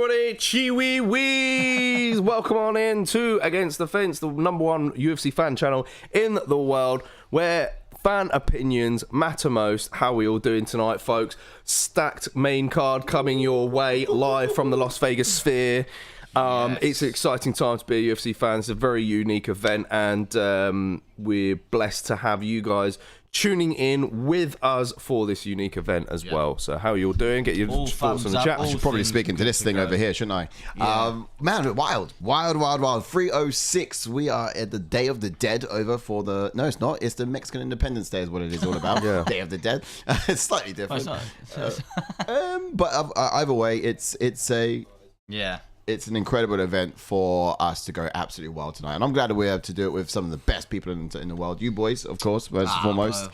everybody, Chiwi-wees! Welcome on in to Against the Fence, the #1 UFC fan channel in the world, where fan opinions matter most. How are we all doing tonight, folks? Stacked main card coming your way, live from the Las Vegas Sphere. Yes. It's an exciting time to be a UFC fan. It's a very unique event, and we're blessed to have you guys tuning in with us for this unique event as well. So how are you all doing? Get your thoughts on the chat. I should probably speak into this thing over here, shouldn't I? Yeah. Man, wild. 3:06. We are at the Day of the Dead over for the... No, it's not. It's the Mexican Independence Day is what it is all about. Day of the Dead. It's slightly different. Oh, it's not. But either way, it's a... Yeah. It's an incredible event for us to go absolutely wild tonight. And I'm glad that we're able to do it with some of the best people in the world. You boys, of course, first and foremost.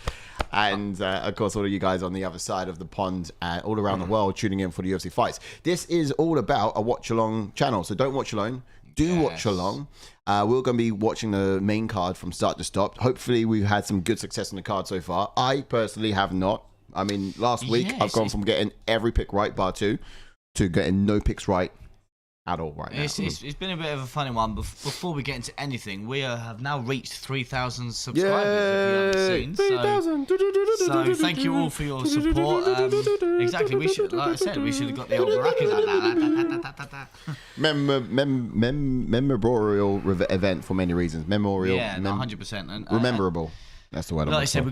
And, of course, all of you guys on the other side of the pond all around the world tuning in for the UFC fights. This is all about a watch-along channel. So don't watch alone. Watch along. We're going to be watching the main card from start to stop. Hopefully, we've had some good success on the card so far. I personally have not. I mean, last week, I've gone from getting every pick right, bar two, to getting no picks right at all right now. It's been a bit of a funny one. Before we get into anything, we have now reached 3,000 subscribers. If you haven't seen, 3,000. So thank you all for your support. Exactly, we should, like I said, we should have got the old bracket. Memorable event for many reasons. Memorial. Yeah, 100%. Memorable. That's the word. Like I said, we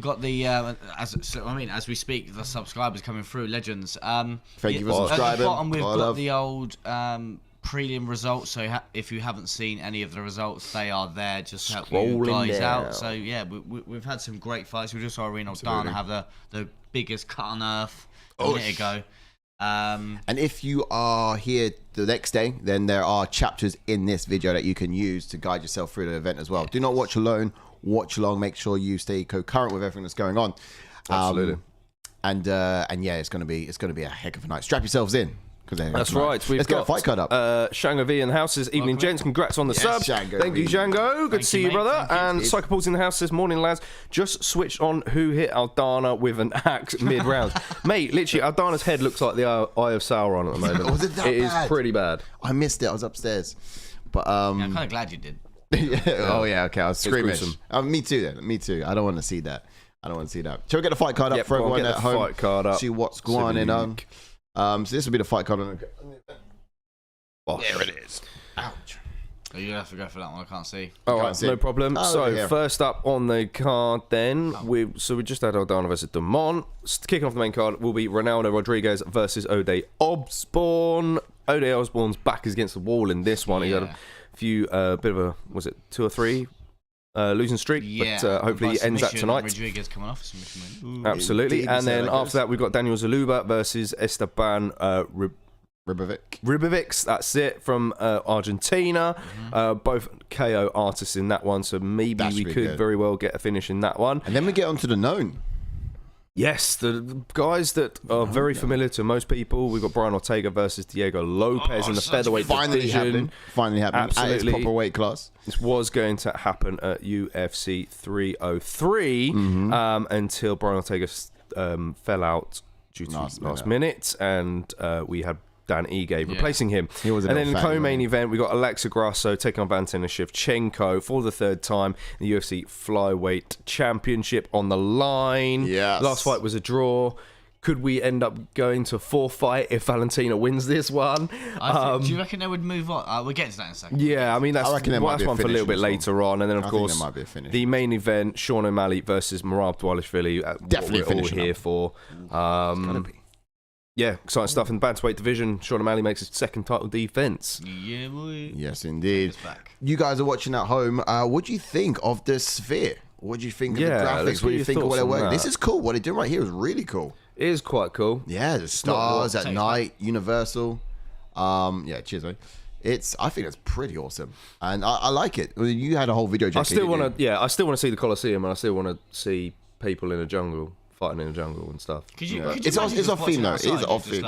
got the as we speak, the subscribers coming through, legends. Thank you for subscribing. At the bottom, we've got the old prelim results. So if you haven't seen any of the results, they are there just to help you guys out. So yeah, we've had some great fights. We just saw Ronaldo have the biggest cut on earth a minute ago. And if you are here the next day, then there are chapters in this video that you can use to guide yourself through the event as well. Do not watch alone. Watch along. Make sure you stay concurrent with everything that's going on. Absolutely. And yeah, it's gonna be a heck of a night. Strap yourselves in. That's right. Let's get a fight card up. Shango V in the house this evening, gents. Congrats on the sub. Shango Thank you, Shango. Good to see you, brother. And Psychopol's in the house this morning, lads. Just switched on who hit Aldana with an axe mid-round. Mate, literally, Aldana's head looks like the eye of Sauron at the moment. Was it that bad? It is pretty bad. I missed it. I was upstairs. But yeah, I'm kind of glad you did. Oh yeah, okay. I was screaming. Me too. Then me too. I don't want to see that. Shall we get the fight card up for everyone at home? Fight card up. See what's going on. So this will be the fight card on. There it is. Ouch. Oh, you have to go for that one. I can't see. All right, no problem. So first up on the card, then we just had Aldana versus Dumont. Kicking off the main card will be Ronaldo Rodríguez versus Ode Osbourne. Ode Osbourne's back is against the wall in this one. He had a few bit of a, was it 2 or 3 losing streak, but hopefully he ends that tonight. Rodríguez coming off a submission. Absolutely. And then after that we've got Daniel Zellhuber versus Esteban Ribovics. That's it, from Argentina. Both KO artists in that one, so maybe we could very well get a finish in that one. And then we get onto the known. Yes, the guys that are very familiar to most people. We've got Brian Ortega versus Diego Lopes in the featherweight division. Finally happening. Absolutely. At its proper weight class. This was going to happen at UFC 303 until Brian Ortega fell out due to last minute, and we had Dan Ige replacing him. And then in the co-main event, we got Alexa Grasso taking on Valentina Shevchenko for the 3rd time. The UFC Flyweight Championship on the line. Yes. Last fight was a draw. Could we end up going to a 4th fight if Valentina wins this one? Do you reckon they would move on? We'll get to that in a second. Yeah, I mean, that's one for a little bit later on. And then, of course, the main event, Sean O'Malley versus Merab Dvalishvili. Definitely what we're all here for. Yeah, exciting stuff in the bantamweight division. Sean O'Malley makes his 2nd title defense. Yeah, boy. Yes, indeed. You guys are watching at home. What do you think of the Sphere? What do you think of the graphics? What do you think of what they're working? This is cool. What they're doing right here is really cool. It is quite cool. Yeah, the stars at night, Universal. Yeah, cheers, mate. I think it's pretty awesome, and I like it. You had a whole video. I still want to see the Coliseum, and I still want to see people in a jungle. Fighting in the jungle and stuff. It's off theme though. It is off theme.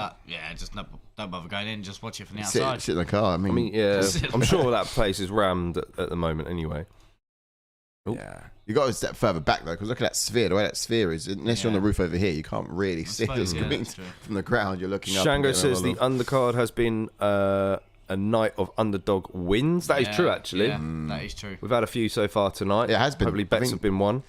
Just don't bother going in. Just watch it from the outside. Sit in the car. I mean, yeah. I'm sure that place is rammed at the moment anyway. Ooh. Yeah. You got to step further back though, because look at that sphere. The way that sphere is, unless you're on the roof over here, you can't really see the screen from the ground. You're looking up. Shango says the undercard has been a night of underdog wins. That is true, actually. Yeah, that is true. We've had a few so far tonight. It has been. Hopefully bets have been won.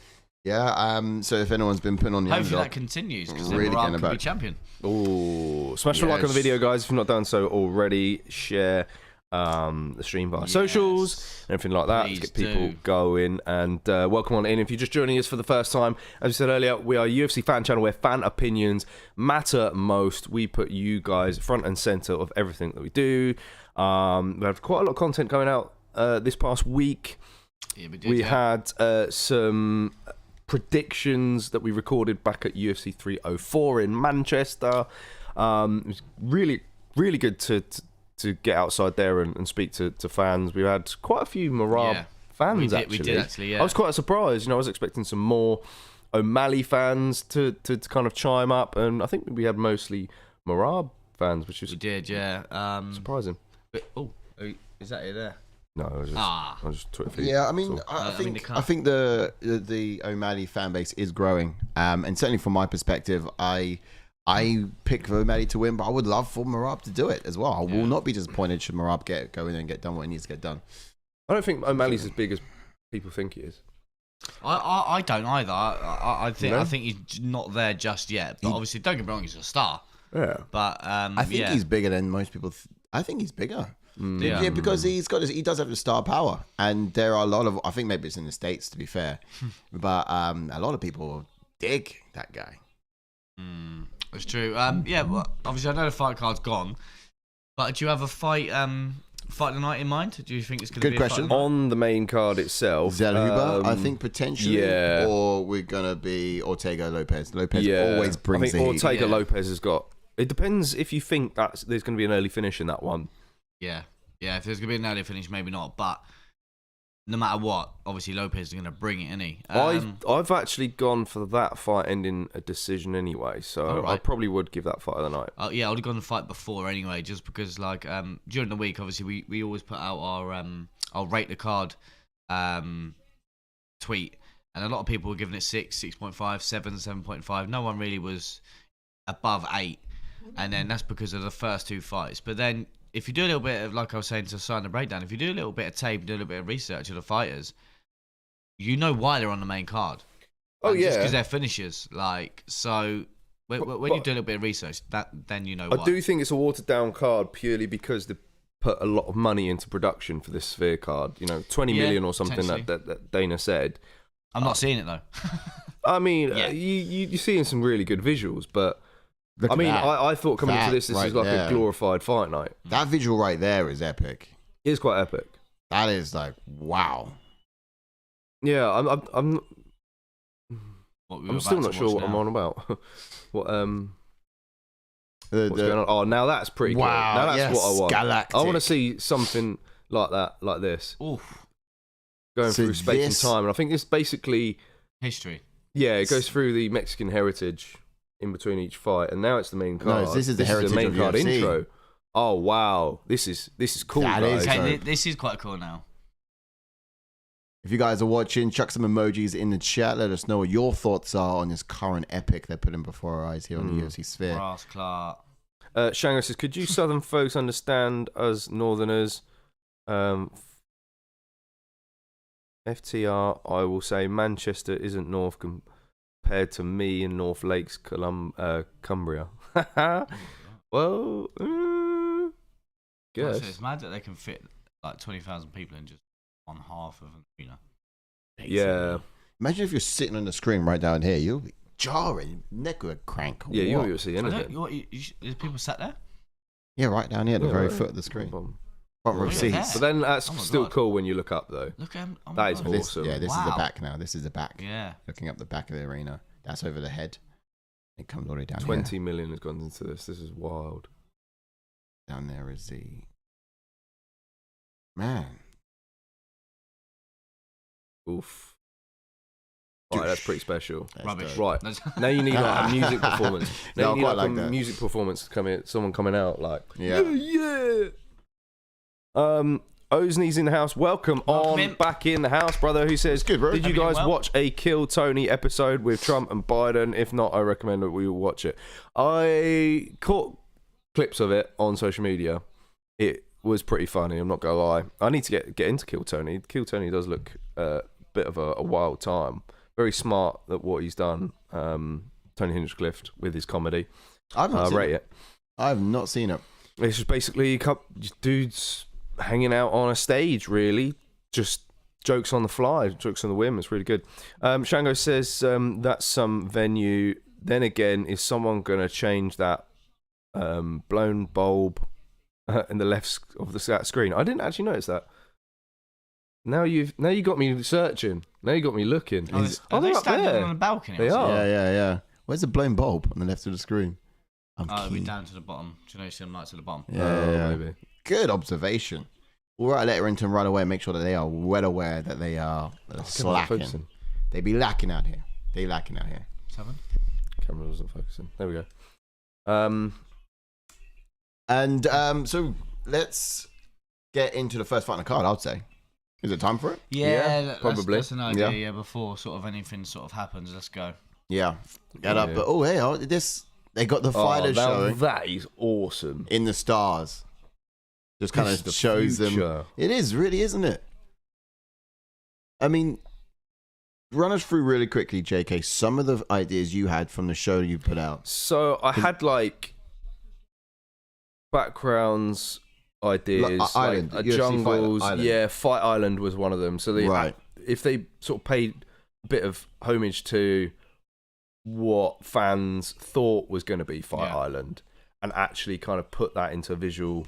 Yeah. So if anyone's been putting on the hopefully underdog, that continues because really then Merab could be champion. Oh, smash the like on the video, guys. If you've not done so already, share the stream via socials and everything like that. Please Let's get people going, and welcome on in. If you're just joining us for the first time, as we said earlier, we are a UFC fan channel where fan opinions matter most. We put you guys front and center of everything that we do. We have quite a lot of content going out this past week. Yeah, we had some predictions that we recorded back at UFC 304 in Manchester. It was really, really good to get outside there and speak to fans. We had quite a few Merab fans, actually. We did, actually, yeah. I was quite surprised. I was expecting some more O'Malley fans to kind of chime up, and I think we had mostly Merab fans, which is surprising. But, is that it there? No, I just Twitter feed. Yeah, I mean, I think the O'Malley fan base is growing, and certainly from my perspective, I pick O'Malley to win, but I would love for Merab to do it as well. I will not be disappointed should Merab go in and get done what he needs to get done. I don't think O'Malley's as big as people think he is. I don't either. I think he's not there just yet. But obviously, don't get me wrong, he's a star. Yeah. But I think he's bigger than most people. I think he's bigger. Yeah, because he does have the star power, and there are a lot of. I think maybe it's in the States, to be fair, but a lot of people dig that guy. That's true. Well, obviously I know the fight card's gone, but do you have a fight tonight in mind? Do you think it's going to be good question? On the main card itself? Zellhuber, I think potentially, or we're going to be Ortega Lopes. Lopes always brings the heat. Ortega Lopes has got. It depends if you think that there's going to be an early finish in that one. Yeah. If there's going to be an early finish, maybe not. But no matter what, obviously Lopes is going to bring it, isn't he? I've actually gone for that fight ending a decision anyway, so I probably would give that fight of the night. I would have gone the fight before anyway, just because during the week, obviously we always put out our rate the card tweet, and a lot of people were giving it 6, 6.5, 7, 7.5. No one really was above 8, and then that's because of the first two fights. But then if you do a little bit of, like I was saying to sign the breakdown, if you do a little bit of tape, do a little bit of research of the fighters, you know why they're on the main card. Just because they're finishers. So when you do a little bit of research, then you know why. I do think it's a watered down card purely because they put a lot of money into production for this Sphere card. 20 million or something that Dana said. I'm not seeing it though. I mean, you're seeing some really good visuals, but I thought coming into this is like a glorified fight night. That visual right there is epic. It is quite epic. That is wow. Yeah, I'm still not sure what I'm on about. What's going on? Oh, now that's pretty cool. Now that's what I want. Galactic. I want to see something like that, like this. Oof. Going through space and time, and I think it's basically history. Yeah, it goes through the Mexican heritage in between each fight, and now it's the main card. No, this is the heritage main of card UFC. intro. Oh wow, this is cool. This is quite cool now. If you guys are watching, chuck some emojis in the chat. Let us know what your thoughts are on this current epic they're putting before our eyes here on the UFC Sphere. Brass Clark. Shango says, could you Southern folks understand us Northerners? FTR, I will say Manchester isn't North compared to me in North Lakes, Cumbria. Well, guess. It's mad that they can fit like 20,000 people in just on half of an arena. Yeah. Imagine if you're sitting on the screen right down here, you'll be jarring, neck would crank. Yeah, you won't see anything. Is people sat there? Yeah, right down here at the very foot of the screen. Front row seats. But then that's still cool when you look up, though. Look at that is awesome. This is the back now. This is the back. Yeah. Looking up the back of the arena. That's over the head. It comes all the way down 20 million has gone into this. This is wild. Down there is the... Man. Oof. Right, that's pretty special. That's rubbish. Right. Now you need like a music performance. Now you need like a that. music performance to come in, someone coming out like, yeah. Osney's in the house. Welcome on back in the house, brother. Who says, good, bro. did you guys watch a Kill Tony episode with Trump and Biden? If not, I recommend that we watch it. I caught clips of it on social media. It was pretty funny, I'm not gonna lie. I need to get into Kill Tony. Kill Tony does look a bit of a wild time. Very smart at what he's done. Tony Hinchcliffe with his comedy. I've not seen rate it. I've not seen it. It's just basically a couple dudes hanging out on a stage, really. Just jokes on the fly, jokes on the whim. It's really good. Shango says that's some venue. Then again, is someone going to change that blown bulb in the left of that screen? I didn't actually notice that. Now you got me searching. Now you got me looking. Are they standing on the balcony? They are. Yeah. Where's the blown bulb on the left of the screen? It'll be down to the bottom. Do you know you see them lights at the bottom? Yeah. Maybe. Good observation. We'll write a letter into them right away and make sure that they are well aware that they are slacking. They be lacking out here. 7. Camera wasn't focusing. There we go. So let's get into the first fight on the card, I'd say. Is it time for it? Yeah, probably. That's an idea, yeah, before sort of anything sort of happens. Let's go. Yeah. Get up. But, they got the fighters showing. That is awesome. In the stars. Just kind of shows them. It is, really, isn't it? I mean, run us through really quickly, JK, some of the ideas you had from the show you put out. So I had backgrounds ideas, Island, jungles. Fight Island. Yeah, Fight Island was one of them. So if they sort of paid a bit of homage to what fans thought was going to be Fight Island and actually kind of put that into visual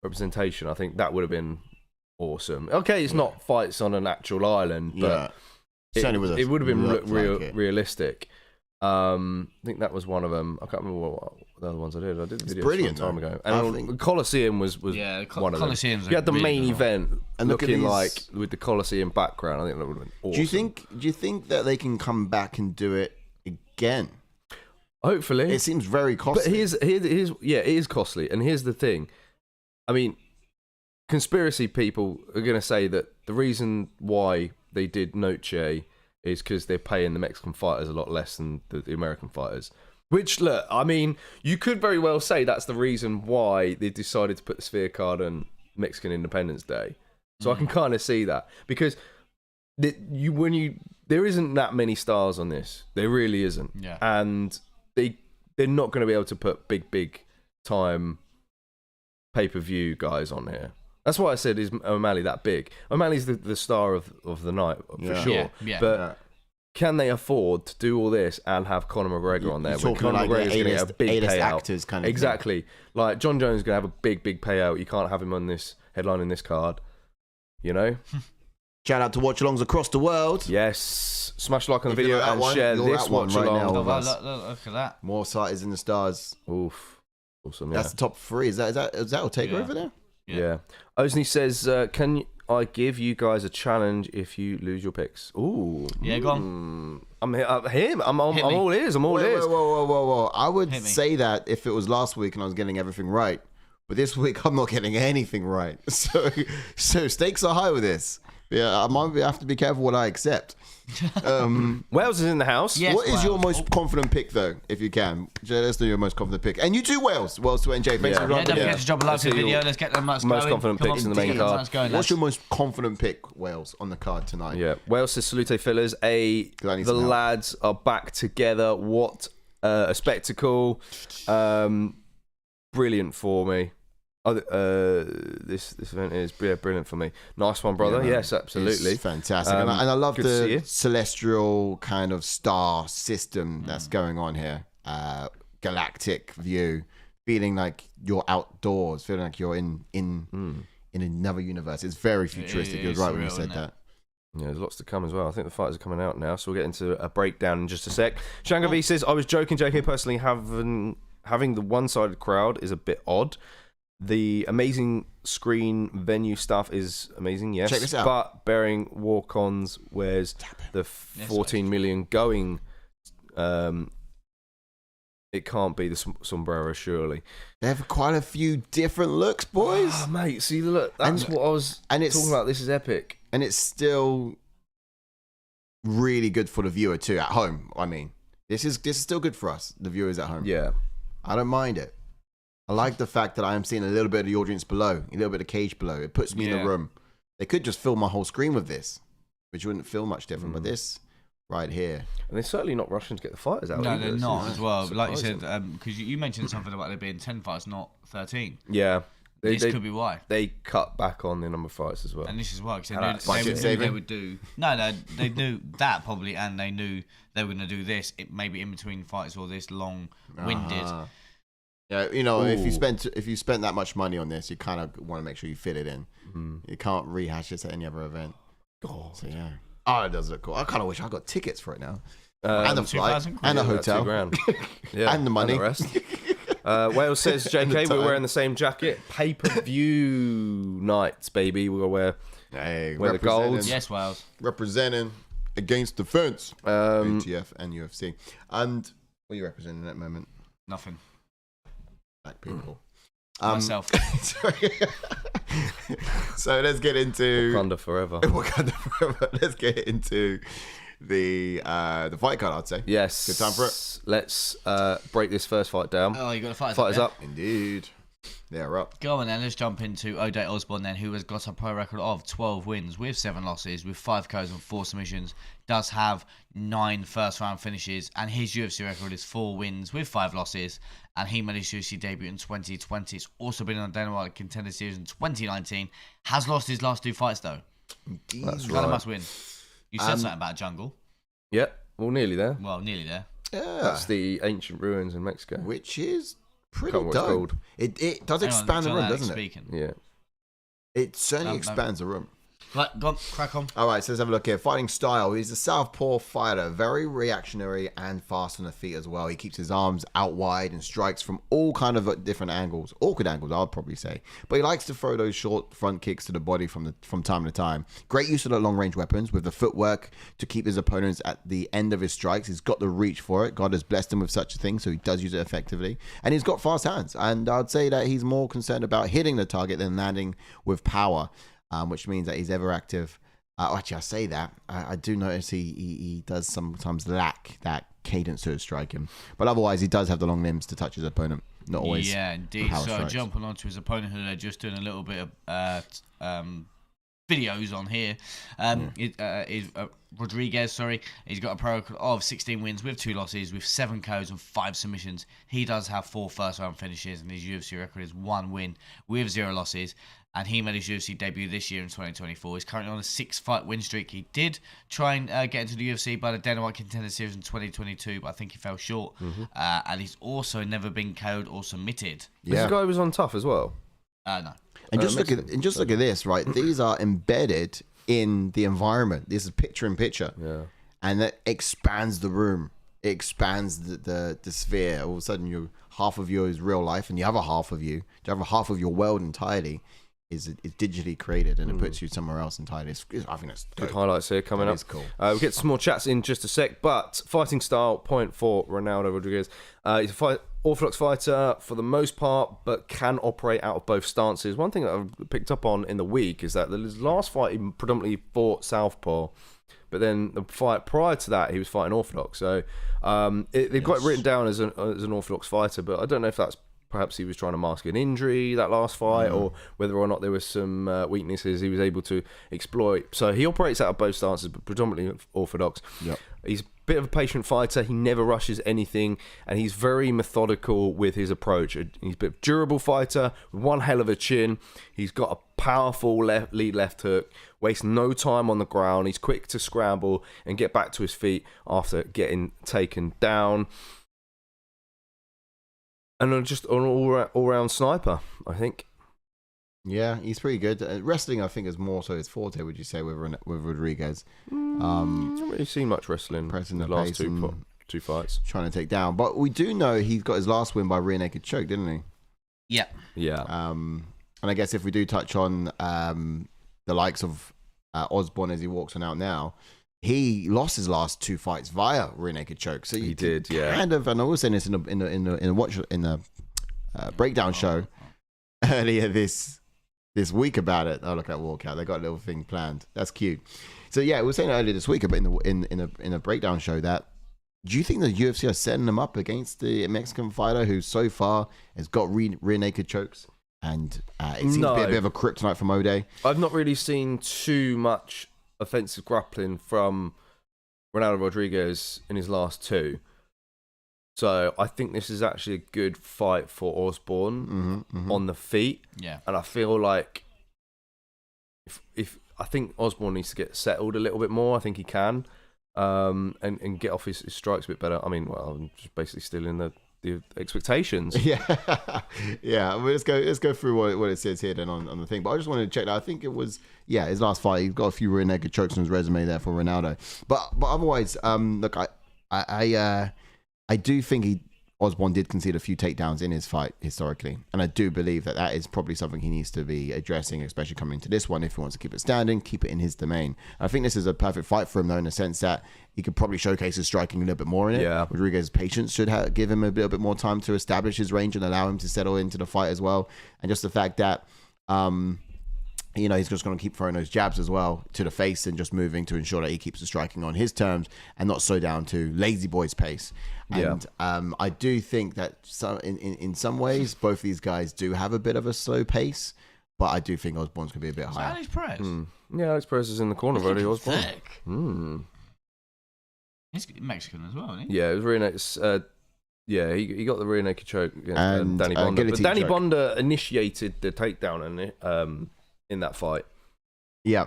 representation, I think that would have been awesome. Okay, it's not fights on an actual island, but it would have been realistic. I think that was one of them. I can't remember what the other ones I did. I did the video brilliant, a long time ago. And the Colosseum was one of them. You had the main event and looking like with the Colosseum background. I think that would have been awesome. Do you think that they can come back and do it again? Hopefully. It seems very costly. But it is costly. And here's the thing. I mean, conspiracy people are going to say that the reason why they did Noche is because they're paying the Mexican fighters a lot less than the American fighters. Which, look, I mean, you could very well say that's the reason why they decided to put the Sphere card on Mexican Independence Day. So I can kind of see that. Because there isn't that many stars on this. There really isn't. Yeah. And they're not going to be able to put big time pay-per-view guys on here. That's why I said, is O'Malley that big? O'Malley's the star of the night, for sure. Yeah. But can they afford to do all this and have Conor McGregor on there? When Conor McGregor's going to get a big payout. Actors kind of exactly. Thing. Like, John Jones is going to have a big payout. You can't have him on this headline in this card. You know? Shout out to Watch Alongs across the world. Yes. Smash like on the video and share this Watch Along. Look at that. More sighters in the stars. Oof. Awesome, yeah. That's the top 3. Is that Ortega over there? Yeah. Osney says, can I give you guys a challenge if you lose your picks? Ooh. Yeah, go on. I'm all ears. I'm all ears. Whoa. I would say that if it was last week and I was getting everything right. But this week, I'm not getting anything right. So stakes are high with this. Yeah, I might have to be careful what I accept. Wales is in the house. Yes, what is your most confident pick, though, if you can? Let's do your most confident pick. And you too, Wales. Wales to NJ. Thanks for don't forget to drop a like to the video. Let's get the most confident picks in the main card. What's your most confident pick, Wales, on the card tonight? Yeah, Wales says salute fillers. The lads are back together. What a spectacle. Brilliant for me. This event is brilliant for me. Nice one, brother. Yeah, yes, absolutely. It's fantastic. And I love the celestial kind of star system that's going on here. Galactic view. Feeling like you're outdoors. Feeling like you're in another universe. It's very futuristic. You're right when you said that. Yeah, there's lots to come as well. I think the fighters are coming out now, so we'll get into a breakdown in just a sec. Shango V says, I was joking, JK. Personally, having the one-sided crowd is a bit odd. The amazing screen venue stuff is amazing, yes. Check this out. But bearing walk-ons, where's the 14 million going it can't be the sombrero, surely. They have quite a few different looks, boys. Oh, mate, see, look, that's what I was talking about. This is epic. And it's still really good for the viewer too, at home. I mean, this is still good for us, the viewers at home. Yeah. I don't mind it. I like the fact that I am seeing a little bit of the audience below, a little bit of cage below. It puts me in the room. They could just fill my whole screen with this, which wouldn't feel much different. But this right here. And they're certainly not rushing to get the fighters out. No, they're not as well. Like you said, because you mentioned something about there being 10 fights, not 13. Yeah. This could be why. They cut back on the number of fights as well. And this is why, because they would do... No, they knew that probably, and they knew they were going to do this, maybe in between fights or this long-winded... Yeah, you know, if you spent that much money on this, you kind of want to make sure you fit it in. You can't rehash this at any other event. So yeah, it does look cool. I kind of wish I got tickets for it now, and the flight, and the hotel, yeah, and the money. And the rest. Wales says, "JK, we're wearing the same jacket. Pay-per-view nights, baby. We'll wear the golds. Yes, Wales representing against the fence, ATF and UFC. And what are you representing at that moment? Nothing. Black people. Myself. So let's get into Wakanda forever. Wakanda forever. Let's get into the fight card, I'd say. Yes. Good time for it. Let's break this first fight down. Oh, you got the fighters up. Indeed. They're up. Go on then, let's jump into O'Day Osbourne then, who has got a pro record of 12 wins with 7 losses, with 5 KOs and 4 submissions, does have 9 first round finishes, and his UFC record is 4 wins with 5 losses, and he made his UFC debut in 2020. It's also been on the Dana White Contender Series in 2019. Has lost his last 2 fights though. Indeed. That's Gunner right. must win. You said something about Jungle. Yep, well, nearly there. Well, nearly there. Yeah. That's the ancient ruins in Mexico. Which is pretty Can't remember what it's dope. It does expand the room, doesn't it? Yeah. It certainly expands the room. Right, go on, crack on. All right, so let's have a look here. Fighting style. He's a southpaw fighter, very reactionary and fast on the feet as well. He keeps his arms out wide and strikes from all kind of different angles, awkward angles, I'd probably say. But he likes to throw those short front kicks to the body from time to time. Great use of the long range weapons with the footwork to keep his opponents at the end of his strikes. He's got the reach for it. God has blessed him with such a thing, so he does use it effectively. And he's got fast hands. And I'd say that he's more concerned about hitting the target than landing with power. Which means that he's ever active. Actually, I say that. I do notice he does sometimes lack that cadence to his striking. But otherwise, he does have the long limbs to touch his opponent. Not always. Yeah, indeed. So strikes. jumping onto his opponent, who they're just doing a little bit of videos on here. Rodríguez, sorry. He's got a pro record of 16 wins with 2 losses, with 7 KOs and 5 submissions. He does have 4 first round finishes, and his UFC record is 1 win with 0 losses. And he made his UFC debut this year in 2024. He's currently on a 6-fight win streak. He did try and get into the UFC by the Dana White Contender Series in 2022, but I think he fell short. And he's also never been KO'd or submitted. Yeah. This guy was on Tough as well. No. And just look at this, right? These are embedded in the environment. This is picture in picture. Yeah. And that expands the room. It expands the sphere. All of a sudden, half of you is real life, and the other half of you, the other half of your world entirely, is digitally created, and it puts you somewhere else entirely. I think that's good highlights here coming up. It's cool. We'll get some more chats in just a sec, but fighting style, point for Ronaldo Rodríguez. He's a orthodox fighter for the most part, but can operate out of both stances. One thing that I've picked up on in the week is that his last fight, he predominantly fought southpaw, but then the fight prior to that, he was fighting orthodox. So they've got it written down as an orthodox fighter, but I don't know if that's perhaps he was trying to mask an injury that last fight, or whether or not there were some weaknesses he was able to exploit. So he operates out of both stances, but predominantly orthodox. Yep. He's a bit of a patient fighter. He never rushes anything, and he's very methodical with his approach. He's a bit of a durable fighter with one hell of a chin. He's got a powerful lead left hook, wastes no time on the ground. He's quick to scramble and get back to his feet after getting taken down. And just an all-round sniper, I think. Yeah, he's pretty good. Wrestling, I think, is more so his forte, would you say, with Rodríguez? I haven't really seen much wrestling in the last two fights. Trying to take down. But we do know he got his last win by rear naked choke, didn't he? Yeah. Yeah. And I guess if we do touch on the likes of Osbourne as he walks on out now, he lost his last 2 fights via rear naked choke. So he did, yeah. Kind of, and I was saying this in a breakdown show earlier this week about it. Oh, look at walkout. They got a little thing planned. That's cute. So yeah, we were saying earlier this week about in a breakdown show that, do you think the UFC are setting him up against the Mexican fighter who so far has got rear naked chokes? And it seems to be a bit of a kryptonite from O'Day. I've not really seen too much offensive grappling from Ronaldo Rodríguez in his last 2. So I think this is actually a good fight for Osbourne on the feet. Yeah. And I feel like if I think Osbourne needs to get settled a little bit more. I think he can. And get off his strikes a bit better. I mean, well, I'm just basically stealing the expectations. Yeah, yeah. Well, let's go through what it says here then on the thing. But I just wanted to check that. I think it was his last fight. He's got a few rear naked chokes on his resume there for Ronaldo. But otherwise, look, I do think Osbourne did concede a few takedowns in his fight historically, and I do believe that is probably something he needs to be addressing, especially coming into this one. If he wants to keep it standing, keep it in his domain. I think this is a perfect fight for him, though, in the sense that he could probably showcase his striking a little bit more in it. Yeah. Rodríguez's patience should give him a little bit more time to establish his range and allow him to settle into the fight as well. And just the fact that, he's just going to keep throwing those jabs as well to the face and just moving to ensure that he keeps the striking on his terms and not slow down to lazy boy's pace. And I do think that in some ways, both these guys do have a bit of a slow pace, but I do think Osbourne's going to be a bit higher. Alex Perez? Yeah, Alex Perez is in the corner already. Osbourne. Thick. He's Mexican as well, isn't he? Yeah, it was really nice. He got the rear naked choke and Danny Bonda. But Danny choke. Bonda initiated the takedown in that fight. Yeah.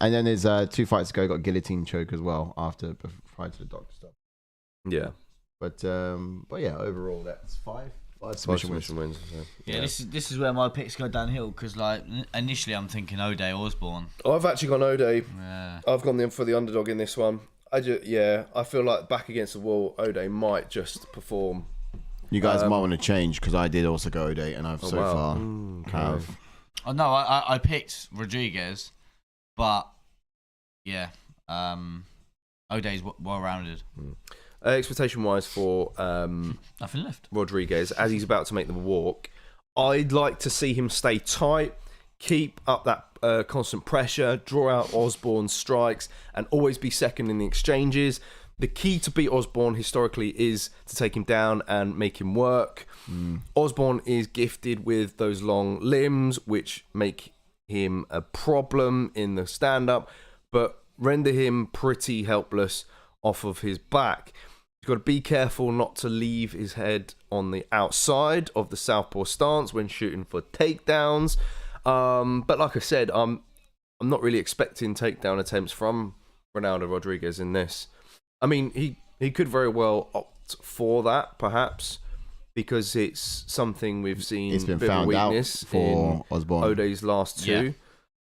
And then there's 2 fights ago, got guillotine choke as well prior to the doctor stuff. Yeah. But yeah, overall that's 5 submission wins. Yeah, this is where my picks go downhill because like initially I'm thinking O'Day Osbourne. I've actually gone O'Day. Yeah. I've gone for the underdog in this one. I feel like back against the wall, O'Day might just perform. You guys might want to change because I did also go O'Day, and I've far have. Oh no, I picked Rodríguez, but yeah, O'Day's well rounded. Expectation wise for nothing left. Rodríguez as he's about to make the walk, I'd like to see him stay tight, keep up that constant pressure, draw out Osbourne's strikes, and always be second in the exchanges. The key to beat Osbourne historically is to take him down and make him work. Osbourne is gifted with those long limbs, which make him a problem in the stand-up, but render him pretty helpless off of his back. You've got to be careful not to leave his head on the outside of the southpaw stance when shooting for takedowns. But like I said, I'm not really expecting takedown attempts from Ronaldo Rodríguez in this. I mean, he could very well opt for that, perhaps, because it's something we've seen. It's been a bit found of a weakness out for in Osbourne. O'Day's last 2.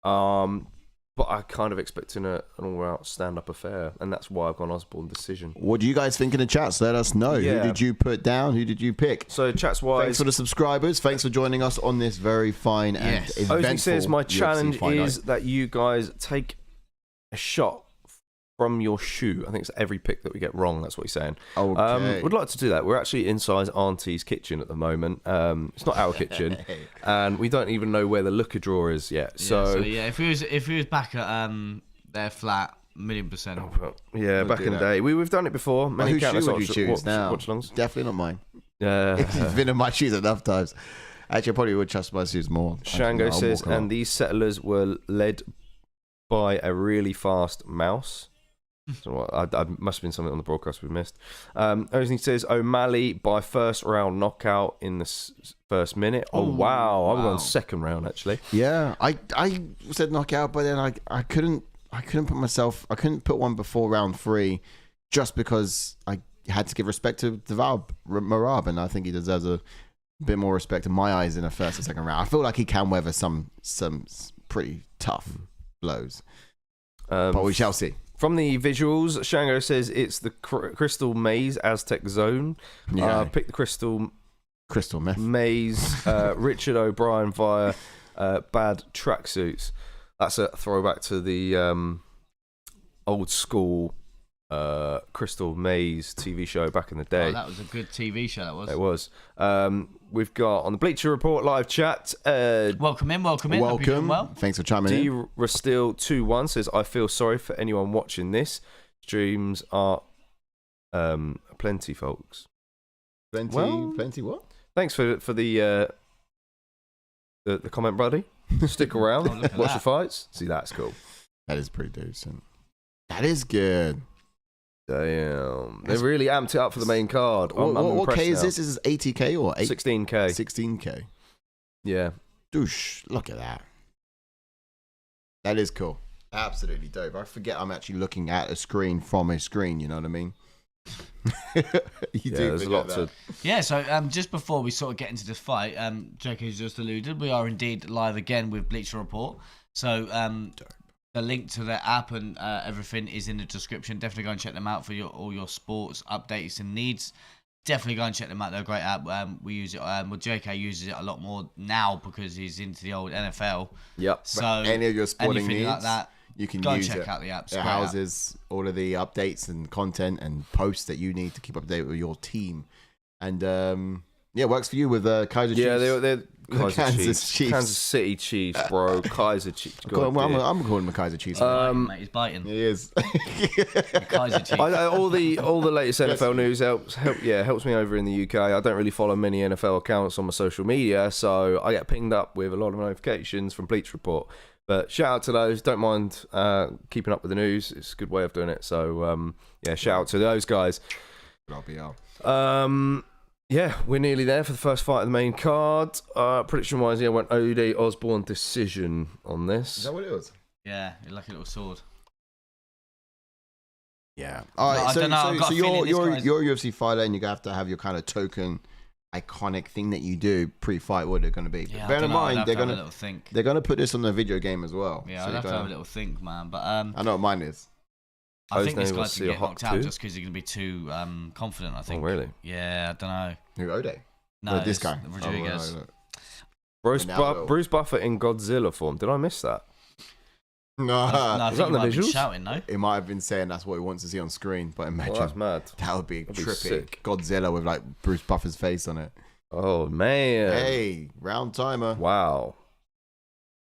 But I kind of expecting an all-out stand-up affair, and that's why I've gone Osbourne decision. What do you guys think in the chats? Let us know. Yeah. Who did you put down? Who did you pick? So chats-wise... Thanks for the subscribers. Thanks for joining us on this very fine and eventful Ozzy says, my UFC challenge fight is night. that you guys take a shot from your shoe. I think it's every pick that we get wrong. That's what he's saying. Okay. We'd like to do that. We're actually inside Auntie's kitchen at the moment. It's not our kitchen, and we don't even know where the looker drawer is yet. So if we was back at their flat, 1,000,000%. Yeah, back in the day, we've done it before. Many whose shoe would you choose now? Watch-alongs. Definitely not mine. You've been in my shoes enough times. Actually, I probably would trust my shoes more. Shango says, and these settlers were led by a really fast mouse. So I must have been something on the broadcast we missed. Ozzy says O'Malley by first round knockout in the first minute. Oh wow! I've gone second round actually. Yeah, I said knockout, but then I couldn't put one before round 3, just because I had to give respect to Merab, and I think he deserves a bit more respect in my eyes in the first and second round. I feel like he can weather some pretty tough blows, but we shall see. From the visuals, Shango says it's the Crystal Maze Aztec Zone. Pick the Crystal Maze. Richard O'Brien via bad tracksuits. That's a throwback to the old school Crystal Maze TV show back in the day. Oh, that was a good TV show. That was. It was. We've got on the Bleacher Report live chat. Welcome in. Hope you're doing well. Thanks for chiming in. Restill21 says, I feel sorry for anyone watching this. Streams are plenty, folks. Plenty what? Thanks for the comment, buddy. Stick around, watch the fights. See, that's cool. That is pretty decent. That is good. Damn. They really amped it up for the main card. What K is this? Is this 80K or 16K. 16K. Yeah. Douche. Look at that. That is cool. Absolutely dope. I forget I'm actually looking at a screen from a screen, you know what I mean? There's a lot to... Yeah, so just before we sort of get into this fight, Jake has just alluded, we are indeed live again with Bleacher Report. So the link to the app and everything is in the description. Definitely go and check them out for all your sports updates and needs. Definitely go and check them out. They're a great app. We use it. Well, JK uses it a lot more now because he's into the old NFL. Yep. So any of your sporting needs, like that, you can go use and check it. out the app. It houses all of the updates and content and posts that you need to keep up to date with your team. And it works for you with Kaiser Chiefs. Yeah, they're Kansas Chiefs. Kansas City Chiefs, bro. Kaiser Chiefs. I'm calling them Kaiser Chiefs. Mate, he's biting. He is. Kaiser Chiefs. all the latest NFL news helps me over in the UK. I don't really follow many NFL accounts on my social media, so I get pinged up with a lot of notifications from Bleacher Report. But shout out to those. Don't mind keeping up with the news. It's a good way of doing it. So shout out to those guys. I'll be out. Yeah, we're nearly there for the first fight of the main card. Prediction-wise, I went Ode Osbourne decision on this. Is that what it was? Yeah, like a little sword. Yeah. All right. So you're a UFC fighter, and you have to have your kind of token, iconic thing that you do pre-fight. What they're going to be? Yeah, bear in mind, they're going to put this on the video game as well. Yeah, I'd have to have a little think, man. But I know what mine is. I think this guy's going to get knocked out just because he's going to be too confident, I think. Oh, really? Yeah, I don't know. Who, Ode? No, this guy. Rodríguez. Bruce Buffer in Godzilla form. Did I miss that? No. I think he might be shouting, no? He might have been saying that's what he wants to see on screen, but imagine. That's mad. That would be trippy. Sick. Godzilla with like Bruce Buffer's face on it. Oh, man. Hey, round timer. Wow.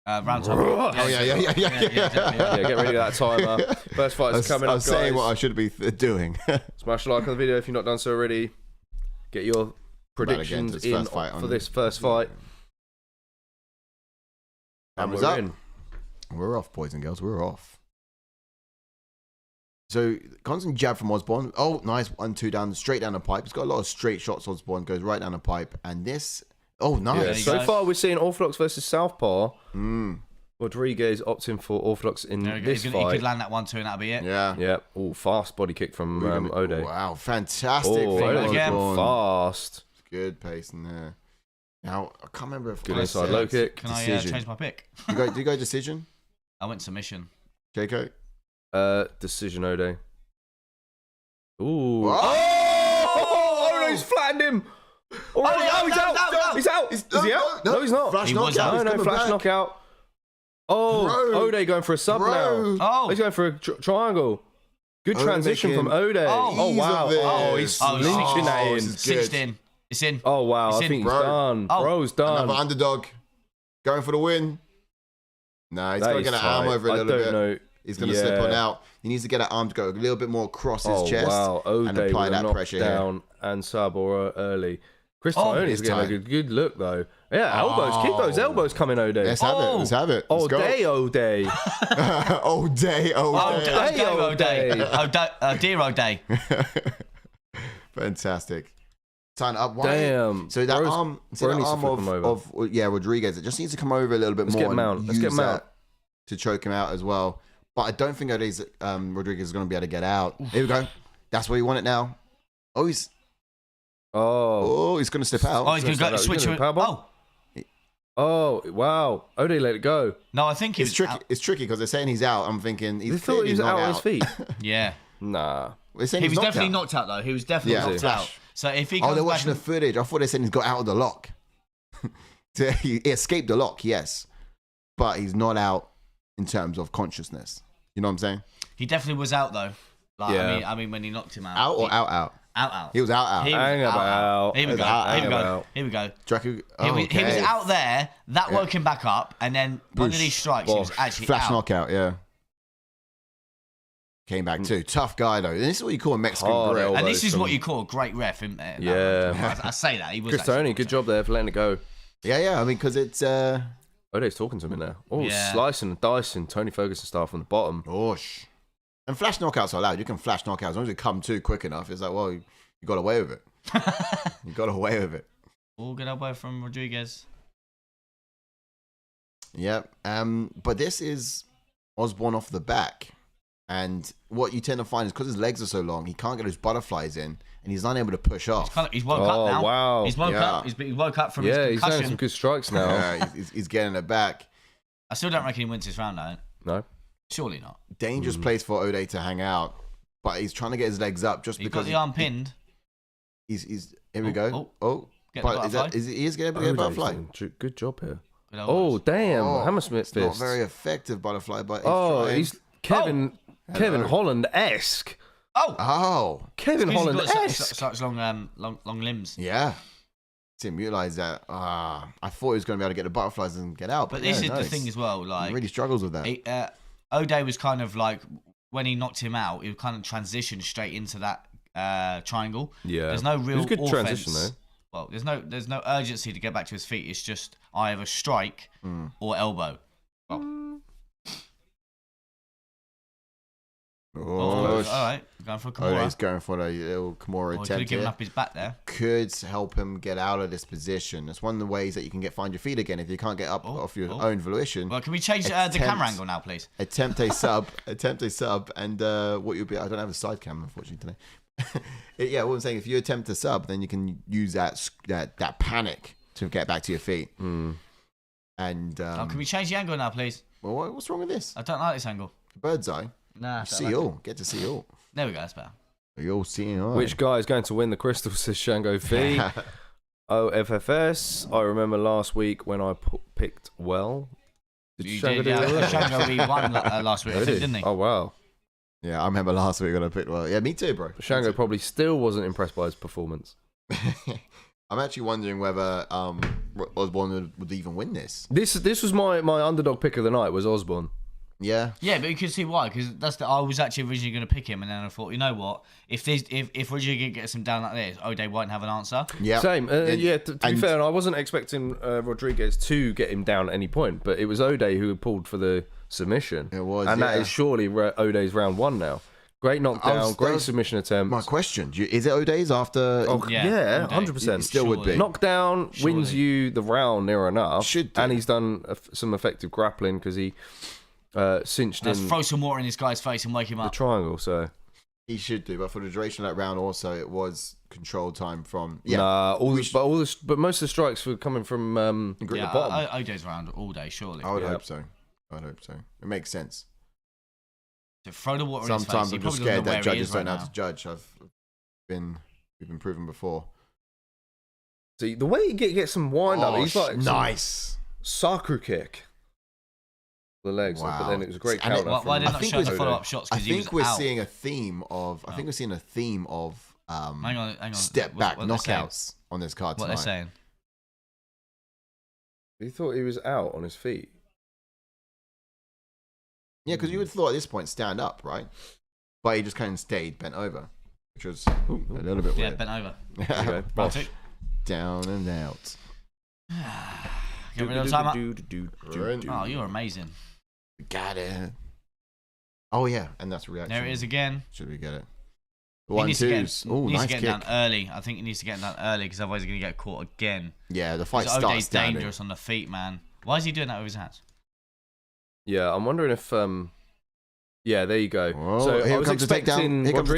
Round timer. Yeah. Get ready for that timer. First fight's coming up, I was saying what I should be doing. Smash a like on the video if you've not done so already. Get your predictions in for this first fight. And we're in. We're off, boys and girls. We're off. So, constant jab from Osbourne. Oh, nice. 1-2 down, straight down the pipe. He's got a lot of straight shots. Osbourne goes right down the pipe. And this... Oh, nice. Yeah, so far, we're seeing Orthodox versus Southpaw. Rodríguez opting for Orthodox in this fight. He could land that 1-2 and that'll be it. Yeah. Yeah. Oh, fast body kick from Ode. Wow, fantastic. Fast. Good pace in there. Now, I can't remember if... Good inside low kick. Can I change my pick? Do you go decision? I went submission. Jaco? Decision, Ode. Ooh. Oh, he's flattened him. He's out. He's out. Is he out? No, he's not. Flash knockout. No, flash knockout. Oh, Ode going for a sub now. Oh, he's going for a triangle. Good transition from Ode. Oh, wow. Oh, he's lynching that in. Cinched in. It's in. Oh, wow. I think he's done. Bro's done. Another underdog. Going for the win. Nah, he's got to get an arm over a little bit. Know. He's going to slip on out. He needs to get that arm to go a little bit more across his chest and apply that pressure down and sub or early. Christopher is getting a good look though. Yeah, elbows. Keep those elbows coming, Ode. Let's have it. Let's have it. All day, Ode. All day, dear Ode. Fantastic. Sign up. Damn. So that arm of Rodríguez, it just needs to come over a little bit more. Let's get mount to choke him out as well. But I don't think Rodríguez is going to be able to get out. Here we go. That's where you want it now. Oh, he's going to slip out. Oh, he's going to go switch. Oh, wow. Ode let it go. No, I think it's tricky. It's tricky because they're saying he's out. I'm thinking he's thought he was out on his feet. Yeah. Nah. He was definitely knocked out though. He was definitely knocked out. So if he they're watching the footage. I thought they said he's got out of the lock. He escaped the lock, yes, but he's not out in terms of consciousness. You know what I'm saying? He definitely was out though. Like, Yeah. I mean, when he knocked him out. Out or out? Out. He was out. He was Hang about. Here we go. Out, Here we go. out. Here we go. Okay. He was out there. That woke him back up, and then one of these strikes, he was actually Flash out. knockout, yeah. Came back too. Tough guy though. And this is what you call a Mexican grill. And this is what you call a great ref, isn't it? Yeah. I say that. He was. Chris Tony, good job there for letting it go. Yeah. I mean, because it's Ode's talking to him in there. Oh, slicing and dicing Tony Ferguson stuff from the bottom. Gosh. And flash knockouts are allowed. You can flash knockouts as long as you come too quick enough. It's like, well, you got away with it. You got away with it. All good elbow from Rodríguez. Yep. But this is Osbourne off the back. And what you tend to find is because his legs are so long, he can't get his butterflies in, and he's unable to push off. He's woke up now. Wow. He's woke up. He woke up from his concussion. He's landing some good strikes now. Yeah, he's getting it back. I still don't reckon he wins this round, though. No. Surely not. Dangerous place for Ode to hang out, but he's trying to get his legs up just He because got the arm pinned. He's here we go. Get the But butterfly. he is going to get a butterfly. Good job here. Good elbows. Oh, damn. Hammersmith fist. Not very effective butterfly, but he's Kevin Holland-esque. Kevin Holland-esque. Such long limbs. Yeah. Didn't realize that. I thought he was going to be able to get the butterflies and get out. But this is the thing as well. Like, he really struggles with that. Ode was kind of like, when he knocked him out, he kind of transitioned straight into that triangle. Yeah. There's no real it was a good offense. transition, though. Well, there's no urgency to get back to his feet. It's just either strike or elbow. All right, going for Kimura. He's going for a little Kimura attempt. Could have given up his back there. Could help him get out of this position. It's one of the ways that you can find your feet again if you can't get up off your own volition. Well, can we change the camera angle now, please? Attempt a sub, and what you'll be. I don't have a side cam, unfortunately, today. What I'm saying, if you attempt a sub, then you can use that panic to get back to your feet. And can we change the angle now, please? Well, what's wrong with this? I don't like this angle. Bird's eye. Nah. Get to see all. There we go. That's better. You're seeing all. Which guy is going to win the crystal, says Shango V. OFFS. I remember last week when I picked well. Did Shango do well? Shango V won last week, didn't he? Oh, wow. Yeah, I remember last week when I picked well. Yeah, me too, bro. Shango probably still wasn't impressed by his performance. I'm actually wondering whether Osbourne would even win this. This was my underdog pick of the night, was Osbourne. Yeah, but you can see why, because I was actually originally going to pick him, and then I thought, you know what, if Rodríguez gets him down like this, Ode won't have an answer. Yeah, same. To be fair, I wasn't expecting Rodríguez to get him down at any point, but it was Ode who pulled for the submission. It was, and that is surely Ode's round one now. Great knockdown, great submission attempt. My question: is it Ode's after? Oh, yeah, 100%. It still would be. Knockdown wins you the round near enough. Should do. And he's done some effective grappling because he cinched Let's in. throw some water in this guy's face and wake him the up. triangle. So he should do, but for the duration of that round, also it was controlled time from. Yeah, but most of the strikes were coming from the bottom. Ode's round all day, surely. I would hope so. It makes sense. So throw the water in his face. Sometimes I'm just scared that judges don't know right how to judge. We've been proven before. See the way he gets some wind up, he's like nice Sakura kick. The legs, but then it was a great counter. Why didn't I show the follow-up shots? I think we're seeing a theme of. hang on. Step back knockouts on this card tonight. What they're saying? He thought he was out on his feet. Yeah, because you would have thought at this point stand up, right? But he just kind of stayed bent over, which was a little bit weird. Yeah, bent over. Okay, down and out. Get rid of timeout. Oh, you're amazing. Got it. Oh yeah, and that's a reaction. There it is again. Should we get it? He needs to get nice him kick. down early. I think he needs to get him down early because otherwise he's going to get caught again. Yeah, the fight starts Ode's standing. dangerous on the feet, man. Why is he doing that with his hands? Yeah, I'm wondering if yeah, there you go. Whoa, so I here was comes the expecting takedown. Here comes the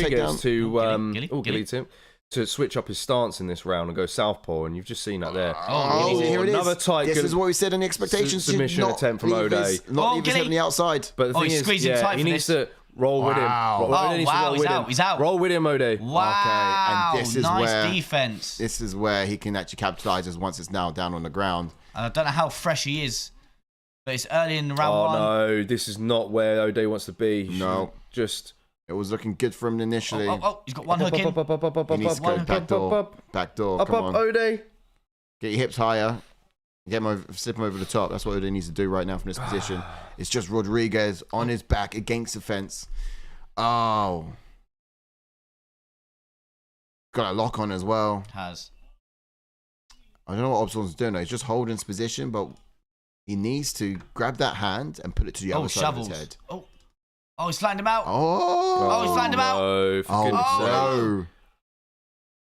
Rodríguez takedown. to to switch up his stance in this round and go southpaw, and you've just seen that there. Here it is. Another tight. This is what we said in the expectations. Submission attempt from Ode. Not even on the outside. But the thing is, he needs to roll with him. He's out. Roll with him, Ode. Wow. Okay, and this is nice defense. This is where he can actually capitalize once it's now down on the ground. I don't know how fresh he is. But it's early in the round one. Oh no, this is not where O'Day wants to be. No. Just... It was looking good for him initially. He's got one hook in. He needs to go back door. Back door, come on. O'Day. Get your hips higher. Get him over, slip him over the top. That's what O'Day needs to do right now from this position. It's just Rodríguez on his back against the fence. Oh. Got a lock on as well. Has. I don't know what Osbourne's doing though. He's just holding his position, but he needs to grab that hand and put it to the other side of his head. Oh, he's flattened him out. Oh, he's flattened him out. No, for goodness sake. no.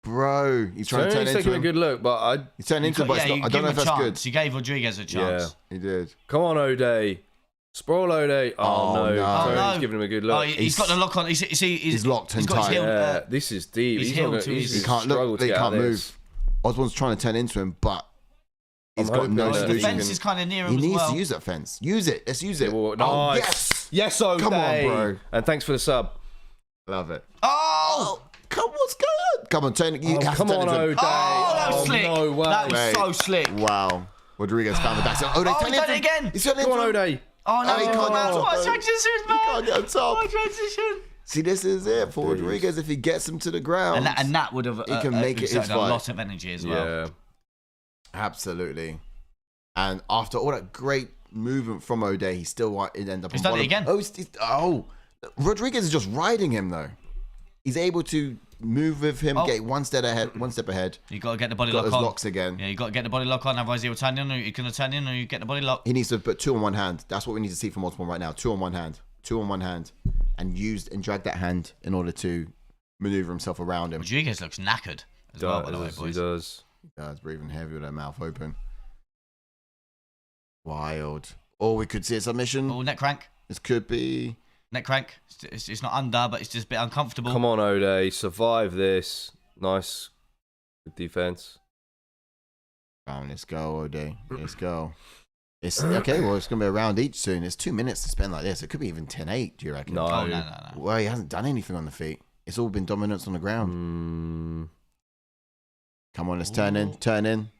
Bro, he's trying to turn into taking him. a good look, but He's turning into him, but I don't know if that's good. You gave Rodríguez a chance. Yeah, he did. Come on, O'Day. Sprawl O'Day. Oh, no. Tony's giving him a good look. Oh, he's got the lock on. He's locked and tight. Yeah, this is deep. He can't look. He can't move. Osbourne's trying to turn into him, but he's got no solution. The fence is kind of near him. He needs to use that fence. Use it. Let's use it. Oh, yes. Yes, O'Day. Come on, bro. And thanks for the sub. Love it. Oh! Come, what's going on? Come on, turn it. Come on, O'Day. Oh, that was slick. No way. That was so slick. Wow. Rodríguez found the back. O'Day, he's done it again. He's turning Come on, O'Day. Oh, no, he can't get on top. What a transition, man. He can't get on top. What a transition. See, this is it for Rodríguez. If he gets him to the ground, And that would have he can make it his a lot of energy as well. Yeah. Absolutely. And after all that great movement from O'Day, he still ended up. He's done it again. Rodríguez is just riding him though. He's able to move with him, get one step ahead. You got to get the body got lock those on. locks again. Yeah, you got to get the body lock on. Otherwise, he'll turn in. Or you're gonna turn in, or you get the body lock. He needs to put two on one hand. That's what we need to see from Osbourne right now. Two on one hand, and drag that hand in order to maneuver himself around him. Rodríguez looks knackered as well. By the way, boys. He does. He's breathing heavy with that mouth open. Wild. Or we could see a submission. Oh, neck crank. This could be neck crank. It's not under, but it's just a bit uncomfortable. Come on, O'Day. Survive this. Nice. Good defense. Let's go, O'Day. Let's go. It's okay. Well, it's gonna be a round each soon. It's 2 minutes to spend like this. It could be even 10-8. Do you reckon? No. No. Well, he hasn't done anything on the feet. It's all been dominance on the ground. Come on, let's turn in.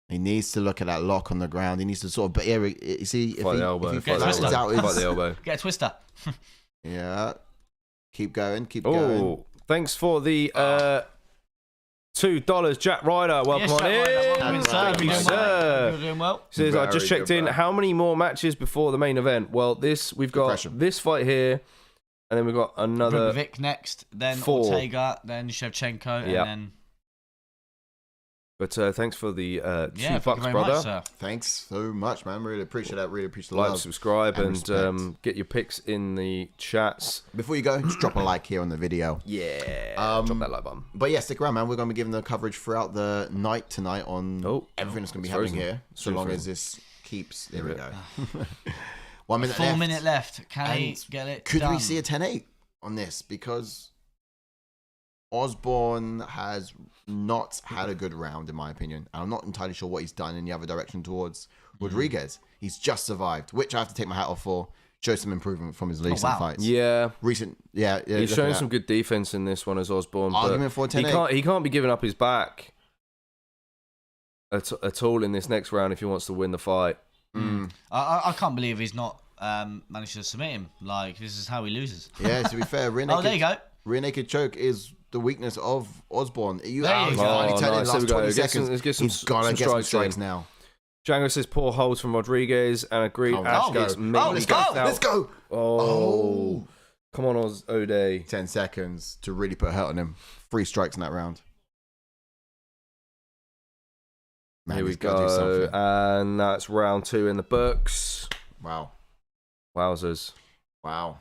He needs to look at that lock on the ground. He needs to sort of, you see, if he flattens out the elbow. Get a twister. Yeah. Keep going. Oh, thanks for the $2, Jack Ryder. Welcome on in. Thank you, sir. You're doing well. Says, I just checked in. How many more matches before the main event? Well, we've got this fight here, and then we've got another. Ribovics next, then 4. Ortega, then Shevchenko, and then. But thanks for the $2, brother. Much, thanks so much, man. Really appreciate that. Really appreciate the love. love. Subscribe, and get your picks in the chats. Before you go, just drop a like here on the video. Yeah. Drop that like button. But yeah, stick around, man. We're going to be giving the coverage throughout the night tonight on everything that's going to be happening here. So long as this keeps. There we go. 1 minute 4 minutes left. Can he get it Could done? we see a 10-8 on this? Because Osbourne has not had a good round, in my opinion. I'm not entirely sure what he's done in the other direction towards Rodríguez. He's just survived, which I have to take my hat off for. Shows some improvement from his recent fights. Yeah. He's showing some good defense in this one as Osbourne. Argument for 10-8. He can't be giving up his back at all in this next round if he wants to win the fight. I can't believe he's not managed to submit him. Like, this is how he loses. Yeah, to be fair, there you go. rear naked choke is the weakness of Osbourne. There you go. Finally turning in the last 20 seconds. Let's get some, He's got to get some strikes now. Django says poor holds from Rodríguez and agreed. Ash gets let's go. Oh. Come on, O'Day. 10 seconds to really put a hurt on him. 3 strikes in that round. Man, here we go. And that's round 2 in the books. Wow. Wowzers. Wow.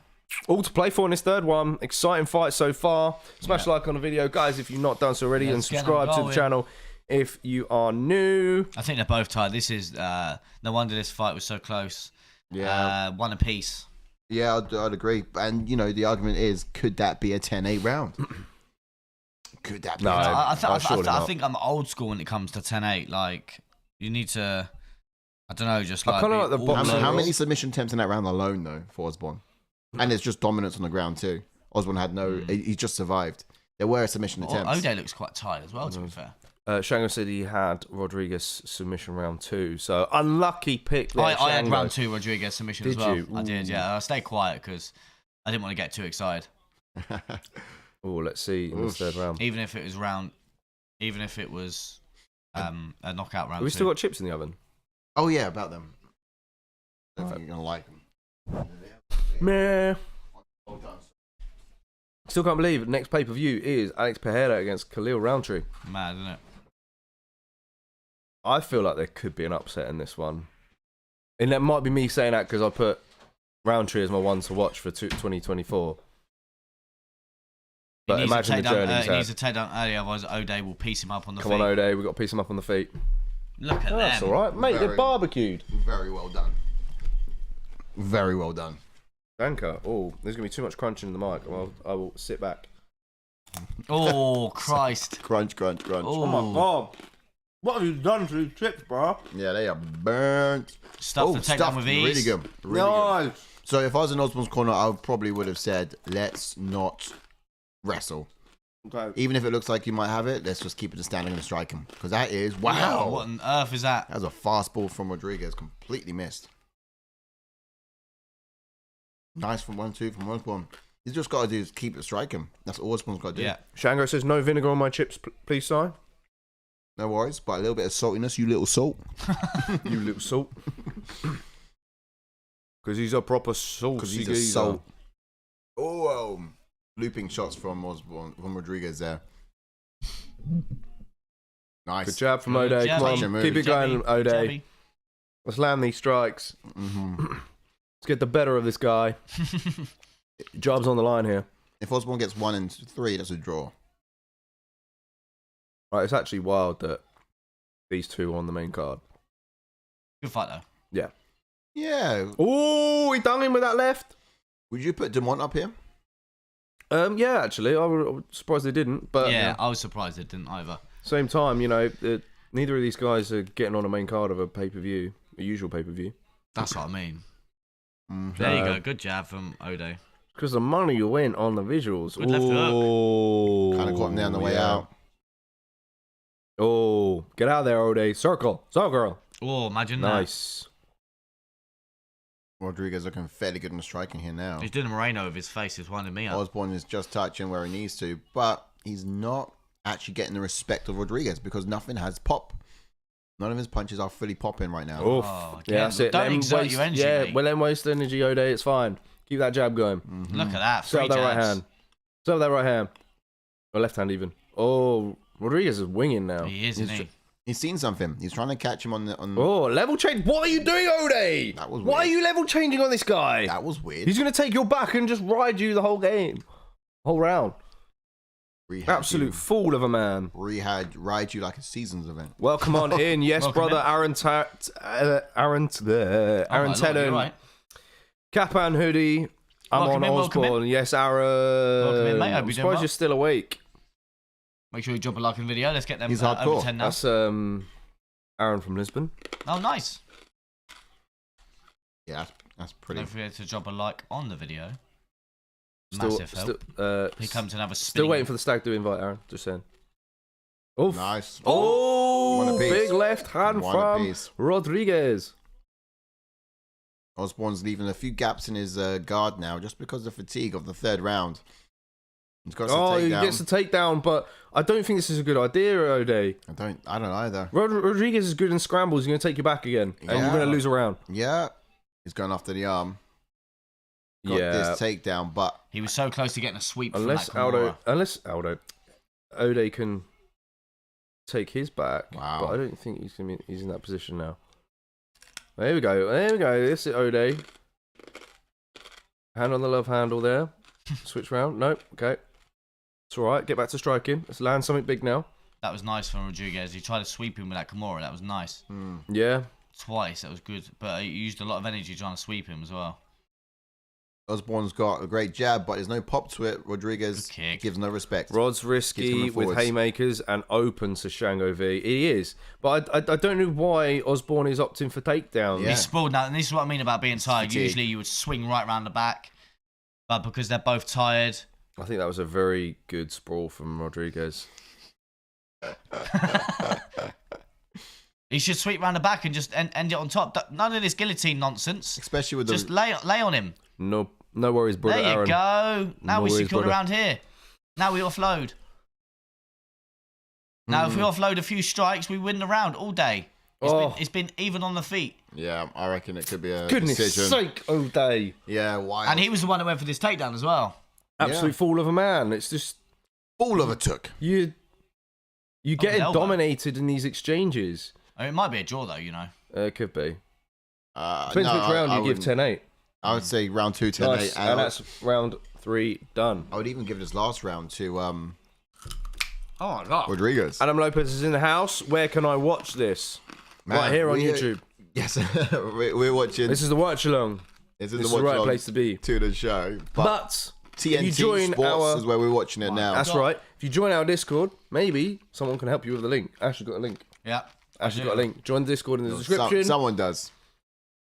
All to play for in this third one. Exciting fight so far. Smash a like on the video, guys, if you've not done so already, and subscribe to the channel if you are new. I think they're both tied. This is no wonder this fight was so close. Yeah. One apiece. Yeah, I'd agree. And, you know, the argument is, could that be a 10-8 round? Could that be? No, I think I'm old school when it comes to 10-8. Like, you need to, I don't know, just like... How many submission attempts in that round alone, though, for Osbourne? And it's just dominance on the ground, too. Osbourne had no... He just survived. There were submission attempts. O'Day looks quite tight as well, to be fair. Shango said he had Rodríguez submission round 2, so unlucky pick there. I had Shango. round 2 Rodríguez submission as Did well. you? I did, yeah. I stayed quiet because I didn't want to get too excited. Oh, let's see in the third round. Even if it was a knockout round. Have we still got chips in the oven? Oh yeah, about them. I don't think you're gonna like them. Meh. Still can't believe it. Next pay-per-view is Alex Pereira against Khalil Roundtree. Mad, isn't it? I feel like there could be an upset in this one. And that might be me saying that because I put Roundtree as my one to watch for 2024. But imagine the journey he's he needs to had. take down early, otherwise O'Day will piece him up on the feet. Come on, O'Day. We've got to piece him up on the feet. Look at them. That's all right. Mate, they're barbecued. Very well done. Very well done. Danker. Oh, there's going to be too much crunching in the mic. I will sit back. Oh, Christ. Crunch, crunch, crunch. Oh, my God. What have you done to these chips, bro? Yeah, they are burnt. Stuff to take down with ease. Really good. Really good. So if I was in Osbourne's corner, I probably would have said, let's not wrestle. Okay. Even if it looks like you might have it, let's just keep it to standing and strike him. Because that is, wow. What on earth is that? That was a fastball from Rodríguez. Completely missed. Nice from 1-2 from Osbourne. He's just got to do is keep it striking. That's all Osbourne's got to do. Yeah. Shango says no vinegar on my chips, please, Si. No worries, but a little bit of saltiness, you little salt. You little salt. Because he's a proper salt. Because he's a salt. Oh, looping shots from Osbourne, from Rodríguez there. Nice. Good jab from O'Day. Come on, keep it going, O'Day. Let's land these strikes. Let's get the better of this guy. Job's on the line here. If Osbourne gets 1 and 3, that's a draw. Right, it's actually wild that these two are on the main card. Good fight, though. Yeah. Yeah. Oh, he done him with that left. Would you put Demont up here? Yeah, actually, I was surprised they didn't. But yeah, I was surprised they didn't either. Same time, you know, neither of these guys are getting on a main card of a pay-per-view, a usual pay-per-view. That's what I mean. There you go. Good jab from O'Day. Because the money you win on the visuals. Good left hook. Kind of caught him there on the way out. Oh, get out of there, O'Day. Circle. Girl. Oh, imagine nice. Rodríguez looking fairly good in the striking here now. He's doing Moreno with his face. He's winding me up. Osbourne is just touching where he needs to, but he's not actually getting the respect of Rodríguez because nothing has pop. None of his punches are fully popping right now. Oof. Yeah, that's it. Don't exert your energy, Yeah, mate. well, then waste energy, O'Day. It's fine. Keep that jab going. Look at that. Set up that right hand. Set up that right hand. Or left hand even. Oh, Rodríguez is winging now. He is, isn't he? He's seen something. He's trying to catch him on the... Oh, level change. What are you doing, O'Day? That was weird. Why are you level changing on this guy? That was weird. He's going to take your back and just ride you the whole game. Whole round. Absolute fool of a man. Ride you like a seasons event. Welcome on in. Yes, Welcome brother. in. Aaron Tedden. Right. Capan Hoodie. I'm Welcome on in, welcome Osbourne. Yes, Aaron. Welcome in, mate. Hope I'm you're doing surprised well. you're still awake. Make sure you drop a like in the video. Let's get them He's over hardcore. 10 now. That's Aaron from Lisbon. Oh, nice. Yeah, that's pretty... Don't forget to drop a like on the video. Still, Massive help. Here comes another spinning. Still waiting for the stag to invite Aaron. Just saying. Oof. Nice. Oh, One apiece. big left hand One from apiece. Rodríguez. Osbourne's leaving a few gaps in his guard now just because of the fatigue of the third round. He's got to He gets the takedown, but I don't think this is a good idea, O'Day. I don't either. Rodríguez is good in scrambles. He's going to take you back again, and you're going to lose a round. Yeah. He's going after the arm. Got this takedown, but He was so close to getting a sweep unless from that Kimura. O'Day can take his back. Wow. But I don't think he's in that position now. There we go. This is O'Day. Hand on the love handle there. Switch round. Nope. Okay. It's all right. Get back to striking. Let's land something big now. That was nice from Rodríguez. He tried to sweep him with that Kimura. That was nice. Yeah. Twice. That was good. But he used a lot of energy trying to sweep him as well. Osbourne's got a great jab, but there's no pop to it. Rodríguez gives no respect. Rod's risky with haymakers and open to Shango V. He is. But I don't know why Osbourne is opting for takedowns. Yeah. He's spoiled now. And this is what I mean about being tired. Fatigue. Usually you would swing right round the back. But because they're both tired... I think that was a very good sprawl from Rodríguez. He should sweep round the back and just end it on top. None of this guillotine nonsense. Especially with just lay on him. No worries, brother. There you Aaron. go. Now we secured brother. around here. Now we offload. Now if we offload a few strikes, we win the round all day. It's been even on the feet. Yeah, I reckon it could be a Goodness decision. sake, all day. Yeah, wild. And he was the one that went for this takedown as well. Absolute fool of a man. It's just all of it took. you getting dominated in these exchanges. I mean, it might be a draw though, you know. It could be. No, Depends which round you give 10-8. I would say round 2, 10-8. Nice. And that's round 3 done. I would even give this last round to Oh my god. Rodríguez. Adam Lopes is in the house. Where can I watch this? Right here on YouTube. Yes, we're watching. This is the watch along. This is the right place to be. To the show. But TNT you join Sports is where we're watching it now. That's right. If you join our Discord, maybe someone can help you with the link. Ash's got a link. Yeah. Ash's got a link. Join the Discord in the description. Someone does.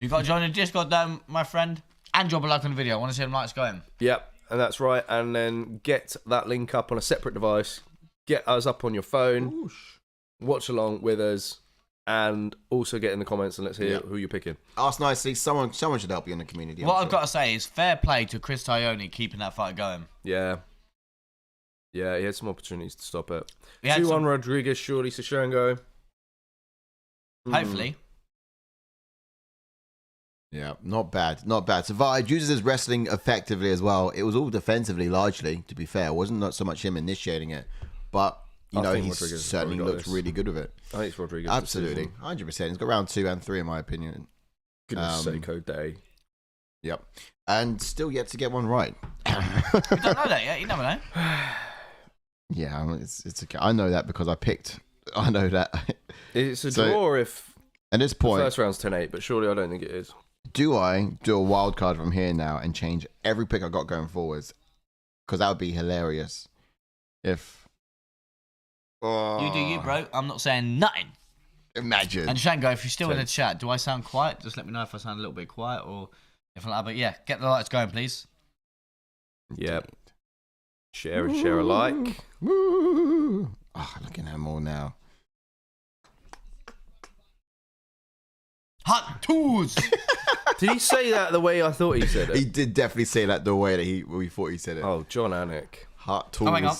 You got to join the Discord, my friend, and drop a like on the video. I want to see them likes going. Yep, and that's right. And then get that link up on a separate device. Get us up on your phone. Oosh. Watch along with us, and also get in the comments and let's hear who you're picking. Ask nicely. Someone should help you in the community. What I've got to say is fair play to Chris Taioni keeping that fight going. Yeah. Yeah, he had some opportunities to stop it. 2-1 Rodríguez, surely Shevchenko. Hopefully. Yeah, not bad, not bad. Savard uses his wrestling effectively as well. It was all defensively, largely, to be fair. It wasn't not so much him initiating it, but you know he certainly looked really good with it. I think it's Rodríguez. Absolutely, 100%. He's got round 2 and 3 in my opinion. Goodness sake, day. Yep, and still yet to get one right. You don't know that yet. You never know. Yeah, it's okay. I know that because I picked. I know that. It's a draw if at this point the first round's 10-8, but surely I don't think it is. Do I do a wild card from here now and change every pick I got going forwards? Because that would be hilarious. If you do you, bro. I'm not saying nothing. Imagine. And Shango, if you're still in the chat, do I sound quiet? Just let me know if I sound a little bit quiet or if I'm like. But yeah, get the lights going, please. Yep. Share a like. Woo. Oh, looking at them all now. Hot tools. Did he say that the way I thought he said it? He did definitely say that the way that we thought he said it. Oh, John Anik. Hot tools. Oh, hang on.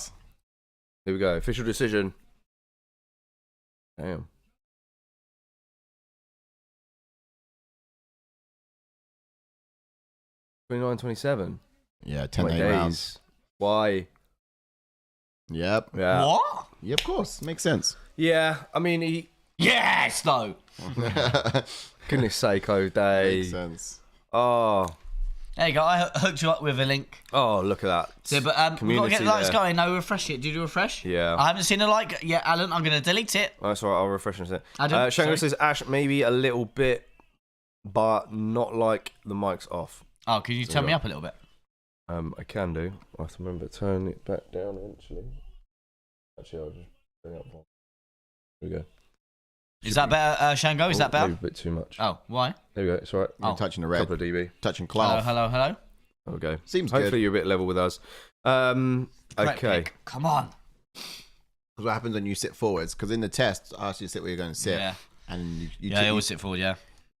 Here we go. Official decision. Damn. $29.27. Yeah, 10-8 rounds. Why? Yep. Yeah. What? Yeah, of course. Makes sense. Yeah, I mean, he... Yes, though. Goodness sake, O'Day. Makes sense. Oh. There you go. I hooked you up with a link. Oh, look at that. Yeah, but we've got to get the lights going. Now refresh it. Did you refresh? Yeah. I haven't seen a like yet, Alan. I'm going to delete it. Oh, that's all right. I'll refresh in a Adam, second. Shango says, Ash, maybe a little bit, but not like the mic's off. Oh, can you turn me up a little bit? I can do. I have to remember to turn it back down eventually. Actually, I'll just bring it up one. Here we go. Is that better, Shango? Is that better? Maybe a bit too much. Oh, why? There we go. It's all right. You're touching the red. Couple of dB. Touching cloud. Hello. There we go. Seems Hopefully good. you're a bit level with us. Okay. Come on. Because what happens when you sit forwards? Because in the test, I asked you to sit where you're going to sit. Yeah. And you I always sit forward, yeah.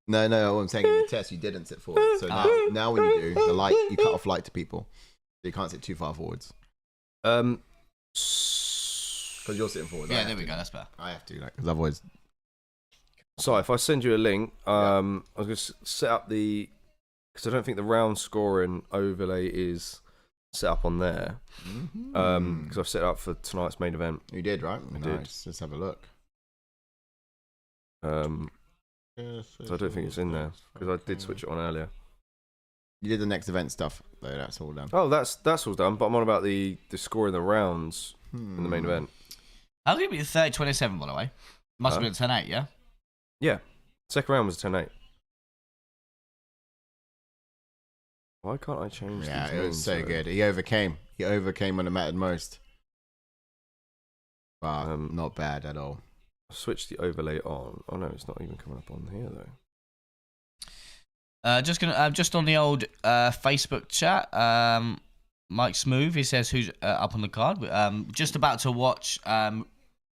No, what I'm saying in the test, you didn't sit forward. So now when you do, the light, you cut off light to people. So you can't sit too far forwards. Because you're sitting forward. Yeah, there we go. That's better. I have to, because otherwise... So if I send you a link, I was going to set up the... Because I don't think the round scoring overlay is set up on there. Because I've set it up for tonight's main event. You did, right? I did. Let's have a look. So I don't think it's in there, because I did switch it on earlier. You did the next event stuff, though. That's all done. Oh, that's all done, but I'm on about the scoring the rounds in the main event. How could it be 30-27, by the way? Must have been 10-8, yeah? Yeah. Second round was 10-8. Why can't I change Yeah, these it was so good. He overcame. He overcame when it mattered most. But not bad at all. Switch the overlay on. Oh no, it's not even coming up on here though. Just on the old Facebook chat. Mike Smooth, he says who's up on the card. Just about to watch.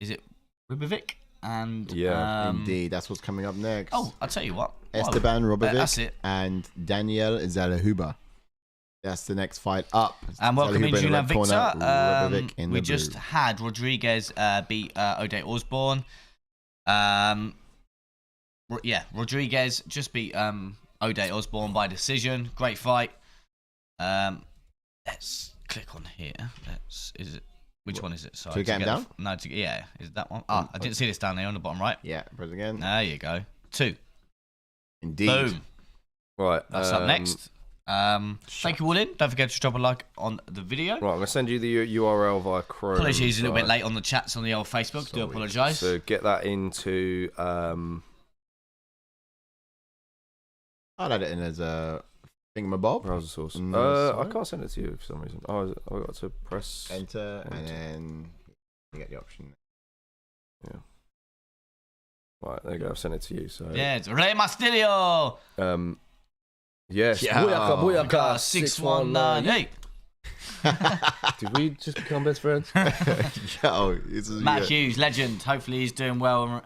Is it Ribovics? And indeed, that's what's coming up next. Oh, I'll tell you what. Esteban Ribovics that's it. and Daniel Zellhuber. That's the next fight up. And welcome in Julian Victor. We just just had Rodríguez beat O'Day Osbourne. Rodríguez just beat O'Day Osbourne by decision. Great fight. Let's click on here. Which one is it? Sorry, to get him down? No, is it that one? I didn't see this down there on the bottom right. Yeah, press again. There you go. 2. Indeed. Boom. Right. That's up next. Thank you all in. Don't forget to drop a like on the video. Right, I'm going to send you the URL via Chrome. Apologies a little bit late on the chats on the old Facebook. Sorry. Do apologise. So get that into... I'll add it in as a thingamabob. Browser source. I can't send it to you for some reason. I got to press... Enter, and then you get the option. Yeah. Right, there you go. I've sent it to you. So yeah, it's Rey Mysterio. Yes. Yeah. Booyaka 619. Did we just become best friends? Matt Hughes, legend. Hopefully he's doing well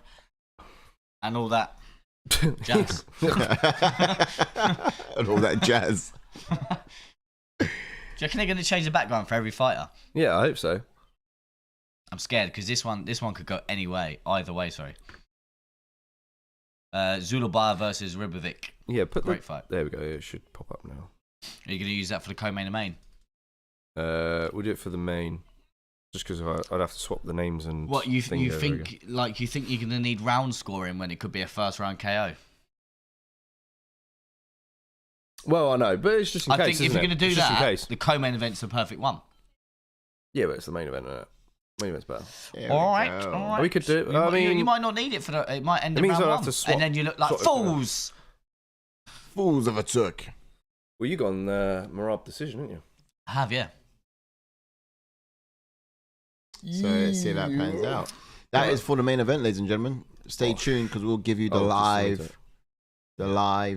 and all that jazz. And all that jazz. Do you reckon they're going to change the background for every fighter? Yeah, I hope so. I'm scared because this one could go any way, either way. Sorry. Zellhuber versus Ribovics. Yeah, great fight. There we go. It should pop up now. Are you going to use that for the co-main and main? We'll do it for the main, just because I'd have to swap the names and. What you think you're going to need round scoring when it could be a first round KO? Well, I know, but it's just in case. I think if you're going to do it's that, the co-main event's the perfect one. Yeah, but it's the main event, isn't it? Main event's better. All right. We could do. You might not need it for the. It might end in round one, and then you look like fools. Fools of a Turk. Well, you got on Merab decision, didn't you? I have, yeah. So let's see if that pans out. That is for the main event, ladies and gentlemen. Stay tuned because we'll give you the live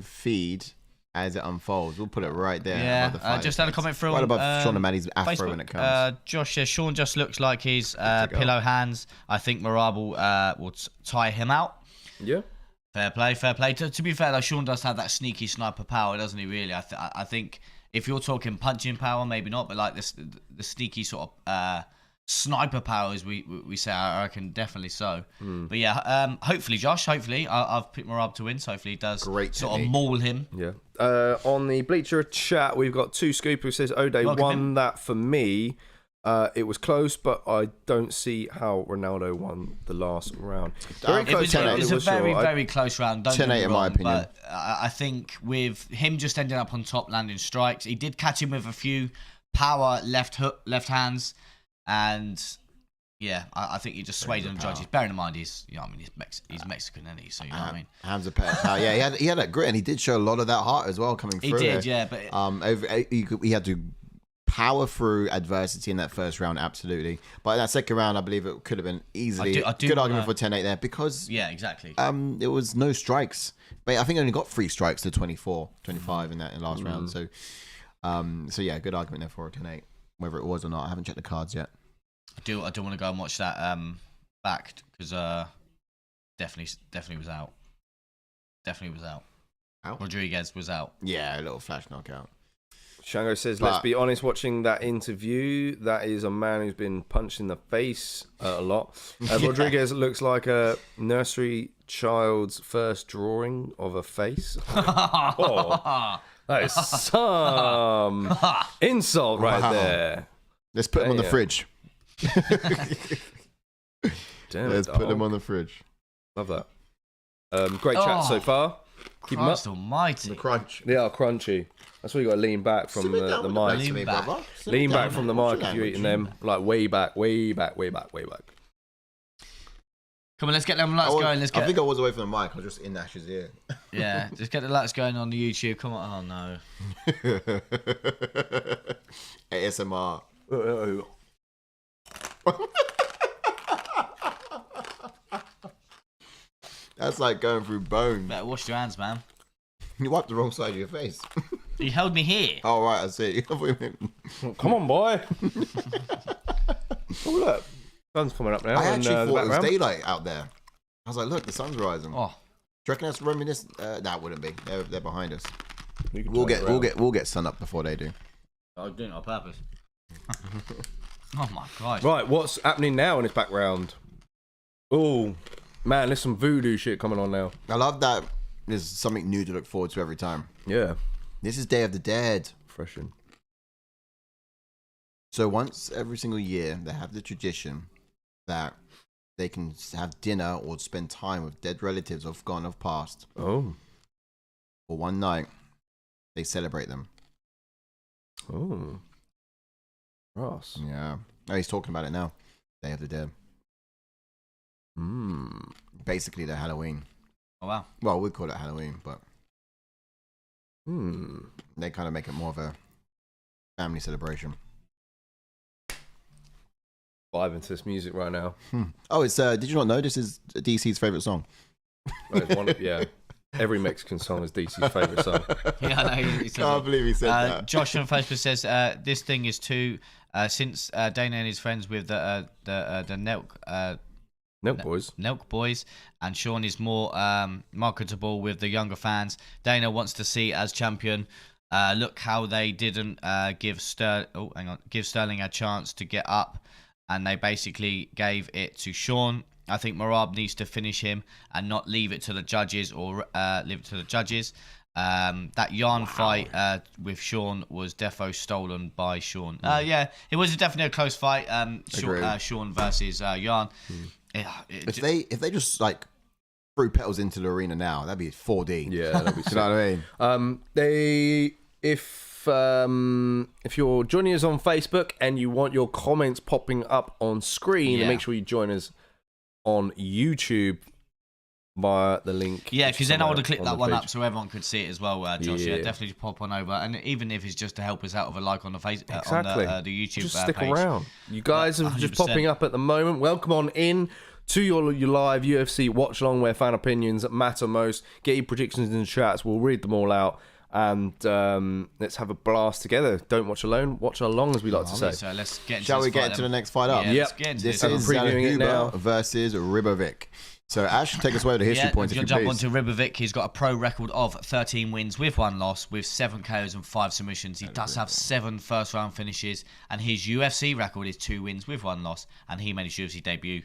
feed as it unfolds. We'll put it right there. Yeah, just had a comment from right above Sean O'Malley's afro Facebook, when it comes. Josh says Sean just looks like he's pillow hands. I think Merab will tie him out. Yeah. Fair play, fair play. To be fair though, Sean does have that sneaky sniper power, doesn't he? Really, I think if you're talking punching power, maybe not, but like this the sneaky sort of sniper powers we say, I reckon definitely so. But yeah, hopefully Josh, hopefully I've picked Merab to win, so hopefully he does sort of maul him. Yeah. On the Bleacher chat, we've got Two Scoop who says O'Day won that for me. It was close, but I don't see how Ronaldo won the last round. Very close. It was a very close round. 10-8 in my opinion. But I think with him just ending up on top, landing strikes, he did catch him with a few power left hands, and yeah, I think he just swayed in the judges. Bearing in mind he's Mexican, isn't he? So you know what I mean. Hands of power. Yeah, he had that grit, and he did show a lot of that heart as well coming through. He did, yeah, but he had to power through adversity in that first round, absolutely. But in that second round, I believe it could have been easily good argument for 10-8 there because exactly. It was no strikes, but I think he only got 3 strikes to 24, 25 in that last round. So yeah, good argument there for a 10-8. Whether it was or not, I haven't checked the cards yet. I do want to go and watch that back because definitely was out. Definitely was out. Rodríguez was out. Yeah, a little flash knockout. Shango says, let's be honest, watching that interview, that is a man who's been punched in the face a lot. Rodríguez looks like a nursery child's first drawing of a face. Oh, that is some insult right there. Let's put him on the fridge. Let's put him on the fridge. Love that. Great chat so far. Keep Christ almighty. The crunch. They are crunchy. That's why you got to lean back from the mic. Lean back from the mic if you're eating them. Like way back. Come on, let's get them lights going. I think I was away from the mic. I was just in Ash's ear. Yeah, just get the lights going on the YouTube. Come on. Oh, no. ASMR. That's like going through bone. Better wash your hands, man. You wiped the wrong side of your face. You held me here. Oh, right, I see. Come on, boy. Oh, look. Sun's coming up now. I actually thought it was daylight out there. I was like, look, the sun's rising. Oh. Do you reckon that's reminiscent? That wouldn't be. They're behind us. We'll get sun up before they do. I was doing it on purpose. Oh my gosh. Right, what's happening now in this background? Oh, man, there's some voodoo shit coming on now. I love that there's something new to look forward to every time. Yeah. This is Day of the Dead. Fresh in. So once every single year, they have the tradition that they can have dinner or spend time with dead relatives of past. Oh. For one night, they celebrate them. Oh. Ross. Yeah. Oh, he's talking about it now. Day of the Dead. Basically, the Halloween. Oh, wow. Well, we'd call it Halloween, but Hmm. they kind of make it more of a family celebration. Vibe into this music right now. Oh, it's did you not know this is DC's favorite song? Well, it's one of, yeah. Every Mexican song is DC's favorite song. Yeah, I know. He Can't believe he said that. Josh on Facebook says this thing is too. Since Dana and his friends with the Milk Boys. Nelk Boys, and Sean is more marketable with the younger fans. Dana wants to see as champion. Look how they didn't give Sterling a chance to get up, and they basically gave it to Sean. I think Merab needs to finish him and not leave it to the judges or leave it to the judges. That yarn fight with Sean was defo stolen by Sean. Yeah, it was definitely a close fight. Sean versus Yarn. If they just like threw petals into the arena now, that'd be 4D. Yeah, that'd be you know what I mean? If you're joining us on Facebook and you want your comments popping up on screen, make sure you join us on YouTube via the link. Yeah, because then I would have clicked that one up so everyone could see it as well, Josh. Yeah, definitely pop on over, and even if it's just to help us out with a like on the face, exactly. on the YouTube just stick page. around. You guys are just 100%. popping up at the moment. Welcome on in to your live UFC Watch Along, where fan opinions matter most. Get your predictions in the chats. We'll read them all out. And let's have a blast together. Don't watch alone, watch along, as we like to say. So let's get into Shall we get into the next fight up? Yeah, Yep. let's get into This this. is previewing it now. Zellhuber versus Ribovics. So Ash, take us away with the history points if you jump please. onto Ribovics. He's got a pro record of 13 wins with 1 loss, with 7 KOs and 5 submissions. He does have 7 first round finishes, and his UFC record is 2 wins with 1 loss, and he made his UFC debut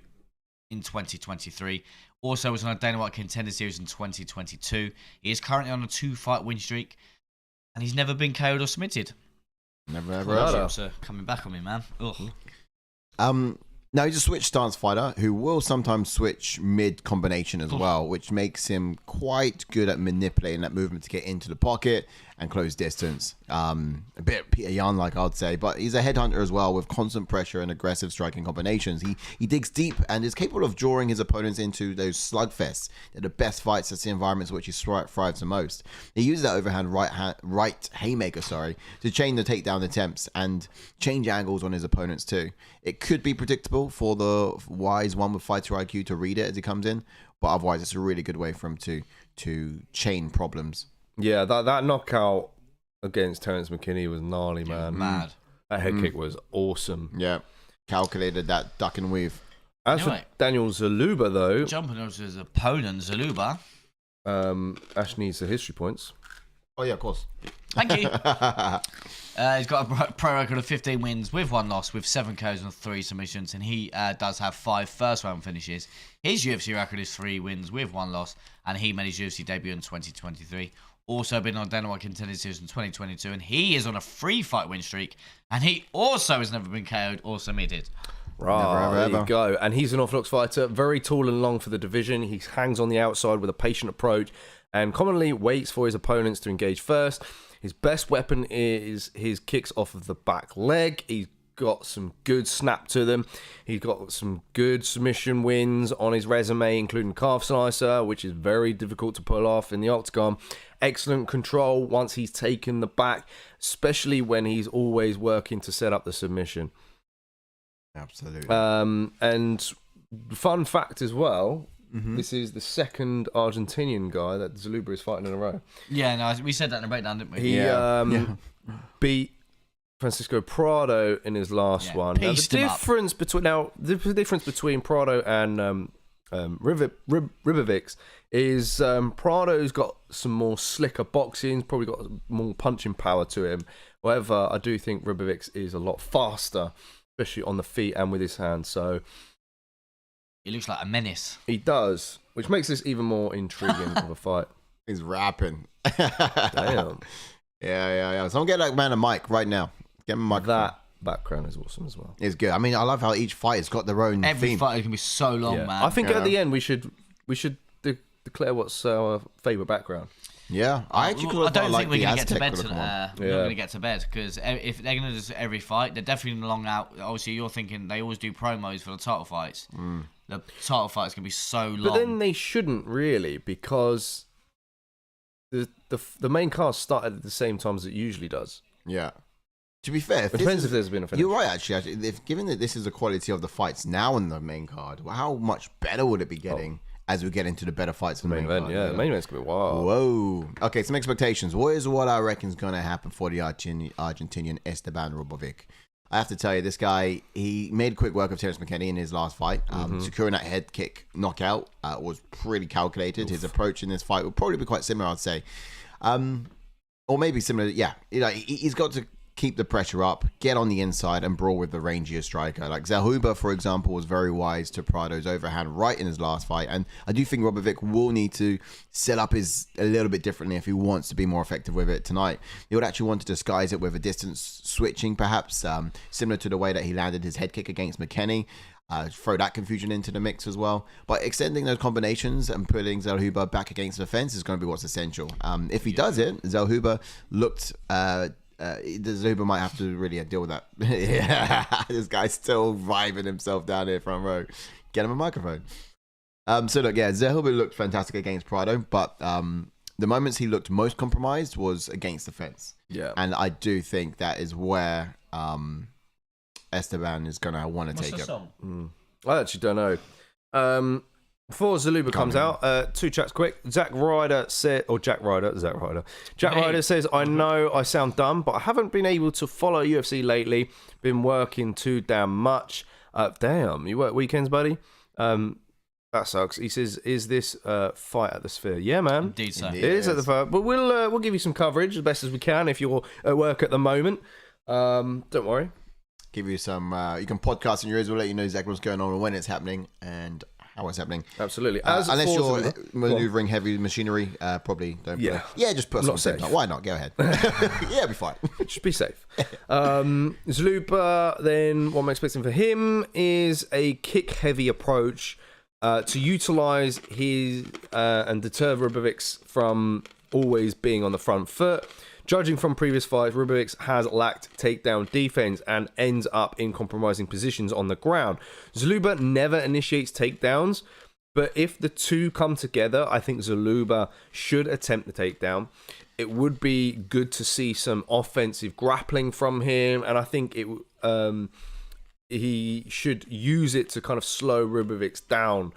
in 2023. Also was on a Dana White Contender Series in 2022. He is currently on a 2-fight win streak, and he's never been KO'd or submitted. Never ever. Coming back on me, man. Ugh. Now he's a switch stance fighter who will sometimes switch mid combination as well, which makes him quite good at manipulating that movement to get into the pocket and close distance. A bit Peter Yan, like I'd say, but he's a headhunter as well with constant pressure and aggressive striking combinations. He digs deep and is capable of drawing his opponents into those slugfests. They're the best fights. That's the environments in which he thrives the most. He uses that overhand right haymaker, to chain the takedown attempts and change angles on his opponents too. It could be predictable for the wise one with fighter IQ to read it as he comes in, but otherwise it's a really good way for him to chain problems. Yeah, that knockout against Terence McKinney was gnarly, man. Mad. That head kick was awesome. Yeah, calculated that duck and weave. As for Anyway. Daniel Zellhuber, though, Jumping over to his opponent, Zellhuber. Ash needs the history points. Oh yeah, of course. Thank you. He's got a pro record of 15 wins with 1 loss, with 7 KOs and 3 submissions, and he does have 5 first round finishes. His UFC record is 3 wins with 1 loss, and he made his UFC debut in 2023. Also been on Dana White Contender Series in 2022, and he is on a 3-fight win streak, and he also has never been KO'd or submitted. Right, Never, there you ever. go. And he's an orthodox fighter, very tall and long for the division. He hangs on the outside with a patient approach and commonly waits for his opponents to engage first. His best weapon is his kicks off of the back leg. He's got some good snap to them. He's got some good submission wins on his resume, including calf slicer, which is very difficult to pull off in the octagon. Excellent control once he's taken the back, especially when he's always working to set up the submission. Absolutely. And fun fact as well, this is the second Argentinian guy that Zellhuber is fighting in a row. Yeah, no, we said that in the breakdown, didn't we? He beat Francisco Prado in his last one. Now, the difference between Prado and Ribovics is Prado's got some more slicker boxing, probably got more punching power to him. However, I do think Ribovics is a lot faster, especially on the feet and with his hands. So he looks like a menace. He does, which makes this even more intriguing of a fight. He's rapping. Damn. Yeah. Someone get that man a mic right now. Get him a mic. That background is awesome as well. It's good. I mean, I love how each fight has got their own Every theme. fight can be so long, man. I think at the end we should declare what's our favourite background. Yeah, I don't think we're going to get to bed. We're not going to get to bed because if they're going to do every fight, they're definitely long out. Obviously, you're thinking they always do promos for the title fights. The title fights can be so long. But then they shouldn't really, because the main card started at the same time as it usually does. Yeah. To be fair, it depends if there's been a finish. You're right, actually. If given that this is the quality of the fights now in the main card, how much better would it be getting as we get into the better fights in the main event? card? Yeah, the main event's gonna be wild. Whoa. Okay, some expectations. What I reckon is going to happen for the Argentinian Esteban Ribovics? I have to tell you, this guy, he made quick work of Terence McKinney in his last fight. Securing that head kick knockout was pretty calculated. His approach in this fight would probably be quite similar, I'd say. Or maybe similar. Yeah, he's got to keep the pressure up, get on the inside, and brawl with the rangier striker. Like Zellhuber, for example, was very wise to Prado's overhand right in his last fight. And I do think Ribovics will need to set up his a little bit differently if he wants to be more effective with it tonight. He would actually want to disguise it with a distance switching, perhaps, similar to the way that he landed his head kick against McKinney. Throw that confusion into the mix as well. But extending those combinations and putting Zellhuber back against the fence is going to be what's essential. If he does it, Zellhuber looked... Zellhuber might have to really deal with that. Yeah, this guy's still vibing himself down here front row. Get him a microphone. Zellhuber looked fantastic against Prado, but the moments he looked most compromised was against the fence. Yeah, and I do think that is where Esteban is going to want to take it. I actually don't know. Before Zellhuber comes out, two chats quick. Jack Ryder says, I know I sound dumb, but I haven't been able to follow UFC lately. Been working too damn much. Damn, you work weekends, buddy? That sucks. He says, is this fight at the Sphere? Yeah, man. Indeed, so. It is at the Sphere. But we'll give you some coverage as best as we can if you're at work at the moment. Don't worry. Give you some, you can podcast in your ears. We'll let you know exactly what's going on and when it's happening and how it's happening. Absolutely. Unless you're maneuvering heavy machinery, probably don't. Yeah. Just put some. Why not? Go ahead. Yeah, be fine. Just be safe. Zellhuber, then what I'm expecting for him is a kick-heavy approach to utilize his and deter Ribovics from always being on the front foot. Judging from previous fights, Ribovics has lacked takedown defense and ends up in compromising positions on the ground. Zellhuber never initiates takedowns, but if the two come together, I think Zellhuber should attempt the takedown. It would be good to see some offensive grappling from him, and I think he should use it to kind of slow Ribovics down.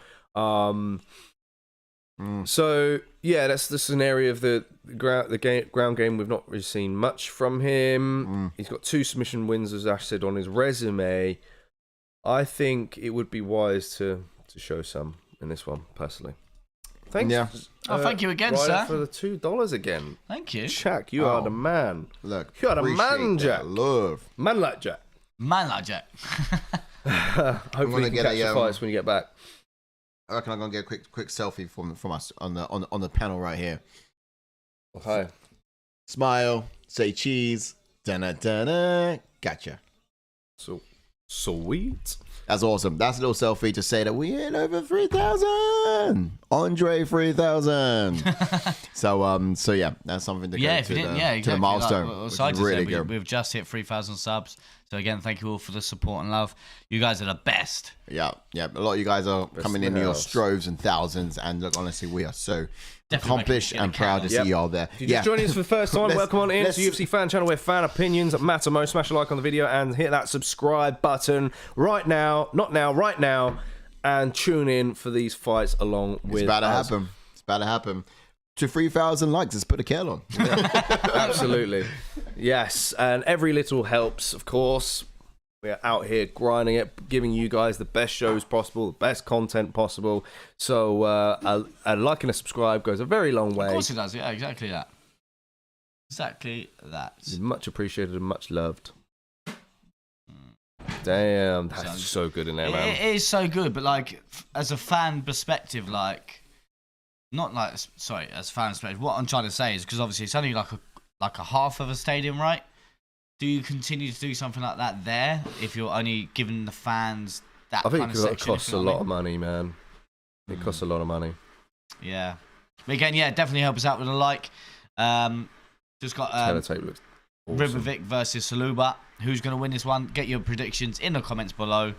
So yeah, that's the scenario of the ground game. We've not really seen much from him. He's got 2 submission wins, as Ash said, on his resume. I think it would be wise to show some in this one, personally. Thanks. Yeah. Thank you again, Ryder, sir. for the $2 again. Thank you. Jack, you are the man. Look, you are the man, Jack. Love. Man like Jack. Man like Jack. Hopefully you can catch the fights when you get back. I reckon I'm gonna get a quick selfie from us on the panel right here. Okay. Smile, say cheese, da-na-da-na, gotcha. So sweet. That's awesome. That's a little selfie to say that we hit over 3,000. Andre 3,000. So yeah, that's something to go to the milestone. Like, really good. We've just hit 3,000 subs. So again, thank you all for the support and love. You guys are the best. Yeah. A lot of you guys are coming in your droves and thousands, and look, honestly, we are so accomplished and proud to see you all there. If you're just joining us for the first time, welcome on in to the UFC fan channel where fan opinions matter most. Smash a like on the video and hit that subscribe button right now, right now, and tune in for these fights along with us. It's about to happen. To 3,000 likes, let's put a kettle on. Yeah. Absolutely. Yes, and every little helps, of course. We are out here grinding it, giving you guys the best shows possible, the best content possible. So a like and a subscribe goes a very long way. Of course it does. Yeah, exactly that. Exactly that. It's much appreciated and much loved. Damn, that's so good in there, man. It is so good, but like as a fan perspective, like not like sorry, as a fan perspective, what I'm trying to say is because obviously it's only like a half of a stadium, right? Do you continue to do something like that there if you're only giving the fans that kind of section? I think it costs a lot of money, man. It costs a lot of money. Yeah. But again, yeah, definitely help us out with a like. Just got Teletape looks awesome. Ribovics versus Zellhuber. Who's going to win this one? Get your predictions in the comments below.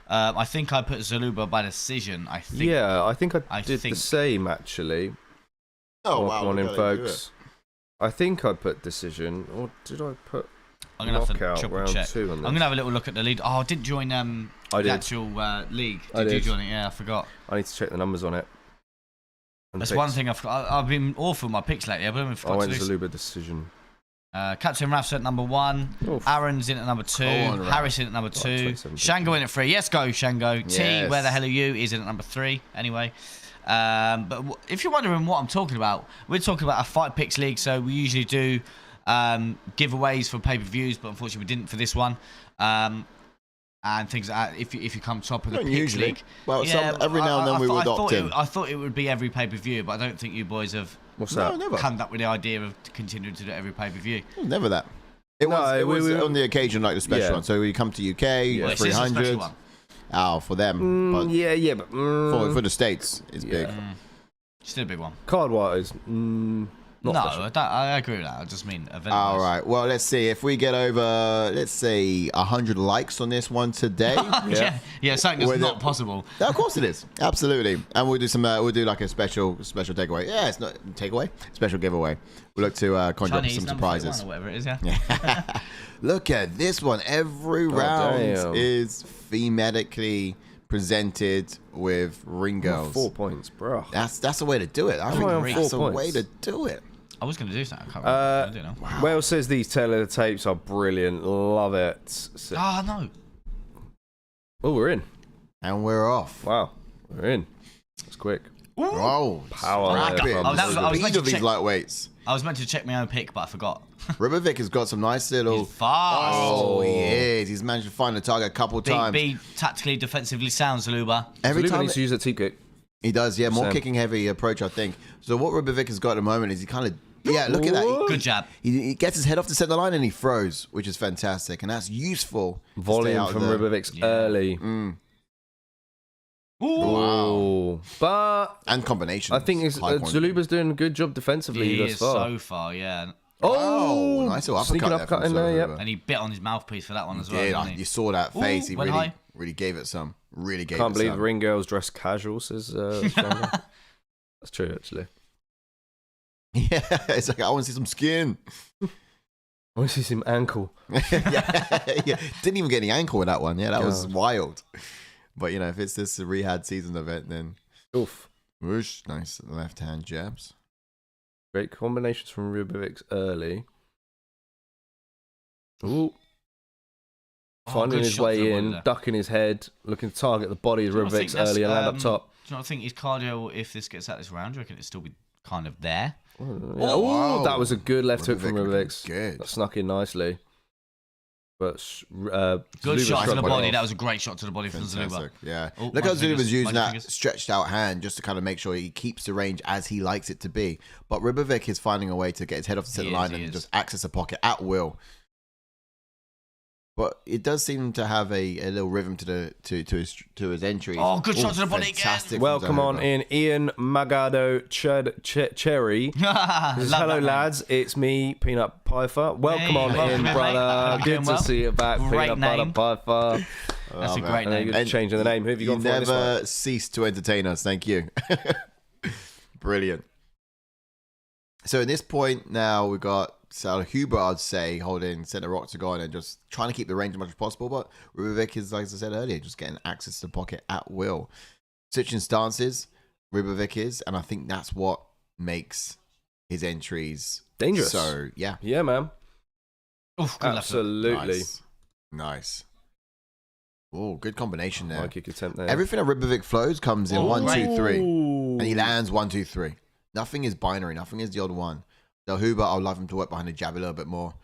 I think I put Zellhuber by decision. I think. Yeah, I think I did the same, actually. Oh, wow. Come on in, folks. I think I put decision, or did I put... I'm going to have to triple round check. 2 on this. I'm going to have a little look at the lead. Oh, I didn't join the actual league. Did you join it? Yeah, I forgot. I need to check the numbers on it. That's one thing I've been awful with my picks lately. I forgot to do. Zellhuber decision. Captain Raf's at number 1. Oof. Aaron's in at number 2. Harris in at number 2. Shango in at 3. Yes, go Shango. Yes. T, where the hell are you? Is in at number 3. Anyway. But if you're wondering what I'm talking about, we're talking about a fight picks league. So we usually do giveaways for pay-per-views, but unfortunately we didn't for this one. And things like that, if you come top of the picks league. Well, yeah, every now and then we would opt in. I thought it would be every pay-per-view, but I don't think you boys have come up with the idea of continuing to do every pay-per-view. Never that. It was on the occasion like the special one. So we come to UK, 300. Oh, for them. But but for the States, it's big. Still a big one. Card-wise, I agree with that. I just mean event. All right. Well, let's see if we get over, let's say, 100 likes on this one today. yeah, something that's not possible. Of course it is. Absolutely. And we'll do some. We'll do like a special takeaway. Yeah, it's not takeaway. Special giveaway. We'll look to conjure up some surprises or whatever it is. Yeah. Look at this one. Every round is thematically presented with ring girls. 4 points, bro. That's the way to do it. I think that's the way to do it. I was going to do something. I can't remember. I don't know. Wow. Wales says these Taylor tapes are brilliant. Love it. No. Oh, we're in. And we're off. Wow. We're in. That's quick. Oh, power. I was meant to these lightweights. I was meant to check my own pick, but I forgot. Ribovics has got some nice little... He's fast. Oh, he is. He's managed to find the target a couple times. Be tactically, defensively sound, Zellhuber. Every time needs to use a T-kick. He does, yeah. More kicking heavy approach, I think. So what Ribovics has got at the moment is he kind of... Yeah, look at that. Good jab. He gets his head off the center line and he throws, which is fantastic. And that's useful. Volume from Ribovics early. Wow. But... And combination. I think Zellhuber's doing a good job defensively thus far. So far, yeah. Oh, nice little uppercut in there, yep. And he bit on his mouthpiece for that one as well. You saw that face. He really gave it some. Really gave it some. Can't believe ring girls dress casual, says That's true, actually. Yeah, it's like, I want to see some skin. I want to see some ankle. yeah. Didn't even get any ankle with that one. Yeah, that was wild. But, you know, if it's this rehab season event, then... Oof. Whoosh. Nice left-hand jabs. Great combinations from Ribovics early. Ooh. Finding his way in, ducking his head, looking to target the body of Ribovics early and land up top. Do you not think his cardio, if this gets out this round, do you reckon it'll still be kind of there? Oh, that was a good left hook from Ribovics. Good. That snuck in nicely. But good shot to the body. That was a great shot to the body from Zellhuber. Yeah. Look how Zellhuber's using that stretched out hand just to kind of make sure he keeps the range as he likes it to be. But Ribovic is finding a way to get his head off the center line and just access the pocket at will. But it does seem to have a little rhythm to his entry. Oh, good shot to the body again. Welcome on in, Ian Magado Cherry. Hello, lads. It's me, Peanut Piper. Welcome on in, brother. Good to see you back, Peanut Butter Piper. That's a great name. And changing the name. Who have you got for this one? Never cease to entertain us. Thank you. Brilliant. So at this point now, we've got Zellhuber, I'd say, holding center octagon and just trying to keep the range as much as possible. But Ribovic is, like I said earlier, just getting access to the pocket at will. Switching stances, Ribovic is, and I think that's what makes his entries dangerous. So, yeah. Yeah, man. Oof, absolutely. Nice. Oh, good combination there. High kick attempt there. Everything that Ribovic flows comes in 1, 2, 3. Ooh. And he lands 1, 2, 3. Nothing is binary. Nothing is the odd one. Zellhuber, I'd love him to work behind the jab a little bit more.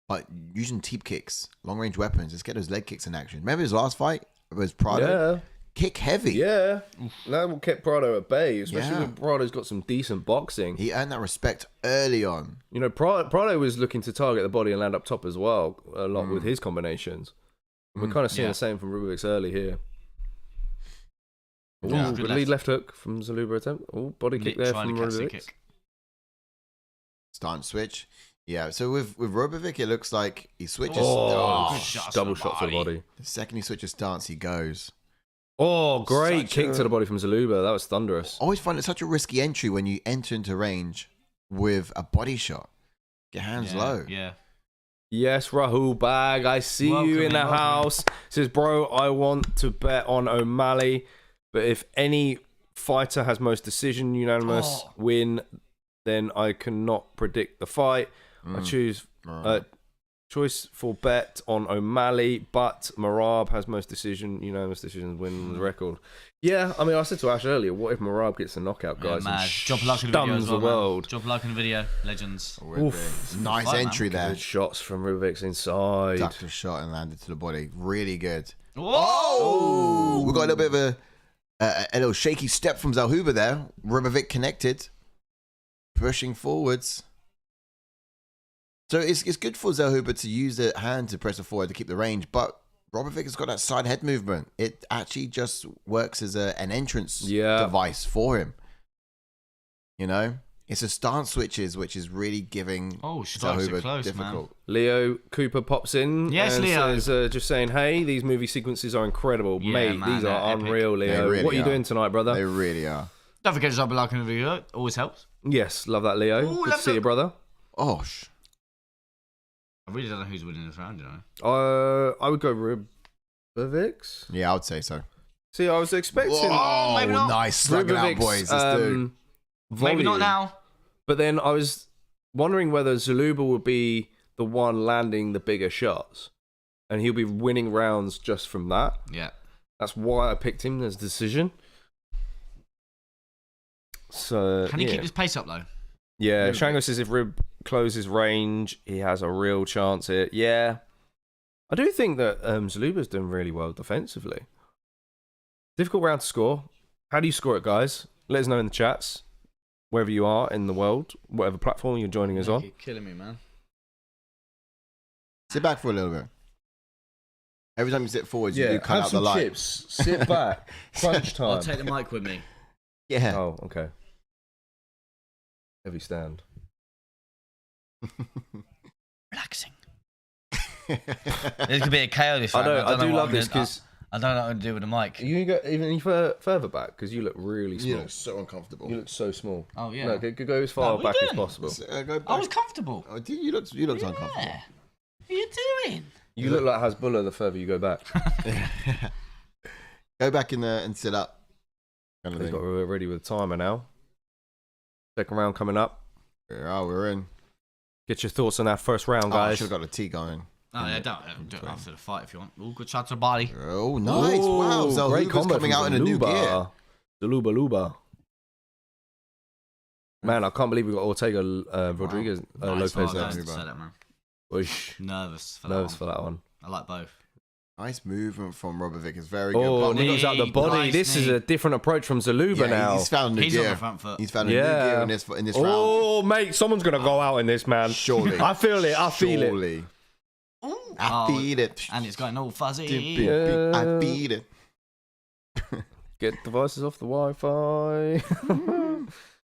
But using teep kicks, long range weapons, let's get those leg kicks in action. Remember his last fight? It was Prado? Yeah. Kick heavy. Yeah. That will keep Prado at bay, especially when Prado's got some decent boxing. He earned that respect early on. You know, Prado was looking to target the body and land up top as well, a lot with his combinations. We're kind of seeing the same from Ribovics early here. Ooh, Yeah, good lead left hook from Zellhuber attempt. Oh, body kick there from Ribovics. Stance switch. Yeah, so with Ribovic, it looks like he switches. Double shot to the body. The second he switches stance, he goes. Oh, great kick to the body from Zellhuber. That was thunderous. I always find it such a risky entry when you enter into range with a body shot. Get hands low. Yeah. Yes, Rahul Bag, I see you in the house. Says, bro, I want to bet on O'Malley, but if any fighter has most decision unanimous win, then I cannot predict the fight. I choose choice for bet on O'Malley, but Merab has most unanimous decisions win the record. Yeah, I mean, I said to Ash earlier, what if Merab gets a knockout, guys, and drop a like in the video as well, the world? Man. Drop a like in the video, legends. Nice Fight, entry there. Good shots from Ribovics inside. Ducked a shot and landed to the body. Really good. Whoa! We got a little bit of a little shaky step from Zellhuber there. Ribovic connected. Pushing forwards. So it's good for Zellhuber to use the hand to press it forward to keep the range, but Ribovic has got that side head movement. It actually just works as an entrance device for him. You know? It's a stance switches, which is really giving Zellhuber close, Man. Man. Leo Cooper pops in. Yes, and Leo. Says, just saying, hey, these movie sequences are incredible. Yeah, Mate, man, these are epic. unreal, Leo. Really what are you are. doing tonight, brother? They really are. Don't forget to drop a like in the video. Always helps. Yes, love that, Leo. Ooh, Good to see you, brother. Oh, I really don't know who's winning this round, you know. I would go Ribovics. yeah, I would say so. See, I was expecting maybe not. Nice slugging out, boys. Let's do. Maybe not now. But then I was wondering whether Zellhuber would be the one landing the bigger shots, and he'll be winning rounds just from that. Yeah. That's why I picked him as decision. So Can he keep his pace up though? Yeah, Shango says if Rib closes range, he has a real chance here. Yeah. I do think that Zellhuber's doing really well defensively. Difficult round to score. How do you score it, guys? Let us know in the chats, wherever you are in the world, whatever platform you're joining us on. You're killing me, man. Sit back for a little bit. Every time you sit forward, you do cut out the light. Chips. Sit back. Crunch time. I'll take the mic with me. Yeah. Oh, okay. Heavy stand. Relaxing. There's gonna be a KO this round. I do love this because I don't know what to do with the mic. you go even further back because you look really small. You look so uncomfortable. You look so small. Oh yeah. No, go as far back as possible. Go back. I was comfortable. Oh, you look uncomfortable. Yeah. What are you doing? You look like Hasbullah the further you go back. Go back in there and sit up. Kind of He's thing. got ready with the timer now. Second round coming up. Yeah, we're in. Get your thoughts on that first round, I guys. should have got a T going. Oh yeah, don't after the fight if you want. Ooh, good shot to the body. Oh, nice. Wow. Ooh, great Zellhuber's combo coming from out in a new gear. Luba. Man, I can't believe we got Ortega, Rodríguez, Nice Lopes far, next. guys, to say that, man. Whoosh. Nervous for that one. I like both. Nice movement from Ribovic. It's very good. Oh, But knees out the body. Nice This is knee. a different approach from Zellhuber now. He's found a new He's gear. on the front foot. He's found a new gear in this round. Oh, mate, someone's going to go out in this, man. Surely. I feel it. I feel it. Surely. Ooh. I feel it. And it's going all fuzzy. I feel it. Get devices off the Wi-Fi. Is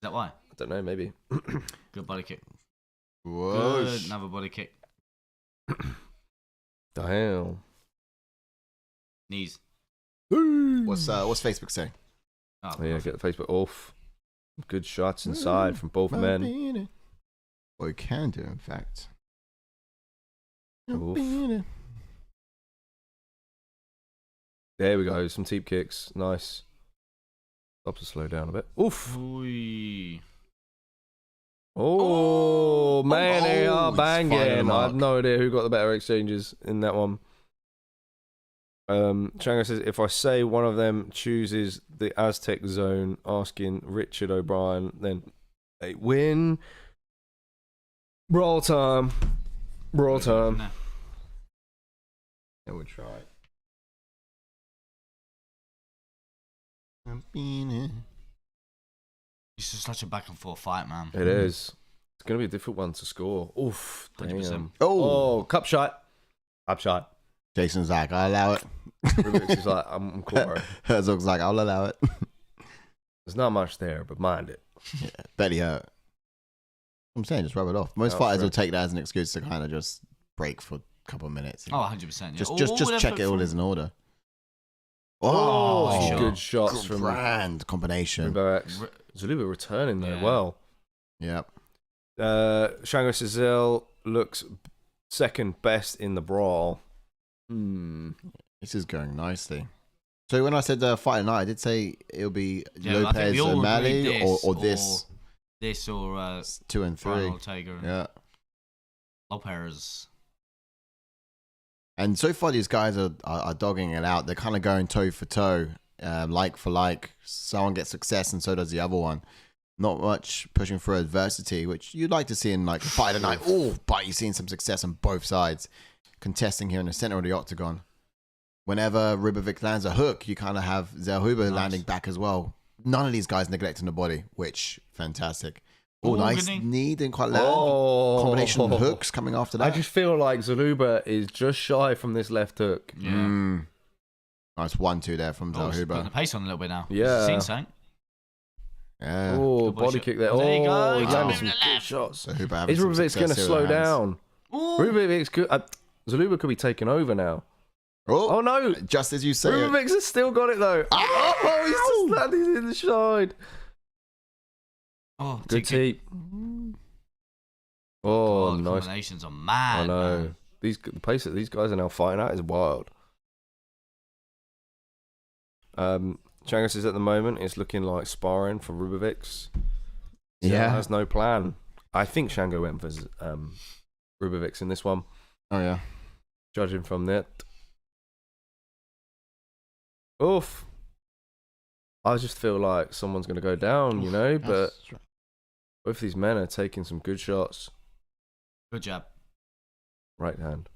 that why? I don't know, maybe. Good body kick. Whoa. Good. Another body kick. The hell. Knees. What's Facebook saying? Oh, Oh, yeah, get the Facebook off. Good shots inside from both men. Well, we can do, in fact. Oof. There we go. Some teep kicks. Nice. Stops to slow down a bit. Oof. Ooh. Oh, man, they are he's finding a banging. I mark. have no idea who got the better exchanges in that one. Shango says, if I say one of them chooses the Aztec zone, asking Richard O'Brien, then they win. Brawl time. Brawl time. Yeah, we'll try. It's just such a back and forth fight, man. It is. It's going to be a difficult one to score. Oof. 100%. Damn. Oh, Cup shot. Cup shot. Jason's like, I'll allow it. Rubiks is like, I'm cool, bro. Herzog's like, I'll allow it. There's not much there, but mind it. Yeah, belly hurt. I'm saying, just rub it off. Most fighters will take that as an excuse to kind of just break for a couple of minutes. Oh, 100%. Yeah. Just check it all is in order. Oh, sure. good shots from grand combination. Ribovics. Zellhuber returning though, well. Yep. Shango Cizelle looks second best in the brawl. This is going nicely. So when I said fight night, I did say it'll be Lopes and Mali or this. This or 2 and 3. Ortega. Yeah. Lopes. And so far, these guys are dogging it out. They're kind of going toe for toe, like for like. Someone gets success, and so does the other one. Not much pushing for adversity, which you'd like to see in like a fight night. Oh, but you're seeing some success on both sides, contesting here in the center of the octagon. Whenever Ribovics lands a hook, you kind of have Zellhuber landing back as well. None of these guys neglecting the body, which fantastic. Oh, nice knee, didn't quite land. Combination of hooks coming after that. I just feel like Zellhuber is just shy from this left hook. Yeah. Nice 1-2 there from Zellhuber. Putting the pace on a little bit now. Yeah. Seen something? Yeah. Oh, body kick there. There you go. He's landing some Left. good shots. Zellhuber Is Ribovics going to slow down? Ooh. Ribovics could. Zellhuber could be taken over now. Oh no! Just as you say it. Ribovics has still got it though. Oh, he's just landing in the side. Oh, Good teep. Oh, the nice. combinations are mad. I know. Man. The pace that these guys are now fighting at is wild. Changos is at the moment. It's looking like sparring for Ribovics. Yeah. Has no plan. I think Shango went for Ribovics in this one. Oh yeah. Judging from that. Oof. I just feel like someone's going to go down, you know, but both these men are taking some good shots. Good job. Right hand.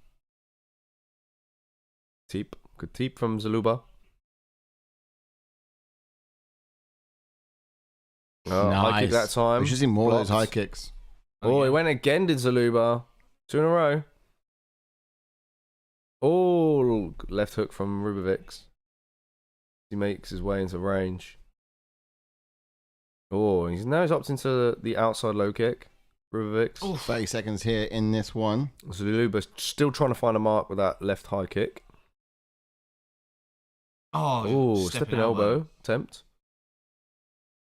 Teep. Good teep from Zellhuber. Oh, high kick that time. We should see more Blocked. of those high kicks. Oh, he went again, did Zellhuber. 2 in a row. Oh, left hook from Ribovics. He makes his way into range. Oh, now he's opted into the outside low kick. Ribovics. 30 seconds here in this one. Zellhuber still trying to find a mark with that left high kick. Oh, stepping elbow attempt.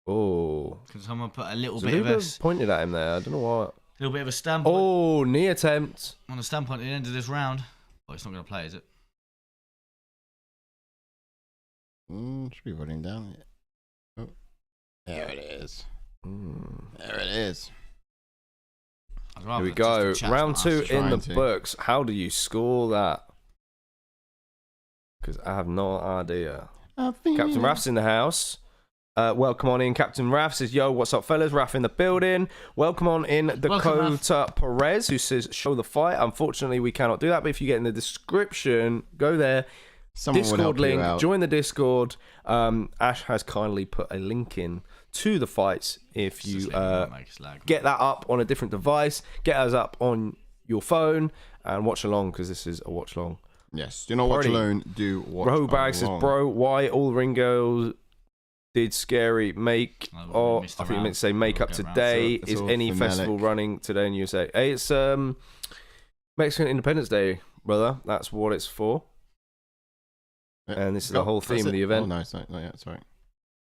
Oh, can someone put a little bit of a pointed at him there? I don't know why. Little bit of a standpoint. Oh, knee attempt On a standpoint at the end of this round. Oh, it's not going to play, is it? Should be running down. Oh, there it is. There it is. Here we go. Round 2 in the books. How do you score that? Because I have no idea. Captain Raf's in the house. Welcome on in. Captain Raf says, yo, what's up, fellas? Raf in the building. Welcome on in Dakota Perez, who says, show the fight. Unfortunately, we cannot do that, but if you get in the description, go there. Someone Discord link, join the Discord. Ash has kindly put a link in to the fights. If you get that up on a different device, get us up on your phone and watch along, because this is a watch along. Yes, do not watch alone, do watch along. Bag says, bro, why all the ring girls did scary make, or I think you meant to say make up today. Is any festival running today in USA? Hey, it's Mexican Independence Day, brother. That's what it's for. And this is the whole theme of the event. Oh, no, not yet. Sorry.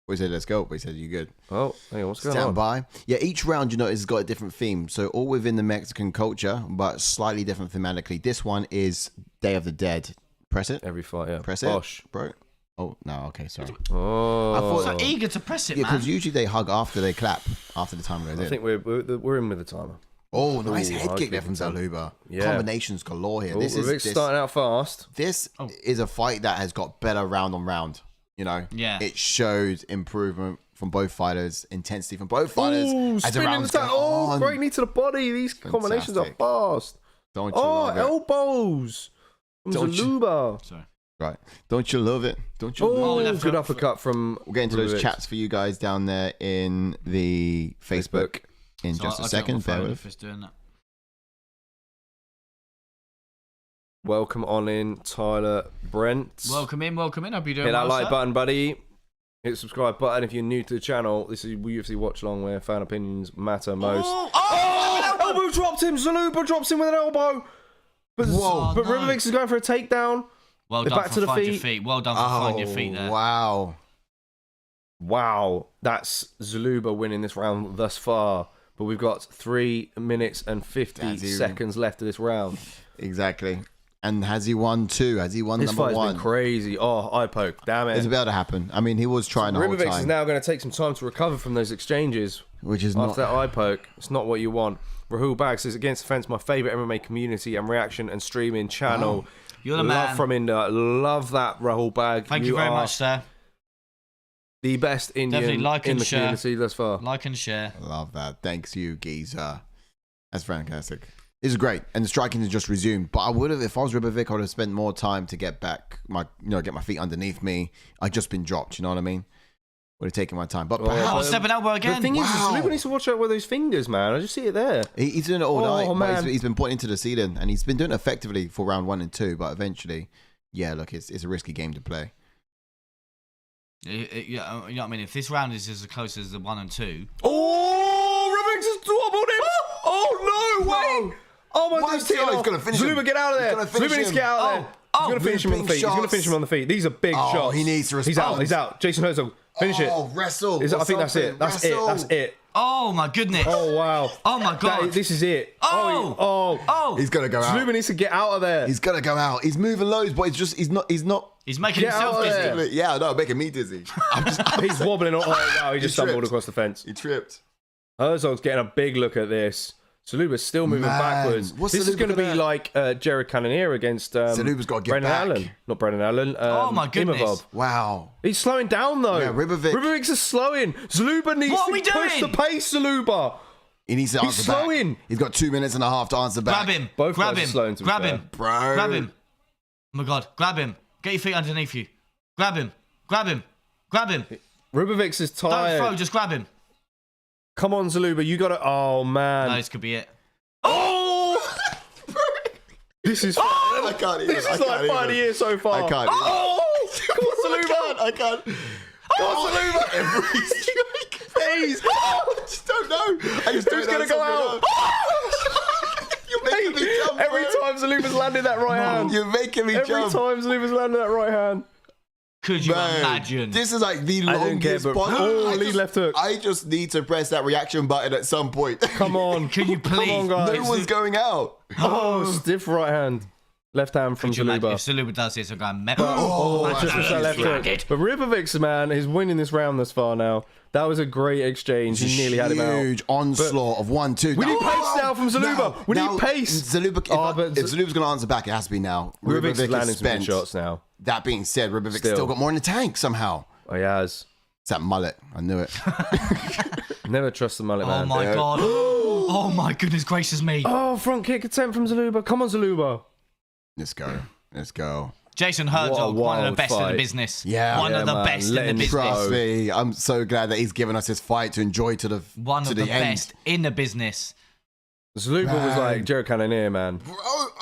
We said let's go, but he said you good. Oh, hang on, what's going on? Stand by. Yeah, each round, you know, has got a different theme. So all within the Mexican culture, but slightly different thematically. This one is Day of the Dead. Press it. Every fight, yeah. Press Bosh. it, bro. Oh, no, okay, sorry. Oh. I thought so eager to press it, man. because usually they hug after they clap, after the timer goes in. I think we're in with the timer. Oh, nice Ooh, head high kick there kick from attempt. Zellhuber. Yeah. Combinations galore here. Oh, This Ribovics is starting out fast. This is a fight that has got better round on round. You know, Yeah. it showed improvement from both fighters, intensity from both fighters Ooh, as the spinning rounds attack. go on. Great knee to the body. These combinations are Fantastic. fast. Don't you Oh, love it? elbows from Don't you- Zellhuber. Sorry. Right. Don't you love it? Don't you love Oh, it? left good hook. uppercut from. We'll get into those Ribovics. chats for you guys down there in the Facebook in So just I'll a get on my second. Bear phone with. if it's doing that. Welcome on in, Tyler Brent. Welcome in. Hope you're doing Hit that well, like sir. button, buddy. Hit the subscribe button if you're new to the channel. This is UFC Watch Along, where fan opinions matter most. Oh, Elbow dropped him. Zellhuber drops him with an elbow. But, Whoa. but no. Ribovics is going for a takedown. Well They're done back for to the finding your feet. feet. Well done for finding your feet there. Wow. Wow, that's Zellhuber winning this round thus far. But we've got 3 minutes and 50 That's even- seconds left of this round. Exactly. And has he won too? Has he won This number fight's one? been crazy. Oh, eye poke. Damn It's it. about to happen. I mean, he was trying the whole Ribovics time, is now going to take some time to recover from those exchanges. which is After not. that eye poke, it's not what you want. Rahul Bag says, against the fence, my favourite MMA community and reaction and streaming channel. You're the Love man. from India. Love that, Rahul Bag. Thank you very are much, sir. the best Indian Definitely like in and the share. community thus far. Like and share. Love that. Thanks you, geezer. That's fantastic. This is great, and the striking has just resumed. But I would have, if I was Ribovic, I would have spent more time to get back get my feet underneath me. I'd just been dropped. You know what I mean? Would have taken my time. But Well, perhaps Stepping elbow The again. thing is, Wow. Zellhuber needs to watch out with those fingers, man. I just see it there. he's doing it all night. Oh, But man. he's been pointing to the ceiling, and he's been doing it effectively for round 1 and 2. But eventually, yeah, look, it's a risky game to play. You know what I mean? If this round is as close as the 1 and 2, Oh, Ribovics has doubled him. Oh, no, way. Oh, my What? goodness. He's He's gonna finish him. Zellhuber, get out of there. He's gonna finish Zellhuber needs to get out of there. Oh, He's going to finish him on the looping feet. He's going to shots. finish him on the feet. These are big Oh, shots. he needs to He's out. respond. He's out. Jason Herzog. Finish it. Oh, wrestle. I think that's it. That's it. That's it. oh my goodness. Oh, wow. Oh my god. This is it. Oh. Oh. He's gonna go out. Zellhuber needs to get out of there. He's gonna go out. He's moving loads, but he's not. He's making Get himself out of dizzy. there. Yeah, no, making me dizzy. He's wobbling. Oh, wow. He just tripped. stumbled across the fence. He tripped. Herzog's getting a big look at this. Zellhuber's still moving Man, backwards. what's This is Zellhuber going to be gonna- like Jared Cannonier against Zellhuber's gotta get Brendan back. Allen. Not Brendan Allen. Oh, my goodness. Imavov. Wow. He's slowing down though. Yeah, Ribovics is slowing. Zellhuber needs What are to we push doing? the pace. Zellhuber. He needs to answer back. slowing. He's got 2 minutes and a half to answer back. Grab him. Both grab guys are him. slowing, to be Grab fair. him. Bro. Grab him. Oh my god. Grab him. Get your feet underneath you. Grab him. Grab him. Grab him. Ribovics is Don't tired. throw, just grab him. Come on, Zellhuber. You got to. Oh man. No, this could be it. Oh. This is. I can't even. This I is can't like even. fight of the year so far. I can't. Oh. Come on, Zellhuber. I can't. Come on, Zellhuber. Every Please. I just don't know. I just don't Who's know gonna go out? You're making me jump. Every bro. time Zellhuber's landed that right hand. You're making me Every jump. time Zellhuber's landed that right hand. Could you Man, imagine? This is like the I don't care, longest but part. oh, I lead just- left hook. I just need to press that reaction button at some point. Come on. Can you please? Come on, guys. No one's going out. Oh, stiff right hand. Left hand from Could you imagine if Zellhuber. Zellhuber does this? I'm going, Oh, just missed that left hook. landed. But Ribovics, man, is winning this round thus far now. That was a great exchange. He nearly had him out. Huge onslaught of 1, 2. We need pace now from Zellhuber. We need pace. Zellhuber, but if Zellhuber's going to answer back, it has to be now. Ribovics is Ribovic landing has some good spent. shots now. That being said, Ribovic's Still. still got more in the tank somehow. Oh, he has. It's that mullet. I knew it. Never trust the mullet, Oh man. my god. Oh my goodness gracious me. Oh, front kick attempt from Zellhuber. Come on, Zellhuber. Let's go. Let's go. Jason What a Herzog, one of the wild best in fight. the business. Yeah. One Yeah, of the man. best Let in him the try. business. Trust me. I'm so glad that he's given us his fight to enjoy to the One to of the the end. best in the business. Zellhuber was Man. like Jared Cannonier, man. Bro,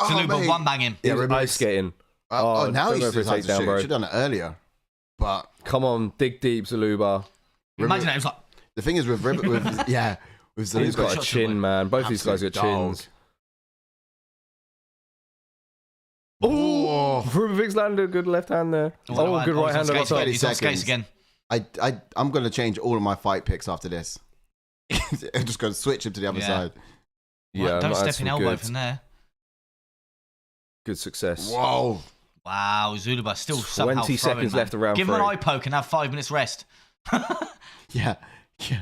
Zellhuber mate. one bang him. He Yeah, was Ribovics- ice skating. Oh, now don't he's go for a decided to takedown, shoot. bro. Should have done it earlier. But Come on, dig deep, Zellhuber. Imagine that. It was like, the thing is with yeah, with He's got a Zellhuber, chin, man. Both these guys got Absolute chins. Oh, Ribovic's landed a good left hand there. Oh, good right hand on He's top. on skates seconds. again. I'm going to change all of my fight picks after this. I'm just going to switch him to the other Yeah. side. Yeah, Don't that's step some in elbow good, from there. good success. Whoa. Wow, Zellhuber still somehow 20 throwing, seconds man. left of round Give him an three. eye poke and have 5 minutes rest. Yeah. Yeah.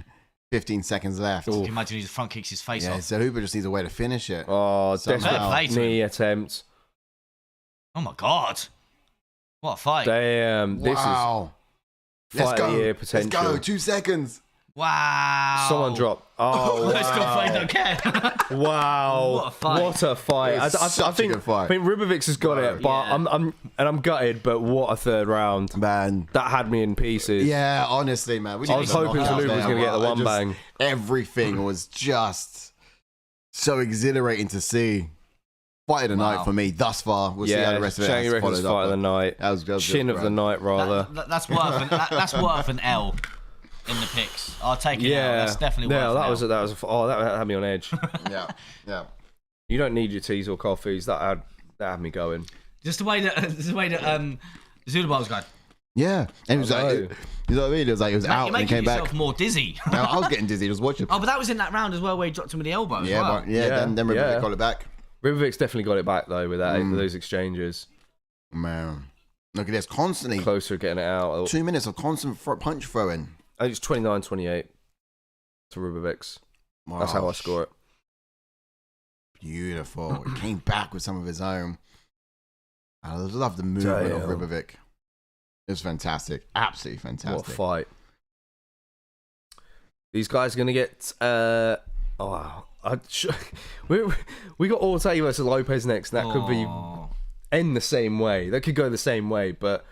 15 seconds left. Can you imagine he just front kicks his face off? Yeah, Zellhuber just needs a way to finish it. Oh, desperate knee attempt. Oh my god. What a fight. Damn. This is fight of the year potential. Let's go. 2 seconds. Wow. Someone dropped. Oh, Let's go wow. fight, don't care. Wow. What a fight. What a fight. I think Ribovics has got it, but I'm gutted, but what a third round. Man. That had me in pieces. Yeah, honestly, man. I was hoping Zellhuber was going to get the one bang. Everything was just so exhilarating to see. Fight of the night for me thus far. We'll see how the rest of it has followed up. Fight of the night. That was Chin of the night, rather. That's worth an L in the picks. I'll take it. Yeah, that's definitely worth an L. That had me on edge. Yeah. You don't need your teas or coffees. That had me going. Just the way that Zellhuber was going. Yeah, and it was like, you know what I mean? It was like he was out and came back. Yourself more dizzy. No, I was getting dizzy just watching. Oh, but that was in that round as well, where he dropped him with the elbow. Then Ribovics got it back. Ribovics definitely got it back though with that those exchanges. Man, look at this, constantly closer getting it out. 2 minutes of constant punch throwing. I think it's 29-28 to Ribovics. Wow. That's how I score it. Beautiful. He came back with some of his own. I love the movement of Ribovic. It was fantastic. Absolutely fantastic. What a fight. These guys are going to get... we got Ortega versus Lopes next, and that could be end the same way. That could go the same way, but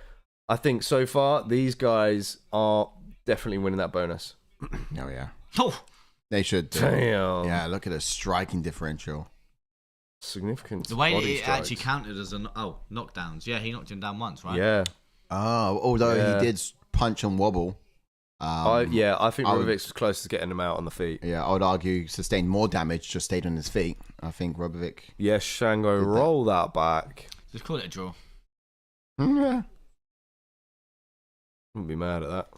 I think so far, these guys are definitely winning that bonus. Oh, yeah. Oh. They should. Damn. Yeah, look at a striking differential. Significant. The way it actually counted as knockdowns. Yeah, he knocked him down once, right? Yeah. Oh, although he did punch and wobble. I think Ribovics was close to getting him out on the feet. Yeah, I would argue sustained more damage, just stayed on his feet. I think Ribovic. Yes, Shango, roll that back. Just call it a draw. Yeah. Wouldn't be mad at that.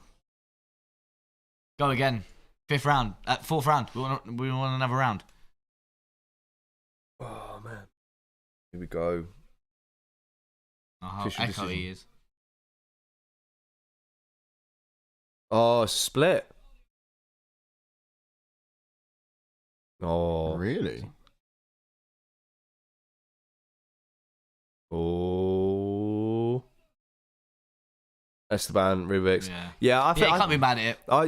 Go again. Fourth round. We want another round. Oh, man. Here we go. How echo he is. Oh, split. Oh. Really? Oh. Esteban, Ribovics. Yeah, I think you can't be mad at it. I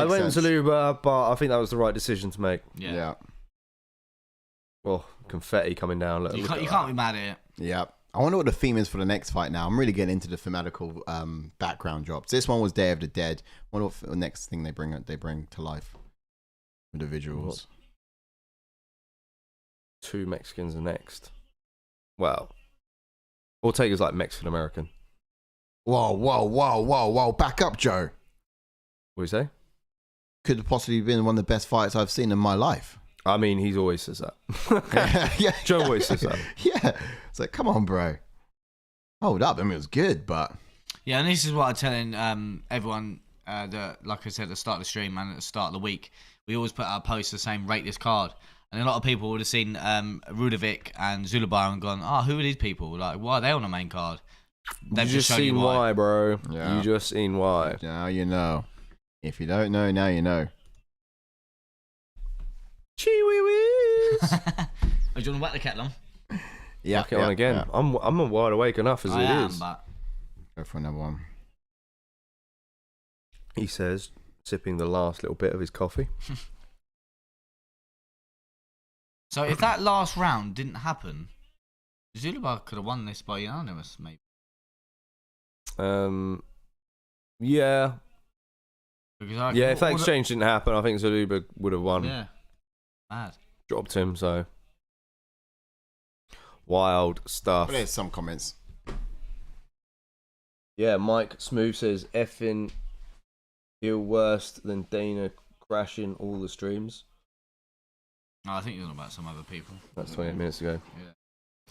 went Zellhuber, but I think that was the right decision to make. Yeah. Well, confetti coming down. You can't be mad at it. Yeah. I wonder what the theme is for the next fight now. I'm really getting into the thematical background drops. This one was Day of the Dead. I wonder what the next thing they bring to life with the visuals. Two Mexicans are next. Well, Ortega's like Mexican American. Whoa. Back up, Joe. What do you say? Could have possibly been one of the best fights I've seen in my life. I mean, he always says that. Yeah. Joe always says that. Yeah. It's like, come on, bro. Hold up. I mean, it was good, but... Yeah, and this is what I'm telling everyone, like I said at the start of the stream and at the start of the week, we always put our posts the same, rate this card. And a lot of people would have seen Rodríguez and Zellhuber and gone, who are these people? Like, why are they on the main card? They've just seen why, bro. Yeah. You just seen why. Now you know. If you don't know, now you know. Chee-wee-wees. Do you want to whack the kettle on? Yeah. Whack it on again. Yeah. I'm wide awake enough as it is. But... Go for another one. He says, sipping the last little bit of his coffee. So if that last round didn't happen, Zellhuber could have won this by unanimous, maybe. Yeah. Because if that exchange didn't happen, I think Zellhuber would have won. Yeah. Mad. Dropped him, so. Wild stuff. But there's some comments. Yeah, Mike Smooth says, effing feel worse than Dana crashing all the streams. No, I think you're on about some other people. That's 28 minutes ago. Yeah.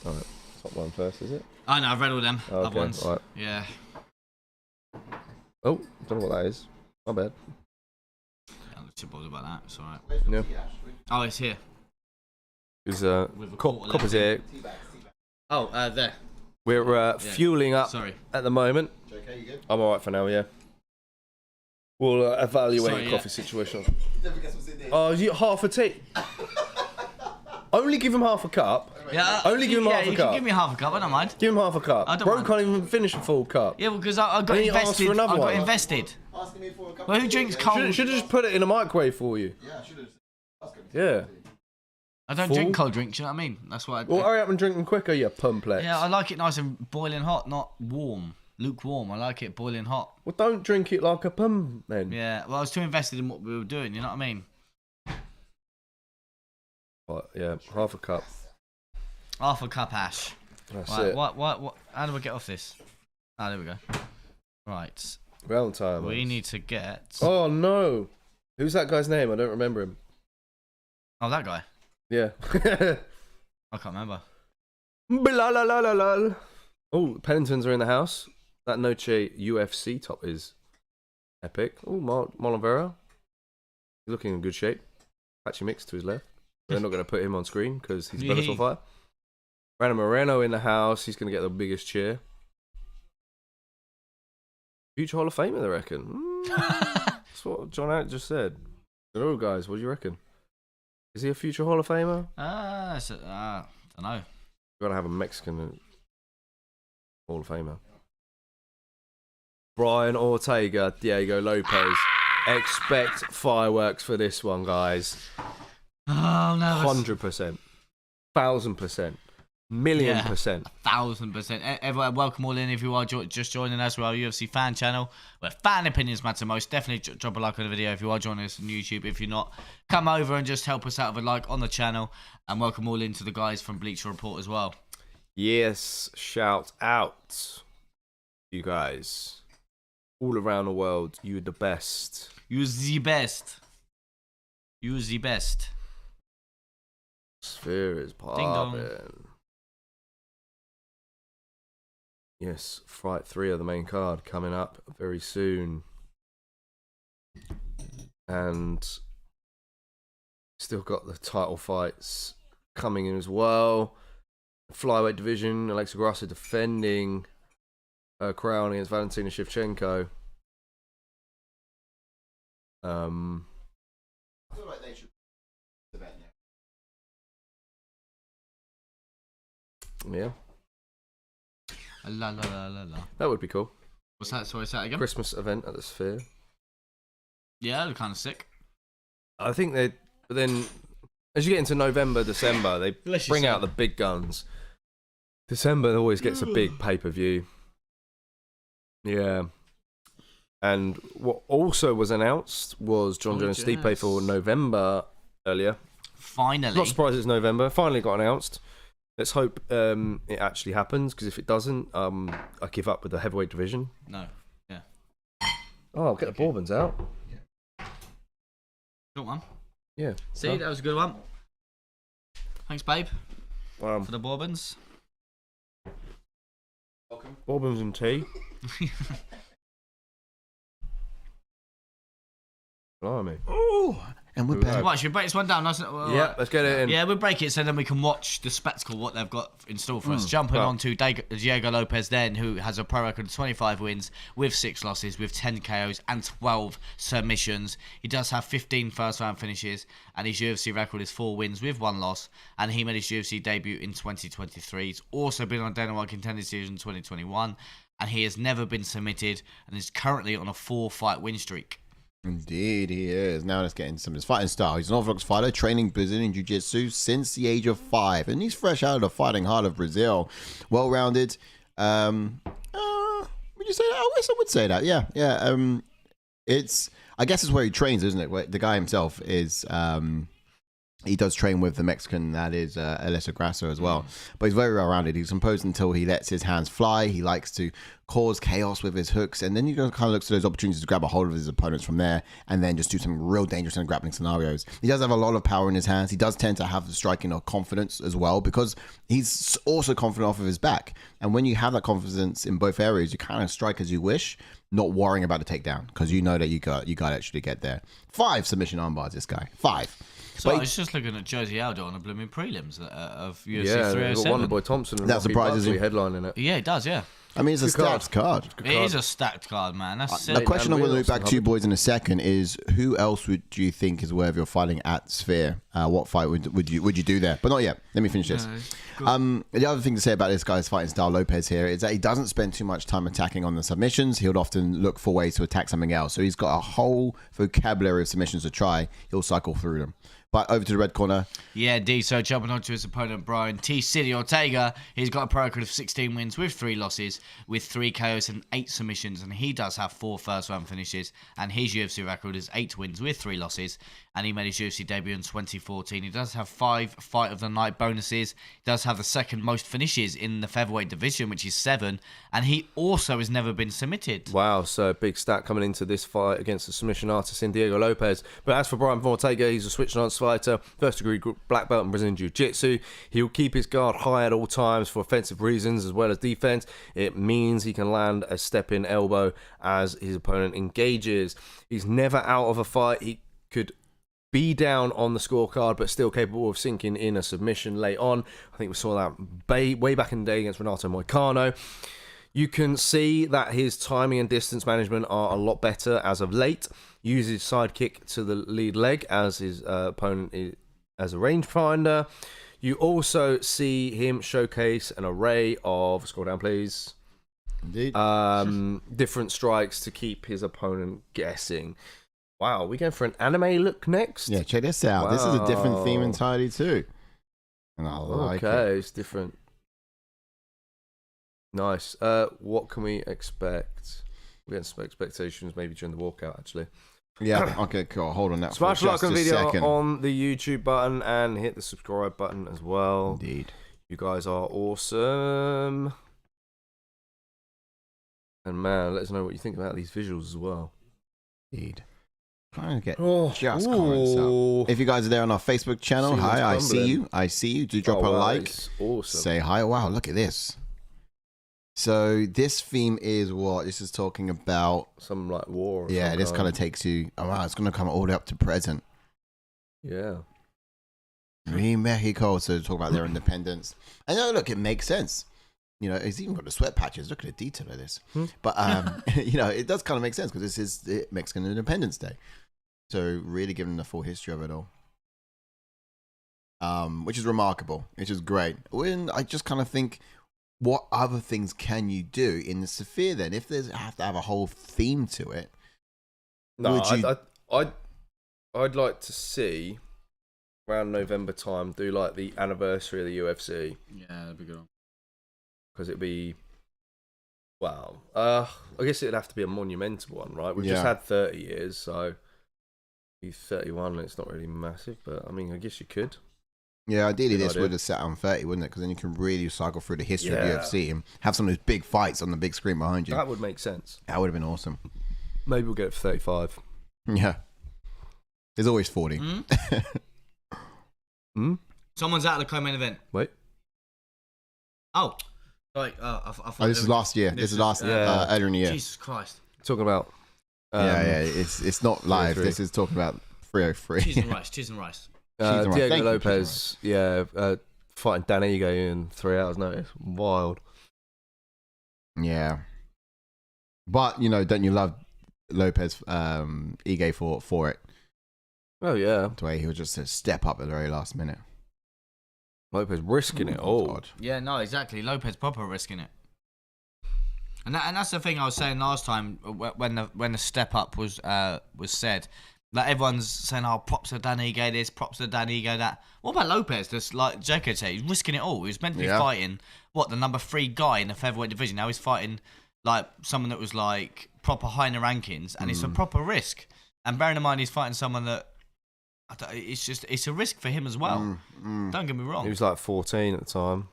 Alright, top one first, is it? I know, I've read all them. Okay, other ones. right. Yeah. Oh, don't know what that is. My bad. I'm not too bothered about that. It's alright. Yeah. Oh, it's here. Because Copper's here. Oh, there. We're fueling up Sorry. at the moment. Okay, you good? I'm alright for now, yeah. We'll evaluate Sorry, the yeah. coffee situation. Oh, you half a tea? Only give him half a cup. Yeah, Only give him half a you cup. can give me half a cup. I don't mind. Give him half a cup. I don't Bro mind. can't even finish a full cup. Yeah, because I got Then he asks invested. for another I got one. invested. Asking me for a cup Well, of who tea, drinks yeah? cold? Should have just put it in a microwave for you. Yeah, I should have. Yeah. I don't Full? drink cold drinks. You know what I mean? That's why. Well, hurry up and drink them quicker, you pumplex. Yeah, I like it nice and boiling hot, not warm, lukewarm. I like it boiling hot. Well, don't drink it like a pum then. Yeah. Well, I was too invested in what we were doing. You know what I mean? Right, yeah, half a cup. Half a cup ash. That's Right. it. What? How do we get off this? Ah, there we go. Right. Valentine. We need to get. Oh no! Who's that guy's name? I don't remember him. Oh, that guy. Yeah. I can't remember. Blah. Oh, Penningtons are in the house. That Noche UFC top is epic. Oh, Marlon Vera. He's looking in good shape. Patchy Mix to his left. They're not going to put him on screen because he's Bellator fighter. Brandon Moreno in the house. He's going to get the biggest cheer. Future Hall of Famer, they reckon. That's what John Out just said. Hello, guys. What do you reckon? Is he a future Hall of Famer? Don't know. We're going to have a Mexican Hall of Famer. Brian Ortega, Diego Lopes. Expect fireworks for this one, guys. Oh no. 100%. 1,000%. Million Yeah. percent. 1,000%. Everyone, welcome all in if you are just joining us. We're our UFC fan channel where fan opinions matter most. Definitely drop a like on the video if you are joining us on YouTube. If you're not, come over and just help us out with a like on the channel. And welcome all in to the guys from Bleacher Report as well. Yes, shout out. You guys. All around the world, you're the best. You're the best. You're the best. Sphere is dong. popping. Yes, Fight 3 of the main card coming up very soon. And still got the title fights coming in as well. Flyweight division, Alexa Grasso defending her crown against Valentina Shevchenko. I feel like they should event now. Yeah, La la la la la. that would be cool. What's that? Sorry, say that again? Christmas event at the Sphere. Yeah, they're kind of sick. I think they, but then as you get into November, December, they Bless you, bring sir. out the big guns. December always gets a big pay-per-view. Yeah. And what also was announced was John Jones Stipe for November earlier. Finally. Not surprised it's November. Finally got announced. Let's hope it actually happens, because if it doesn't, I give up with the heavyweight division. No. Yeah. Oh, I'll get the Bourbons out. Good one. Yeah. See, that was a good one. Thanks, babe, Oh, for the Bourbons. Bourbons and tea. Blimey. Ooh, and we're back. Right, should we break this one down? Nice, Yeah, let's get it in. Yeah, we'll break it so then we can watch the spectacle, what they've got in store for us. Jumping Well. on to Diego Lopes then, who has a pro record of 25 wins with 6 losses, with 10 KOs and 12 submissions. He does have 15 first-round finishes, and his UFC record is 4 wins with 1 loss, and he made his UFC debut in 2023. He's also been on Dana White Contender Series in 2021, and he has never been submitted, and is currently on a 4-fight win streak. Indeed, he is. Now let's get into some of his fighting style. He's an Orthodox fighter, training Brazilian Jiu-Jitsu since the age of 5. And he's fresh out of the fighting heart of Brazil. Well-rounded. Would you say that? I guess I would say that. Yeah. I guess it's where he trains, isn't it? Where the guy himself is... he does train with the Mexican, that is Alexa Grasso as well. But he's very well-rounded. He's composed until he lets his hands fly. He likes to cause chaos with his hooks. And then he kind of looks for those opportunities to grab a hold of his opponents from there and then just do some real dangerous and grappling scenarios. He does have a lot of power in his hands. He does tend to have the striking of confidence as well, because he's also confident off of his back. And when you have that confidence in both areas, you kind of strike as you wish, not worrying about the takedown, because you know that you got to actually get there. 5 submission armbars, this guy. 5. So But I was just looking at Josie Aldo on the blooming prelims of UFC Yeah, they've got 307. Wonderboy Thompson and That Rocky surprises Buckley you. headlining it. Yeah, it does, yeah. I mean, it's a stacked card. It is a stacked card, man. That's The question I'm going to look back to you boys in a second is who else do you think is worthy of fighting at Sphere? What fight would you do there? But not yet. Let me finish this. The other thing to say about this guy's fighting style, Lopes here, is that he doesn't spend too much time attacking on the submissions. He'll often look for ways to attack something else. So he's got a whole vocabulary of submissions to try. He'll cycle through them. But over to the red corner. Yeah, D. So jumping on to his opponent, Brian T. City Ortega. He's got a pro record of 16 wins with 3 losses, with 3 KOs and 8 submissions. And he does have 4 first-round finishes. And his UFC record is 8 wins with 3 losses. And he made his UFC debut in 2014. He does have 5 Fight of the Night bonuses. He does have the second most finishes in the featherweight division, which is 7. And he also has never been submitted. Wow, so big stat coming into this fight against the submission artist in Diego Lopes. But as for Brian Ortega, he's a switch lance fighter, first degree black belt in Brazilian Jiu-Jitsu. He'll keep his guard high at all times for offensive reasons as well as defense. It means he can land a step-in elbow as his opponent engages. He's never out of a fight. He could be down on the scorecard, but still capable of sinking in a submission late on. I think we saw that way back in the day against Renato Moicano. You can see that his timing and distance management are a lot better as of late. Uses side kick to the lead leg as his opponent is, as a rangefinder. You also see him showcase an array of, scroll down please, Indeed. different strikes to keep his opponent guessing. Wow, we going for an anime look next? Yeah, check this out. Wow. This is a different theme entirely too. And I like it. It's different. Nice. What can we expect? We have some expectations maybe during the walkout, actually. Yeah, okay, cool. Hold on that Smash for just like on a the video second. on the YouTube button and hit the subscribe button as well. Indeed. You guys are awesome. And man, let us know what you think about these visuals as well. Indeed. Trying to get just comments up. If you guys are there on our Facebook channel, hi, I see you. I see you. Do drop a like. Awesome. Say hi. Wow, look at this. So this theme is what? This is talking about some like war. Yeah, this kind of takes you. Oh wow, it's going to come all the way up to present. Yeah. Mexico. So talk about their independence. And look, it makes sense. You know, it's even got the sweat patches. Look at the detail of this. But you know, it does kind of make sense because this is the Mexican Independence Day. So really giving the full history of it all. Which is remarkable, which is great. When I just kind of think, what other things can you do in the Sphere then? If there's have to have a whole theme to it. No, I'd like to see around November time do like the anniversary of the UFC. Yeah, that'd be good. Because it'd be, wow. I guess it'd have to be a monumental one, right? We've just had 30 years, so he's 31 and it's not really massive, but I mean, I guess you could. Yeah, ideally this would have sat on 30, wouldn't it? Because then you can really cycle through the history of UFC and have some of those big fights on the big screen behind you. That would make sense. That would have been awesome. Maybe we'll get it for 35. Yeah. There's always 40. Someone's out of the co-main event. Wait. Oh. Sorry, I this is last year. This is last earlier in the year. Jesus Christ. Talking about... It's not live. This is talking about 303. Cheese and rice. Diego Lopes, fighting Dan Ige in 3 hours notice. Wild. Yeah. But, you know, don't you love Lopes, Ige for it? Oh, yeah. The way he'll just step up at the very last minute. Lopes risking it all. God. Yeah, no, exactly. Lopes proper risking it. And that's the thing I was saying last time when the step up was said. Like everyone's saying, oh, props to Dan Ige this, props to Dan Ige that. What about Lopes? Just like Jacko said, he's risking it all. He was meant to be fighting the number 3 guy in the featherweight division. Now he's fighting like someone that was like proper high in the rankings, and it's a proper risk. And bearing in mind he's fighting someone that it's a risk for him as well. Don't get me wrong. He was like 14 at the time.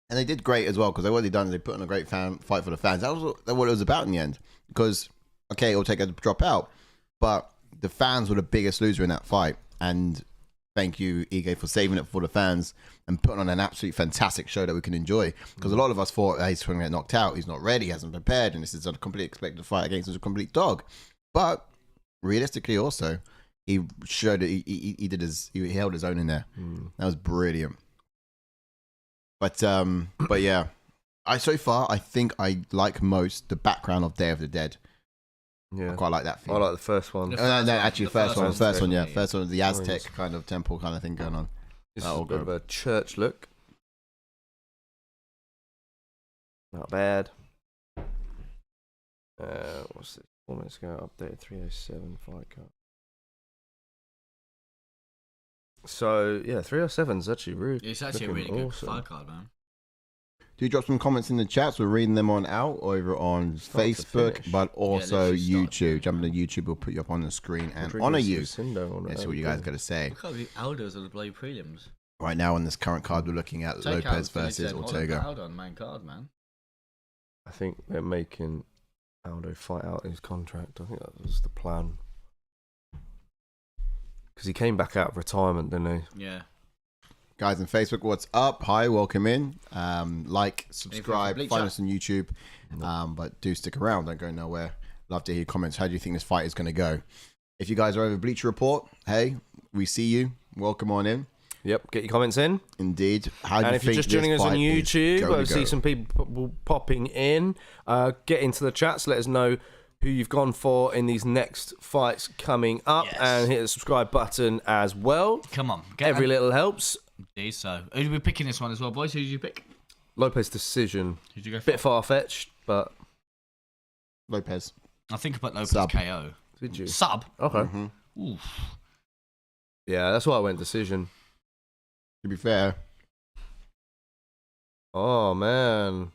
And they did great as well because what they done is they put on a great fight for the fans. That was what it was about in the end. Because Ortega to drop out, but the fans were the biggest loser in that fight. And thank you, Ige, for saving it for the fans and putting on an absolutely fantastic show that we can enjoy. Because a lot of us thought, he's going to get knocked out, he's not ready, he hasn't prepared, and this is a completely expected fight against a complete dog. But realistically, also, he showed that he held his own in there. That was brilliant. But yeah, So far, I think I like most the background of Day of the Dead. Yeah, I quite like that. I like the first one. No, actually, the first one. First one, yeah. yeah. First one was the Aztec kind of temple kind of thing going on. This is a bit of a church look. Not bad. What's this? 4 minutes ago, update 307 fight card. So yeah, 307's actually really. It's actually a really good fight card, man. Do drop some comments in the chats. We're reading them on out over on Facebook, but also YouTube. Jump into YouTube, we'll put you up on the screen and honor you. Let's see what you guys got to say. Look at the Aldos of the bloody prelims. Right now on this current card, we're looking at Lopes versus Ortega. Aldo on main card, man. I think they're making Aldo fight out his contract. I think that was the plan. Because he came back out of retirement, didn't he? Yeah. Guys on Facebook, what's up? Hi, welcome in. Like, subscribe, find us on YouTube. But do stick around, don't go nowhere. Love to hear your comments. How do you think this fight is going to go? If you guys are over Bleacher Report, hey, we see you. Welcome on in. Yep, get your comments in. Indeed. How do and you if you're think just joining us on YouTube, I see go? some people popping in. Get into the chats. Let us know who you've gone for in these next fights coming up. Yes. And hit the subscribe button as well. Come on. Every little helps. Indeed, so. Who did we pick in this one as well, boys? Who did you pick? Lopes decision. Who did you go for? Bit far-fetched, but... Lopes. I think I put Lopes Sub. KO. Did you? Sub? Okay. Mm-hmm. Oof. Yeah, that's why I went decision. To be fair. Oh, man.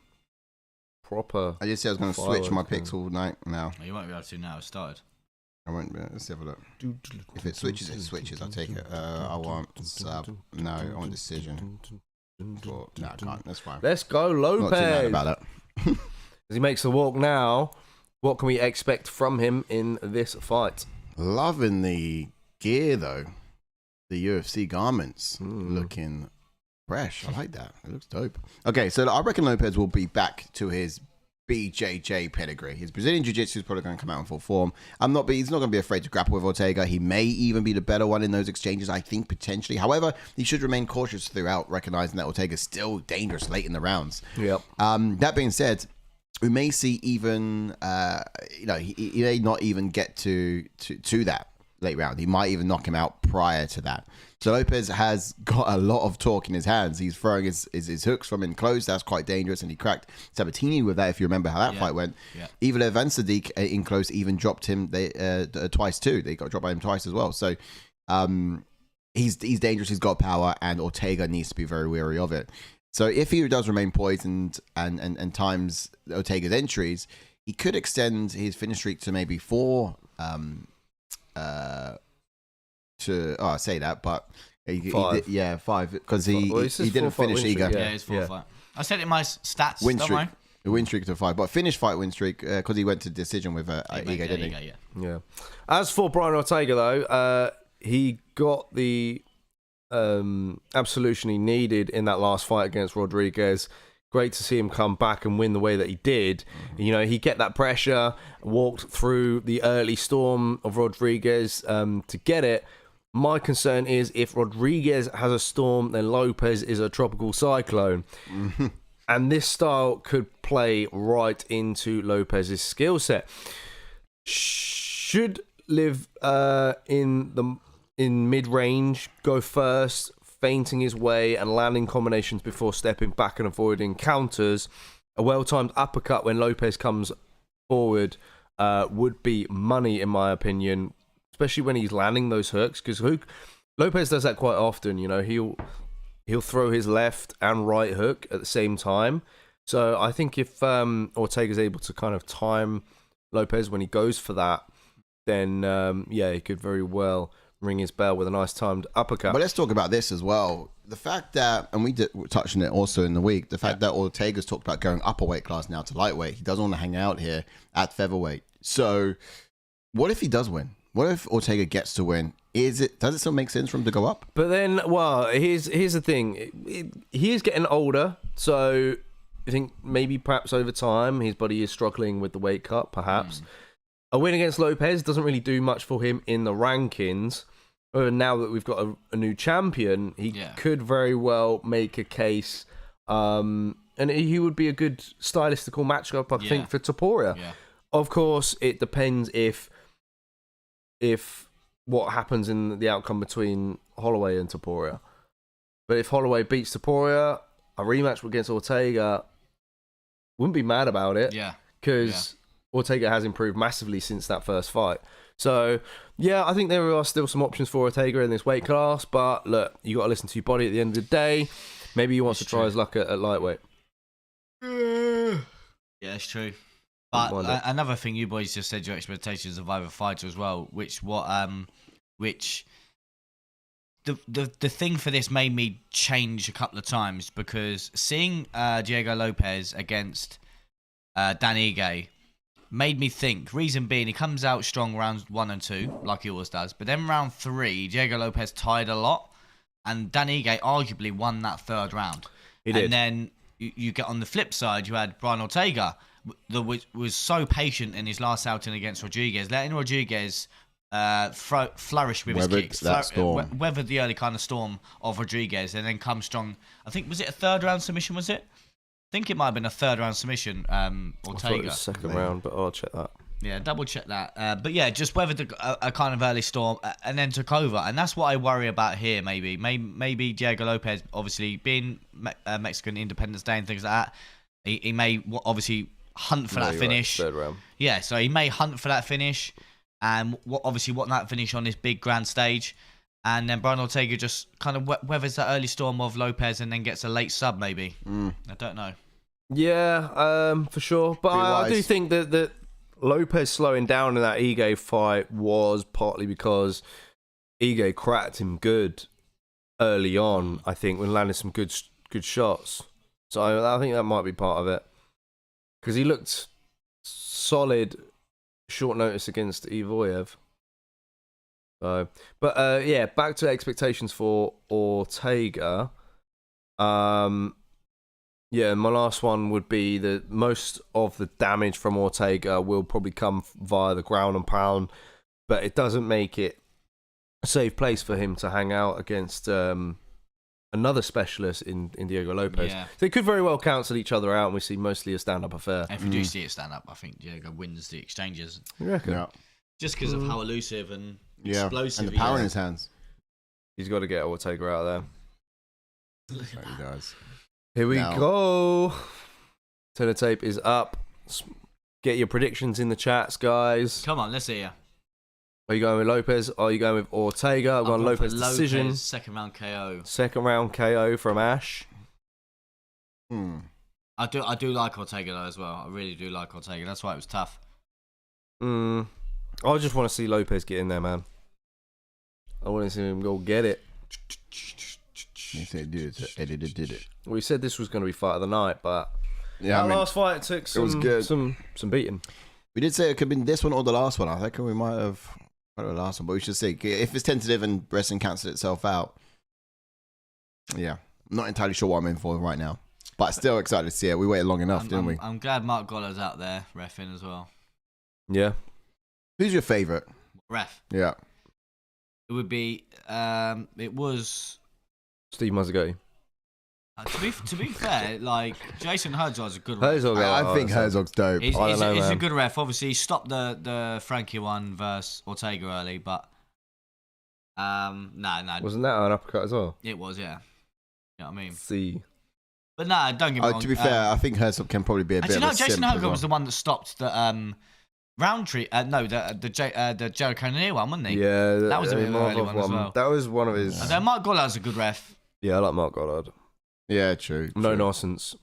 Proper. I just said I was going to switch my picks all night now. You won't be able to now. It started. I won't be. Let's have a look. If it switches, it switches. I'll take it. I want sub. No, I want decision. No, I can't. That's fine. Let's go, Lopes. Not too mad about it. As he makes the walk now, what can we expect from him in this fight? Loving the gear, though. The UFC garments looking fresh. I like that. It looks dope. Okay, so I reckon Lopes will be back to his BJJ pedigree. His Brazilian Jiu-Jitsu is probably going to come out in full form. He's not going to be afraid to grapple with Ortega. He may even be the better one in those exchanges, I think, potentially. However, he should remain cautious throughout, recognizing that Ortega is still dangerous late in the rounds. Yep. That being said, we may see even, he may not even get to that late round. He might even knock him out prior to that. So Lopes has got a lot of talk in his hands. He's throwing his hooks from in close. That's quite dangerous. And he cracked Sabatini with that, if you remember how that fight went. Yeah. Evil Van Sadiq in close even dropped him twice too. They got dropped by him twice as well. So he's dangerous. He's got power. And Ortega needs to be very wary of it. So if he does remain poisoned and times Ortega's entries, he could extend his finish streak to maybe 4. I say that, but 5. 5 because he didn't finish Ega. Yeah, it's 4 fight. I said it in my stats. Win don't streak, worry. the win streak to 5, but finish fight win streak because he went to decision with Ega, didn't he? Yeah. As for Brian Ortega, though, he got the absolution he needed in that last fight against Rodríguez. Great to see him come back and win the way that he did. You know, he get that pressure, walked through the early storm of Rodríguez to get it. My concern is if Rodríguez has a storm, then Lopes is a tropical cyclone. Mm-hmm. And this style could play right into Lopes' skill set. Should live in mid-range, go first, feinting his way and landing combinations before stepping back and avoiding counters. A well-timed uppercut when Lopes comes forward would be money, in my opinion, especially when he's landing those hooks, because Lopes does that quite often. You know, he'll throw his left and right hook at the same time. So I think if Ortega's able to kind of time Lopes when he goes for that, then he could very well ring his bell with a nice timed uppercut. But let's talk about this as well. The fact that, and we touched on it also in the week, the fact that Ortega's talked about going up a weight class now to lightweight. He doesn't want to hang out here at featherweight. So what if he does win? What if Ortega gets to win? Does it still make sense for him to go up? But then, well, here's the thing. He is getting older, so I think maybe perhaps over time his body is struggling with the weight cut, perhaps. A win against Lopes doesn't really do much for him in the rankings. Now that we've got a new champion, he could very well make a case and he would be a good stylistical matchup, I think, for Topuria. Yeah. Of course, it depends if what happens in the outcome between Holloway and Topuria. But if Holloway beats Topuria, a rematch against Ortega, wouldn't be mad about it. Yeah. Because Ortega has improved massively since that first fight. So, yeah, I think there are still some options for Ortega in this weight class. But look, you got to listen to your body at the end of the day. Maybe he wants to try his luck at lightweight. Yeah, it's true. But another thing, you boys just said your expectations of either fighter as well, which the thing for this made me change a couple of times, because seeing Diego Lopes against Dan Ige made me think. Reason being, he comes out strong rounds 1 and 2, like he always does. But then round 3, Diego Lopes tied a lot, and Dan Ige arguably won that third round. He did. And then you get on the flip side, you had Brian Ortega, that was so patient in his last outing against Rodríguez, letting Rodríguez flourish with his kicks, weather the early kind of storm of Rodríguez, and then come strong. I think, was it a third round submission? Was it? I think it might have been a third round submission. Ortega. I thought it was second round, but I'll check that. Yeah, double check that. But yeah, just weathered a kind of early storm and then took over, and that's what I worry about here. Maybe Diego Lopes, obviously being Mexican Independence Day and things like that, he may obviously hunt for that finish. Right, third round. Yeah, so he may hunt for that finish, and obviously want that finish on this big grand stage. And then Brian Ortega just kind of weathers that early storm of Lopes and then gets a late sub, maybe. I don't know. Yeah, for sure. But I do think that Lopes slowing down in that Ige fight was partly because Ige cracked him good early on, I think, when landing some good shots. So I think that might be part of it. Because he looked solid short notice against Ivoyev. So, but yeah, back to expectations for Ortega. Yeah, my last one would be that most of the damage from Ortega will probably come via the ground and pound, but it doesn't make it a safe place for him to hang out against another specialist in Diego Lopes. Yeah. They could very well cancel each other out, and we see mostly a stand-up affair. If you do see it stand up, I think Diego wins the exchanges. You reckon? Yeah. Just because of how elusive and explosive and the power in his hands. He's got to get Ortega out there. Look at that. He does. Here we go. Teletape is up. Get your predictions in the chats, guys. Come on, let's see ya. Are you going with Lopes? Are you going with Ortega? I'm going Lopes decision. Second round KO. Second round KO from Ash. I do like Ortega though as well. I really do like Ortega. That's why it was tough. I just want to see Lopes get in there, man. I want to see him go get it. He said, did it. We said this was going to be fight of the night, but yeah, last fight took some beating. We did say it could have been this one or the last one. I think we might have the last one, but we should see if it's tentative and wrestling cancels itself out. Yeah, I'm not entirely sure what I'm in for right now, but still excited to see it. We waited long enough, didn't we? I'm glad Mark Goller's out there reffing as well. Yeah. Who's your favourite? Ref. Yeah. It would be. It was. Steve Mazzagotti. To be fair, like Jason Herzog's a good ref. I think Herzog's dope. He's a good ref. Obviously, he stopped the Frankie one versus Ortega early, but no. Wasn't that an uppercut as well? It was, yeah. You know what I mean? See. But no, don't get me wrong. To be fair, I think Herzog can probably be a bit of a Jason simp Herzog was the one that stopped the Roundtree. The Joe Cannonier one, wasn't he? Yeah, that was a bit of an early one as well. That was one of his. And then Mark Gollard's a good ref. Yeah, I like Mark Gollard. Yeah, true. No nonsense.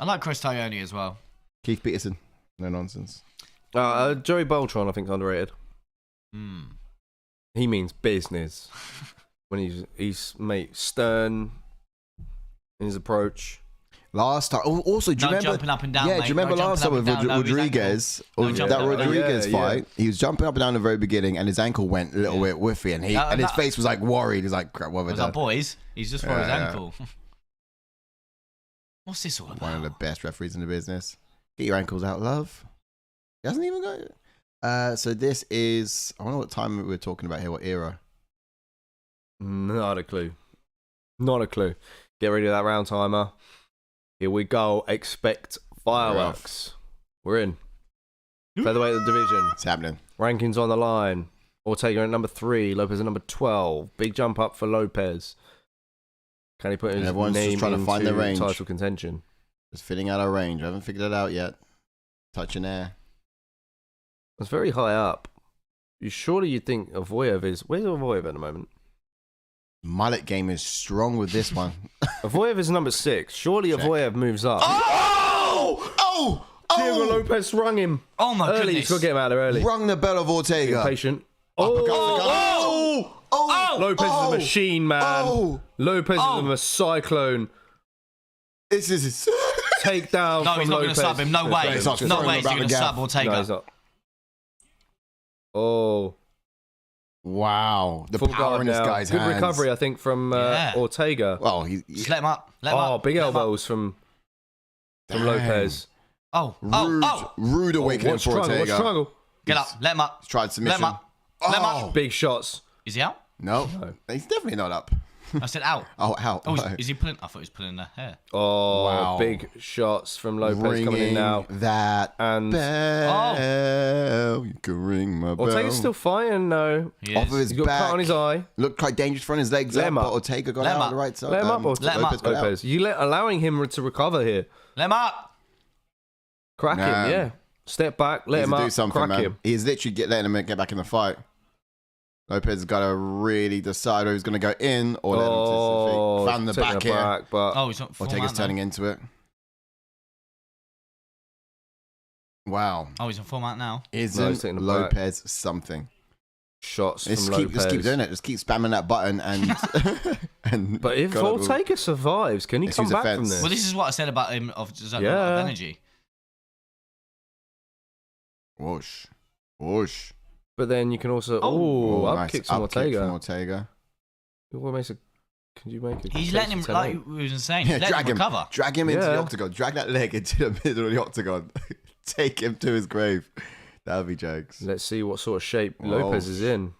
I like Chris Tognoni as well. Keith Peterson. No nonsense. Joey Beltran, I think, is underrated. He means business. When he's stern in his approach. Last time, also, do you remember jumping up and down? Yeah, do you remember last time with Rodríguez? That Rodríguez fight, he was jumping up and down at the very beginning, and his ankle went a little bit whiffy, and his face was like worried. He's like, "Crap, what have I done?" Boys, he's just for his ankle. What's this all about? One of the best referees in the business. Get your ankles out, love. He hasn't even got it. So this is. I don't know what time we're talking about here. What era? Not a clue. Not a clue. Get ready for that round timer. Here we go. Expect fireworks. We're in. Featherweight of the division. It's happening. Rankings on the line. Ortega at number 3. Lopes at number 12. Big jump up for Lopes. Can he put his Everyone's just name trying to into find the range. title contention? Just fitting out our range. I haven't figured it out yet. Touching air. It's very high up. Surely you'd think Avoyev is... Where's Avoyev at the moment? Mullet game is strong with this one. Avoyev is number 6. Surely Check. Avoyev moves up. Oh! Oh! Diego Lopes rung him. Oh my early. goodness. He's got to get him out of there early. Rung the bell of Ortega. Being patient. Lopes is a machine, man. Lopes is a cyclone. This is Takedown. No, he's not going to sub him. No way. He's not No way is he throwing going to about sub the Ortega. No, he's not. Oh. wow. The Full power guard in this now. guy's Good hands. recovery, I think, from Ortega. Well, Just let him up. Let him up. Big Let him up. elbows from Damn. Lopes. Rude awakening What for struggle? What Ortega. struggle? Get up. Let him up. He's tried submission. Let him up. Let him up. Big shots. Is he out? No, he's definitely not up. I said out. Oh, out. Oh, is he pulling? I thought he was pulling the hair. Oh, Wow. big shots from Lopes Ringing coming in now. that And bell. You can ring my bell. Ortega's still fighting, though. He Off is. of his He's got a back. cut on his eye. Looked quite dangerous front his legs Let up, him but up. Ortega got Let out him on the up. right side. Let him up, Let him up. Lopes got out. Lopes. Allowing him to recover here. Let him up. Crack him, Nah. yeah. Step back, let Needs him to up, do something, crack man. him. He's literally letting him get back in the fight. Lopes has got to really decide whether he's going to go in or let him to his feet. Found the taking back it here. back, but Oh, he's not. Ortega's turning into it. Wow. Oh, he's on format now. he's Isn't taking the back. Lopes something? shots Just from keep Lopes. doing it. Just keep spamming that button and. But if God, Ortega survives, can he It's come his back from offense. this? Well, this is what I said about him of just a lot Yeah. of energy. Whoosh. Whoosh. But then you can also up nice kicks from up kick Ortega. from Ortega. What makes it? Can you make it? He's letting him, like we was saying, he's letting him recover. Drag him into the Yeah. octagon. Drag that leg into the middle of the octagon. Take him to his grave. That would be jokes. Let's see what sort of shape Whoa. Lopes is in.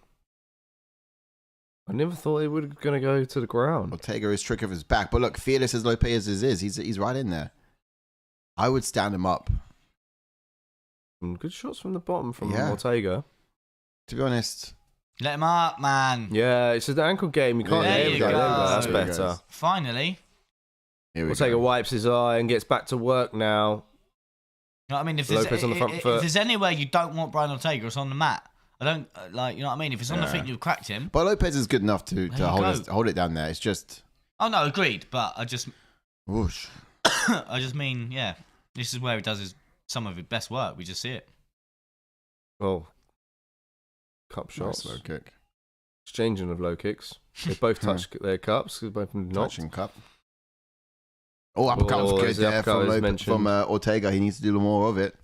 I never thought he was going to go to the ground. Ortega is trick of his back. But look, fearless as Lopes is, he's right in there. I would stand him up. Some good shots from the bottom from Yeah. Ortega. To be honest. Let him up, man. Yeah, it's an ankle game. You can't. There There you we go. go. That's There we better. go. Finally. Here we Ortega go. wipes his eye and gets back to work now. You know what I mean? If Lopes there's, on the front if foot. there's anywhere you don't want Brian Ortega, it's on the mat. I don't like, you know what I mean? If it's on the Yeah. feet, you've cracked him. But Lopes is good enough to There you hold it down there. It's just Oh no, agreed. But I just whoosh. mean, yeah, this is where he does some of his best work. We just see it. Oh, cup Nice shots. low kick. Exchanging of low kicks. They both touch their cups. They both knocked. Touching cup. Oh, uppercut Oh, was there's good the there uppercut as from, mentioned. Ortega. He needs to do more of it.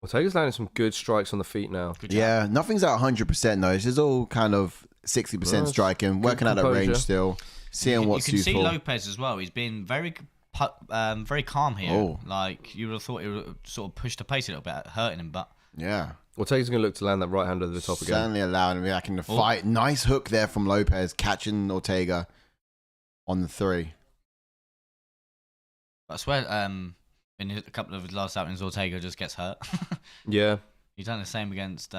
Ortega's landing some good strikes on the feet now. Good job. Yeah, nothing's at 100% though. It's just all kind of 60% Nice. striking, working out that composure. range still, seeing what's you can see useful. Lopes as well. He's been very calm here. Oh. Like you would have thought he would have sort of pushed the pace a little bit, hurting him, but Yeah. Ortega's going to look to land that right hand over the top again. Certainly allowing him back in the fight. Nice hook there from Lopes, catching Ortega on the 3. I swear, in a couple of his last outings, Ortega just gets hurt. Yeah. He's done the same against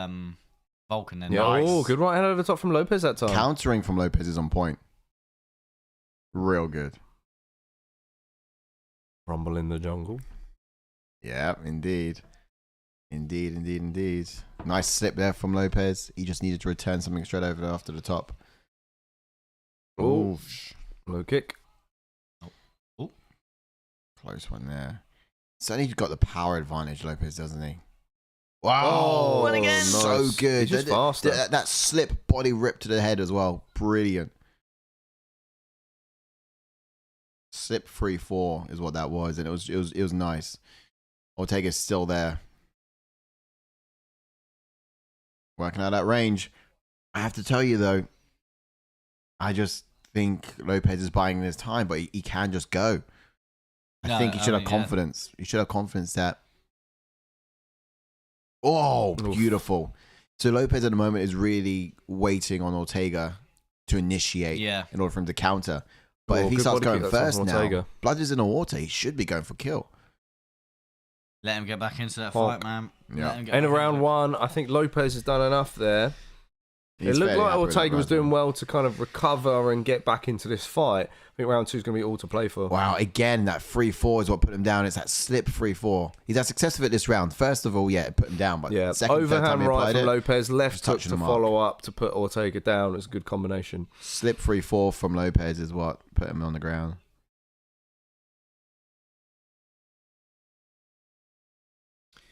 Vulcan. Then Yeah. Nice. Oh, good right hand over the top from Lopes that time. Countering from Lopes is on point. Real good. Rumble in the jungle. Yeah, indeed. Indeed. Nice slip there from Lopes. He just needed to return something straight over after the top. Oh, Oof. low kick. Close one there. Certainly got the power advantage, Lopes, doesn't he? Oh, Wow. What again? So nice. good. He's just That- faster. That slip body rip to the head as well. Brilliant. Slip 3-4 is what that was, and it was nice. Ortega's still there. Working out that range. I have to tell you though, I just think Lopes is buying his time, but he can just go. I think he should have confidence. He should have confidence that. Oh, Oof. beautiful. So Lopes at the moment is really waiting on Ortega to initiate Yeah. in order for him to counter. But if he good starts body going kick, that's first from now, Ortega. blood is in the water. He should be going for kill. Let him get back into that Honk. fight, man. Yeah. In round one, I think Lopes has done enough there. He's it looked fairly like happy with Ortega the was round doing one. well to kind of recover and get back into this fight. I think round 2 is going to be all to play for. Wow, again, that 3-4 is what put him down. It's that slip 3-4. He's had success with it this round. First of all, yeah, it put him down. But Yeah, second, third time overhand he right applied from it, Lopes, left just hook touching to the mark. follow up to put Ortega down. It's a good combination. slip 3-4 from Lopes is what put him on the ground.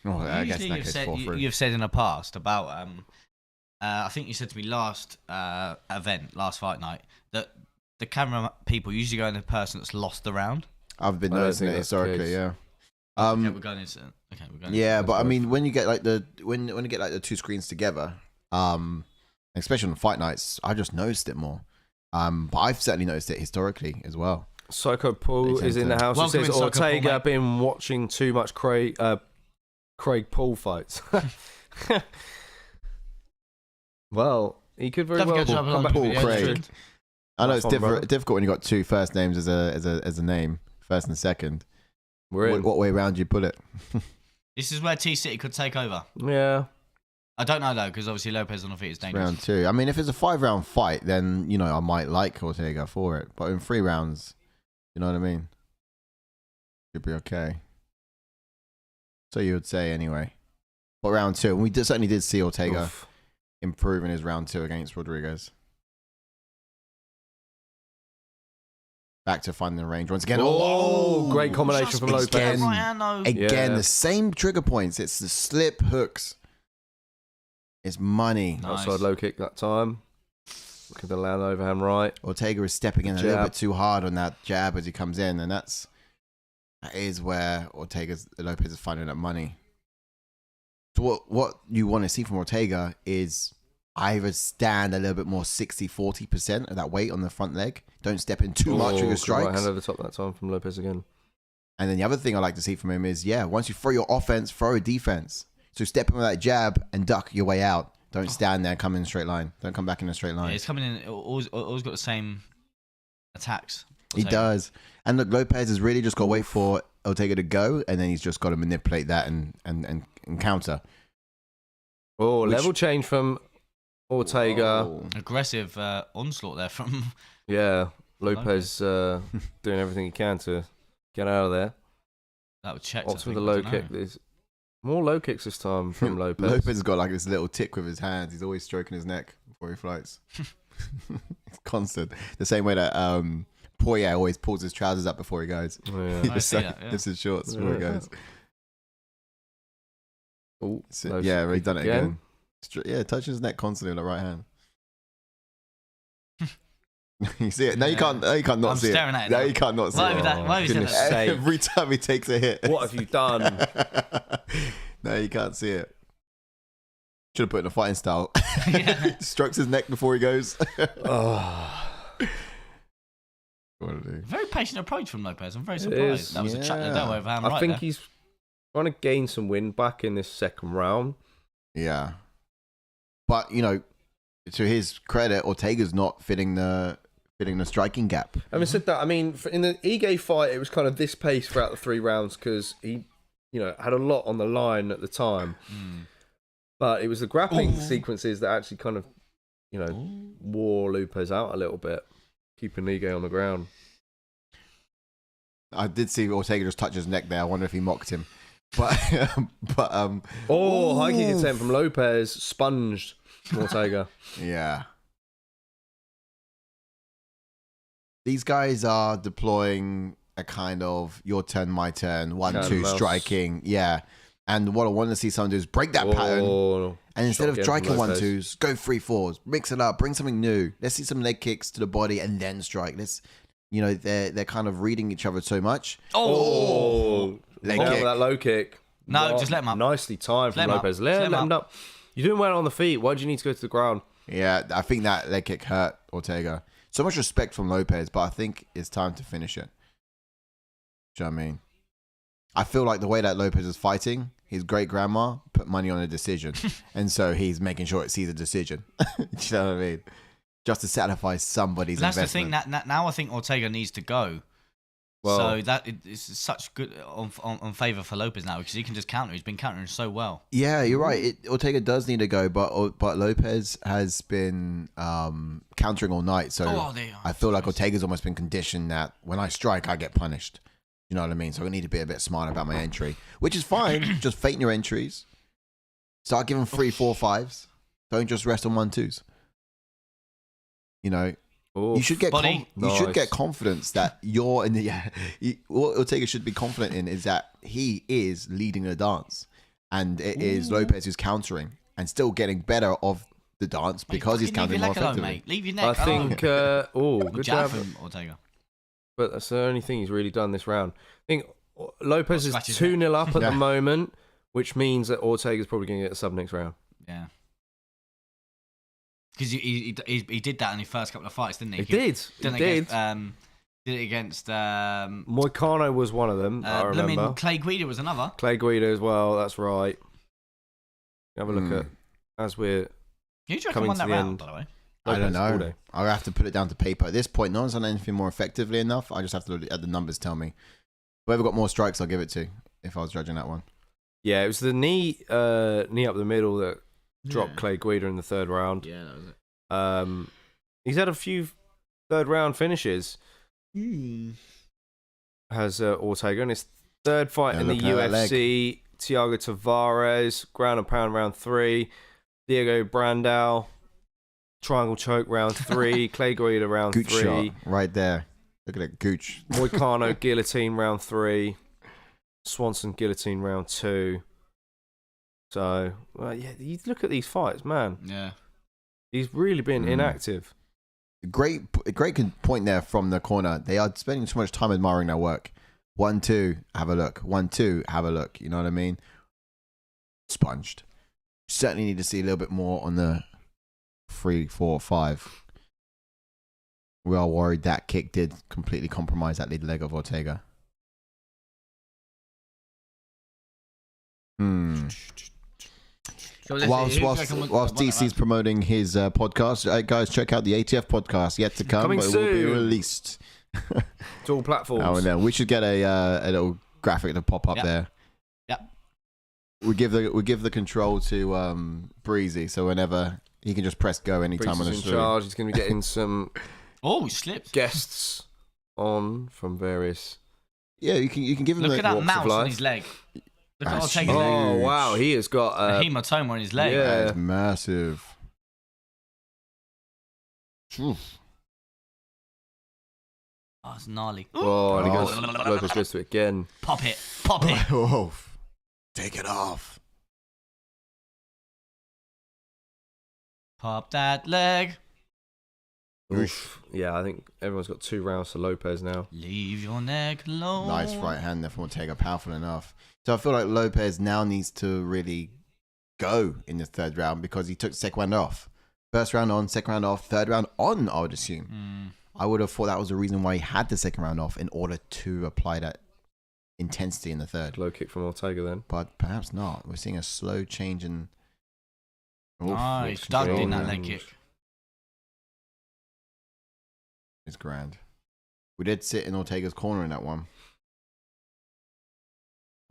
Oh, I guess in that case 4-3. You've said in the past about I think you said to me last event, last fight night, that the camera people usually go in the person that's lost the round. I've been I don't noticing think it that's the historically, case. yeah. Okay, we're going into. Okay, we're going. Yeah, but I both. mean, when you get like when you get like the two screens together, especially on fight nights, I just noticed it more. But I've certainly noticed it historically as well. Psycho Paul They is tend in the to- house. He Welcome says in, Psycho Paul, Ortega mate. been watching too much Craig Paul fights. Well, he could very Don't well forget to have a come look back. at Paul the Craig. true. I know Nice it's one, brother. difficult when you got two first names as a name, first and second. We're in. What way around do you put it? This is where T City could take over. Yeah. I don't know though, because obviously Lopes on the feet is dangerous. Round 2. I mean, if it's a 5-round fight, then I might like Ortega for it. But in 3 rounds, you know what I mean? Should be okay. So you would say anyway. But round 2, and we certainly did see Ortega Oof. improve in his round 2 against Rodríguez. Back to finding the range once again. Oh, great combination Just from missed Lopes. that right hand, though. Again, Yeah. the same trigger points. It's the slip hooks. It's money. Nice. Outside low kick that time. Look at the land overhand right. Ortega is stepping in a little Jab. bit too hard on that jab as he comes in, and that is where Lopes is finding that money. So what you want to see from Ortega is either stand a little bit more 60-40% of that weight on the front leg. Don't step in too much with your Right strikes. hand over the top that time from Lopes again. And then the other thing I like to see from him is, once you throw your offense, throw a defense. So step in with that jab and duck your way out. Don't stand there and come in a straight line. Don't come back in a straight line. Yeah, he's coming in. Always got the same attacks. He does. And look, Lopes has really just got to wait for Ortega to go, and then he's just got to manipulate that and counter. Oh, level change from Ortega. Whoa. Aggressive onslaught there from. Yeah, Lopes doing everything he can to get out of there. That would check. Opts with the low kick. There's more low kicks this time from Lopes. Lopes has got like this little tick with his hands. He's always stroking his neck before he fights. It's constant. The same way that Poirier always pulls his trousers up before he goes. Oh, yeah. He I just see that, yeah. lifts his shorts before he Yeah. goes. Oh, low Yeah, he's kick done it again. Yeah, touching his neck constantly with the right hand. You see it? No, you can't. No, you can't not I'm see it. staring at it No, now. you can't not see Why it. would that? Why would goodness that? sake. Every time he takes a hit. What have you done? No, you can't see it. Should have put it in a fighting style. Yeah. Strokes his neck before he goes. Oh. What to do? Very patient approach from Lopes. I'm very is, surprised. That was a chuck the yeah. devil overhand I right think there. he's trying to gain some wind back in this second round. Yeah. But, to his credit, Ortega's not fitting the striking gap. Having said that, I mean, in the Ige fight, it was kind of this pace throughout the 3 rounds because he, had a lot on the line at the time. But it was the grappling sequences that actually kind of, wore Lopes out a little bit, keeping Ige on the ground. I did see Ortega just touch his neck there. I wonder if he mocked him. But High kick attempt from Lopes, sponged Ortega. yeah. These guys are deploying a kind of your turn, my turn, 1-2 Cat and mouse. striking. Yeah. And what I want to see someone do is break that pattern. Oh, And instead of shot striking again from 1-2s, go 3-4s, mix it up, bring something new. Let's see some leg kicks to the body and then strike. They're kind of reading each other so much. Oh, Leg down kick. with that low kick. No, just let him up. Nicely timed Let from him up. Lopes. Just let him Let him up. You're doing well on the feet. Why do you need to go to the ground? Yeah, I think that leg kick hurt Ortega. So much respect from Lopes, but I think it's time to finish it. Do you know what I mean? I feel like the way that Lopes is fighting, his great grandma put money on a decision. And so he's making sure it sees a decision. Do you know what I mean? just to satisfy somebody's That's investment. the thing. That now I think Ortega needs to go. Well, So that it's such good on favour for Lopes now because he can just counter. He's been countering so well. Yeah, you're right. Ortega does need to go, but Lopes has been countering all night. So I feel like Ortega's almost been conditioned that when I strike, I get punished. You know what I mean? So I need to be a bit smarter about my entry, which is fine. Just feign your entries. Start giving 3, 4, 5s. Don't just rest on 1, 2s. You know. You should get you should get confidence that you're in the what Ortega should be confident in is that he is leading the dance, and it is Lopes who's countering and still getting better of the dance because he's countering more effectively. Mate. Leave your neck I think good jab from Ortega. But that's the only thing he's really done this round. I think Lopes is 2-0 up at the moment, which means that Ortega's probably going to get a sub next round. Yeah. Because he did that in his first couple of fights, didn't he? He did. Did it against Moicano was one of them. I remember. Clay Guida was another. Clay Guida as well. That's right. Have a look at as we're coming to the end. By the way? I don't know. I'll have to put it down to paper. At this point, no one's done anything more effectively enough. I just have to look at the numbers tell me. Whoever got more strikes, I'll give it to, if I was judging that one. Yeah, it was the knee up the middle that dropped Clay Guida in the third round. Yeah, that was it. He's had a few third round finishes. Has Ortega in his third fight in the UFC. Thiago Tavares, ground and pound round 3. Diego Brandao, triangle choke round 3. Clay Guida round Gooch 3. Shot right there. Look at that Gooch. Moicano guillotine round 3. Swanson guillotine round 2. So, yeah, you look at these fights, man. Yeah. He's really been inactive. Great point there from the corner. They are spending too much time admiring their work. 1, 2, have a look. 1, 2, have a look. You know what I mean? Sponged. Certainly need to see a little bit more on the 3, 4, 5. We are worried that kick did completely compromise that lead leg of Ortega. Whilst DC's promoting his podcast, guys, check out the ATF podcast. Yet to come, but it will be released. It's all platforms. Oh, no, we should get a little graphic to pop up there. Yep. We give the control to Breezy, so whenever he can just press go anytime on the stream. Charge. He's going to be getting some. He slipped. Guests on from various. Yeah, you can give him. Look at that mouse on his leg. Look at Ortega's leg. Oh wow, he has got a hematoma on his leg. Yeah, it's massive. Oof. Oh, it's gnarly. Oh, and he goes. Lopes goes to it again. Pop it. Oh, take it off. Pop that leg. Oof. Yeah, I think everyone's got 2 rounds to Lopes now. Leave your neck alone. Nice right hand there from Ortega, powerful enough. So I feel like Lopes now needs to really go in the third round because he took the second round off. First round on, second round off, third round on, I would assume. I would have thought that was the reason why he had the second round off in order to apply that intensity in the third. Low kick from Ortega then. But perhaps not. We're seeing a slow change in... Nice, dug in that leg kick. It's grand. We did sit in Ortega's corner in that one.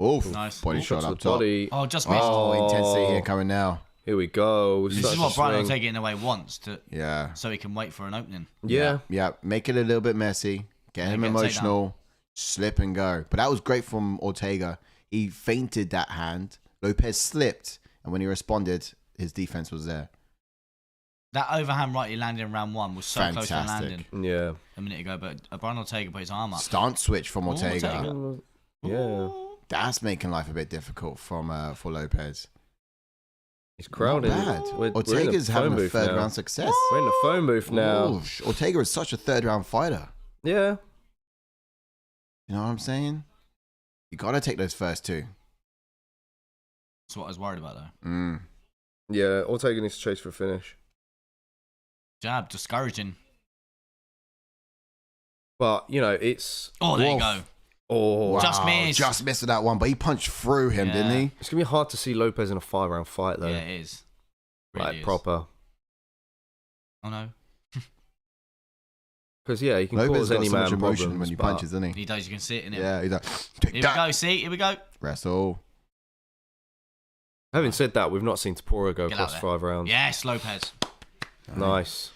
Oof. Nice. Body shot up top. Oh, just missed. Oh, intensity here coming now. Here we go. This is what Brian Ortega in a way wants to. Yeah. So he can wait for an opening. Yeah. Yeah. Make it a little bit messy. Get him emotional. Slip and go. But that was great from Ortega. He feinted that hand. Lopes slipped. And when he responded, his defense was there. That overhand right he landed in round 1 was so close to landing. Yeah. A minute ago, but Brian Ortega put his arm up. Stance switch from Ortega. Yeah. That's making life a bit difficult for Lopes. He's crowded. Ortega's having a third round success. We're in the phone booth now. Ooh, Ortega is such a third round fighter. Yeah. You know what I'm saying? You got to take those first 2. That's what I was worried about, though. Yeah, Ortega needs to chase for a finish. Jab, discouraging. But, you know, it's... Oh, there you go. Oh, wow. Just missed that one, but he punched through him, didn't he? It's going to be hard to see Lopes in a 5-round fight, though. Yeah, it is. Really like, proper. Oh, no. Because, yeah, he can Lopes cause got any so much man emotion problems. when he but- punches, doesn't he? He does. You can see it in him. Yeah, he's like, take Here that. we go. See, here we go. Wrestle. Having said that, we've not seen Tapora go Get across out there. 5 rounds. Yes, Lopes. Nice.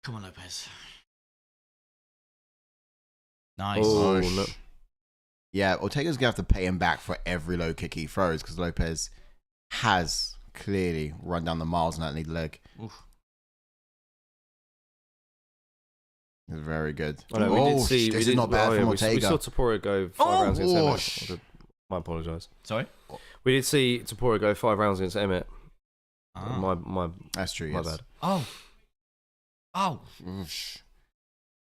Come on, Lopes. Nice. Oh, no. Yeah, Ortega's going to have to pay him back for every low kick he throws because Lopes has clearly run down the miles on that lead leg. Oof. It's very good. I know, we did see. This we is not bad from we Ortega. saw Tapora go 5 rounds against Emmett. I apologise. Sorry? We did see Tapora go 5 rounds against Emmett. Ah. My That's true, my yes. bad. Oh. Oh. Oosh.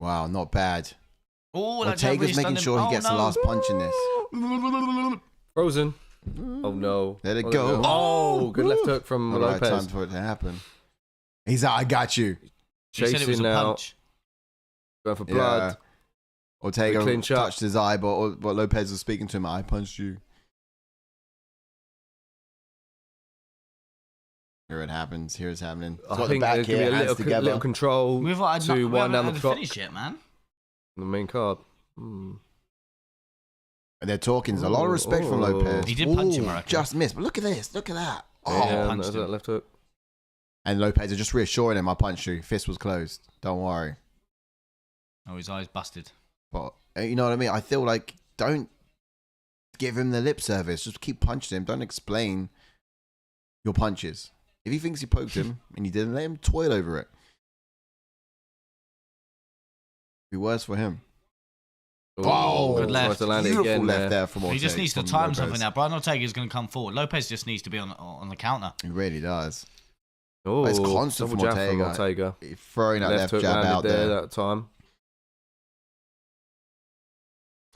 Wow, not bad. Oh, that jab Ortega's really making stunned sure him. he gets the no. last punch in this. Frozen. Oh no. Let it Oh, go. Oh, good left hook from Not the right Lopes. time for it to happen. He's like, I got you. He said it was Chasing a now. punch. Going for blood. Yeah. Ortega Good clinch up. touched his eye, but Lopes was speaking to him. I punched you. Here it happens. Here it's happening. He's I got think the back there's going here, to be a hands little, together. little control We to wind down the haven't clock. finished yet, man. The main card. And they're talking. There's a lot of respect from Ooh. Lopes. He did punch him, Ooh, I reckon. just missed. But look at this. Look at that. Oh. Yeah, punched there's him. that left hook. And Lopes are just reassuring him, I punched you. Fist was closed. Don't worry. Oh, his eyes busted. But you know what I mean? I feel like don't give him the lip service. Just keep punching him. Don't explain your punches. If he thinks you poked him and you didn't, let him toil over it. Be worse for him. Oh, good left. tries to land it Beautiful again left there. there from He just Ortega, needs to from time Lopes. something now. Brian Ortega is going to come forward. Lopes just needs to be on the counter. He really does. Oh, It's constant double from jab from Ortega. Ortega. He's throwing that left hook jab landed out there. that time.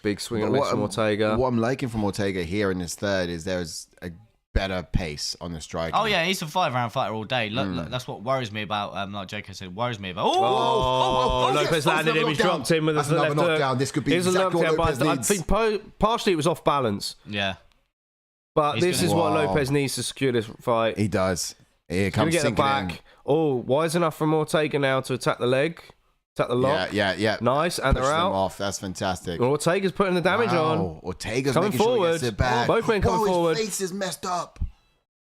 Big swing But and miss from Ortega. What I'm liking from Ortega here in this third is there's a better pace on the strike. Oh yeah, he's a 5-round fighter all day. Look, that's what worries me about. Like Jacob said, worries me about. Oh, Lopes yes, landed him. He's dropped him with That's a another left hook. knockdown. This could be Here's a exactly what knockdown, Lopes but I needs. think partially it was off balance. yeah. But He's this gonna- is what Wow. Lopes needs to secure this fight. He does. Here Gonna comes get the sinking back. in. Oh, wise enough from Ortega now to attack the leg, attack the lock. Yeah. Nice, and Push they're them out. off. That's fantastic. Ortega's putting the damage on. Ortega's Coming making sure he forward. gets it back. Both men coming Whoa, forward. His face is messed up.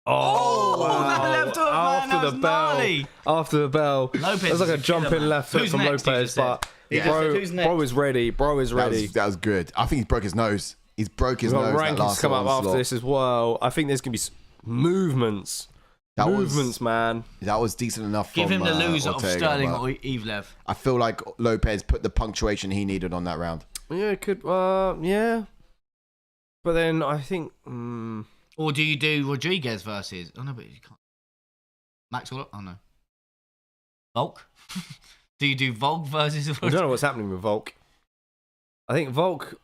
Oh, that wow. left hook, man, that After was the bell. gnarly. After the bell. Lopes There's like is a a killer, jumping man. left hook Who's from next, he Lopes, just said. but He just said, "Who's next?" bro is ready. Bro is ready. That was good. I think he broke his nose. He's broke his We've got nose. that rankings last come up after onslaught. this as well. I think there's going to be movements. That Movements, man. That was decent enough. Give from, him the lose of Ortega, Sterling but or Evlev. I feel like Lopes put the punctuation he needed on that round. Yeah, it could. Yeah. But then I think. Or do you do Rodríguez versus? Oh no, but you can't. Max Waller? Oh no. Volk? Do you do Volk versus? I don't know what's happening with Volk. I think Volk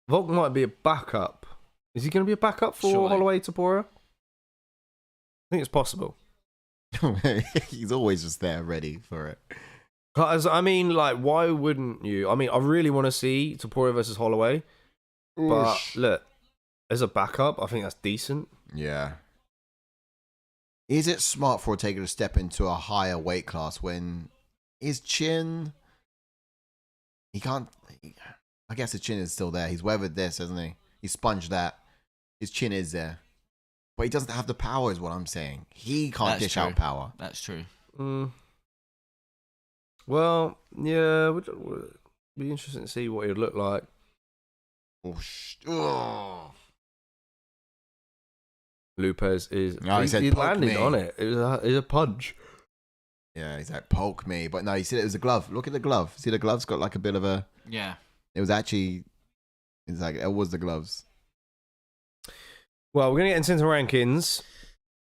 might be a backup. Is he going to be a backup for Surely. Holloway Tapora? I think it's possible. He's always just there, ready for it. Because, I mean, like, why wouldn't you? I mean, I really want to see Tapora versus Holloway. But, look, as a backup, I think that's decent. Yeah. Is it smart for Ortega to step into a higher weight class when his chin... He can't... I guess his chin is still there. He's weathered this, hasn't he? He sponged that. His chin is there. But he doesn't have the power, is what I'm saying. He can't That's dish true. out power. That's true. Well, yeah, would be interesting to see what he'd look like. Oh. Lopes is... No, he said, he "Poke landed me." on it. It was a punch. Yeah, he's like, poke me. But no, you see, it was a glove. Look at the glove. See, the glove's got like a bit of a... Yeah. It was actually... It's like, it was the gloves. Well, we're going to get into rankings.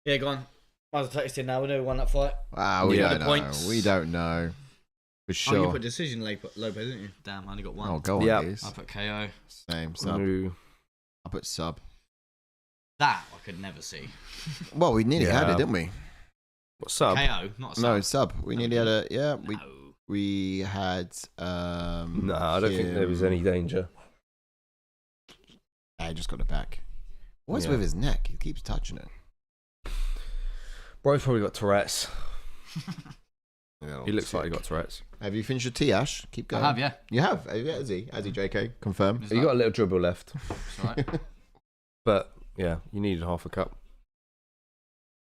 Yeah, go on. I was texting now. We know who won that fight. We Yeah. don't The know. points. We don't know. For Oh, sure. you put decision Lopes, didn't you? Damn, I only got one. Oh, go on, Yeah. please. I put KO. Same, sub. Ooh. I put sub. That I could never see. Well, we nearly had Yeah. it, didn't we? What's up? KO, not a No, sub. sub. We nearly had a... Yeah, No. we had... No, I don't think there was any danger. I just got it back. What's Yeah. with his neck? He keeps touching it. Bro's probably got Tourette's. He looks like he got Tourette's. Have you finished your tea, Ash? Keep going. I have, yeah. You have? Yeah, has he, JK? Confirm. You got a little dribble left. It's all right. But, yeah, you needed half a cup.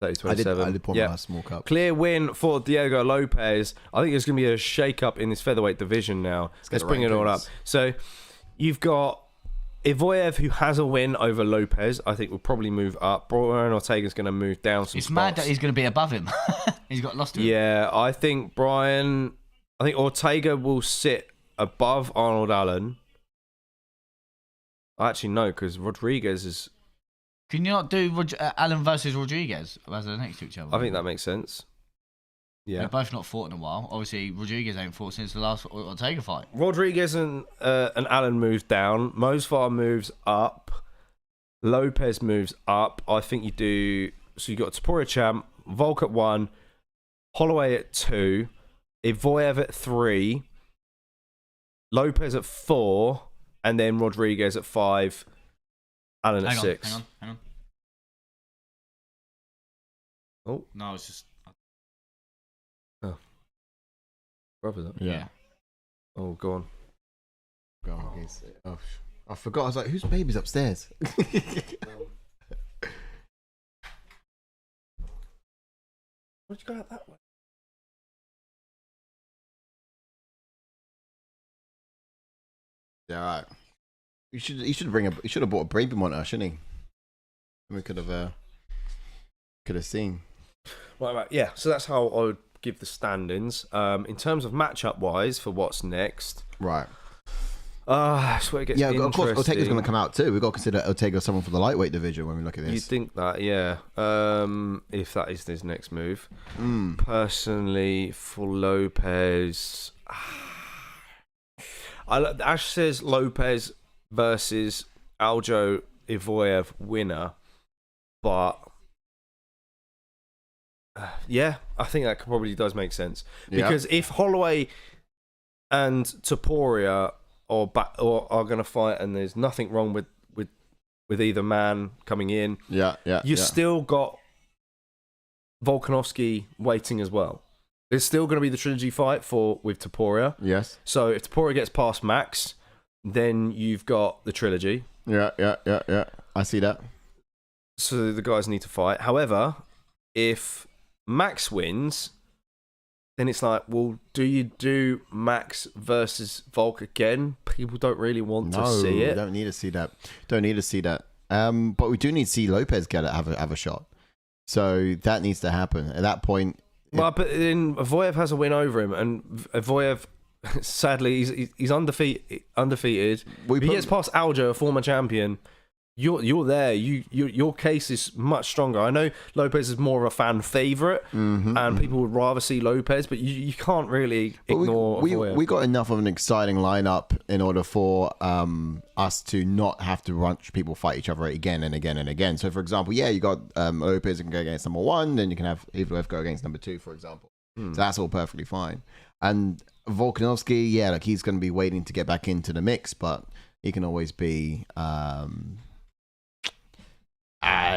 30-27. I did pour my last small cup. Clear win for Diego Lopes. I think there's going to be a shake-up in this featherweight division now. Let's bring it all up. So, you've got Ivoyev, who has a win over Lopes, I think will probably move up. Brian Ortega's going to move down some It's spots. mad that he's going to be above him. He's got lost to him. Yeah, I think Ortega will sit above Arnold Allen. Actually, no, because Rodríguez is... Can you not do Allen versus Rodríguez as they're next to each other? I think that makes sense. Yeah. They're both not fought in a while. Obviously, Rodríguez ain't fought since the last Ortega fight. Rodríguez and Allen moves down. Mosfar moves up. Lopes moves up. I think you do... So you got Topuria champ, Volk at 1, Holloway at 2, Ivoyev at 3, Lopes at 4, and then Rodríguez at 5, Allen at 6. Hang on. Oh. No, it's just... Brother's up. Yeah. Oh, go on. Go on, oh, I forgot. I was like, whose baby's upstairs? Why'd you go out that way? Yeah, all right. You should have bought a baby monitor, shouldn't he? And we could have seen. Right. Yeah. So that's how I would give the standings. In terms of matchup wise for what's next. Right. That's where it gets interesting. Of course, Ortega's going to come out too. We've got to consider Ortega someone for the lightweight division when we look at this. You'd think that, yeah. If that is his next move. Personally, for Lopes, Ash says Lopes versus Aljo Ivoyev winner, but yeah, I think that probably does make sense because if Holloway and Topuria are going to fight and there's nothing wrong with either man coming in, you've still got Volkanovski waiting as well. There's still going to be the trilogy fight with Topuria. Yes. So if Topuria gets past Max, then you've got the trilogy. Yeah. I see that. So the guys need to fight. However, if Max wins, then it's like, well, do you do Max versus Volk again? People don't really want to see it. Don't need to see that. But we do need to see Lopes have a shot. So that needs to happen. At that point... Well, but then Ivoyev has a win over him, and Ivoyev, sadly, he's undefeated. If he gets past Aljo, a former champion, you're there. Your case is much stronger. I know Lopes is more of a fan favorite, and people would rather see Lopes, but you can't really ignore Ivoyev. We got enough of an exciting lineup in order for us to not have to watch people fight each other again and again and again. So, for example, you got Lopes can go against number 1, then you can have Ivoyev go against number 2, for example. So that's all perfectly fine. And Volkanovski, he's going to be waiting to get back into the mix, but he can always be.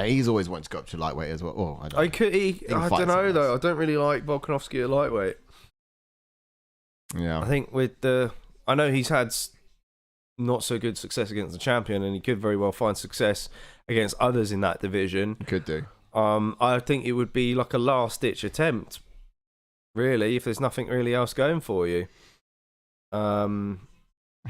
He's always wanted to go up to lightweight as well. Oh, I don't know though. I don't really like Volkanovski at lightweight. Yeah, I think I know he's had not so good success against the champion, and he could very well find success against others in that division. Could do. I think it would be like a last ditch attempt, really, if there's nothing really else going for you. I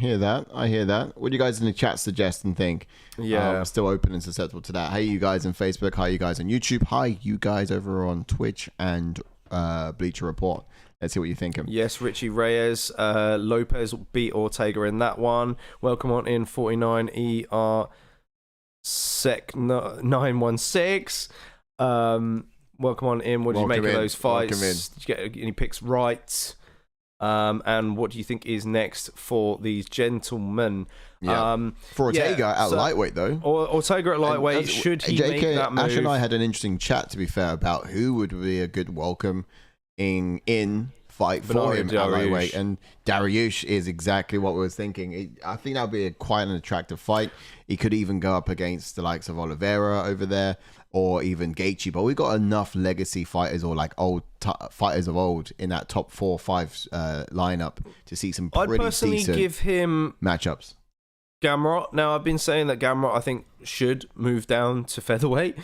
hear that. What do you guys in the chat suggest and think? Yeah. I'm still open and susceptible to that. Hey, you guys on Facebook. Hi, you guys on YouTube. Hi, you guys over on Twitch and Bleacher Report. Let's see what you're thinking. Yes, Richie Reyes. Lopes beat Ortega in that one. Welcome on in 49ER Sec 916. Welcome on in. What did you make of those fights? Did you get any picks right? And what do you think is next for these gentlemen? For Ortega at lightweight, though. Ortega at lightweight, should he make that move? Ash and I had an interesting chat, to be fair, about who would be a good welcome in fight for him at lightweight. And Dariush is exactly what we were thinking. I think that would be quite an attractive fight. He could even go up against the likes of Oliveira over there. or even Gaethje, but we've got enough legacy fighters or like old fighters of old in that top 4 or 5 lineup to see some pretty I'd personally decent give him matchups. Gamrot. Now, I've been saying that Gamrot, I think, should move down to featherweight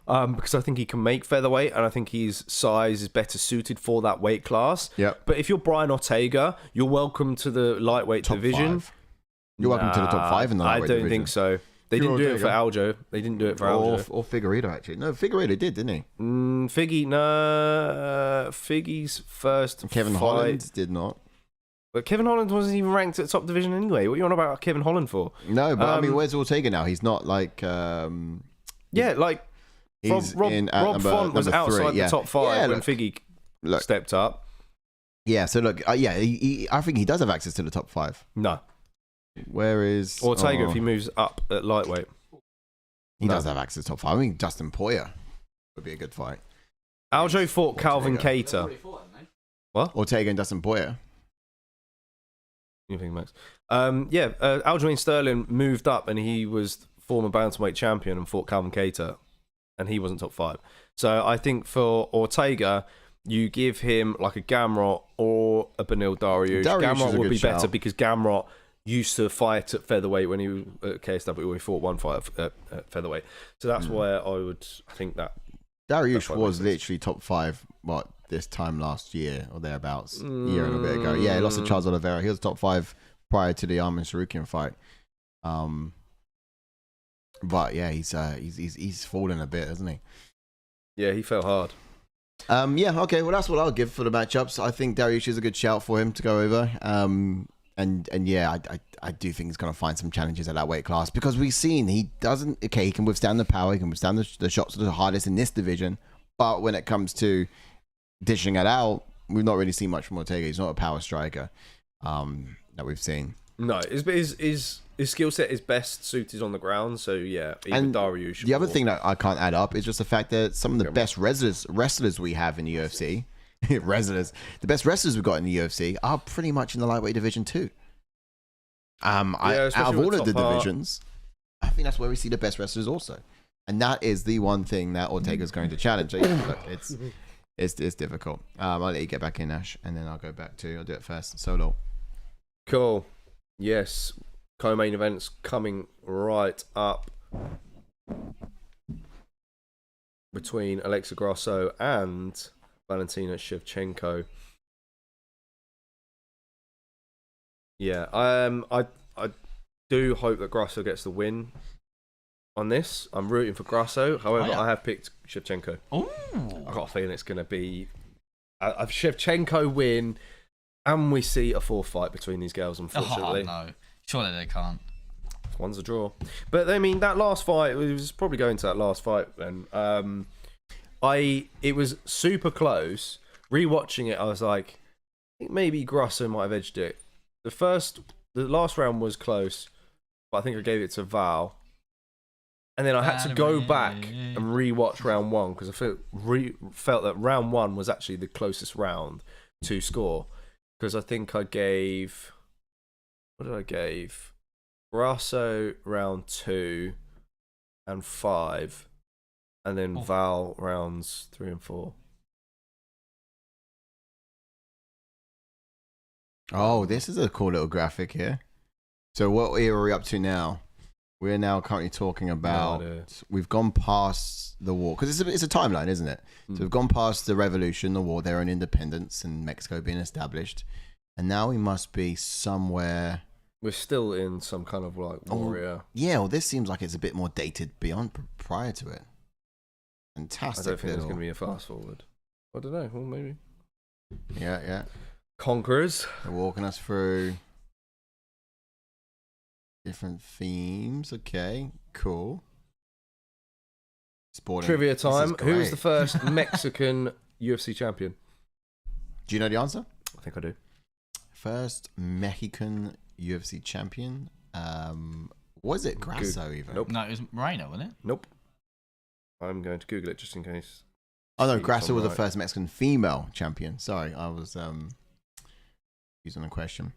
because I think he can make featherweight, and I think his size is better suited for that weight class. Yep. But if you're Brian Ortega, you're welcome to the lightweight Top division. 5. You're welcome to the top 5 in the lightweight division. I don't think so. They didn't do it for Aljo. They didn't do it for Aljo. Or Figueiredo, actually. No, Figueiredo did, didn't he? Figgy's first Kevin fight. Holland did not. But Kevin Holland wasn't even ranked at top division anyway. What are you on about Kevin Holland for? No, but I mean, where's Ortega now? He's not like... Rob Font was outside the top 5 when Figgy stepped up. Yeah, so look, I think he does have access to the top 5. No. Where is Ortega if he moves up at lightweight? He does have access to top 5. I mean, Justin Poirier would be a good fight. Aljo fought Calvin Kattar. What? Ortega and Dustin Poirier. You think, Max? Aljamain Sterling moved up and he was former bantamweight champion and fought Calvin Kattar, and he wasn't top 5. So I think for Ortega, you give him like a Gamrot or a Beneil Dariush. Gamrot would be better because Gamrot used to fight at featherweight when he was at KSW. He fought one fight at featherweight. So that's where I think that Dariush was literally top 5 this time last year or thereabouts, a year and a bit ago. Yeah, he lost to Charles Oliveira. He was top 5 prior to the Arman Sarukian fight. But yeah, he's fallen a bit, hasn't he? Yeah, he fell hard. Okay, well that's what I'll give for the matchups. I think Dariush is a good shout for him to go over. And yeah, I do think he's going to find some challenges at that weight class because we've seen he can withstand the power, he can withstand the shots that are the hardest in this division, but when it comes to dishing it out, we've not really seen much from Ortega. He's not a power striker that we've seen. No, his skill set is best suited on the ground, so yeah, even Dariush. The other thing that I can't add up is just the fact that some of the best wrestlers we have in the UFC, the best wrestlers we've got in the UFC are pretty much in the lightweight division too. Out of all of the divisions, I think that's where we see the best wrestlers also, and that is the one thing that Ortega's going to challenge. Look, it's difficult. I'll let you get back in, Ash, and then I'll do it first. Solo. Cool. Yes. Co-main events coming right up between Alexa Grasso and Valentina Shevchenko. Yeah, I do hope that Grasso gets the win on this. I'm rooting for Grasso. However, I have picked Shevchenko. Ooh. I got a feeling it's going to be a Shevchenko win, and we see a 4th fight between these girls, unfortunately. Oh, no. Surely they can't. One's a draw. But, I mean, that last fight, it was probably going to that last fight then. It was super close. Rewatching it, I was like, I think maybe Grasso might have edged it. The last round was close, but I think I gave it to Val. And then I had to go back and rewatch round 1 because I felt that round 1 was actually the closest round to score. Because I think I gave... What did I give? Grasso round 2 and 5. And then Val rounds 3 and 4. Oh, this is a cool little graphic here. So what era are we up to now? We're now currently talking about... we've gone past the war. Because it's a timeline, isn't it? So we've gone past the revolution, the war, their own independence, and Mexico being established. And now we must be somewhere... We're still in some kind of like warrior. Yeah, well, this seems like it's a bit more dated prior to it. Fantastic. I don't think there's going to be a fast forward. I don't know. Well, maybe. Yeah. Conquerors. They're walking us through different themes. Okay, cool. Sporting. Trivia time. Who was the first Mexican UFC champion? Do you know the answer? I think I do. First Mexican UFC champion. Was it Grasso even? Nope. No, it was Moreno, wasn't it? Nope. I'm going to Google it just in case. Oh no, Grasso was the first Mexican female champion. Sorry, I was using the question.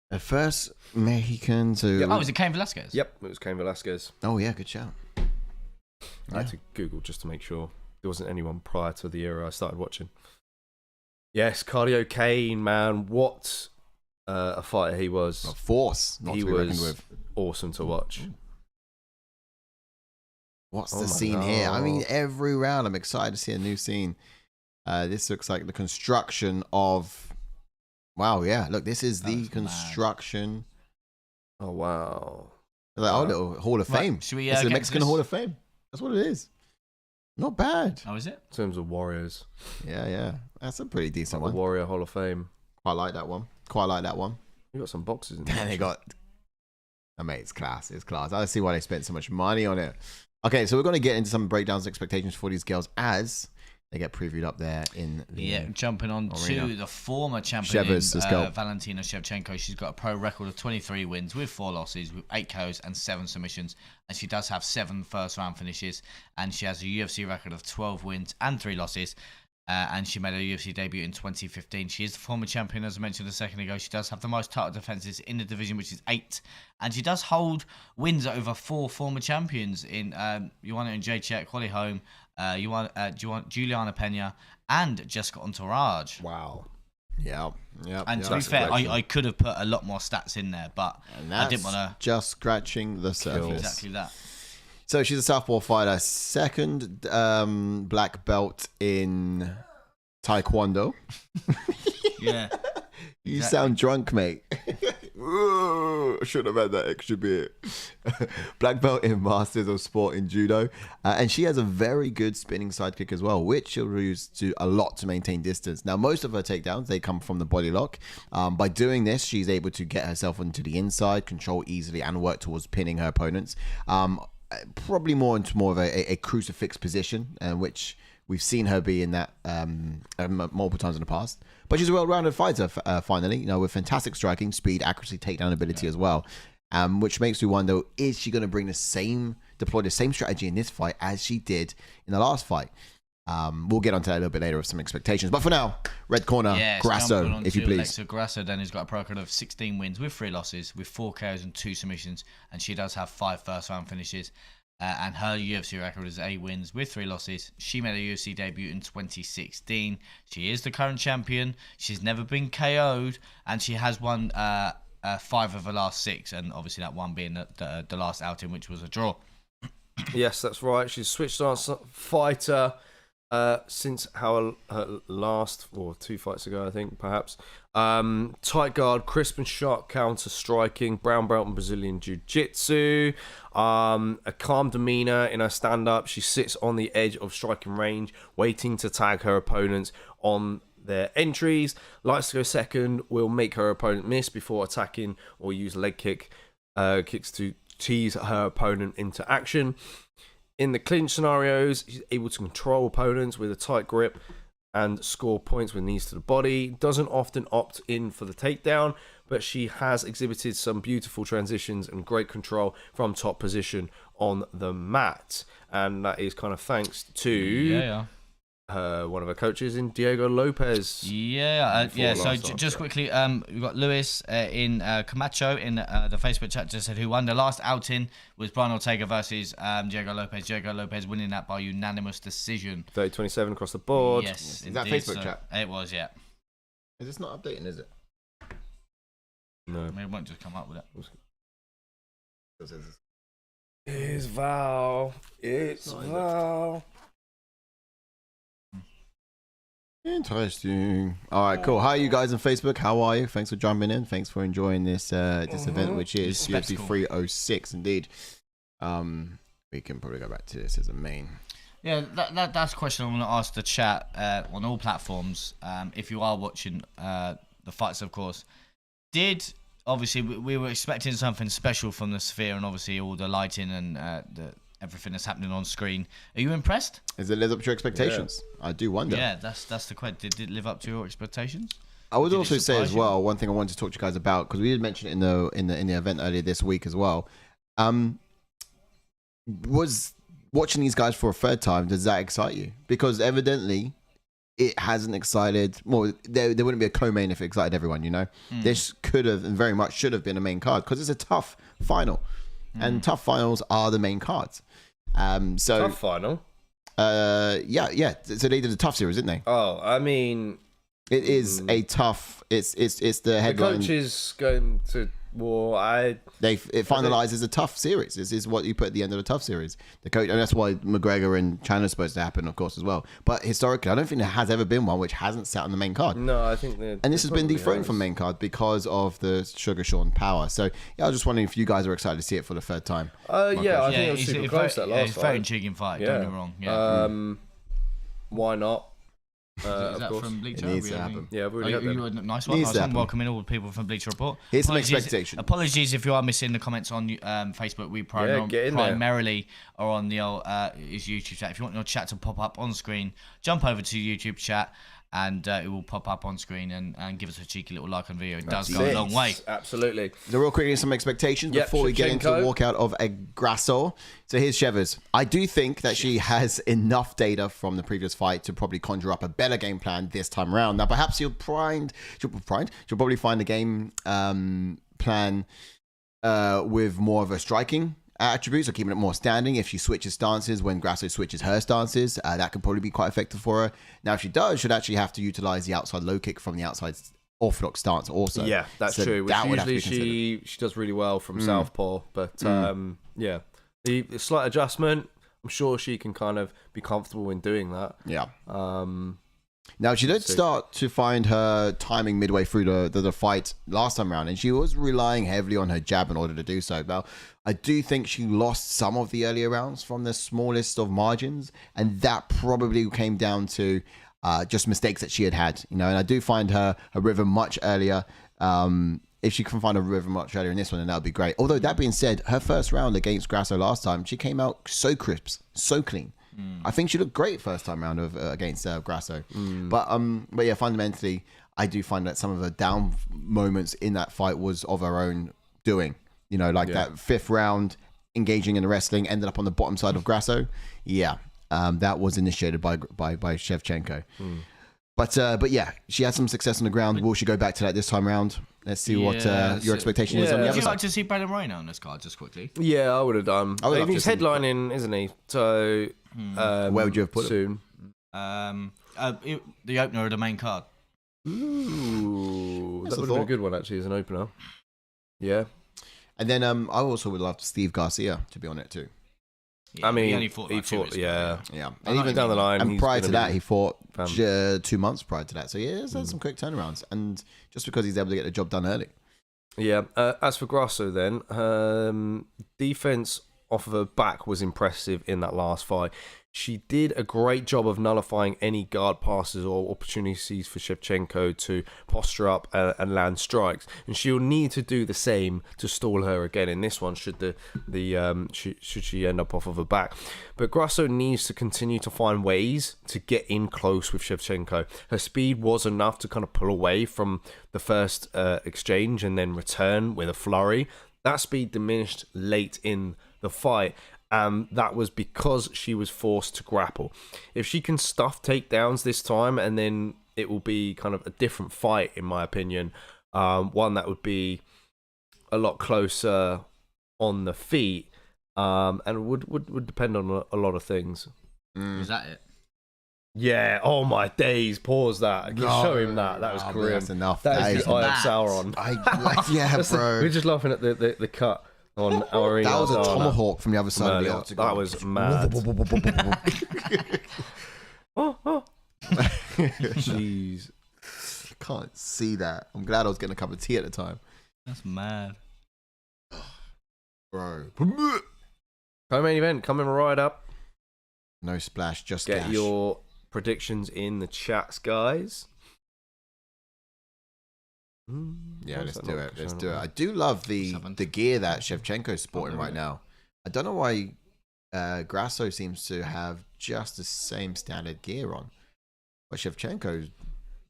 The first Mexican to... Oh, was it Cain Velasquez? Yep, it was Cain Velasquez. Oh yeah, good shout. I had to Google just to make sure there wasn't anyone prior to the era I started watching. Yes, Cardio Kane, man, what a fighter he was. A force, not he to be reckoned was with. awesome to watch. What's the scene here? I mean, every round I'm excited to see a new scene. This looks like the construction of... Wow, yeah. Look, this is the construction. Oh, wow. Like, little Hall of Fame. Should we, it's the Mexican Hall of Fame. That's what it is. Not bad. Oh, is it? In terms of Warriors. Yeah. That's a pretty decent one. Warrior Hall of Fame. Quite like that one. You got some boxes in there. They got... Oh, mate, it's class. It's class. I see why they spent so much money on it. Okay, so we're going to get into some breakdowns and expectations for these girls as they get previewed up there in the jumping on arena. to the former champion, Valentina Shevchenko. She's got a pro record of 23 wins with 4 losses, with 8 KOs and 7 submissions. And she does have 7 first-round finishes. And she has a UFC record of 12 wins and 3 losses. And she made her UFC debut in 2015. She is the former champion, as I mentioned a second ago. She does have the most title defenses in the division, which is 8. And she does hold wins over 4 former champions in Joanna and Jacek, Holly Holm, Juliana Pena, and Jessica Entourage. Wow. Yeah. And to be fair, I could have put a lot more stats in there, but I didn't want to. Just scratching the surface. Exactly that. So she's a southpaw fighter, second black belt in Taekwondo. Yeah. You sound drunk, mate. I should have had that extra beer. Black belt in Masters of Sport in Judo. And she has a very good spinning sidekick as well, which she'll use a lot to maintain distance. Now, most of her takedowns, they come from the body lock. By doing this, she's able to get herself into the inside, control easily, and work towards pinning her opponents. Probably more into more of a crucifix position, which we've seen her be in that multiple times in the past. But she's a well-rounded fighter, finally, with fantastic striking, speed, accuracy, takedown ability as well. Which makes me wonder, is she going to deploy the same strategy in this fight as she did in the last fight? We'll get onto that a little bit later with some expectations. But for now, red corner, Grasso, if you please. So Grasso then has got a pro record of 16 wins with 3 losses, with 4 KOs and 2 submissions, and she does have 5 first-round finishes. And her UFC record is 8 wins with 3 losses. She made a UFC debut in 2016. She is the current champion. She's never been KO'd, and she has won 5 of the last 6, and obviously that one being the last outing, which was a draw. Yes, that's right. She's switched on fighter since her last, or 2 fights ago, I think, perhaps. Tight guard, crisp and sharp counter striking, brown belt in Brazilian Jiu-Jitsu, a calm demeanor in her stand-up. She sits on the edge of striking range, waiting to tag her opponents on their entries. Likes to go second, will make her opponent miss before attacking, or use leg kicks to tease her opponent into action. In the clinch scenarios, she's able to control opponents with a tight grip and score points with knees to the body. Doesn't often opt in for the takedown, but she has exhibited some beautiful transitions and great control from top position on the mat. And that is kind of thanks to one of her coaches in Diego Lopes. So just quickly, we've got Luis in Camacho in the Facebook chat just said who won the last outing was Brian Ortega versus Diego Lopes. Diego Lopes winning that by unanimous decision. 30-27 across the board. Yes, is that Facebook chat? It was, yeah. Is this not updating, is it? No. I mean, it won't just come up with it. It's Val. It's Val. Interesting. All right, cool. Hi, you guys on Facebook. How are you? Thanks for jumping in. Thanks for enjoying this event, which is UFC 306. Indeed. We can probably go back to this as a main. Yeah, that's a question I'm going to ask the chat on all platforms. If you are watching the fights, of course, obviously we were expecting something special from the Sphere, and obviously all the lighting and everything that's happening on screen. Are you impressed? Is it live up to your expectations? Yeah. I do wonder. Yeah, that's the question. Did it live up to your expectations? I would also say as well, one thing I wanted to talk to you guys about, because we did mention it in the event earlier this week as well. Was watching these guys for a third time, does that excite you? Because evidently it hasn't excited. Well, there wouldn't be a co-main if it excited everyone, This could have and very much should have been a main card, because it's a tough final. And tough finals are the main cards. Tough final. Yeah. So they did a tough series, didn't they? Oh, I mean, it is a tough. It's the headline. The coach is going to war. It finalizes a tough series. This is what you put at the end of the tough series. The coach, and that's why McGregor and Chandler's supposed to happen, of course, as well. But historically, I don't think there has ever been one which hasn't sat on the main card. No, I think and this has been dethroned from main card because of the Sugar Sean power. So yeah, I was just wondering if you guys are excited to see it for the third time. I think it was super close that last fight. Very intriguing fight. Yeah. Don't get me wrong. Yeah. Why not? Is that from Bleacher? It needs to happen. Yeah, we've already had them. Nice one. Welcoming all the people from Bleacher Report. Here's some expectation. Apologies if you are missing the comments on Facebook. We primarily are on the old is YouTube chat. If you want your chat to pop up on screen, jump over to YouTube chat. And it will pop up on screen and give us a cheeky little like on video. It does go a long way. Absolutely. So real quickly, some expectations before we get into the walkout of a Grasso. So here's Shevers. I do think that she has enough data from the previous fight to probably conjure up a better game plan this time around. Now, perhaps she'll probably find a game plan with more of a striking attributes, or keeping it more standing. If she switches stances when Grasso switches her stances, that could probably be quite effective for her. Now, if she does, she'd actually have to utilize the outside low kick from the outside orthodox stance also. Yeah, that's true. Which usually she does really well from southpaw, but yeah, the slight adjustment, I'm sure she can kind of be comfortable in doing that. Yeah. Now, she did start to find her timing midway through the fight last time around, and she was relying heavily on her jab in order to do so. Now, I do think she lost some of the earlier rounds from the smallest of margins, and that probably came down to just mistakes that she had, and I do find her rhythm much earlier. If she can find a rhythm much earlier in this one, then that would be great. Although, that being said, her first round against Grasso last time, she came out so crisp, so clean. I think she looked great first time round against Grasso. But yeah, fundamentally, I do find that some of the down moments in that fight was of her own doing. That fifth round, engaging in the wrestling, ended up on the bottom side of Grasso. Yeah, that was initiated by Shevchenko. But yeah, she had some success on the ground. Will she go back to that this time around? Let's see what your expectation is on the other side. Would you like to see Brandon Moreno on this card, just quickly? Yeah, I would have done. He's headlining, isn't he? So where would you have put him? The opener of the main card. Ooh, that would have been a good one actually as an opener. Yeah. And then I also would love Steve Garcia to be on it too. Yeah, I mean, he fought yeah. And even down the line, and prior to that, he fought 2 months prior to that. So yeah, he's had some quick turnarounds, and just because he's able to get the job done early. Yeah. As for Grasso, then defense off of her back was impressive in that last fight. She did a great job of nullifying any guard passes or opportunities for Shevchenko to posture up and land strikes, and she'll need to do the same to stall her again in this one should should she end up off of her back. But Grasso needs to continue to find ways to get in close with Shevchenko. Her speed was enough to kind of pull away from the first exchange and then return with a flurry. That speed diminished late in the fight, and that was because she was forced to grapple. If she can stuff takedowns this time, and then it will be kind of a different fight, in my opinion. One that would be a lot closer on the feet, and would depend on a lot of things. Is that it? Yeah. Oh my days. Pause that. Show him that. That was grim. That's enough. That is the eye of Sauron. Yeah, bro. We're just laughing at the cut. On our that was a tomahawk from the other side of the octagon. That was mad. Jeez. I can't see that. I'm glad I was getting a cup of tea at the time. That's mad. Bro. Co-main event coming right up. No splash, just Get gash. your predictions in the chats, guys. Yeah, let's do it. Let's do it. I do love the gear that Shevchenko's sporting right now. I don't know why Grasso seems to have just the same standard gear on. But Shevchenko,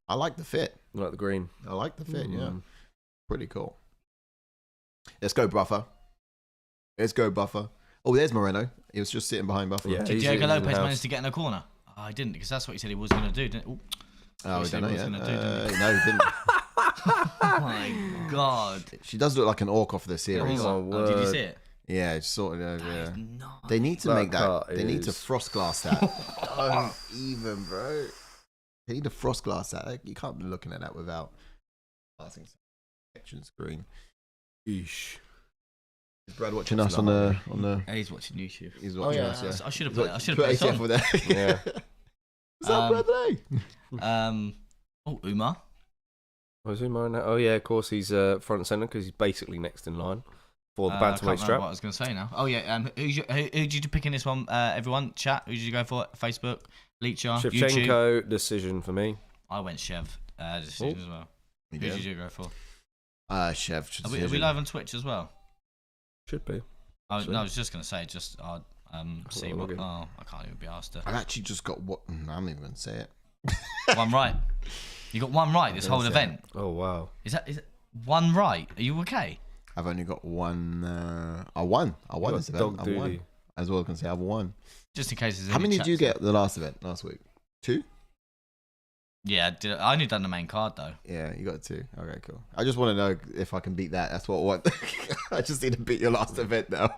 I like the fit. You like the green? I like the fit, yeah. Pretty cool. Let's go, Buffer. Let's go, Buffer. Oh, there's Moreno. He was just sitting behind Buffer. Yeah, did Diego Lopes manage to get in the corner? Oh, I didn't, because that's what he said he was going to do, didn't he? Oh, we don't know yet. No, he didn't. Oh my god. She does look like an orc off the series. Did you see it? Yeah, it's sort of. That is nuts. They need to make that. They need to is- frost glass that. Don't even, bro. They need to frost glass that. Like, you can't be looking at that without passing section screen. Eesh. Is Brad watching us on the? Yeah, he's watching YouTube. He's watching us. Yeah. I should have put it ATF on. with that. Yeah. What's up, Bradley? Umar. Was he mine? Oh yeah, of course he's front and centre because he's basically next in line for the I can't bantamweight remember strap. what I was going to say now. Oh yeah. Who did you pick in this one? Everyone, chat. Who did you go for? Facebook, Leecher, YouTube. Shevchenko decision for me. I went Shev decision as well. Who did you go for? Chef. Are we live on Twitch as well? Should be. No, I was just going to say, see what. Oh, I can't even be asked to. I've actually just got what? I'm not even going to say it. One right. You got one right this whole event. Oh wow. Is that one right? Are you okay? I've only got one. I won this event. I won. As well, I can say I've won. Just in case there's How many did you get the last event last week? 2? Yeah, I only done the main card though. Yeah, you got 2. Okay, cool. I just want to know if I can beat that. That's what I want. I just need to beat your last event now.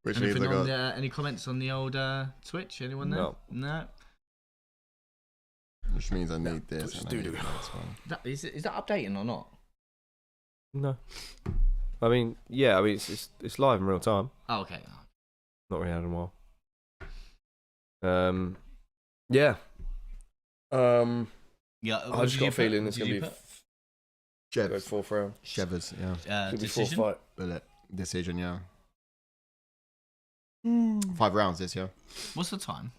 Which Anything means I on got. any comments on the old Twitch? Anyone there? No. Which means I need this. Just and I do need do. the next one. Is that updating or not? No. I mean, yeah. I mean, it's live in real time. Oh, okay. Not really had in a while. Yeah. Yeah. I just got a feeling it's gonna be Chevs. fourth round. Chevers, yeah. Could be Decision. fourth fight. Bullet. Decision, yeah. 5 rounds this year. What's the time?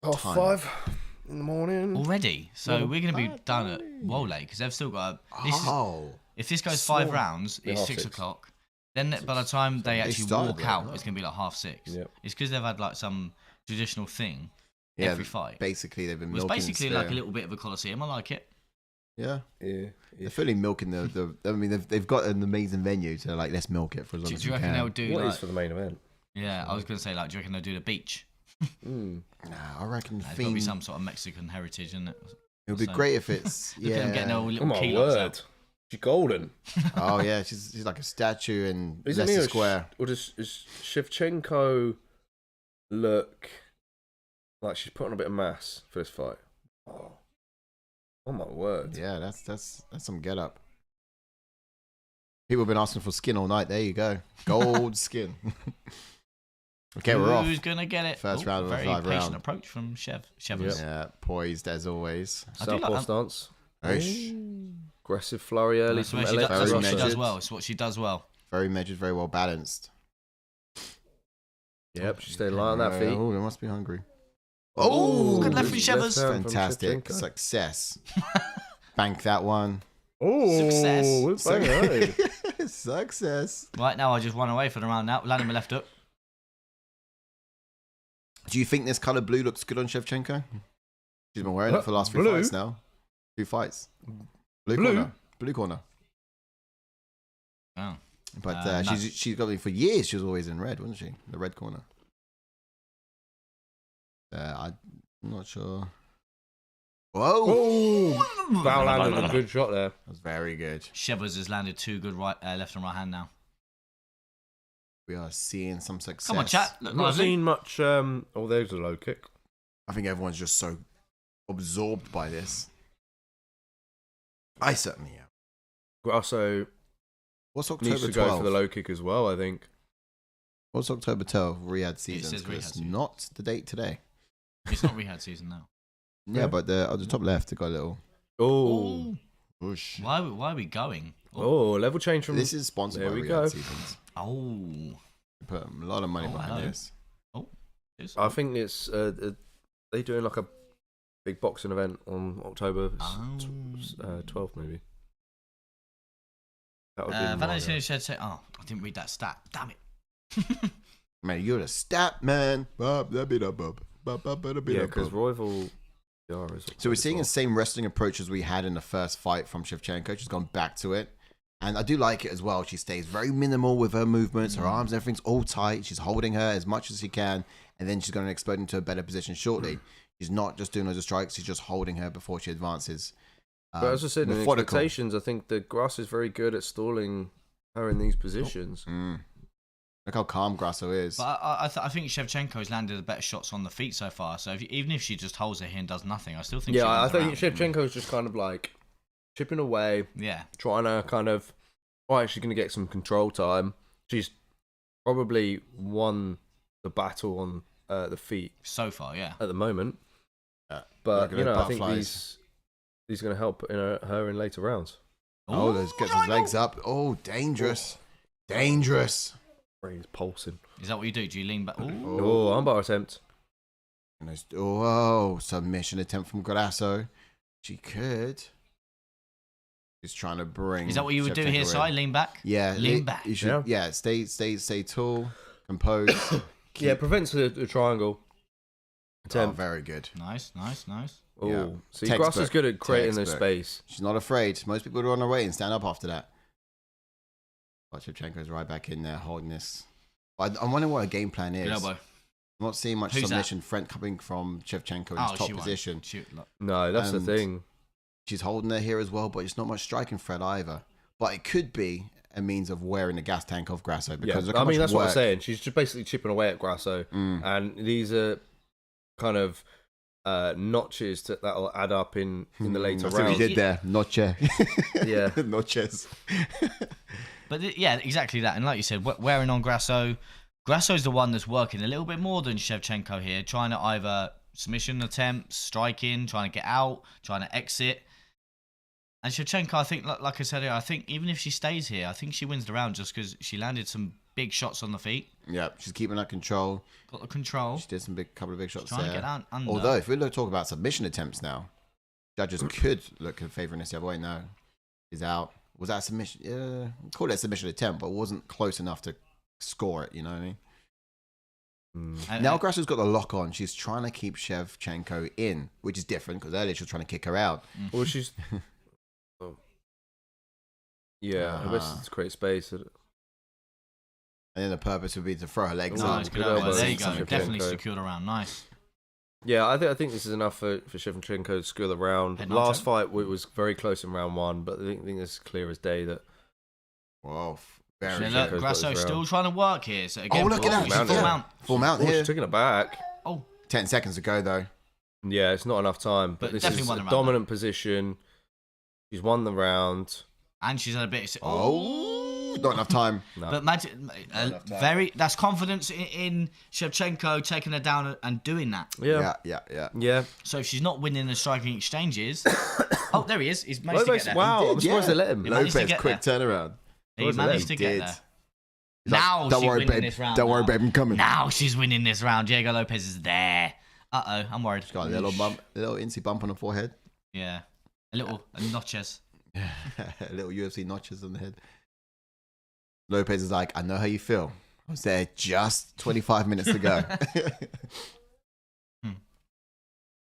Half Time. 5 in the morning. Already. So Yeah. we're gonna be done at well late because they've still got. If this goes 5 rounds, Yeah, it's 6 o'clock. Then by the time they actually started walk late, out, huh? it's gonna be like 6:30. Yep. It's because they've had like some traditional thing Yeah, every fight. basically they've been It was milking basically the like a spare. little bit of a coliseum. I like it. Yeah. Yeah. They're fully milking the I mean, they've got an amazing venue, so like, let's milk it for as long Do as you we reckon can. they'll do What like? is for the main event? Yeah, I was gonna say like, do you reckon they'll do the beach? Mm. Nah, I reckon There's got to be some sort of Mexican heritage, isn't it? it would be so- great if it's Look at them getting their yeah. little Oh my kilos word. out. She's golden. Oh yeah, she's like a statue in Isn't he Leicester a Square. Or does Shevchenko look like she's putting a bit of mass for this fight? Oh my word. Yeah, that's some get up. People have been asking for skin all night. There you go, gold skin. Okay, we're off. Who's gonna get it? First round of a very 5 patient round. approach from Chevers. Yeah, poised as always. I do like Southpaw that. stance. Ish. Aggressive flurry early That's from what she Alex. does, Very what she does measured. well. It's what she does well. Very measured, very well balanced. Yep, she stayed light on that feet. Oh, they must be hungry. Oh, good left from Left Chevers. hand from Fantastic Shevchenko. success. Bank that one. Oh, Success. bang, hey. Success. Right now, I just won away for the round now. Landing my left hook. Do you think this colour blue looks good on Shevchenko? She's been wearing it for the last 3 Blue? fights now. 2 fights. Blue Blue? corner. Blue corner. Oh. But No. she's got it for years. She was always in red, wasn't she? The red corner. I'm not sure. Whoa! Oh, Val landed a good shot there. That was very good. Chevers has landed 2 good left and right hand now. We are seeing some success. Come on, chat. Look I've not lively. seen much. Oh, there's a low kick. I think everyone's just so absorbed by this. I certainly am. Grasso What's needs October to go 12th? for the low kick as well, I think. What's October 12th? Riyadh season. says Riyadh It's season. not the date today. It's not rehab season now. Yeah, Yeah. but on the top left, they got a little Oh, whoosh. Why are we going? level change from. This is sponsored There by we Riyadh go. seasons. Oh. They put a lot of money Oh, behind hello. this. I think it's they doing like a big boxing event on October 12th, maybe. That would be Valentina said, "Oh, I didn't read that stat. Damn it." Man, you're the stat man. Yeah, yeah, because Royval. So we're seeing the same wrestling approach as we had in the first fight from Shevchenko. She's gone back to it. And I do like it as well. She stays very minimal with her movements. Her arms, everything's all tight. She's holding her as much as she can. And then she's going to explode into a better position shortly. She's not just doing loads of strikes. She's just holding her before she advances. But as I said in the Methodical. expectations, I think the Grass is very good at stalling her in these positions. Look how calm Grasso is. But I think Shevchenko's landed the better shots on the feet so far. So even if she just holds her here and does nothing, I still think. Yeah, I she wins think Shevchenko's just kind of like chipping away. Yeah, trying to kind of. She's going to get some control time. She's probably won the battle on the feet so far. Yeah, at the moment. But I think these are going to help her in later rounds. Oh, let's get his legs up. Oh, dangerous. Brain's pulsing. Is that what you do? Do you lean back? Oh, armbar attempt. Oh, submission attempt from Grasso. She could. She's trying to bring. Is that what you would do here, Si? Lean back? Yeah. Lean back. You should, yeah, stay tall, compose. Yeah, prevents the triangle. Oh, very good. Nice. Oh, yeah. see, Grasso's good at creating the space. She's not afraid. Most people would run away and stand up after that. But Shevchenko's right back in there holding this. But I'm wondering what her game plan is. Elbow. I'm not seeing much submission front coming from Shevchenko in his top position. No, that's the thing. She's holding her here as well, but it's not much striking threat either. But it could be a means of wearing the gas tank off Grasso. Because I mean, that's what I'm saying. She's just basically chipping away at Grasso. And these are kind of notches that'll add up in the later rounds. That's what you did there. Notche. Yeah. Notches. But yeah, exactly that. And like you said, wearing on Grasso. Grasso's the one that's working a little bit more than Shevchenko here, trying to either submission attempts, striking, trying to get out, trying to exit. And Shevchenko, I think, like I said earlier, I think even if she stays here, I think she wins the round just because she landed some big shots on the feet. Yeah, she's keeping that control. Got the control. She did some couple of big shots trying there. To get down under. Although, if we talk about submission attempts now, judges could look in favouring this the other way. No, he's out. Was that a submission? Yeah, call it a submission attempt, but it wasn't close enough to score it. You know what I mean? Now Grasso's got the lock on. She's trying to keep Shevchenko in, which is different because earlier she was trying to kick her out. Well, she's. Yeah, I wish to create space. And then the purpose would be to throw her legs up. up. There you go. Definitely secured around. Nice. Yeah, I think this is enough for Shevchenko to secure the round. Last fight was very close in round one, but I think this is clear as day that. Whoa. Look, Grasso still trying to work here. So again, look at that. Full mount here. She's taking it back. 10 seconds to go, though. Yeah, it's not enough time. But this is a dominant position. She's won the round. And she's had a bit. Not enough time. No. But that's confidence in Shevchenko taking her down and doing that. Yeah. So if she's not winning the striking exchanges, there he is. He's managed to get there. Wow, I'm surprised they let him. Lopes, quick turnaround. He managed to get there. Now she's winning this round. Don't worry, babe, I'm coming. Now she's winning this round. Diego Lopes is there. I'm worried. She's got a little bump, a little incy bump on the forehead. Yeah, a notches. A little UFC notches on the head. Lopes is like, I know how you feel. I was there just 25 minutes to go.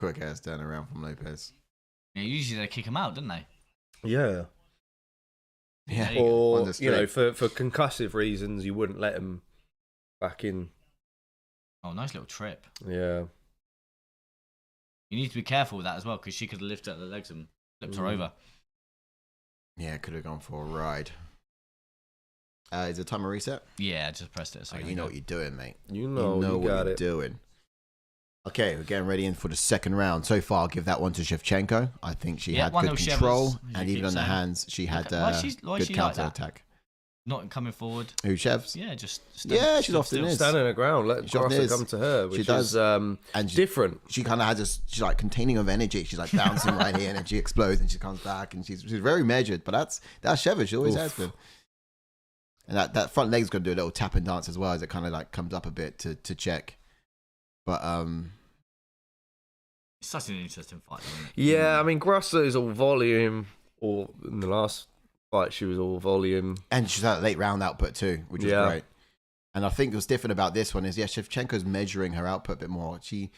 Quick ass turnaround from Lopes. Yeah, usually they kick him out, don't they? Yeah. Yeah. Or, for concussive reasons, you wouldn't let him back in. Oh, nice little trip. Yeah. You need to be careful with that as well, because she could have lifted up the legs and flipped her over. Yeah, could have gone for a ride. Is it time to reset? Yeah, I just pressed it a second. You know what you're doing, mate. You know what got you're it. doing. Okay, we're getting ready in for the second round. So far, I'll give that one to Shevchenko. I think she had good control, and even on the hands, she had good counter attack. Not coming forward. Who, Chevs? Yeah, just she's often is. Standing her ground, let Grasso come to her, which is and different. She kind of has this, she's like containing of energy. She's like bouncing right here, and then she explodes, and she comes back, and she's very measured. But that's Shev. She always has been. And that front leg's going to do a little tap and dance as well, as it kind of like comes up a bit to check. But it's such an interesting fight, isn't it? Yeah, I mean Grasso's all volume, or in the last fight she was all volume, and she's had a late round output too, which is great. And I think what's different about this one is Shevchenko's measuring her output a bit more. She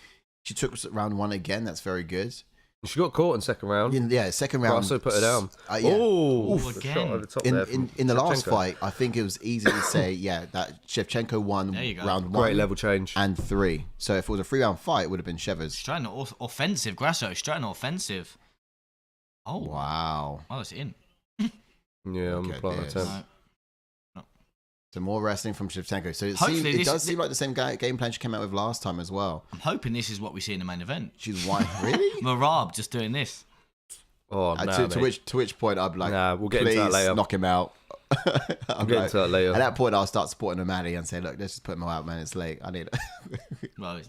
took round one again. That's very good. She got caught in second round. Yeah, second round. Grasso put her down. Oh, again. In the last fight, I think it was easy to say, that Shevchenko won round one. Great level change. And 3. So if it was a 3-round fight, it would have been Shev's. She's trying to offensive, Grasso. She's trying to offensive. Oh. Wow. Oh, it's in. Yeah, I'm applying that attempt. So more wrestling from Shevchenko. So it does seem like the same game plan she came out with last time as well. I'm hoping this is what we see in the main event. She's white, really? Merab just doing this. Oh, no, to which point I'd be like, nah, we'll get into that later. Knock him out. I'll get into that later. At that point, I'll start supporting O'Malley and say, look, let's just put him out, man. It's late. I need it. Well,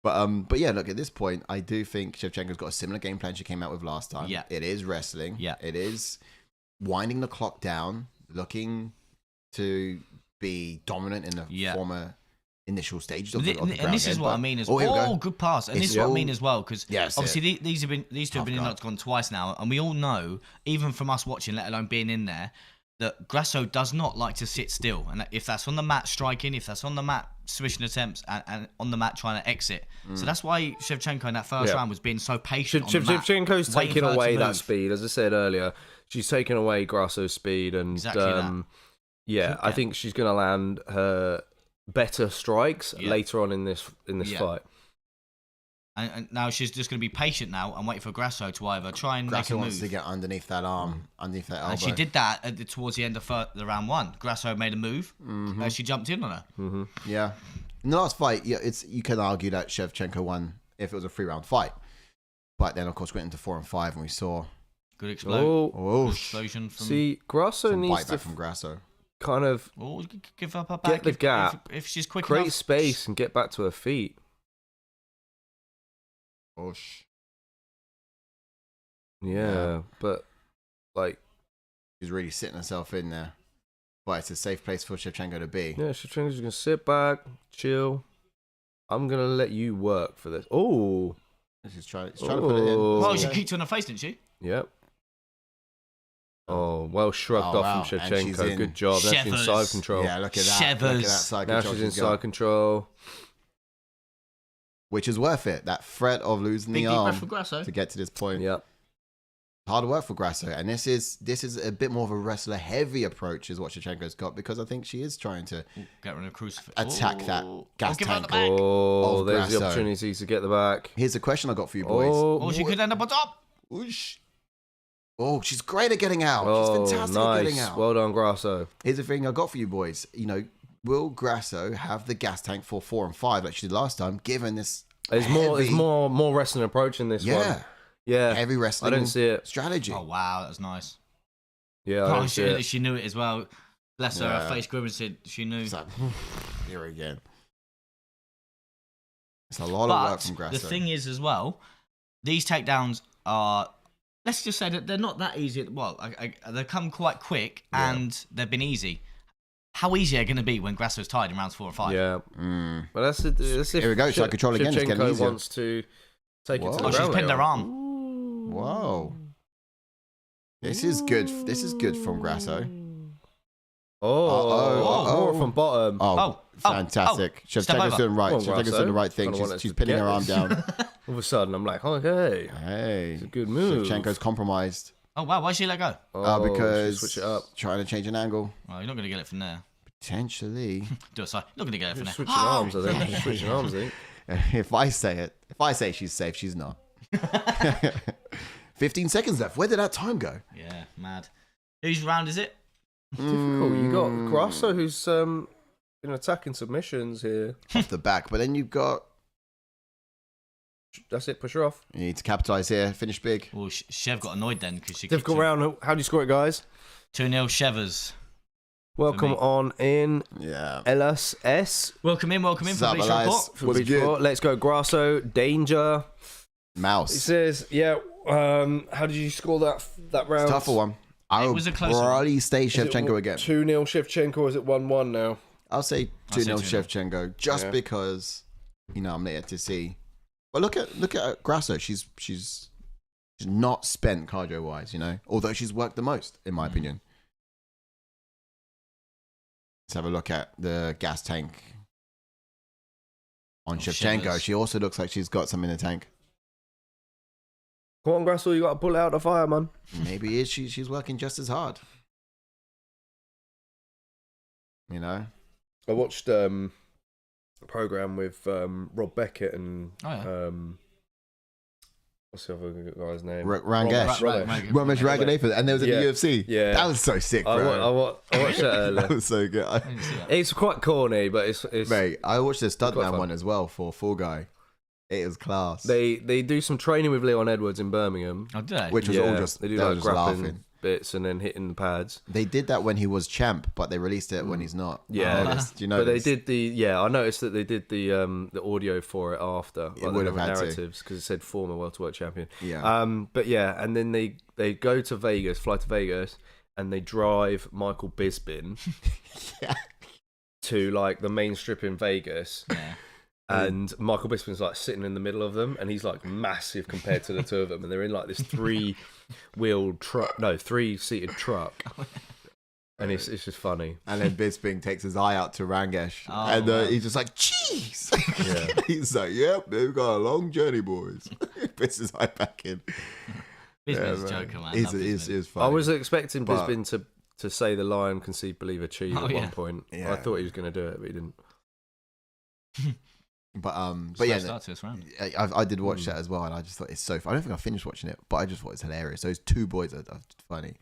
But yeah, look, at this point, I do think Shevchenko's got a similar game plan she came out with last time. Yeah. It is wrestling. Yeah. It is winding the clock down, looking to be dominant in the former initial stages of the ground. And this is what I mean as well. Good pass. And this is what I mean as well, because obviously these two have been in the octagon twice now, and we all know, even from us watching, let alone being in there, that Grasso does not like to sit still. And if that's on the mat striking, if that's on the mat submission attempts, and on the mat trying to exit. So that's why Shevchenko in that first round was being so patient on the mat. Shevchenko's taking away that speed. As I said earlier, she's taking away Grasso's speed. And I think she's going to land her better strikes later on in this fight. And now she's just going to be patient now and wait for Grasso to either try and make a move. Wants to get underneath that arm, underneath that elbow. And she did that towards the end of the round one. Grasso made a move, and she jumped in on her. Mm-hmm. Yeah. In the last fight, you can argue that Shevchenko won if it was a 3-round fight. But then, of course, went into 4 and 5, and we saw... Good explosion from... See, Grasso needs to... from Grasso. Kind of... give up her back. Get the gap. If she's quick create enough. Space and get back to her feet. Yeah, but like she's really sitting herself in there. But it's a safe place for Shevchenko to be. Yeah, Shevchenko's gonna sit back, chill. I'm gonna let you work for this. Oh, she's trying to put it in. Well, she kicked her in the face, didn't she? Yep. Oh, well shrugged off from Shevchenko. Good job. Now she's in side control. Yeah, look at that. Look at that side control. Now she's in side control. Which is worth it. That threat of losing the arm to get to this point. Yep. Hard work for Grasso. And this is a bit more of a wrestler heavy approach is what Shevchenko's got, because I think she is trying to get rid of crucifix. Attack that gas tank. Oh, there's the opportunity to get the back. Here's a question I got for you boys. Oh, she could end up on top. Whoosh. Oh, she's great at getting out. She's fantastic at getting out. Well done, Grasso. Here's the thing I got for you boys. Will Grasso have the gas tank for 4 and 5 like she did last time, given this There's more wrestling approach in this one. Yeah. Heavy wrestling. I don't see it. Strategy. Oh, wow. That was nice. Yeah, I don't see it. She knew it as well. Bless her. Her face grimaced. She knew. It's like, here again. It's a lot of work from Grasso. The thing is as well, these takedowns are... Let's just say that they're not that easy. Well, they come quite quick, and they've been easy. How easy are they going to be when Grasso's tied in rounds 4 and 5? Yeah. But that's it. Here we go. Side control again. It's getting easier. Wants to take it to the ground. She's pinned her arm. Whoa. This is good. This is good from Grasso. More from bottom. Oh, fantastic. Shevchenko's doing right. Shevchenko's doing the right thing. She's pinning her arm down. All of a sudden, I'm like, okay. Hey. It's a good move. Shevchenko's compromised. Oh, wow. Why'd she let go? Because switch it up. Trying to change an angle. Well, you're not going to get it from there. Potentially. Do a side. Not going to get it from there. Switching arms, I think. Switching arms, I think. If I say she's safe, she's not. 15 seconds left. Where did that time go? Yeah, mad. Whose round is it? Difficult. You got Grasso, who's been attacking submissions here off the back, but then you've got. That's it. Push her off. You need to capitalize here. Finish big. Well, Shev got annoyed then because she. Difficult round. How do you score it, guys? 2-0 Shevers. Welcome on in. Yeah. LSS. Welcome in. For Bleach Report. Let's go. Grasso. Danger. Mouse. It says, how did you score that round? It's a tougher one. I would probably stay Shevchenko again. 2-0 Shevchenko, or is it 1-1 now? I'll say 2-0 Shevchenko, just because, I'm there to see. But look at Grasso. She's not spent cardio-wise, although she's worked the most, in my opinion. Let's have a look at the gas tank on Shevchenko. Shivers. She also looks like she's got some in the tank. Come on, Grasso, you got to pull out the fire, man. Maybe she's working just as hard. I watched a program with Rob Beckett and what's the other guy's name? Rangesh. Ramesh Ranganathan. And there was at the UFC. Yeah. That was so sick, bro. I watched that earlier. That was so good. It's quite corny, but it's Mate, I watched the Stuntman one as well for Fall Guy. It was class. They do some training with Leon Edwards in Birmingham. Oh, do they? Which was all just, they do they were like just grappling laughing. bits and then hitting the pads. They did that when he was champ, but they released it when he's not. Yeah. Do you know? But they did I noticed that they did the audio for it after. Like would have the had to. narratives because it said former welterweight champion. Yeah. But yeah, and then they go to Vegas, fly to Vegas, and they drive Michael Bisping to like the main strip in Vegas. Yeah. And Michael Bisping's like sitting in the middle of them, and he's like massive compared to the two of them, and they're in like this three-seated truck, and it's just funny. And then Bisping takes his eye out to Rangesh, and he's just like, "Jeez!" Yeah. He's like, "Yep, we've got a long journey, boys." Puts his eye back in. Bisping's a joker, man. He's funny. I was expecting Bisping to say the lion can see, believe, achieve at one point. Yeah. I thought he was going to do it, but he didn't. But yeah, yeah, I did watch that as well, and I just thought it's so fun. I don't think I finished watching it, but I just thought it's hilarious. Those two boys are funny.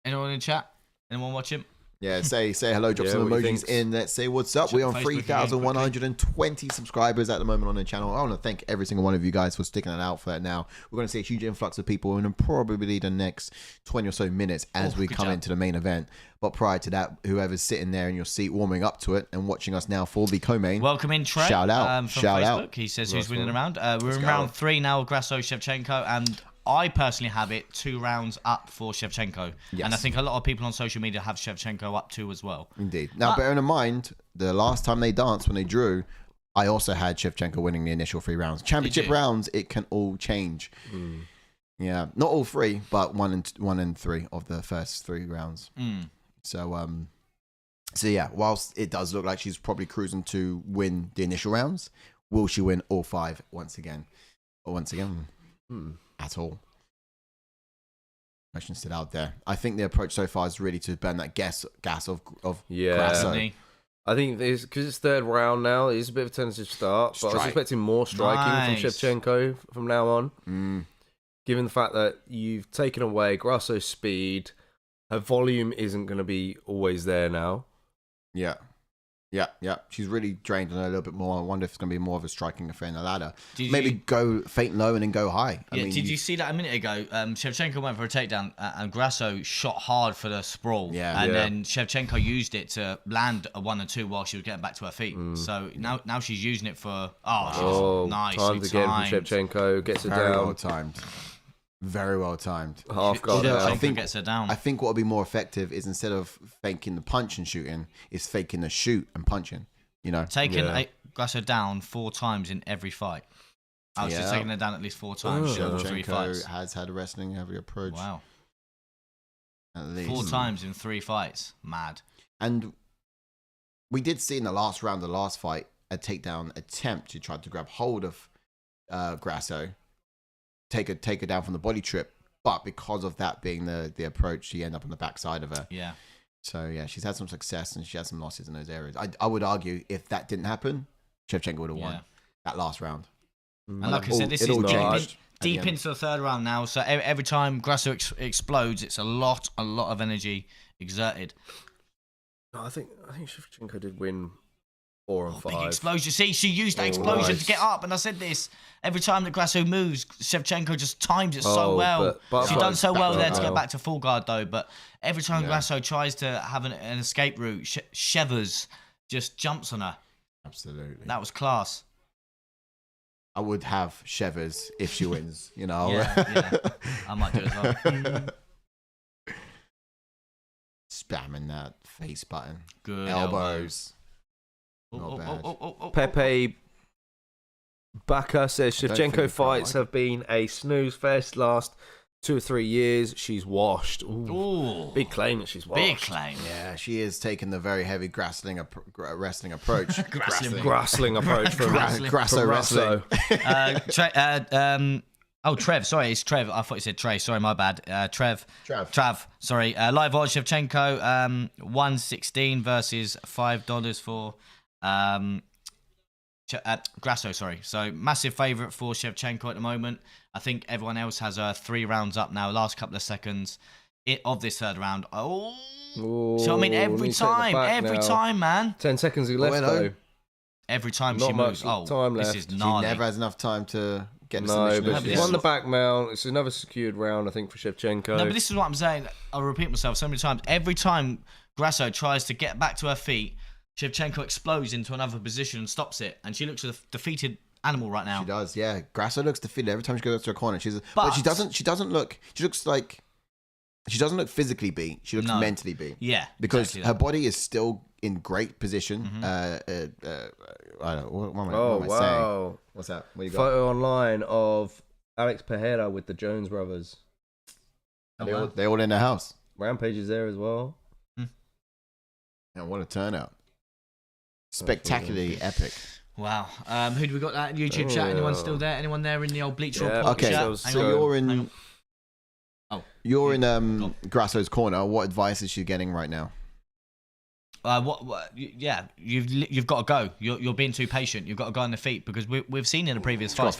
Anyone in chat? Anyone watching? Yeah, say hello, drop some emojis in. Let's say what's up. We're on 3,120 subscribers at the moment on the channel. I want to thank every single one of you guys for sticking it out for that now. We're going to see a huge influx of people in probably the next 20 or so minutes as we come into the main event. But prior to that, whoever's sitting there in your seat warming up to it and watching us now for the co-main. Welcome in, Trey. Shout out. From Shout Facebook. out. He says who's winning the round. We're in round 3 now, Grasso, Shevchenko, and I personally have it 2 rounds up for Shevchenko. Yes. And I think a lot of people on social media have Shevchenko up too as well. Indeed. Now, bearing in mind, the last time they danced when they drew, I also had Shevchenko winning the initial 3 rounds. Championship rounds, it can all change. Yeah, not all 3, but 1 and 3 of the first 3 rounds. So yeah, whilst it does look like she's probably cruising to win the initial rounds, will she win all 5 once again? At all? Question still out there. I think the approach so far is really to burn that gas of Grasso. I think because it's 3rd round now, it's a bit of a tentative start, but I was expecting more striking from Shevchenko from now on. Given the fact that you've taken away Grasso's speed, her volume isn't going to be always there now. Yeah. She's really drained on her a little bit more. I wonder if it's going to be more of a striking affair in the ladder. Maybe go faint low and then go high. I mean, did you see that a minute ago? Shevchenko went for a takedown and Grasso shot hard for the sprawl. Then Shevchenko used it to land a 1 and 2 while she was getting back to her feet. So now she's using it for... nice. Timed again from Shevchenko. Gets her very down. well timed. Very well timed. Half guard. I think gets her down. I think what would be more effective is instead of faking the punch and shooting, is faking the shoot and punching. You know, taking Grasso down 4 times in every fight. She's taken her down at least 4 times. In 3 fights. Has had a wrestling heavy approach. Wow. At least 4 times in 3 fights. Mad. And we did see in the last round, the last fight, a takedown attempt. She tried to grab hold of Grasso. Take her down from the body trip, but because of that being the approach, she ended up on the backside of her. Yeah. So yeah, she's had some success and she had some losses in those areas. I would argue if that didn't happen, Shevchenko would have won that last round. And like I said, this is deep into the 3rd round now. So every time Grasso explodes, it's a lot of energy exerted. No, I think Shevchenko did win 4 and 5. Big explosion. See, she used that explosion to get up, and I said this. Every time that Grasso moves, Shevchenko just times it so well. She's done so well there to get back to full guard, though. But every time Grasso tries to have an escape route, Shevers just jumps on her. Absolutely. That was class. I would have Shevers if she wins, you know. Yeah. I might do it as well. Spamming that face button. Good elbows. Pepe Baka says Shevchenko fights have been a snooze fest last 2 or 3 years. She's washed. Ooh. Big claim that she's washed. Big claim. Yeah, she is taking the very heavy wrestling approach. Grassling approach from Grasso wrestling. Trev. Sorry, it's Trev. I thought you said Trey. Sorry, my bad. Trav. Sorry. Live odds Shevchenko 116 versus $5 for Grasso, sorry. So massive favourite for Shevchenko at the moment. I think everyone else has 3 rounds up now. Last couple of seconds of this third round. Oh, so I mean every time, man. 10 seconds left though. Every time Not she moves. much time this left. is gnarly. She never has enough time to get the No, submission. but she's won the back mount. It's another secured round, I think, for Shevchenko. No, but this is what I'm saying. I'll repeat myself so many times. Every time Grasso tries to get back to her feet, Shevchenko explodes into another position and stops it. And she looks a defeated animal right now. She does, yeah. Grasso looks defeated every time she goes to her corner. But she doesn't look. She looks like. She doesn't look physically beat. She looks mentally beat. Yeah, because her body is still in great position. I don't know. What am I saying? What's that? What you got? Photo online of Alex Pereira with the Jones brothers. They all in the house. Rampage is there as well. Yeah, what a turnout! Spectacularly epic. Wow. Who do we got that YouTube chat? Anyone still there? Anyone there in the old Bleach Report okay, chat? so you're in. You're in Grasso's corner. What advice is she getting right now? Yeah, you've got to go. You're being too patient. You've got to go on the feet because we've seen in the previous fights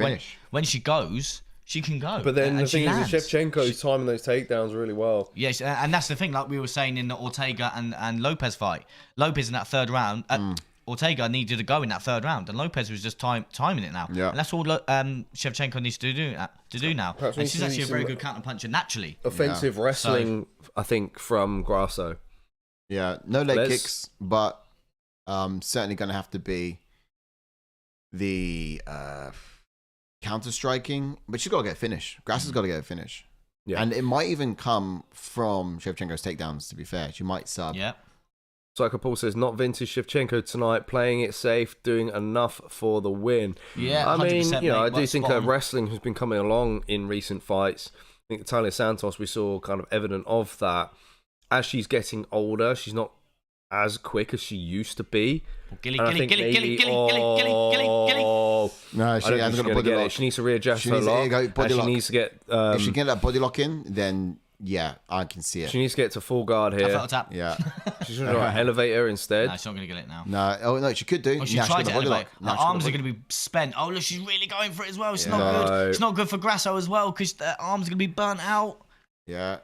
when she goes, she can go. But then the thing is, Shevchenko's timing those takedowns really well. Yes, and that's the thing. Like we were saying in the Ortega and Lopes fight, Lopes in that third round. Ortega needed to go in that third round, and Lopes was just timing it now. Yeah. And that's all Shevchenko needs to do now. And she's actually a very good counterpuncher naturally. Offensive wrestling, I think, from Grasso. Yeah, no leg kicks, but certainly going to have to be the counter striking. But she's got to get a finish. Grasso's got to get a finish. Yeah. And it might even come from Shevchenko's takedowns, to be fair. She might sub. Yeah. Psycho Paul says, not vintage Shevchenko tonight, playing it safe, doing enough for the win. Yeah, I mean, mate, I do think her wrestling has been coming along in recent fights. I think Talia Santos, we saw kind of evident of that. As she's getting older, she's not as quick as she used to be. No, she hasn't got a body lock. She needs to readjust her lock. She needs to get... if she can get that body lock in, then... Yeah, I can see it. She needs to get to full guard here. I felt a tap. Yeah. She's going to elevate her instead. No, she's not going to get it now. No, she could do. Oh, she tried to elevate. Her arms are going to be spent. Oh, look, she's really going for it as well. It's not good. It's not good for Grasso as well because the arms are going to be burnt out. Yeah.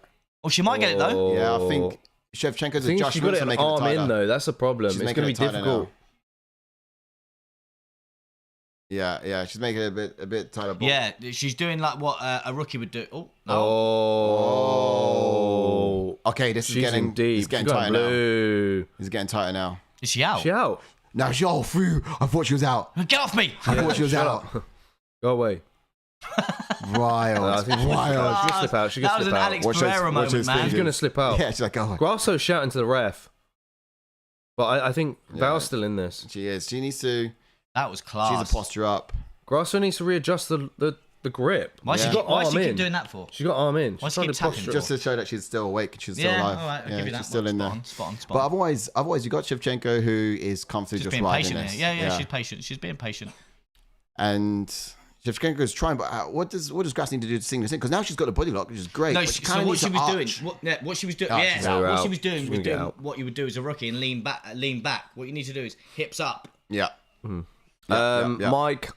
Or she might get it though. Yeah, I think Shevchenko's adjustments are making it tighter. Arm in though, that's a problem. It's going to be difficult. Yeah, she's making it a bit tighter. Yeah, she's doing like what a rookie would do. Oh, no. Oh. Okay, this is getting deep. It's getting tighter now. It's getting tighter now. Is she out? She out? No, she's all through. I thought she was out. Get off me! I thought she was out. Go away. Wild. She's going to slip out. That was an Alex Pereira moment, man. She's going to slip out. Yeah, she's like, oh. Grasso's shouting to the ref. But I think Val's still in this. She is. She needs to... That was class. She's a posture up. Grasso needs to readjust the grip. Why she keep doing that for? She got arm in. Why she keep tapping? Just to show that she's still awake. She's still alive. All right, I'll give you that. She's still in there. Spot on. But otherwise you got Shevchenko who is comfortably just riding this. Yeah, she's patient. She's being patient. And Shevchenko's trying, but what does Grasso need to do to sing this in? Because now she's got a body lock, which is great. No, so what she was doing, what she was doing was doing what you would do as a rookie and lean back. What you need to do is hips up. Yeah. Mike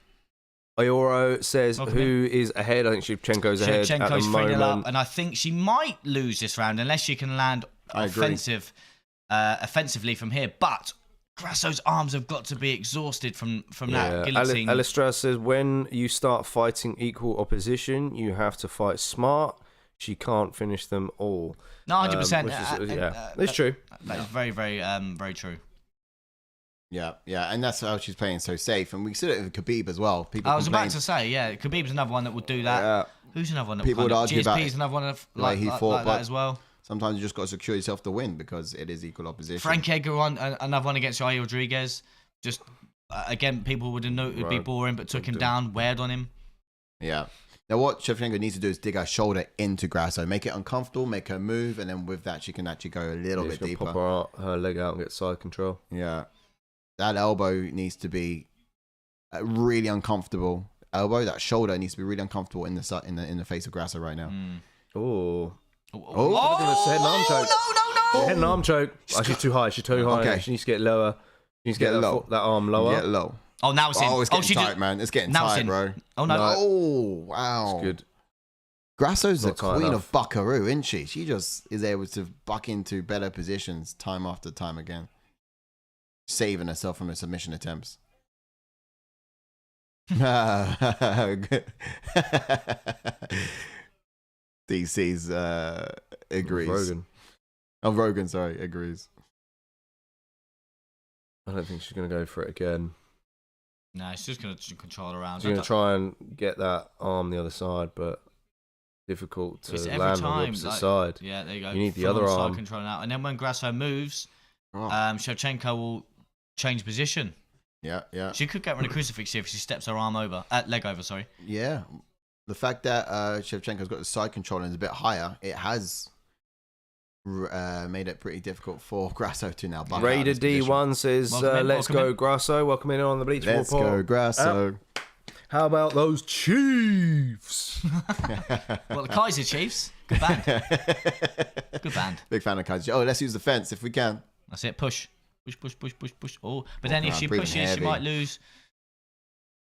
Ioro says who is ahead. I think Shevchenko's ahead at the moment. Up, and I think she might lose this round unless she can land offensively from here. But Grasso's arms have got to be exhausted from that guillotine. Alistra says when you start fighting equal opposition, you have to fight smart. She can't finish them all. No, 100%. It's true. That is very, very, very true. Yeah, and that's how she's playing so safe. And we see it with Khabib as well. I was about to say, Khabib's another one that would do that. Yeah. Who's another one that people would argue about? GSP's another one like that as well. Sometimes you just got to secure yourself to win because it is equal opposition. Frank Edgar another one against Jair Rodríguez. Just again, people would have known it'd be boring, but took him down, weared on him. Yeah. Now what Shevchenko needs to do is dig her shoulder into Grasso, make it uncomfortable, make her move, and then with that she can actually go a little bit deeper. Pop her leg out and get side control. Yeah. That elbow needs to be really uncomfortable. That shoulder needs to be really uncomfortable in the face of Grasso right now. Oh, head and arm choke. No. Head and arm choke. She's too high. She's too high. Okay. She needs to get lower. She needs to get that arm lower. Get low. Oh, now it's in. Oh, it's getting tight, man. It's getting tight, bro. Oh, no. Oh, wow. It's good. Grasso's the queen enough. of buckaroo, isn't she? She just is able to buck into better positions time after time again, saving herself from the submission attempts. DC's agrees. Rogan. Oh, Rogan, sorry, agrees. I don't think she's going to go for it again. No, she's just going to control it around. She's going to try and get that arm the other side, but difficult to land on the opposite side. Yeah, there you go. You need the other arm. Controlling out. And then when Grasso moves, Shevchenko will change position. Yeah. She could get rid of crucifix here if she steps her arm over, leg over, sorry. Yeah. The fact that Shevchenko's got the side control and is a bit higher, it has made it pretty difficult for Grasso to now buck Raider out this D1 says, let's go, Grasso. Welcome in on the Bleach Report. Let's go, Grasso. How about those Chiefs? Well, the Kaiser Chiefs. Good band. Good band. Big fan of Kaiser. Oh, let's use the fence if we can. That's it. Push. Push. Oh, but then if she pushes, she might lose.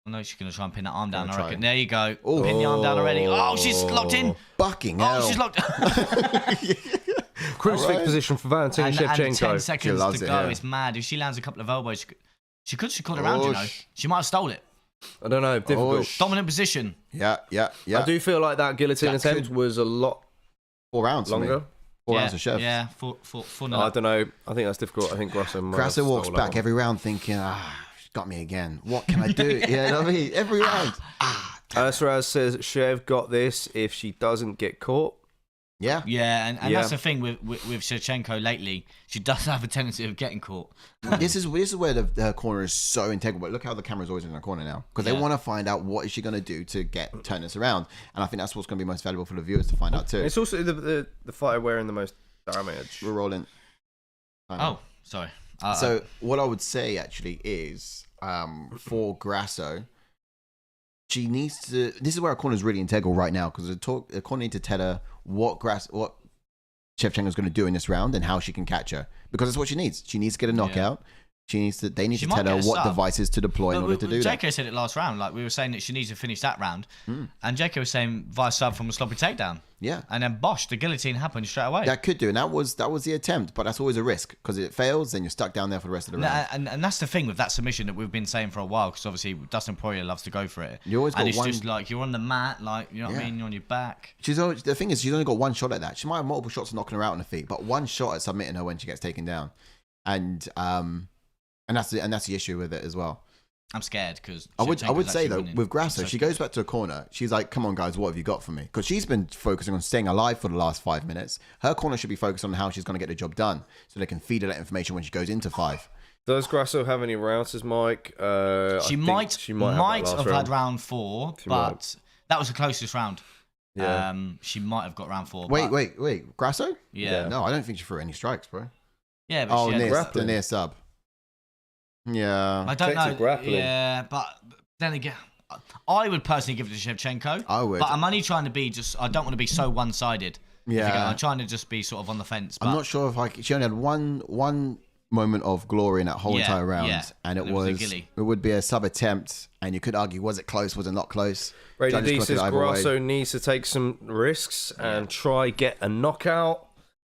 Oh, no, she's going to try and pin that arm down, I reckon. There you go. Ooh. Pin the arm down already. Oh, she's locked in. Bucking hell. Oh, she's locked. Crucifix position for Valentina Shevchenko. And 10 seconds to go. It's mad. If she lands a couple of elbows, she could around, you know. She might have stole it. I don't know. Difficult. Dominant position. Yeah. I do feel like that guillotine attempt was a lot 4 rounds longer. 4 rounds of Chev. Yeah, four I don't know. I think that's difficult. I think Grasso walks back every round thinking, she's got me again. What can I do? You know what I mean? Every round. Ursaraz says Shev got this if she doesn't get caught. Yeah, and that's the thing with Shevchenko lately. She does have a tendency of getting caught. This is where the corner is so integral. But look how the camera's always in the corner now, because they want to find out what is she going to do to turn this around. And I think that's what's going to be most valuable for the viewers to find out too. It's also the fighter wearing the most damage. We're rolling. Oh, sorry. So what I would say actually is for Grasso, she needs to. This is where our corner is really integral right now, because the corner need to tell her what Shevchenko is going to do in this round and how she can catch her, because that's what she needs. She needs to get a knockout. They need to tell her what devices to deploy in order to do that. JK said it last round. Like, we were saying that she needs to finish that round, and JK was saying via sub from a sloppy takedown. Yeah, and then bosh, the guillotine happened straight away. That could do, and that was the attempt, but that's always a risk, because if it fails, then you're stuck down there for the rest of the round. And that's the thing with that submission that we've been saying for a while, because obviously Dustin Poirier loves to go for it. You always got it's just like you're on the mat, like, you know what I mean, you're on your back. The thing is, she's only got one shot at that. She might have multiple shots knocking her out on the feet, but one shot at submitting her when she gets taken down, and that's the issue with it as well. I'm scared because I would say though, with Grasso, she goes back to a corner. She's like, "Come on, guys, what have you got for me?" Because she's been focusing on staying alive for the last 5 minutes. Her corner should be focused on how she's going to get the job done, so they can feed her that information when she goes into 5. Does Grasso have any rounds, as Mike? She might have had round 4, but that was the closest round. Yeah. She might have got round 4. Wait, Grasso? Yeah. No, I don't think she threw any strikes, bro. Yeah, but the near sub. Yeah, I don't know. Grappling. Yeah, but then again, I would personally give it to Shevchenko. I would, but I'm only trying to be I don't want to be so one-sided. Yeah, I'm trying to just be sort of on the fence. But I'm not sure if she only had one moment of glory in that whole entire round, and it would be a sub attempt, and you could argue, was it close? Was it not close? Brady D says Grasso needs to take some risks and try get a knockout.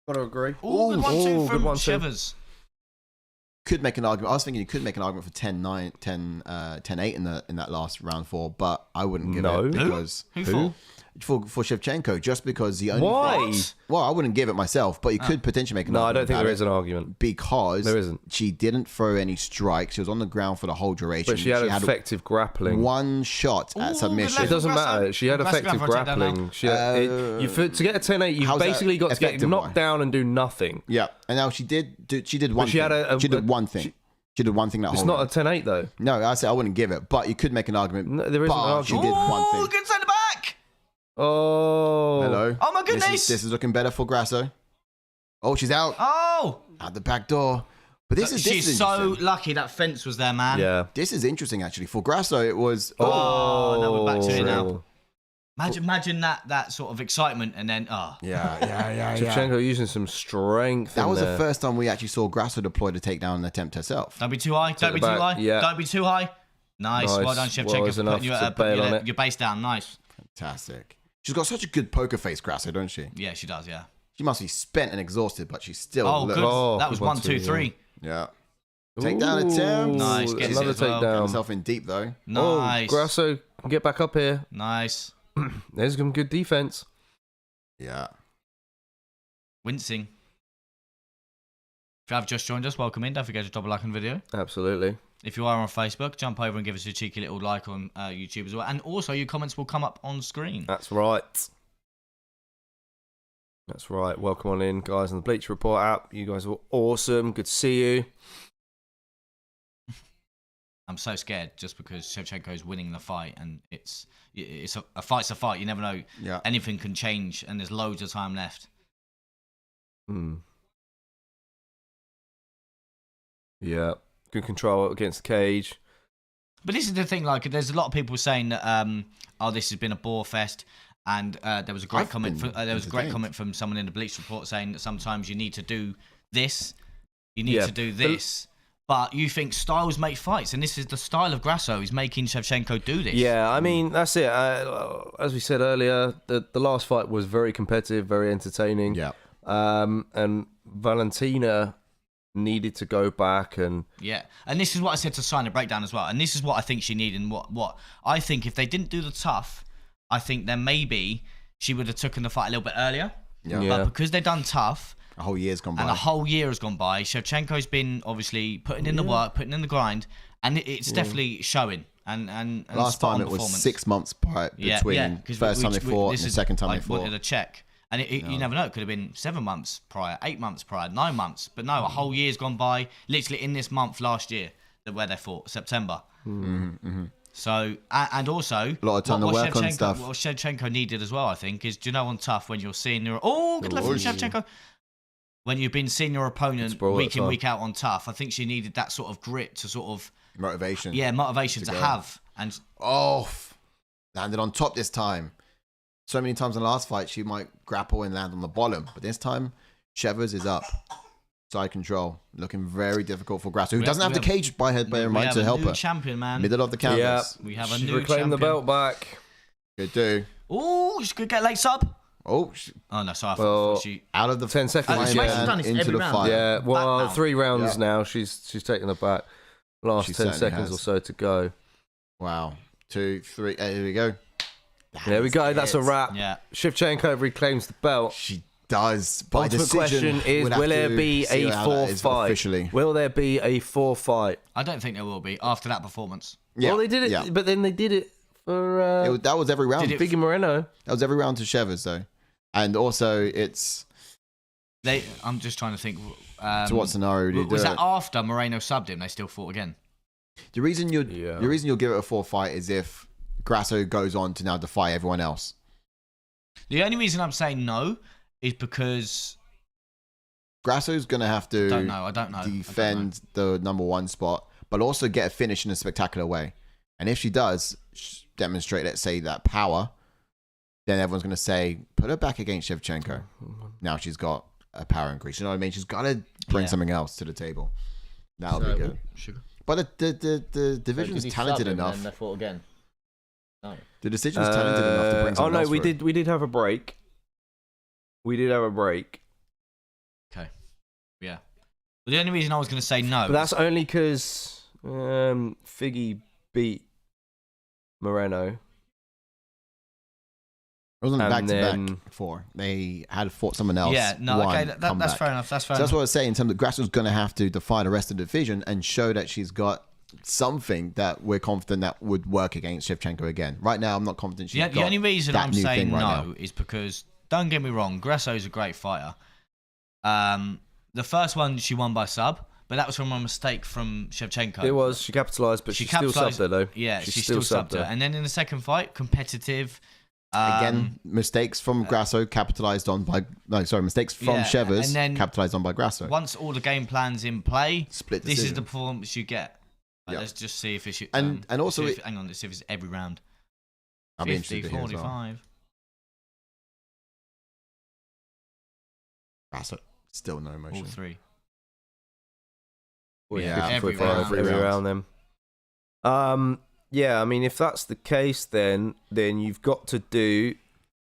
Gotta agree. Good 1-2 from Shevers. Could make an argument. I was thinking you could make an argument for 10-9, 10-8 in that last round 4, but I wouldn't give it because Who? For Shevchenko, just because the only why? Well, I wouldn't give it myself, but you could potentially make an argument. No, I don't think there is an argument because there isn't. She didn't throw any strikes. She was on the ground for the whole duration. But she had effective grappling. One shot at submission. It doesn't matter. She had effective grappling. To get a 10-8, you've basically got to get knocked down and do nothing. Yeah, and now she did one thing. She did one thing. She did one thing that whole round. It's not a 10-8 though. No, I said I wouldn't give it, but you could make an argument. No, there isn't an argument. She did one thing. Good centre back. Oh. Hello. Oh my goodness. This is looking better for Grasso. Oh, she's out. Oh. Out the back door. But she's so lucky that fence was there, man. Yeah. This is interesting actually. For Grasso, it was. Oh, now we're back to it now. Imagine that sort of excitement and then Yeah. Shevchenko using some strength. That was the first time we actually saw Grasso deploy to take down an attempt herself. Don't be too high. Don't be too high. Yeah. Don't be too high. Nice. Well done, Shevchenko, for putting your base down. Nice. Fantastic. She's got such a good poker face, Grasso, don't she? Yeah, she does, yeah. She must be spent and exhausted, but she's still... good. That was 1, 2, 3. Yeah. Takedown attempt. Nice. Another takedown. Got himself in deep, though. Nice. Grasso can get back up here. Nice. There's some good defense. Yeah. Wincing. If you have just joined us, welcome in. Don't forget to drop a like on the video. Absolutely. If you are on Facebook, jump over and give us a cheeky little like on YouTube as well. And also, your comments will come up on screen. That's right. That's right. Welcome on in, guys, on the Bleacher Report app. You guys are awesome. Good to see you. I'm so scared just because Shevchenko is winning the fight, and it's a fight's a fight. You never know. Yeah. Anything can change, and there's loads of time left. Yeah. Good control against the cage. But this is the thing, like, there's a lot of people saying that, this has been a bore fest, and there was a great comment. From someone in the Bleach Report saying that sometimes you need to do this, to do this, but you think styles make fights, and this is the style of Grasso. He's making Shevchenko do this. Yeah, I mean, that's it. As we said earlier, the last fight was very competitive, very entertaining. Yeah. And Valentina needed to go back and this is what I said to Sign the Breakdown as well, and this is what I think she needed, and what I think if they didn't do the tough, I think then maybe she would have taken the fight a little bit earlier. But because they've done tough, a whole year's gone by, and a whole year has gone by, Shevchenko's been obviously putting in the work, putting in the grind, and it's definitely showing. And last time it was 6 months between first time they fought and the second time they fought. Wanted a check. And you never know. It could have been 7 months prior, 8 months prior, 9 months. But no, a whole year's gone by, literally in this month last year, where they fought, September. So, and also... a lot of time to work on stuff. What Shevchenko needed as well, I think, is, do you know on tough, when you're seeing your... Oh, good left from Shevchenko. When you've been seeing your opponent week in, week out on tough, I think she needed that sort of grit to sort of... Motivation. Yeah, motivation to have. And landed on top this time. So many times in the last fight, she might grapple and land on the bottom. But this time, Shevers is up. Side control. Looking very difficult for Grasso, who doesn't have the cage by her mind to help her. Champion, man. Middle of the canvas. Yeah, we have a she's new reclaimed champion. the belt back. Good do. Oh, she could get late sub. Oh no, sorry. I thought she... Out of the 10 seconds. Into the fight. Yeah, well, 3 rounds now. She's taken the back. Last 10 seconds or so to go. Wow. 2, 3. Here we go. There we go. That's a wrap. Yeah. Shevchenko reclaims the belt. She does. By Ultimate question is, will there be a 4th fight? Officially. Will there be a 4th fight? I don't think there will be after that performance. Yeah. Well, they did it, but then they did it for... that was every round. Figgy Moreno. That was every round to Shevers, though. And also, it's... I'm just trying to think... to what scenario did you do Was that after Moreno subbed him, they still fought again? The reason you'll give it a 4th fight is if Grasso goes on to now defy everyone else. The only reason I'm saying no is because Grasso's going to have to I don't know. defend the #1 spot, but also get a finish in a spectacular way. And if she does demonstrate, let's say, that power, then everyone's going to say, put her back against Shevchenko. Now she's got a power increase. You know what I mean? She's got to bring something else to the table. That'll be good. But the division's talented enough. And they fought again. No. The decision's talented enough to bring something else. We did have a break. We did have a break. Okay. Yeah. But the only reason I was going to say no... But that's only because Figgy beat Moreno. It wasn't back-to-back before. They had fought someone else. Yeah, no, okay, that's fair enough. That's what I was saying, in terms of Grasso's going to have to defy the rest of the division and show that she's got something that we're confident that would work against Shevchenko again. Right now, I'm not confident she's got the only reason I'm saying no is because, don't get me wrong, Grasso's a great fighter. The first one, she won by sub, but that was from a mistake from Shevchenko. It was. She capitalised, but she still subbed her, though. Yeah, she still subbed her. And then in the second fight, competitive... Again, mistakes from Grasso capitalized on by mistakes from Shevers capitalized on by Grasso. Once all the game plans in play, split this is the performance you get. Let's just see if it's and also hang on, let's see if it's every round. I'll 50, 45. Grasso still no emotion. All 3. Every round then. Yeah, I mean, if that's the case, then you've got to do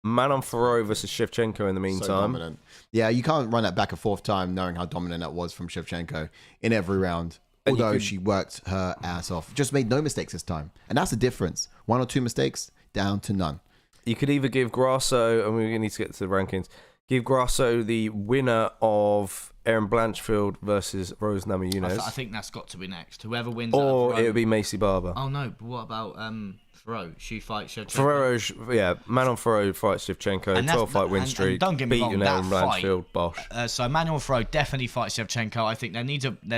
Manon Ferro versus Shevchenko in the meantime. So dominant. Yeah, you can't run that back a fourth time knowing how dominant that was from Shevchenko in every round. Although she worked her ass off. Just made no mistakes this time. And that's the difference. 1 or 2 mistakes, down to none. You could either give Grasso, and we need to get to the rankings, give Grasso the winner of Erin Blanchfield versus Rose Namajunas. I think that's got to be next. Whoever wins or it would be Macy Barber. Oh, no. But what about Ferro? She fights Shevchenko. Manon Ferro fights Shevchenko. 12-fight win streak. And don't get me wrong, beating Erin Blanchfield. Bosh. So Manon Ferro definitely fights Shevchenko. I think there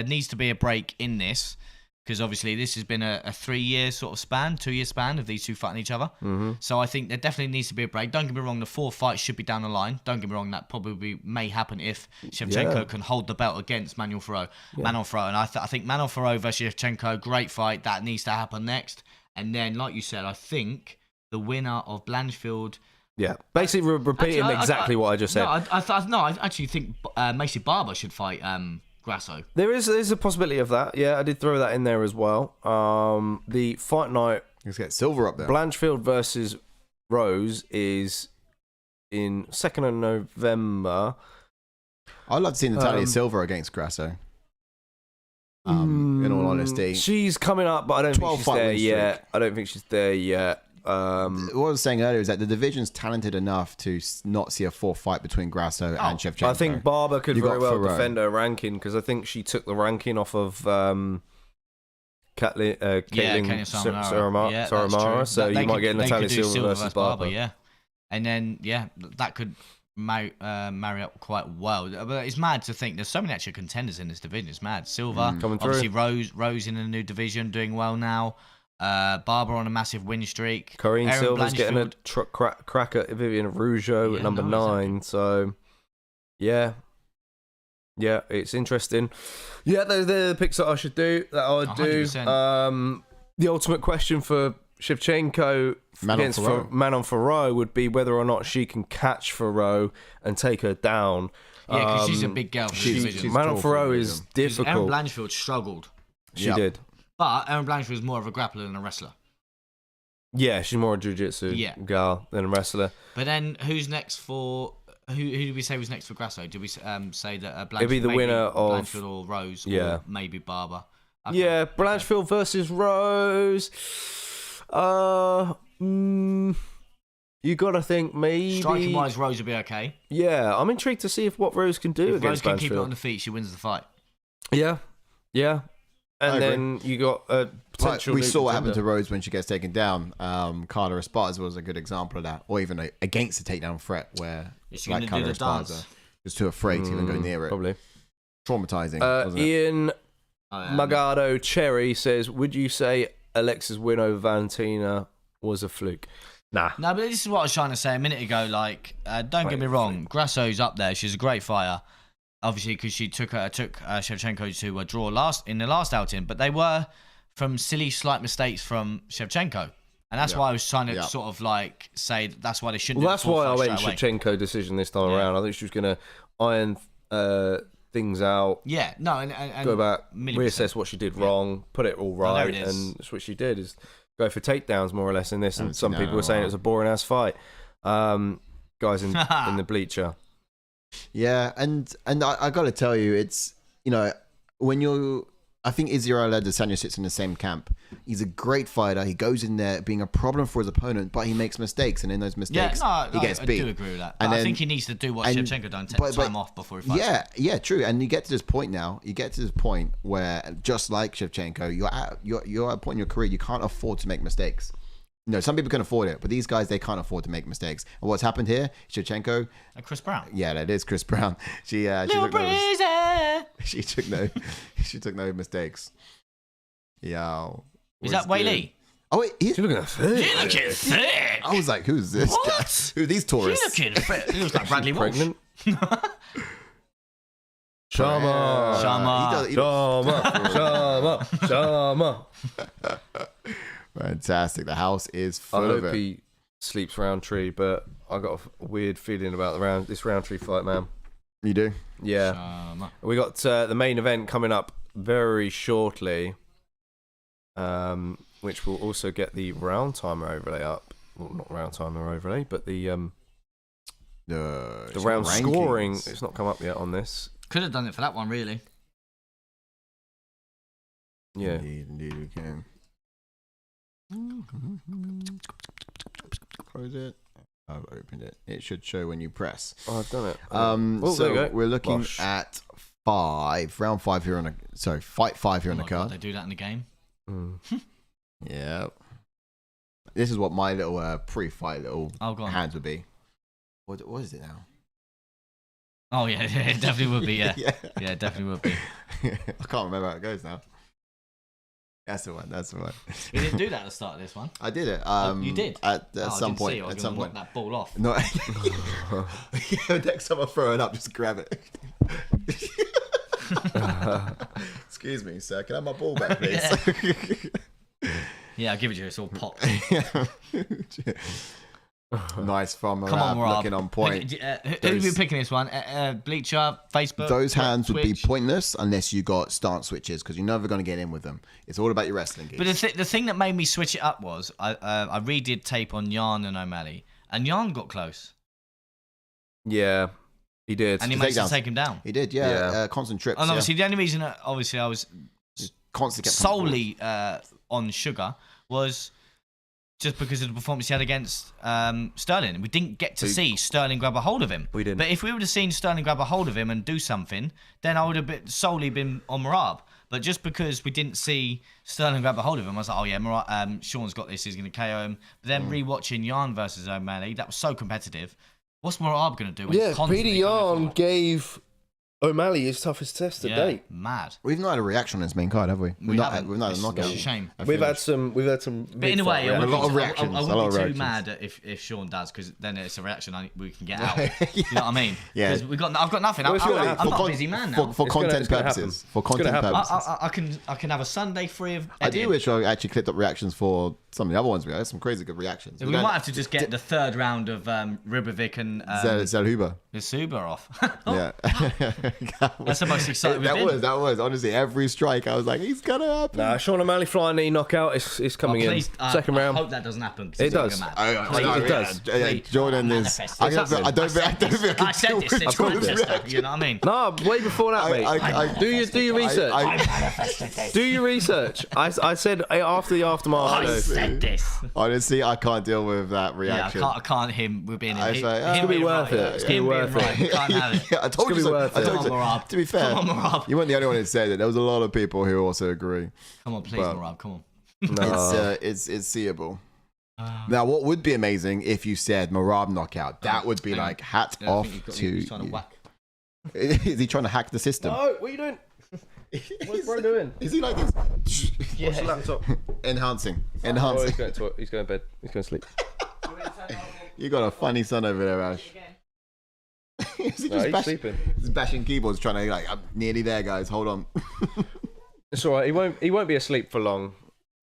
needs to be a break in this. Because obviously this has been a 3-year sort of span, 2-year span of these two fighting each other. Mm-hmm. So I think there definitely needs to be a break. Don't get me wrong, the 4 fights should be down the line. Don't get me wrong, that probably may happen if Shevchenko can hold the belt against Manon Ferro. And I think Manon Ferro versus Shevchenko, great fight. That needs to happen next. And then, like you said, I think the winner of Blanchfield... Yeah, basically repeating exactly what I just said. I actually think Macy Barber should fight... Grasso. There's a possibility of that. Yeah, I did throw that in there as well. The fight night. Let's get Silver up there. Blanchfield versus Rose is in 2nd of November. I'd love to see Natalia Silva against Grasso. In all honesty, she's coming up, but I don't think she's there yet. I don't think she's there yet. What I was saying earlier is that the division's talented enough to not see a 4th fight between Grasso and Shevchenko. I think Barber could very well defend her ranking because I think she took the ranking off of Caitlin Saramara. So you might get Natalia Silva versus Barber. Yeah, and then that could marry up quite well. But it's mad to think there's so many actual contenders in this division. It's mad. Silva, coming through. Obviously Rose in a new division, doing well now. Barber on a massive win streak. Corinne Silva's getting a crack at Vivian Rougeau at number 9. So, yeah, it's interesting. Yeah, they're the picks that I should do. That I would 100%. The ultimate question for Shevchenko against Manon Ferro would be whether or not she can catch Ferro and take her down. Yeah, because she's a big girl. Manon Ferro is difficult. Erin Blanchfield struggled. She did. But Erin Blanchfield is more of a grappler than a wrestler. Yeah, she's more a jiu-jitsu girl than a wrestler. But then who's next for... Who did we say was next for Grasso? Did we say that Blanchfield... It'd be the winner of... Blanchfield or Rose, or maybe Barber. Okay. Yeah, Blanchfield versus Rose. You got to think maybe... Striking-wise, Rose would be okay. Yeah, I'm intrigued to see what Rose can do against Blanchfield. Rose can keep it on the feet, she wins the fight. Yeah. And then you got a potential... We saw what happened to Rose when she gets taken down. Carla Esparza was a good example of that. Or even against the takedown threat where Carla Esparza was too afraid to even go near it. Probably. Traumatizing, wasn't Ian Magado Cherry says, would you say Alexa's win over Valentina was a fluke? Nah. No, but this is what I was trying to say a minute ago. Don't get me wrong. Grasso's up there. She's a great fighter. Obviously, because she took Shevchenko to a draw in the last outing, but they were from silly, slight mistakes from Shevchenko, and that's why I was trying to sort of say that's why they shouldn't. Well, that's why I went Shevchenko decision this time around. I think she was going to iron things out. Yeah, no, and go back, reassess what she did wrong, put it all right, and that's what she did. Is go for takedowns more or less in this. And some people were saying it was a boring ass fight. Guys in the bleacher. Yeah, and I got to tell you, it's, when you're... I think Israel Adesanya sits in the same camp. He's a great fighter. He goes in there being a problem for his opponent, but he makes mistakes, and in those mistakes, he gets beat. I do agree with that. And I think he needs to do what Shevchenko done, take time off before he fights. Yeah, true. And you get to this point now. You get to this point where, just like Shevchenko, you're at a point in your career you can't afford to make mistakes. Some people can afford it, but these guys, they can't afford to make mistakes. And what's happened here? Shevchenko and Chris Brown. Yeah, that is Chris Brown. She took no mistakes. Yeah. Is that Wei Lee? Oh wait, he's looking thick. She's looking thick. I was like, who's this guy? Who are these tourists? She's looking thick. He looks like Bradley Walsh. Pregnant. Shama. Fantastic. The house is full of it. I hope he sleeps Roundtree, but I got a weird feeling about this Roundtree fight, man. You do? Yeah. We got the main event coming up very shortly. which will also get the round timer overlay up. Well, not round timer overlay, but the round scoring. It's not come up yet on this. Could have done it for that one, really. Yeah. Indeed, we can. Close it. I've opened it. It should show when you press. Oh, I've done it. So we're looking at round 5 here on fight 5 here on the card. They do that in the game. Yeah. This is what my little pre-fight little hands would be. What is it now? Oh yeah, it definitely would be. Yeah, yeah, it definitely would be. I can't remember how it goes now. That's the one. You didn't do that at the start of this one. I did it. You did at some point. At some point, knock that ball off. No. Next time I throw it up, just grab it. Excuse me, sir. Can I have my ball back, please? Yeah, I'll give it to you. It's all popped. Nice from Merab. Come on, Merab. Looking on point. Who've been picking this one? Bleacher, Facebook? Those hands Twitch? would be pointless unless you got stance switches because you're never going to get in with them. It's all about your wrestling gear. But the thing that made me switch it up was I redid tape on Jan and O'Malley, and Jan got close. Yeah, he did. And he managed to take him down. He did, yeah. Constant trips. And obviously, the only reason I was constantly solely on Sugar was just because of the performance he had against Sterling. We didn't get to see Sterling grab a hold of him. We didn't. But if we would have seen Sterling grab a hold of him and do something, then I would have solely been on Merab. But just because we didn't see Sterling grab a hold of him, I was like, oh yeah, Merab, Sean's got this, he's going to KO him. But then rewatching Jan versus O'Malley, that was so competitive. What's Merab going to do? Yeah, Peter Jan gave O'Malley his toughest test to date. Mad. We've not had a reaction on this main card, have we? We've not had a knockout. It's a shame. We've had some. But in a way, a lot of reactions. I wouldn't be too mad if Sean does, because then it's a reaction we can get out. You know what I mean? Yeah. I've got nothing. I'm not a busy man now. For content purposes. For content purposes. I can have a Sunday free of editing. I do wish I actually clipped up reactions for some of the other ones. We had some crazy good reactions. We might have to just get the third round of Ribovics and Zellhuber. off. Yeah. That's the most exciting. That was honestly every strike. I was like, he's gonna happen. Nah, Sean O'Malley flying knee knockout is coming in second round. I hope that doesn't happen. It does. It does. Jordan is. I don't think I said this since Manchester. You know what I mean? No, way before that, mate. Do your research. Do your research. I said after the aftermath. I said this. Honestly, I can't deal with that reaction. Yeah, I can't him with being. It's gonna be worth it. It's gonna be worth it. Can't have it. Yeah, I told you so. To be fair, you weren't the only one who said it. There was a lot of people who also agree. Come on, please, Merab. Come on. No. It's seeable. Now, what would be amazing if you said Merab knockout? That would be like hat off to you. Is he trying to hack the system? No, what are you doing? What's bro doing? Is he like this? Yeah. Watch the laptop. Enhancing. Oh, he's going to bed. He's going to sleep. You got a funny son over there, Ash. He's sleeping. He's bashing keyboards, trying to I'm nearly there, guys. Hold on. It's all right. He won't be asleep for long.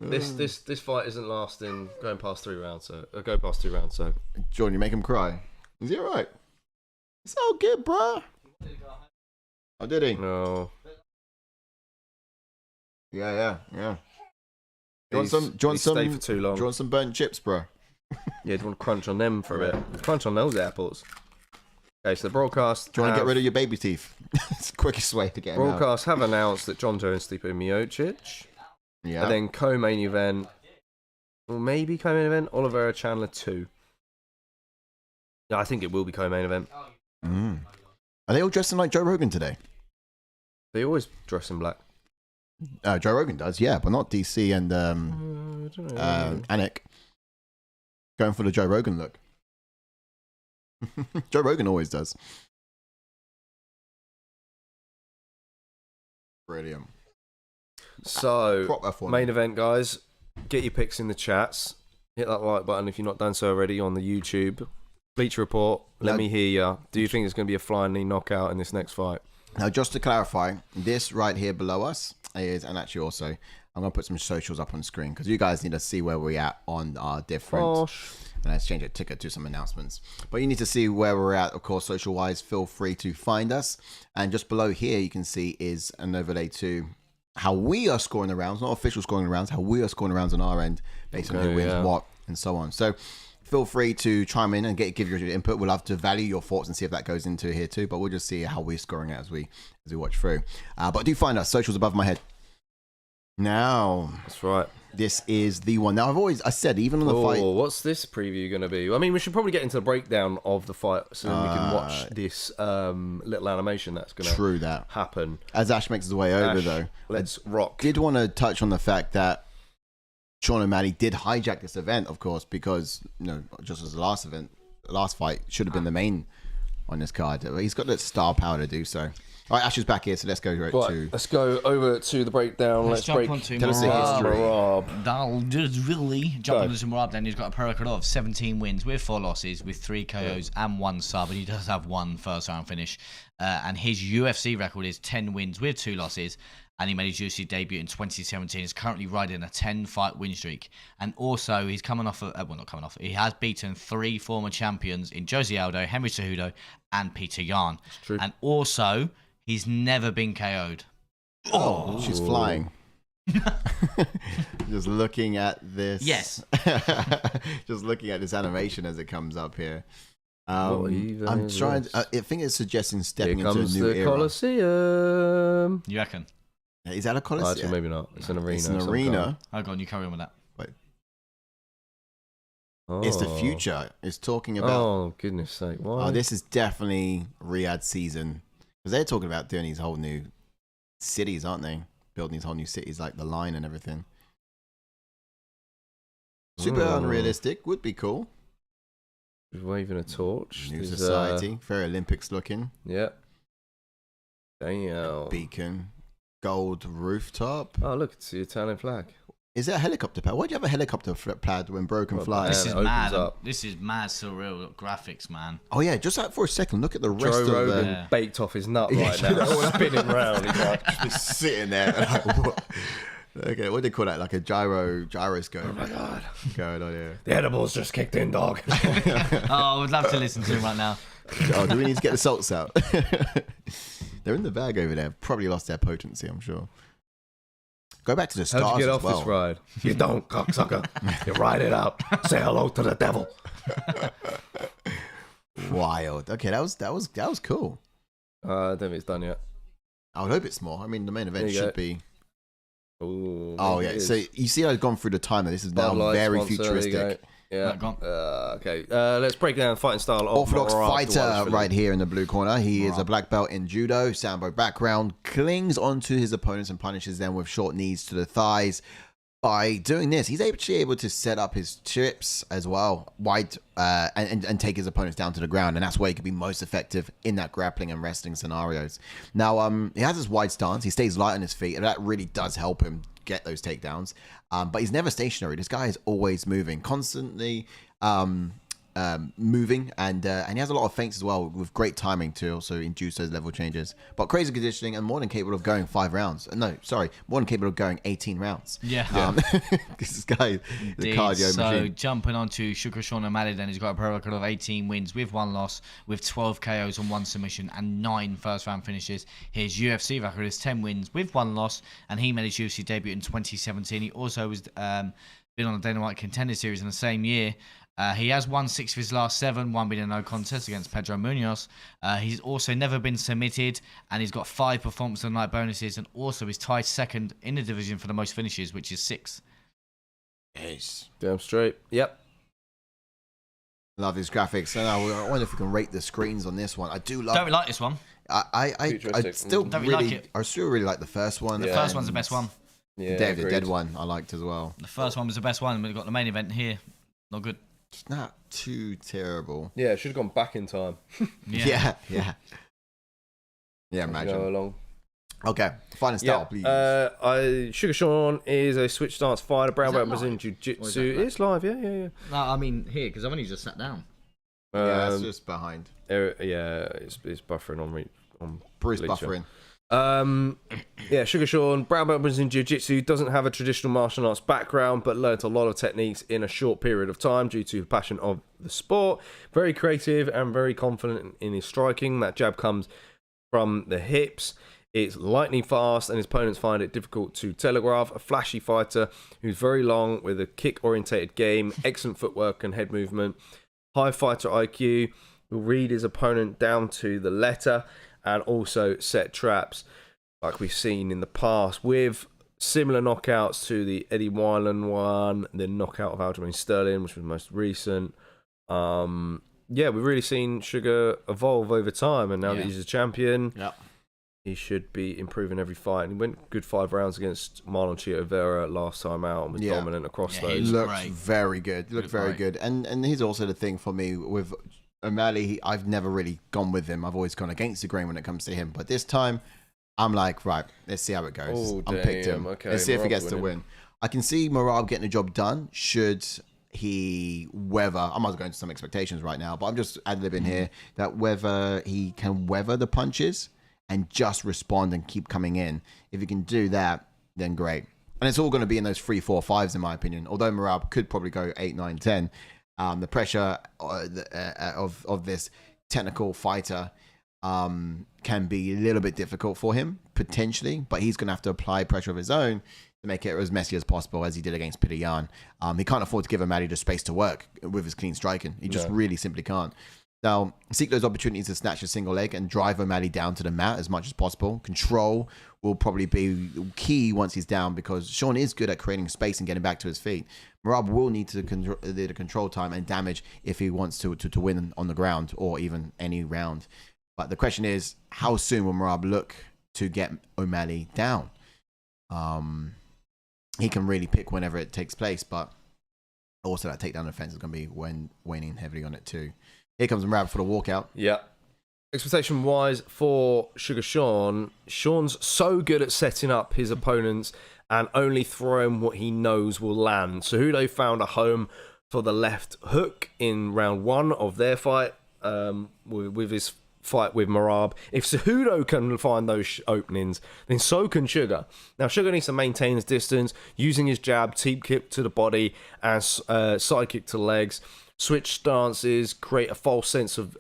This fight isn't lasting going past 3 rounds. Go past 2 rounds. So, Jordan, you make him cry. Is he alright? It's all good, bro. Oh, did he? No. Yeah. Do you want stay for too long. Do you want some burnt chips, bro? Yeah, do you want to crunch on them for a bit? Crunch on those apples. Okay, so the broadcast. Do you want to get rid of your baby teeth? It's the quickest way to get them out. Broadcast have announced that John Jones, Stipe Miocic. Yeah. And then co-main event, or maybe co-main event, Oliveira Chandler 2. Yeah, I think it will be co-main event. Are they all dressing like Joe Rogan today? They always dress in black. Joe Rogan does, yeah, but not DC and I don't know. Anik. Going for the Joe Rogan look. Joe Rogan always does. Brilliant. So, main event, guys. Get your picks in the chats. Hit that like button if you're not done so already on the YouTube. Bleacher Report, let me hear ya. Do you think it's going to be a flying knee knockout in this next fight? Now, just to clarify, this right here below us is, and actually also, I'm going to put some socials up on the screen because you guys need to see where we're at on our different... And let's change the ticker to some announcements. But you need to see where we're at, of course, social-wise. Feel free to find us. And just below here, you can see is an overlay to how we are scoring the rounds, not official scoring the rounds, how we are scoring the rounds on our end based on who wins what and so on. So feel free to chime in and give your input. We'll love to value your thoughts and see if that goes into here too. But we'll just see how we're scoring it as we watch through. But do find us socials above my head. Now, that's right. This is the one. Now I said even on the fight. What's this preview going to be? I mean, we should probably get into the breakdown of the fight so then we can watch this little animation that's going to happen. As Ash makes his way over, though, let's rock. Did want to touch on the fact that Sean O'Malley did hijack this event, of course, because just as the last fight should have been the main on this card. He's got the star power to do so. All right, Ash is back here, so let's go to... Let's go over to the breakdown. Let's jump break. onto Tell us the history. Really jump onto Merab. Then he's got a record of 17 wins with 4 losses, with 3 KOs and 1 sub, and he does have 1 first round finish. And his UFC record is 10 wins with 2 losses. And he made his UFC debut in 2017. He's currently riding a 10-fight win streak. And also, he's coming off... not coming off. He has beaten 3 former champions in Jose Aldo, Henry Cejudo, and Peter Yan. True. And also, he's never been KO'd. Oh, she's flying. Just looking at this. Yes. Just looking at this animation as it comes up here. I'm trying... I think it's suggesting stepping into a new era. Coliseum. You reckon? Is that a Coliseum? Actually, maybe not. It's an arena. It's an arena. Oh, go on, you carry on with that. Wait. It's the future. It's talking about... Oh, goodness sake. Why? Oh, this is definitely Riyadh season. Because they're talking about doing these whole new cities, aren't they? Building these whole new cities like the Line and everything. Super unrealistic. Would be cool. He's waving a torch. New society. Very Olympics looking. Yep. Damn. Beacon. Gold rooftop. Oh, look, it's the Italian flag. Is that a helicopter pad? Why do you have a helicopter pad when broken fly? This is mad. This is mad surreal graphics, man. Oh yeah, just like for a second, look at the rest Joe of Rogan the... baked off his nut right now, spinning round. He's like just sitting there. Like, what? Okay, what do they call that? Like a gyroscope. Oh my god, going on here. The edibles just kicked in, dog. Oh, I would love to listen to him right now. Oh, do we need to get the salts out? They're in the bag over there. Probably lost their potency, I'm sure. Go back to the stars. How'd you get off well. this ride? You don't, cocksucker. You ride it out. Say hello to the devil. Wild. Okay, that was cool. I don't think it's done yet. I would hope it's more. I mean, the main event should be. Ooh, oh yeah. So you see, I've gone through the timer. This is now very futuristic. Yeah. Okay. Let's break down the fighting style of Orthodox Merab fighter right here in the blue corner. He is a black belt in judo, sambo background, clings onto his opponents and punishes them with short knees to the thighs. By doing this, he's actually able to set up his trips as well, wide, and take his opponents down to the ground, and that's where he can be most effective in that grappling and wrestling scenarios. Now, he has his wide stance. He stays light on his feet, and that really does help him get those takedowns. But he's never stationary. This guy is always moving, constantly moving, and he has a lot of feints as well, with great timing to also induce those level changes. But crazy conditioning and more than capable of going 5 rounds. No, sorry, more than capable of going 18 rounds. Yeah. This guy is a cardio machine. So jumping on to Sean O'Malley, then he's got a pro record of 18 wins with 1 loss, with 12 KOs and 1 submission and 9 first round finishes. His UFC record is 10 wins with 1 loss, and he made his UFC debut in 2017. He also was been on the Dana White Contender Series in the same year. He has won 6 of his last 7, 1 being a no contest against Pedro Munoz. He's also never been submitted, and he's got 5 performance of the night bonuses, and also is tied second in the division for the most finishes, which is 6. Yes. Damn straight. Yep. Love his graphics. And I wonder if we can rate the screens on this one. I do love. Don't we like this one? I still Don't really like it? I still really like the first one. The first one's the best one. Yeah, Day of the Dead one I liked as well. The first one was the best one, and we've got the main event here. Not good. It's not too terrible. Yeah, it should have gone back in time. Yeah. Imagine. Go along. Okay, fighting style, please. Sugar Sean is a switch stance fighter. Brown belt was in jiu-jitsu. It's live, yeah. No, I mean here, because I've only just sat down. Yeah, it's just behind. It's buffering on Bruce Bleacher. buffering. Sugar Sean, brown belt was in jiu-jitsu, doesn't have a traditional martial arts background, but learnt a lot of techniques in a short period of time due to the passion of the sport. Very creative and very confident in his striking. That jab comes from the hips. It's lightning fast, and his opponents find it difficult to telegraph. A flashy fighter who's very long with a kick-orientated game, excellent footwork and head movement, high fighter IQ, will read his opponent down to the letter, and also set traps, like we've seen in the past, with similar knockouts to the Eddie Wineland one, the knockout of Aljamain Sterling, which was most recent. Yeah, we've really seen Sugar evolve over time, and now that he's a champion, he should be improving every fight. And he went good 5 rounds against Marlon Chito Vera last time out and was dominant across those. He looked very good. Looked very good. And he's also the thing for me with O'Malley. I've never really gone with him. I've always gone against the grain when it comes to him. But this time, I'm like, right, let's see how it goes. Oh, I'm picked him. Okay, let's see if he gets to winning. win. I can see Merab getting the job done should he weather. I'm not going into some expectations right now, but I'm just ad-libbing here that whether he can weather the punches and just respond and keep coming in. If he can do that, then great. And it's all going to be in those 3, 4, 5s, in my opinion. Although Merab could probably go 8, 9, 10. The pressure of this technical fighter can be a little bit difficult for him, potentially. But he's going to have to apply pressure of his own to make it as messy as possible, as he did against Peter Yan. He can't afford to give O'Malley the space to work with his clean striking. He just really simply can't. Now, seek those opportunities to snatch a single leg and drive O'Malley down to the mat as much as possible. Control will probably be key once he's down, because Sean is good at creating space and getting back to his feet. Merab will need to the control time and damage if he wants to win on the ground or even any round. But the question is, how soon will Merab look to get O'Malley down? He can really pick whenever it takes place, but also that takedown defense is going to be waning heavily on it too. Here comes Merab for the walkout. Yeah. Expectation-wise for Sugar Sean, Sean's so good at setting up his opponents and only throwing what he knows will land. Cejudo found a home for the left hook in round 1 of their fight with his fight with Merab. If Cejudo can find those openings, then so can Sugar. Now, Sugar needs to maintain his distance using his jab, teep kick to the body, and side kick to the legs. Switch stances, create a false sense of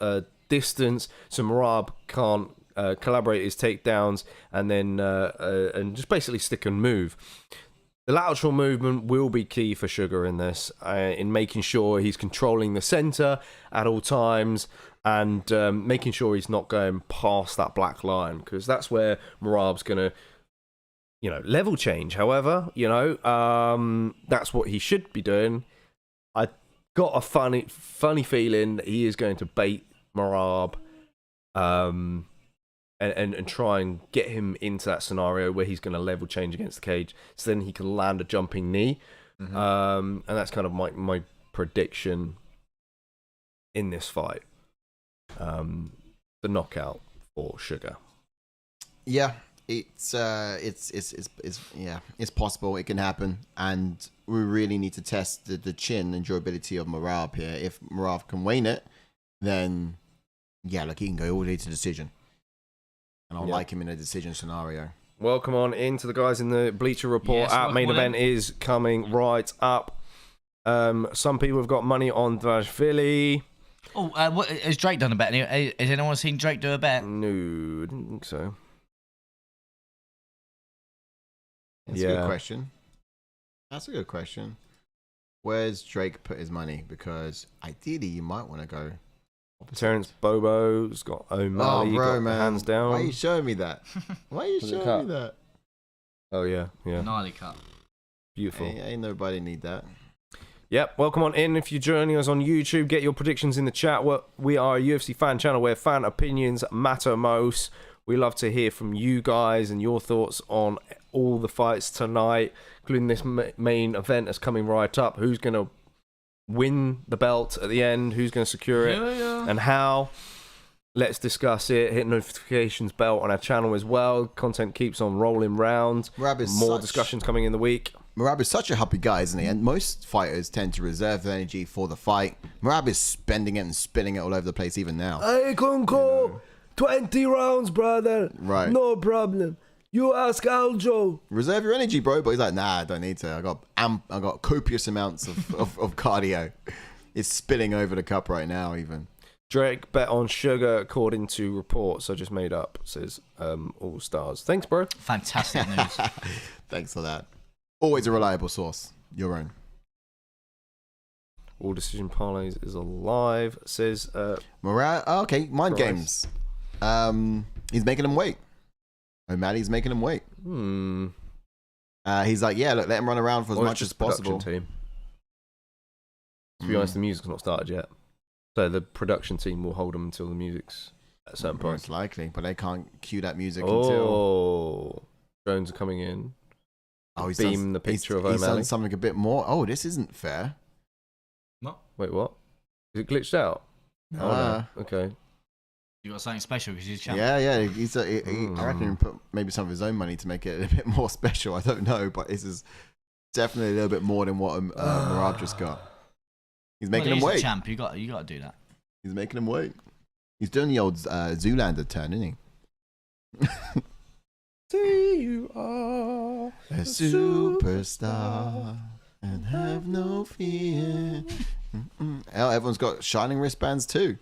distance, so Merab can't collaborate his takedowns, and then and just basically stick and move. The lateral movement will be key for Sugar in this, in making sure he's controlling the center at all times, and making sure he's not going past that black line, because that's where Merab's gonna, level change. However, that's what he should be doing. I got a funny feeling that he is going to bait Merab and try and get him into that scenario where he's going to level change against the cage, so then he can land a jumping knee. And that's kind of my prediction in this fight. The knockout for Sugar. Yeah, it's possible. It can happen, and we really need to test the chin and durability of Merab here. If Merab can wane it, then he can go all the way to decision, and I like him in a decision scenario. Welcome on into the guys in the Bleacher Report. Our main event is coming right up. Some people have got money on Dvalishvili. Oh, what has Drake done a bet? Has anyone seen Drake do a bet? No, I didn't think so. That's a good question. That's a good question. Where's Drake put his money? Because ideally, you might want to go opposite. Terence Bobo's got O'Malley, hands down. Why are you showing me that? Why are you showing me that? Oh, yeah. Gnarly cut. Beautiful. Ain't nobody need that. Yep, welcome on in. If you're joining us on YouTube, get your predictions in the chat. We are a UFC fan channel where fan opinions matter most. We love to hear from you guys and your thoughts on all the fights tonight, including this main event that's coming right up. Who's going to win the belt at the end? Who's going to secure it? And how? Let's discuss it. Hit notifications bell on our channel as well. Content keeps on rolling round. More discussions coming in the week. Merab is such a happy guy, isn't he? And most fighters tend to reserve their energy for the fight. Merab is spending it and spinning it all over the place even now. I can go 20 rounds, brother. Right. No problem. You ask Aljo. Reserve your energy, bro. But he's like, nah, I don't need to. I got copious amounts of cardio. It's spilling over the cup right now, even. Drake bet on Sugar according to reports I just made up, says All Stars. Thanks, bro. Fantastic news. Thanks for that. Always a reliable source. Your own. All Decision Parlays is alive, says Merab. Oh, okay, mind games. He's making him wait. O'Malley's making him wait. He's like, yeah, look, let him run around for as much as possible. Team. To be honest, the music's not started yet. So the production team will hold them until the music's at a certain point. Most likely, but they can't cue that music until... until... drones are coming in. Oh, he's beam the picture of O'Malley. He's done something a bit more. Oh, this isn't fair. What? Wait, what? Is it glitched out? No. Okay. You got something special because he's champ. Yeah. I reckon he put maybe some of his own money to make it a bit more special. I don't know, but this is definitely a little bit more than what Merab just got. He's making him wait. He's a champ. You got to do that. He's making him wait. He's doing the old Zoolander turn, isn't he? See, you are a superstar and have no fear. Everyone's got shining wristbands too.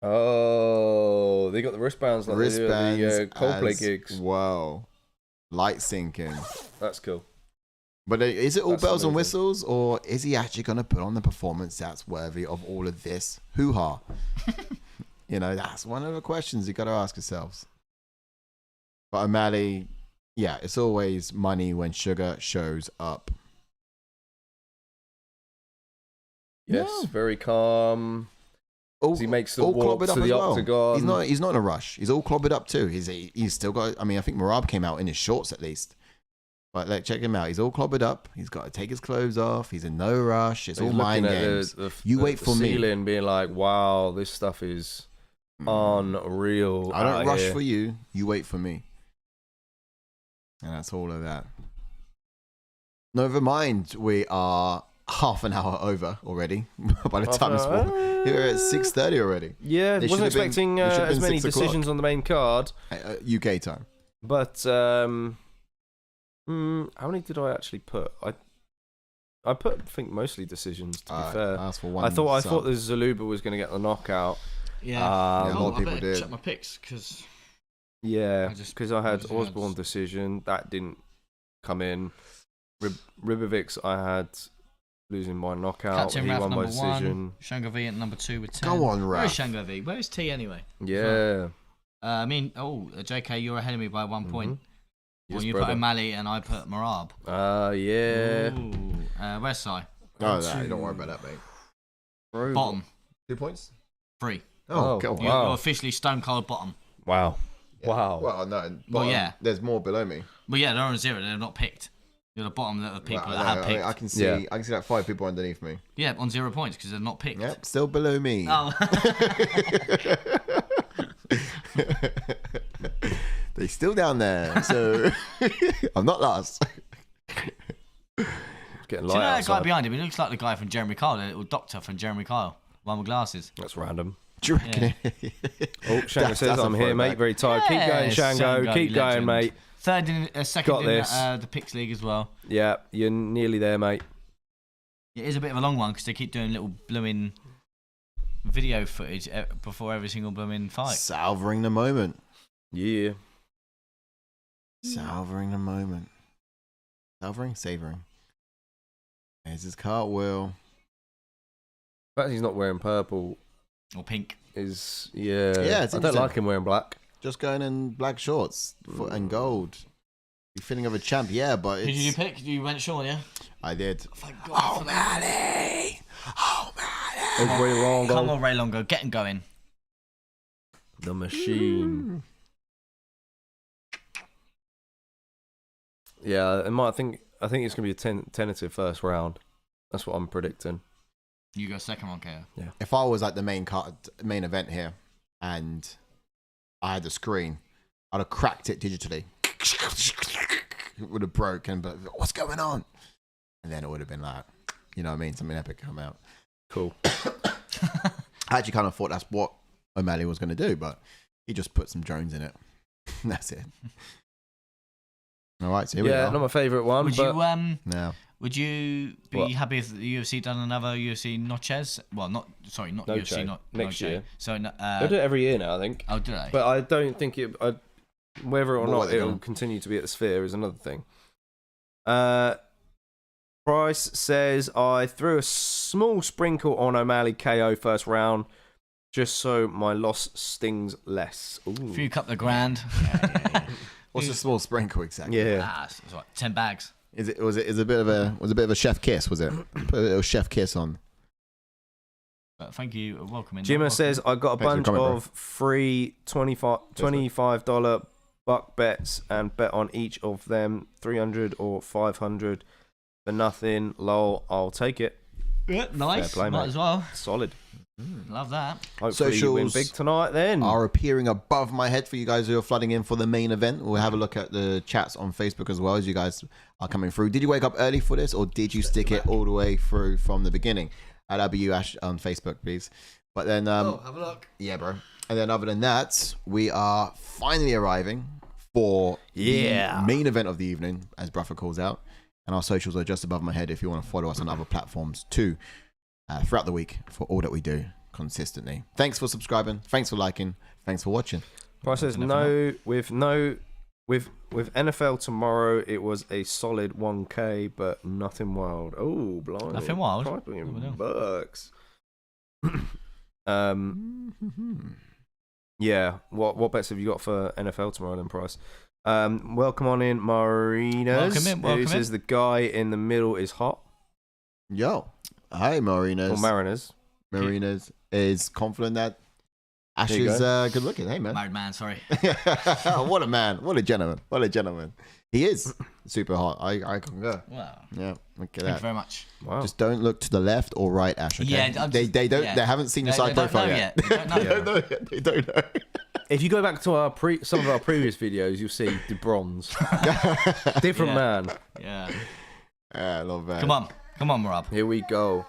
Oh, they got the wristbands like wristbands the Coldplay gigs. Wow, light syncing. That's cool. But is it all bells amazing. and whistles, or is he actually going to put on the performance that's worthy of all of this hoo-ha? That's one of the questions you got to ask yourselves. But O'Malley, yeah, it's always money when Sugar shows up. Yes, very calm. He makes the walk to the octagon. He's not in a rush. He's all clobbered up too. He's still got. I mean, I think Merab came out in his shorts at least. But check him out. He's all clobbered up. He's got to take his clothes off. He's in no rush. It's all mind games. You wait for me. Ceiling, being like, wow, this stuff is unreal. I don't rush for you. You wait for me. And that's all of that. Never mind, we are half an hour over already. By the time we're at 6:30 already. Yeah, wasn't expecting as many decisions on the main card. UK time. But how many did I actually put? I put, I think, mostly decisions. To be fair, I thought the Zellhuber was going to get the knockout. Yeah, a lot of people did. Check my picks because. Yeah, because I had Osbourne decision that didn't come in. Ribovics I had losing by knockout. Captain he Raf won by number decision. 1. Shango V at number 2 with 10. Go on, Raf. Where is Shango V? Where is T anyway? Yeah. JK, you're ahead of me by 1 point. Yes, you put O'Malley and I put Merab. Yeah. Where's Si? No, don't worry about that, mate. Bottom. 2 points? 3. Oh, wow. You're officially stone cold bottom. Wow. Yeah. Wow. Well, no. Yeah. There's more below me. Well, yeah, they're on 0. They're not picked. You're the bottom of the people that have picked. I can see. I can see like 5 people underneath me. Yeah, on 0 points because they're not picked. Yep, still below me. Oh. They're still down there, so I'm not last. It's getting light. Do you know that outside. guy behind him? He looks like the guy from Jeremy Kyle, the little doctor from Jeremy Kyle. One with glasses. That's random. Do you reckon? Oh, Shango says I'm here, mate. Very tired. Keep going, Shango. Keep going, mate. Third and second Got in this. The Picks League as well. Yeah, you're nearly there, mate. It is a bit of a long one because they keep doing little blooming video footage before every single blooming fight. Savoring the moment. Yeah. Savoring the moment. Savoring. There's his cartwheel. The fact he's not wearing purple Or pink. is Yeah, I it's don't interesting. like him wearing black. Just going in black shorts and gold. You're feeling of a champ, yeah, but it's... Who did you pick? You went Sean, yeah? I did. Thank God. O'Malley! It's Ray Longo. Come on, Ray Longo. Get him going. The machine. Yeah, I think it's gonna be a tentative first round. That's what I'm predicting. You go second one, KO. Yeah. If I was like the main event here and I had the screen, I'd have cracked it digitally. It would have broken, but what's going on? And then it would have been like, you know what I mean? Something epic come out. Cool. I actually kind of thought that's what O'Malley was going to do, but he just put some drones in it. That's it. All right, so here we go. Not my favourite one. Would but you no. Would you be happy if the UFC done another UFC Noches? Well, not UFC, not next year. So they do it every year now, I think. Oh, do they? But I don't think whether or not it'll continue to be at the Sphere is another thing. Price says, I threw a small sprinkle on O'Malley KO first round just so my loss stings less. Ooh. A few couple of grand. What's a small sprinkle exactly? Yeah. It's like 10 bags. Was it a bit of a chef kiss? Was it? Put a little chef kiss on. Thank you. Welcome in. Jimmer says, I got a bunch of free $25 buck bets and bet on each of them 300 or 500 for nothing. Lol, I'll take it. Yeah, nice. Fair play, Might mate. as well. Solid. Love that. Hopefully you win big tonight then. Are appearing above my head for you guys who are flooding in for the main event. We'll have a look at the chats on Facebook as well as you guys are coming through. Did you wake up early for this or did you stick it all the way through from the beginning? That'll be you, Ash, on Facebook, please. But then, have a look. Yeah, bro. And then other than that, we are finally arriving for the main event of the evening, as Bruffer calls out. And our socials are just above my head if you want to follow us on other platforms too. Throughout the week for all that we do consistently. Thanks for subscribing. Thanks for liking. Thanks for watching. Price says with NFL tomorrow. It was a solid 1K, but nothing wild. Oh, blind. Nothing wild. Bucks. Yeah. What bets have you got for NFL tomorrow then, Price? Welcome on in, Marinas. Welcome Who says the guy in the middle is hot? Yo. Hi, Marinas. Or Mariners. Marinas is confident that Ash is good looking. Hey, man. Married man, sorry. What a man. What a gentleman. What a gentleman. He is super hot. I can go. Wow. Yeah, look at that. Thank you very much. Wow. Just don't look to the left or right, Ash. Okay? Yeah, they don't. Yeah. They haven't seen your side profile yet. They don't know. They don't know. If you go back to some of our previous videos, you'll see the bronze. Different man. Yeah. I love that. Come on, Merab. Here we go.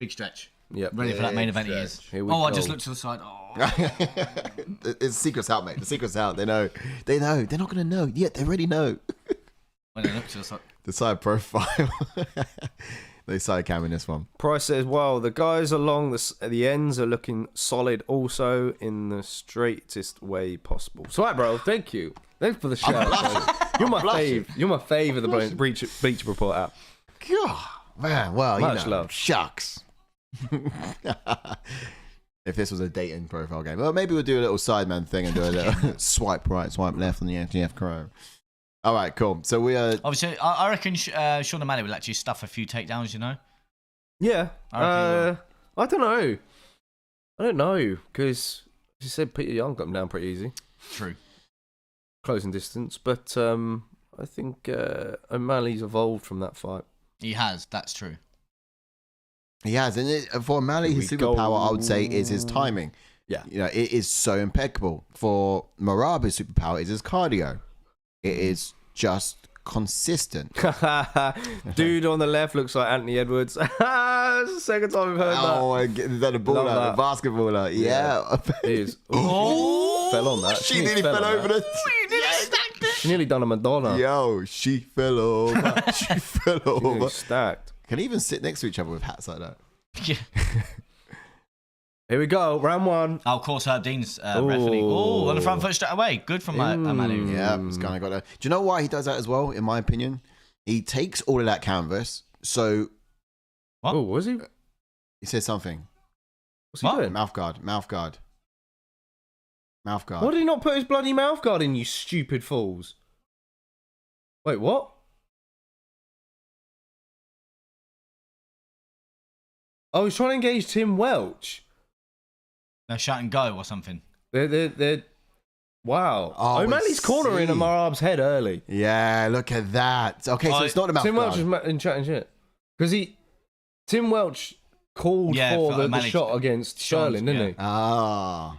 Big stretch. Yep. Ready for that main event he is. Here we I go. just looked to the side. Oh. It's secret's out, mate. The secret's out. They know. They're not going to know. Yet they already know. When I look to the side. The side profile. They side cam in this one. Price says, wow, the guys along the ends are looking solid also in the straightest way possible. So, right, bro, thank you. Thanks for the shout. You're my fave. You're my fave of the Bleacher Report app. God, man, well, Much love. Shucks. If this was a dating profile game, well, maybe we'll do a little sideman thing and do a little swipe right, swipe left on the NTF Chrome. All right, cool. So we are. Obviously, I reckon Sean O'Malley will actually stuff a few takedowns. You know. Yeah. I don't know. I don't know because you said Peter Young got him down pretty easy. True. Closing distance, but I think O'Malley's evolved from that fight. He has. That's true. He has, and for O'Malley, his superpower, I would say, is his timing. Yeah. You know, it is so impeccable. For Merab, his superpower is his cardio. It is just consistent. Dude on the left looks like Anthony Edwards. It's the second time we've heard that. Oh, is that a baller, a basketballer? Yeah. It is. Oh, fell on that. She nearly fell over the. She nearly done a Madonna. Yo, she fell over. She fell over. Stacked. Can even sit next to each other with hats like that. Yeah. Here we go, round one. Oh, of course, Herb Dean's referee. Oh, on the front foot straight away. Good from O'Malley. Yeah, it's kind of got to. Do you know why he does that as well? In my opinion, he takes all of that canvas. So, what? Oh, was he? He says something. What's he doing? Mouth guard. Mouth guard. Why did he not put his bloody mouth guard in, you stupid fools? Wait, what? Oh, he's trying to engage Tim Welch. No, shut and go or something. They're wow. Oh, O'Malley's cornering Merab's head early. Yeah, look at that. Okay, so it's not a mouth Tim guard. Welch is in chatting shit. Because Tim Welch called for the shot against Sherlin, didn't he? Ah.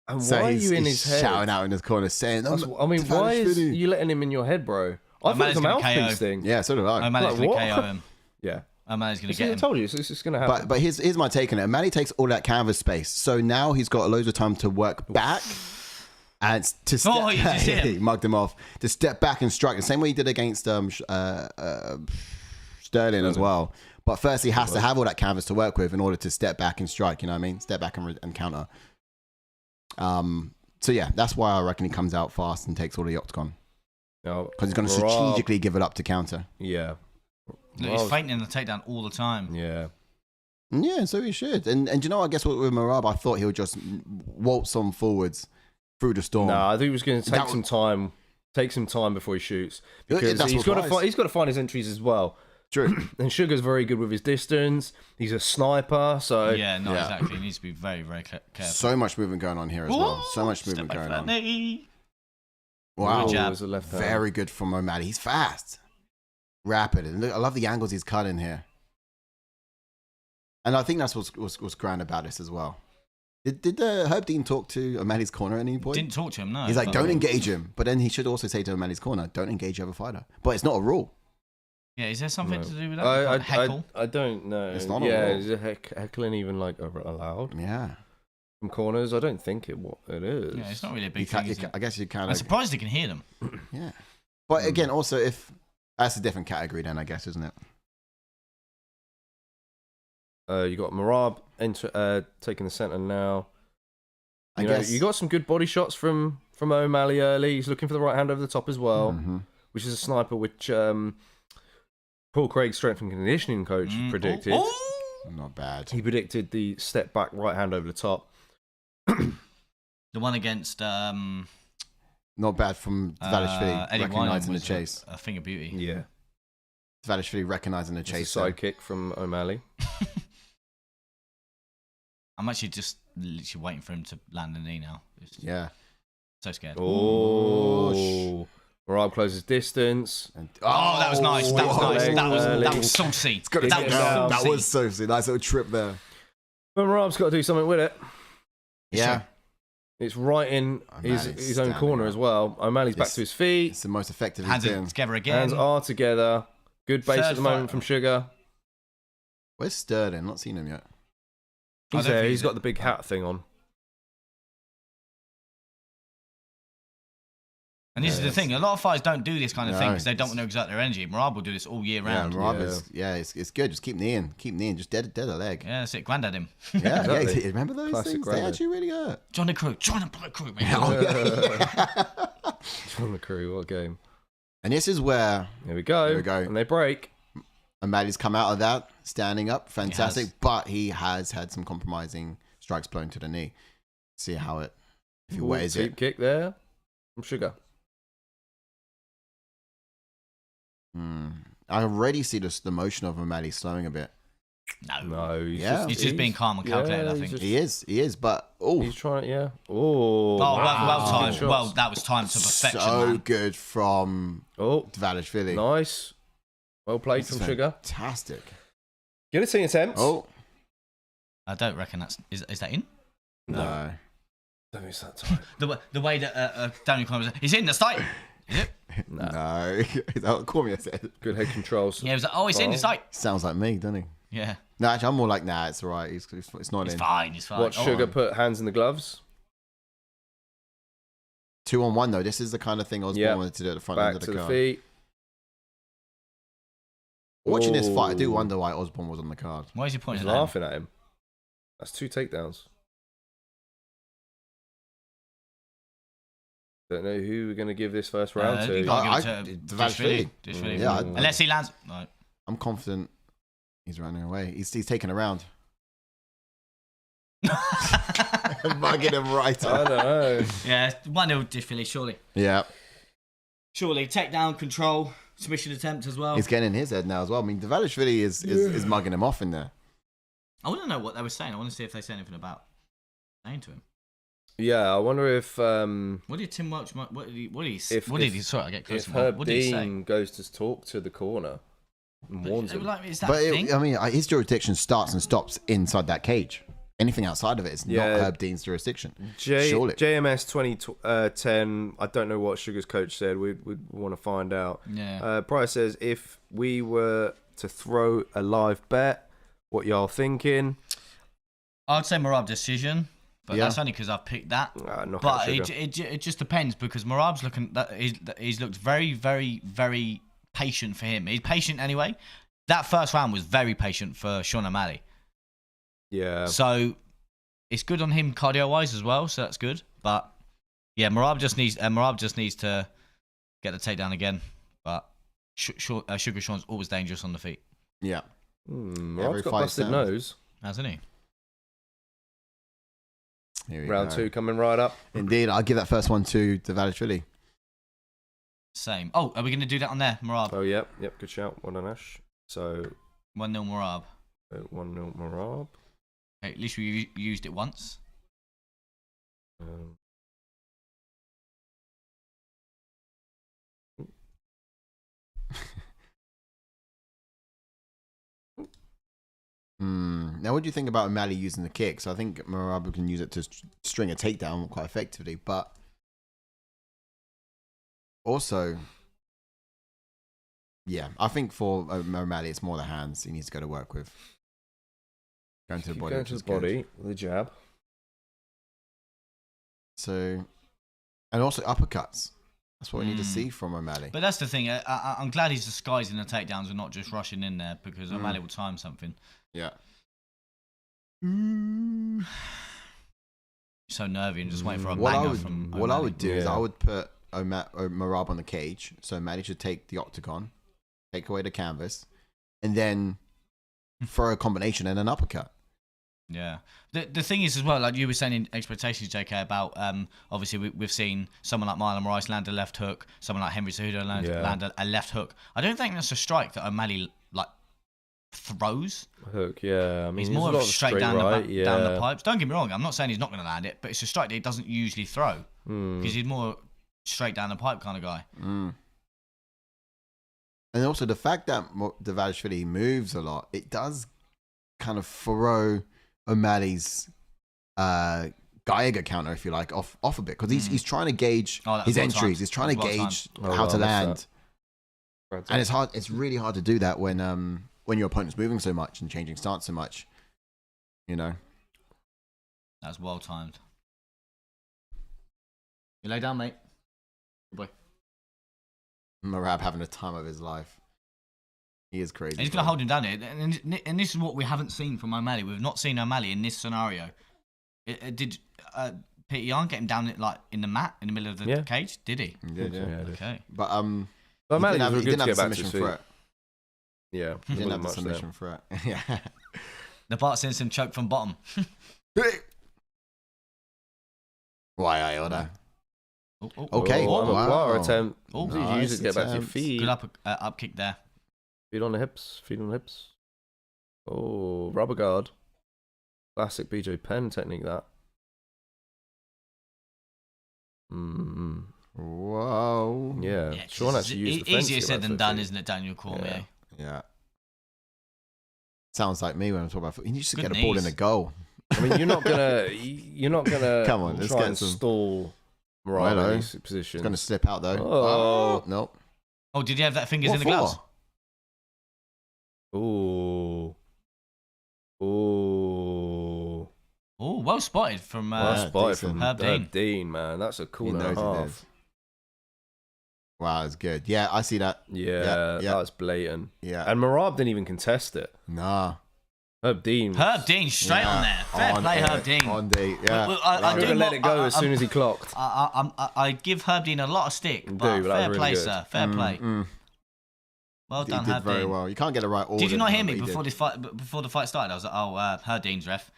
And So why are you in his head? shouting out in his corner saying, I mean, why is you letting him in your head, bro? I thought it was a mouthpiece thing. Yeah, so do I. O'Malley's going to what? KO him. Yeah. O'Malley's going to get I him. told you, it's just going to happen. But here's my take on it. O'Malley takes all that canvas space. So now he's got loads of time to work back And to step, Oh, you just hit him. he mugged him off. To step back and strike the same way he did against Sterling as well. But first, he has to have all that canvas to work with in order to step back and strike. You know what I mean? Step back and counter. So yeah, that's why I reckon he comes out fast and takes all the octagon. Because he's going to strategically give it up to counter. Yeah. He's fainting in the takedown all the time. Yeah. Yeah, so he should. And you know, I guess with Merab, I thought he would just waltz on forwards through the storm. No, I think he was going to take some time. Take some time before he shoots, because he's got to find his entries as well. True. And Sugar's very good with his distance. He's a sniper, so exactly. He needs to be very, very careful. So much movement going on here as well. So much movement going on. Knee. Wow, Good jab. Very good from O'Malley. He's fast, rapid, and look, I love the angles he's cutting here. And I think that's what's grand about this as well. Did Herb Dean talk to O'Malley's corner at any point? Didn't talk to him, no. He's like, don't engage him. But then he should also say to O'Malley's corner, don't engage the other fighter. But it's not a rule. Yeah, is there something to do with that? Heckle? I don't know. It's not a rule. Is heckling even like allowed? Yeah. From corners? I don't think it is. Yeah, it's not really a big thing. I guess you kind of... I'm surprised he can hear them. Yeah. But again, also, if... That's a different category then, I guess, isn't it? You got Merab taking the centre now. You got some good body shots from O'Malley early. He's looking for the right hand over the top as well, which is a sniper which Paul Craig's strength and conditioning coach predicted. Not bad. He predicted the step back right hand over the top. The one against... Not bad from Dvalishvili, recognising the chase. A thing of beauty. Yeah. Dvalishvili recognising the chase. Sidekick from O'Malley. I'm actually just literally waiting for him to land a knee now. Yeah. So scared. Oh. Merab closes distance. Oh, that was nice. That was nice. That was saucy. That was saucy. Nice little trip there. But Merab's got to do something with it. Yeah. It's right in his own corner as well. O'Malley's back to his feet. It's the most effective Hands he's been. together again. Hands are together. Good base at the moment from Sugar. Where's Sterling? Not seen him yet. He's there. He's got the big hat thing on. And this is the thing. A lot of fighters don't do this kind of thing because they don't want to exert their energy. Merab will do this all year round. It's good. Just keep kneeing. Just dead a leg. Yeah, that's it. Granddad him. Yeah, exactly. Remember those Classic things? granddad. They actually really hurt. Join the crew, man. Join the crew. What a game. And this is where... Here we go. And they break. O'Malley's come out of that, standing up. Fantastic. But he has had some compromising strikes blown to the knee. See how it... If he weighs it. Deep kick there from Sugar. I already see the motion of O'Malley slowing a bit. No. He's just being calm and calculated, I think. He is, but... He's trying, well timed. Well, that was timed to perfection, So good from Dvalishvili. Nice. Well played from Sugar. Fantastic. Guillotine attempt. I don't reckon that's... Is that in? No. I don't think it's that time. the way that Daniel Connor was... He's in, that's tight. Is it? No. Is that what Cormier said? Good head controls. Yeah, he was like, it's in, it's tight. Sounds like me, doesn't he? Yeah. No, actually, I'm more like, it's all right. It's not in. He's fine. Watch Sugar put hands in the gloves. 2-on-1, though. This is the kind of thing Osbourne wanted to do at the front end of the card. Back to the feet. Watching this fight, I do wonder why Osbourne was on the card. Why is he pointing at him? Laughing at him. That's 2 takedowns. Don't know who we're going to give this first round to. Dvalishvili. Yeah, unless he lands. No. I'm confident he's running away. He's taking a round. Mugging him right up. I don't know. Yeah, 1-0 Dvalishvili, surely. Yeah. Surely. Takedown, control, submission attempt as well. He's getting in his head now as well. I mean, Dvalishvili is mugging him off in there. I want to know what they were saying. I want to see if they said anything about saying to him. Yeah, I wonder if... what did Tim Welch... What did he sorry, I get close. If Herb Dean goes to talk to the corner and warns him. His jurisdiction starts and stops inside that cage. Anything outside of it is not Herb Dean's jurisdiction. Surely. JMS 2010, I don't know what Sugar's coach said. We'd want to find out. Yeah. Price says, if we were to throw a live bet, what y'all thinking? I'd say Merab decision. But that's only because I've picked that. But it just depends because Merab's looking. He's looked very, very, very patient for him. He's patient anyway. That first round was very patient for Sean O'Malley. Yeah. So it's good on him cardio wise as well. So that's good. But yeah, Merab just needs to get the takedown again. But Sugar Sean's always dangerous on the feet. Yeah. Merab's got busted nose, hasn't he? Round 2 coming right up. Indeed, I'll give that first one to Dvalishvili. Same. Oh, are we going to do that on there, Merab? Oh, yep, good shout. Well done, Ash. So 1-0 Merab. 1-0 Merab. Okay, at least we used it once. Now, what do you think about O'Malley using the kick? So I think Merab can use it to string a takedown quite effectively, but also, yeah, I think for O'Malley, it's more the hands he needs to go to work with. Going to the body. Going to the body with a jab. So, and also uppercuts. That's what we need to see from O'Malley. But that's the thing. I'm glad he's disguising the takedowns and not just rushing in there because O'Malley will time something. Yeah. So nervy and just waiting for a banger from O'Malley. What I would do is I would put Merab on the cage. So O'Malley should take the octagon, take away the canvas, and then throw a combination and an uppercut. Yeah. The thing is as well, like you were saying in expectations, JK, about obviously we've seen someone like Marlon Moraes land a left hook, someone like Henry Cejudo land a left hook. I don't think that's a strike that O'Malley like throws. Hook, yeah. I mean, he's more of straight down the pipes. Don't get me wrong, I'm not saying he's not going to land it, but it's a strike that he doesn't usually throw because he's more straight down the pipe kind of guy. And also the fact that Dvalishvili moves a lot, it does kind of throw O'Malley's Geiger counter, if you like, off a bit because he's trying to gauge his entries. He's trying to gauge how to land, and it's hard. It's really hard to do that when your opponent's moving so much and changing stance so much. You know, that's well timed. You lay down, mate. Good boy. Merab having the time of his life. He is crazy. And he's going to hold him down here. And this is what we haven't seen from O'Malley. We've not seen O'Malley in this scenario. Did Peter Yan get him down in the mat, in the middle of the cage? Did he? He did, yeah. Okay. But O'Malley he didn't have the submission threat. Yeah. He didn't have the submission threat. Yeah. The Bart Simpson choke from bottom. Why I order? Okay. Wow. Attempt. Nice you use it to get back to your feet. Good up kick there. Feet on the hips. Oh, rubber guard. Classic BJ Penn technique, that. Whoa. Yeah. Sean actually used the fence. Easier said than done, isn't it, Daniel Cormier? Yeah. Sounds like me when I'm talking about foot. You just get a ball in the goal. I mean, you're not gonna come on, let's try get and some stall Merab's position. It's gonna slip out though. Oh, nope. Oh, did you have that fingers in the gloves? Oh, well spotted from Herb Dean, man. That's a cool and a half. Wow, that's good. Yeah, I see that. Yeah, that's blatant. Yeah, and Merab didn't even contest it. Nah. Herb Dean straight on there. Fair play, Herb Dean. On D, yeah. I do let it go as soon as he clocked. I give Herb Dean a lot of stick, but fair play, sir. Fair play. Well done, Herb Dean. Very well. You can't get it right all. Did you not hear me before the fight started? I was like, Herb Dean's ref.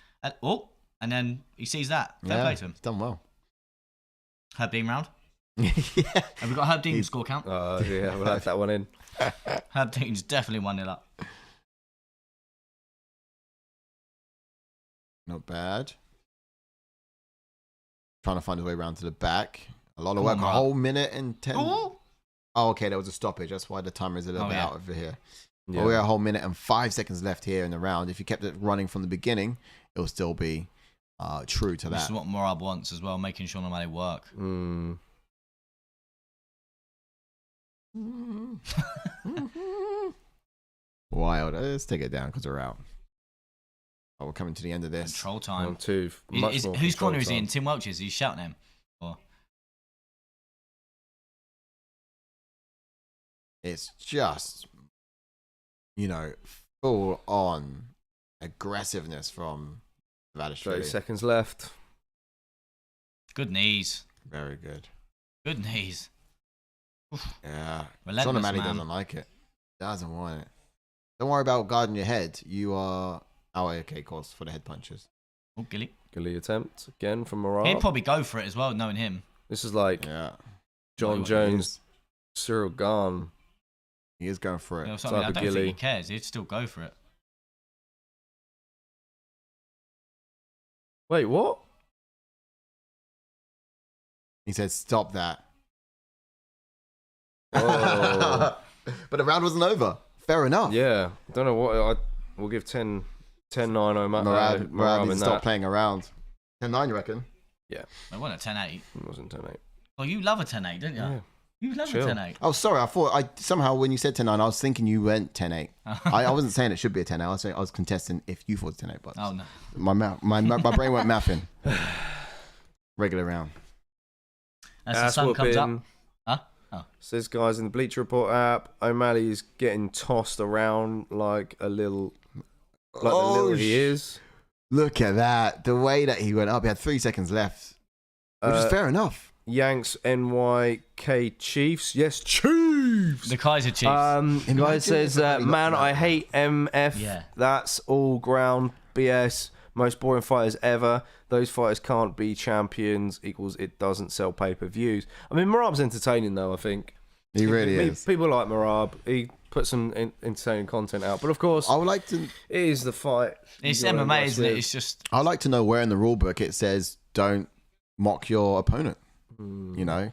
And then he sees that. Fair play to him. He's done well. Herb Dean round. Yeah. Have we got Herb Dean's score count? Yeah, we'll have that one in. Herb Dean's definitely 1-0 up. Not bad. Trying to find his way around to the back. A lot of work. A whole minute and 10. Oh, okay. There was a stoppage. That's why the timer is a little bit out over here. Yeah. Well, we're a whole minute and 5 seconds left here in the round. If you kept it running from the beginning, it will still be true to that. This is what Merab wants as well, making Sean O'Malley work. Wild. Let's take it down because we're out. we're coming to the end of this. Control time. Round two. Whose corner is he in? Tim Welch's? He's shouting him. Or... It's just, full on aggressiveness from Dvalishvili. 30 seconds left. Good knees. Very good. Good knees. Oof. Yeah. Relentless, O'Malley man. doesn't like it. Doesn't want it. Don't worry about guarding your head. You are our AK course for the head punches. Oh, Gilly. Gilly attempt again from Merab. He'd probably go for it as well, knowing him. This is like John Well, Jones, Cyril Gahn. He is going for it. You know, I don't think he cares. He'd still go for it. Wait, what? He said, "Stop that." Oh. But the round wasn't over. Fair enough. Yeah. Don't know what. We'll give 10-9 Merab Merab needs in to stop that. playing around. 10-9, you reckon? Yeah. I won a 10-8. It wasn't 10-8. Oh, you love a 10-8, don't you? Yeah. You love Chill. a 10-8. Oh, sorry. I thought somehow when you said 10-9, I was thinking you went 10-8. I wasn't saying it should be a 10-8. I was contesting if you thought 10-8. But Oh, no. my brain went mathing. Regular round. As the sun comes up. Whooping. Huh? Oh. Says guys in the Bleacher Report app, O'Malley's getting tossed around like the little he is. Look at that. The way that he went up. He had 3 seconds left. Which is fair enough. Yanks NYK Chiefs. Yes, Chiefs. The Kaiser Chiefs. Guy says, man, I hate MF. Yeah. That's all ground BS. Most boring fighters ever. Those fighters can't be champions. Equals it doesn't sell pay-per-views. I mean, Merab's entertaining though, I think. He really is. People like Merab. He puts some entertaining content out. But of course, I would like to. it is the fight. It's you gotta MMA, watch isn't it? with. It's just... I'd like to know where in the rule book it says don't mock your opponent. You know,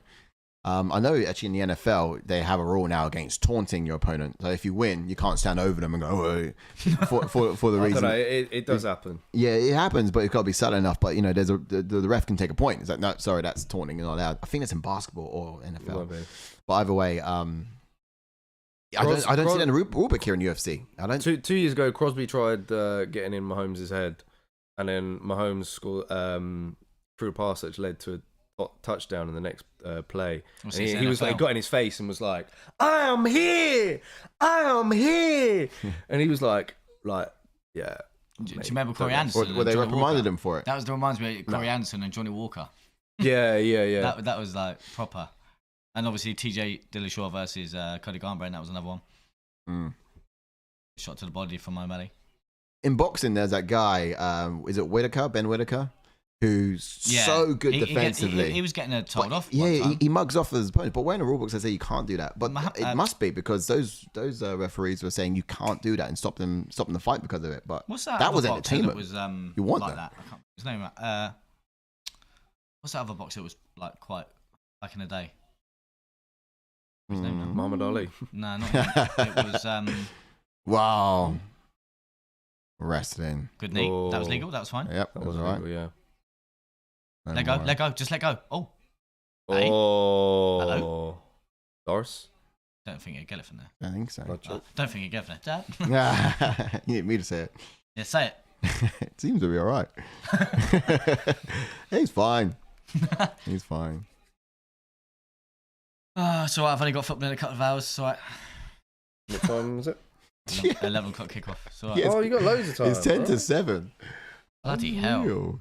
I know actually in the NFL they have a rule now against taunting your opponent. So if you win, you can't stand over them and go for the I reason. don't know, it does happen. Yeah, it happens, but it's got to be subtle enough. But there's the ref can take a point. It's like, no, sorry, that's taunting. You're not allowed. I think that's in basketball or NFL. But either way, I don't see that in the rule book here in UFC. I don't. 2 years ago, Crosby tried getting in Mahomes' head, and then Mahomes scored through a pass which led to a touchdown in the next play. And he was like, got in his face and was like, "I am here, and he was like, yeah. Do you remember Corey Anderson? Well, they reprimanded him for it. That reminds me of Corey Anderson and Johnny Walker. Yeah. That was like proper. And obviously TJ Dillashaw versus Cody Garbrandt, that was another one. Shot to the body from O'Malley. In boxing, there's that guy, is it Whitaker, Ben Whitaker? Who's so good defensively. He was getting told off. Yeah, he mugs off his opponent. But where in the rule book says that you can't do that. But it must be because those referees were saying you can't do that and stop them the fight because of it. But what's that? That was boxer entertainment. That was you want like that? I can't, his name. What's that other boxer that was like quite back in the day? His name now? Muhammad Ali. No, not him. It was Wow. Wrestling. good knee. Oh. That was legal. That was fine. Yep, that was all right. legal, yeah. Let go. Just let go. Oh, Oh. Hey. Hello. Doris. don't think he'd get it from there. I think so. Don't think he'd get it from there. Dad. You need me to say it. Yeah, say it. It seems to be all right. He's fine. He's fine. So I've only got football in a couple of hours. So What time was it? 11 o'clock kickoff. So Yeah, Oh, you got loads of time. It's 10 bro. to 7. bloody hell. Unreal.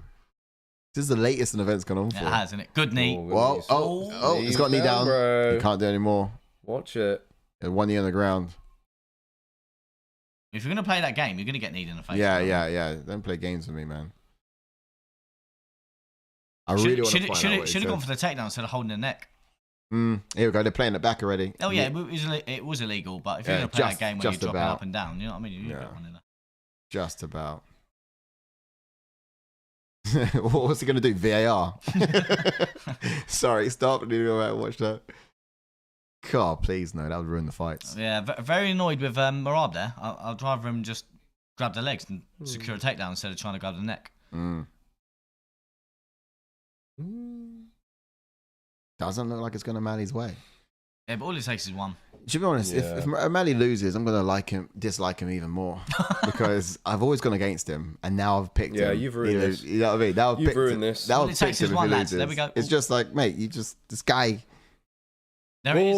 This is the latest an event's gone on for. It has, isn't it? Good knee. Oh, Oh, it's got knee down. bro. You can't do it anymore. Watch it. One knee on the ground. If you're going to play that game, you're going to get kneed in the face. Yeah. Don't play games with me, man. I really want to find out what Should have gone for the takedown instead of holding the neck. Here we go. They're playing it back already. Oh yeah, it was illegal. But if you're going to play that game where you're dropping about. up and down, you know what I mean? You got one in there. Just about. What's he going to do? VAR? Sorry, stop. I need to go back and watch that. God, please, no. That would ruin the fights. Yeah, very annoyed with Merab there. I'd rather him just grab the legs and secure a takedown instead of trying to grab the neck. Doesn't look like it's going to Maddie's way. Yeah, but all it takes is one. To be honest, if O'Malley loses, I'm gonna dislike him even more because I've always gone against him, and now I've picked him. Yeah, you've ruined this. You know what I mean? Now You've ruined this. Now All it takes is one, lads. There we go. It's just like, mate, this guy. There it is.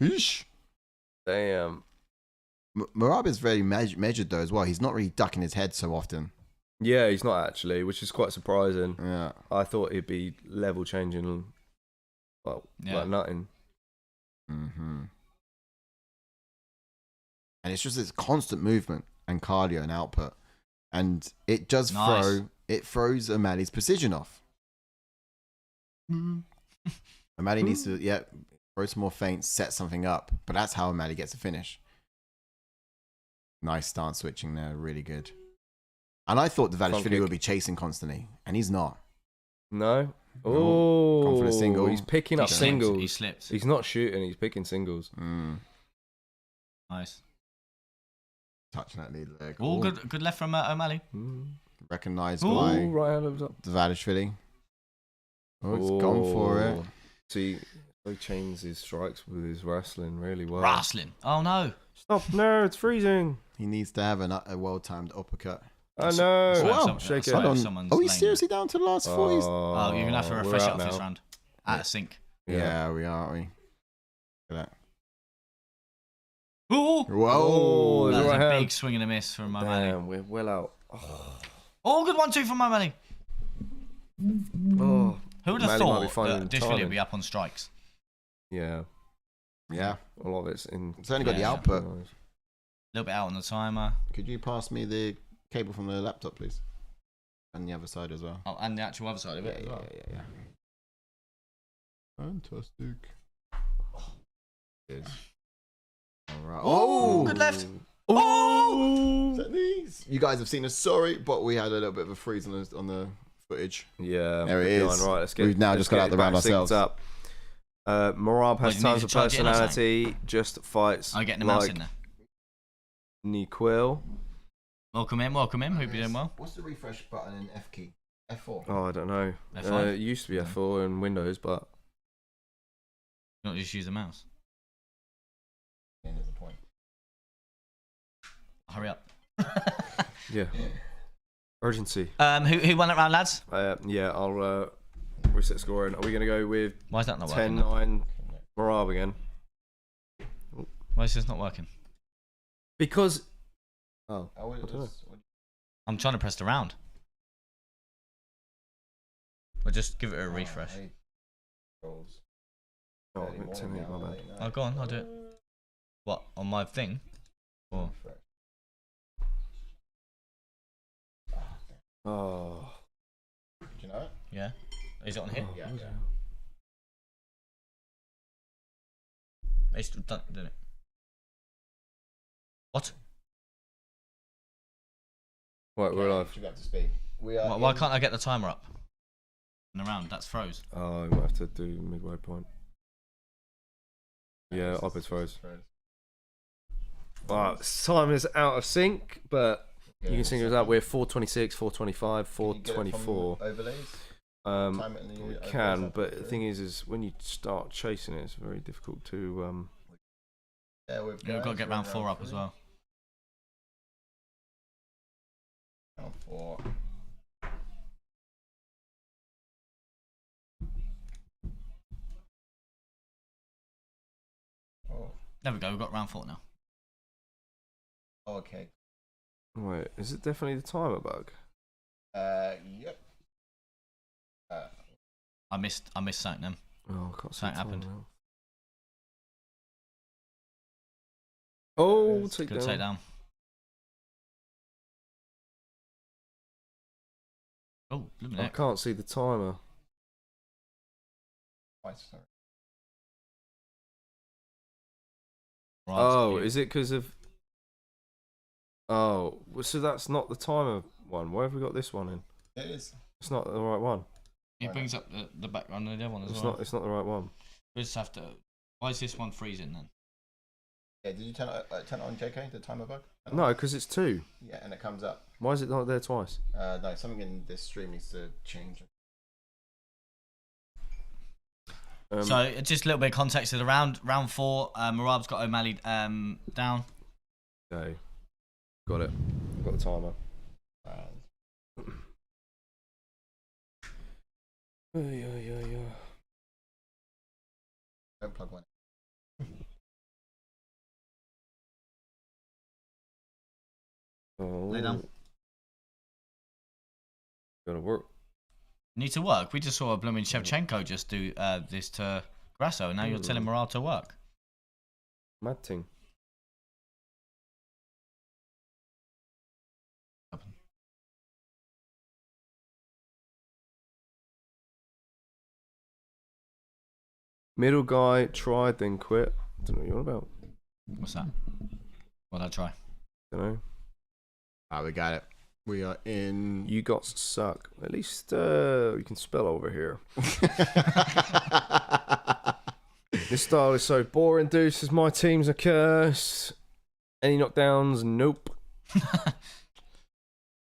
Eesh. Damn. Merab is very measured though as well. He's not really ducking his head so often. Yeah, he's not actually, which is quite surprising. Yeah. I thought he'd be level changing, like nothing. Mm-hmm. And it's just this constant movement and cardio and output, and it does throws O'Malley's precision off. O'Malley needs to throw some more feints, set something up, but that's how O'Malley gets a finish. Nice stance switching there, really good. And I thought Dvalishvili would be chasing constantly, and he's not. No. Oh, gone for the single. He's picking up singles. He slipped. He's not shooting. He's picking singles. Nice. Touching that lead leg. Oh, good left from O'Malley. Recognised by right hand up. Dvalishvili. Oh, it's gone for it. See, he chains his strikes with his wrestling really well. Wrestling. Oh no! Stop! No, it's freezing. He needs to have a well-timed uppercut. I know. Wow. Shake it. Are we seriously down to the last 40s? Oh, you're gonna have to refresh up for this round. Out of sync. Yeah, we are, aren't we? Look at that. Ooh! Whoa! That was a big swing and a miss from O'Malley. Damn, we're well out. Oh, good 1-2 from O'Malley. Oh, who would have thought that Dvalishvili would be up on strikes? Yeah. Yeah. A lot of it's in. It's only got the output. A little bit out on the timer. Could you pass me the cable from the laptop, please? And the other side as well. Oh, and the actual other side of it as well. Yeah. Fantastic. Good. All right. Oh, good left. Oh! You guys have seen us. Sorry, but we had a little bit of a freeze on the footage. Yeah. There it is. Right, We've now just got out the round ourselves. Up. Merab has tons of personality. Just fights. I'm getting a mouse in there. Niquil. Welcome in. Hope you're doing well. What's the refresh button in F key? F4. Oh, I don't know. F5? It used to be F4 in Windows, but Not just use the mouse. There's a point. Hurry up. yeah. Urgency. Who won that round, lads? Yeah, I'll reset scoring. Are we gonna go with? Why is that not working? 10-9 Merab again. Why is this not working? Because. I don't know. I'm trying to press the round. Well, just give it a refresh. Oh, tell me, my bad. Oh, go on, I'll do it. What, on my thing? Or... Oh. Do you know it? Yeah. Is it on here? Yeah. It's done, didn't it? What? Right, we're live. Should be up to speed. Why can't I get the timer up? In the round, that's froze. Oh, I might have to do midway point. Yeah, up it's froze. Wow, time is out of sync, but you can sync us up. We're 426, 425, 424. Overlays? We can, but the thing is when you start chasing it, it's very difficult to. Yeah, we've got to get round 4 up as well. Round 4. Oh. There we go. We've got round 4 now. Oh, okay. Wait, is it definitely the timer bug? Yep. I missed something then. Oh, I can't see. Something happened. Now. Oh, Good takedown. Oh, I can't see the timer. Oh, is it because of? Oh, well, so that's not the timer one. Where have we got this one in? It is. It's not the right one. It brings up the background of the other one as it's well. Not. It's not the right one. We just have to. Why is this one freezing then? Yeah, did you turn it on, JK, the timer bug? No, because it's 2. Yeah, and it comes up. Why is it not there twice? No, something in this stream needs to change. So just a little bit of context to the round. Round 4, Merab's got O'Malley down. Okay, got it. Got the timer. Don't plug one. Oh, Lay down. Gotta work. Need to work. We just saw a blooming Shevchenko just do this to Grasso, and now you're telling Merab to work. Mad thing. Middle guy tried, then quit. Don't know what you're on about. What's that? What'd I try? Don't know. We got it. We are in. You got suck. At least you can spell over here. This style is so boring, Deuces. My team's a curse. Any knockdowns? Nope.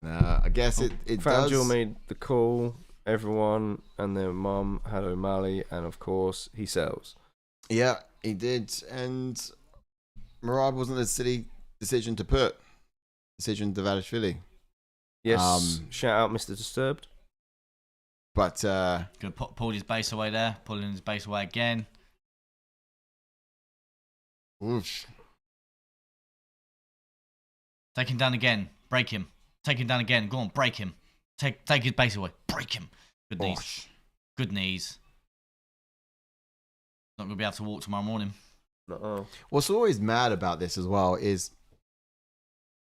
I guess it Fangio does. made the call. Everyone and their mum had O'Malley, and of course he sells. Yeah, he did, and Merab wasn't a silly decision to put. Decision to Dvalishvili. Yes. Shout out, Mr. Disturbed. But Good. Pulled his base away there. Pulling his base away again. oof. Take him down again. Break him. Take him down again. Go on, break him. Take his base away. Break him. Good knees. Gosh. Good knees. Not gonna be able to walk tomorrow morning. Uh-oh. What's always mad about this as well is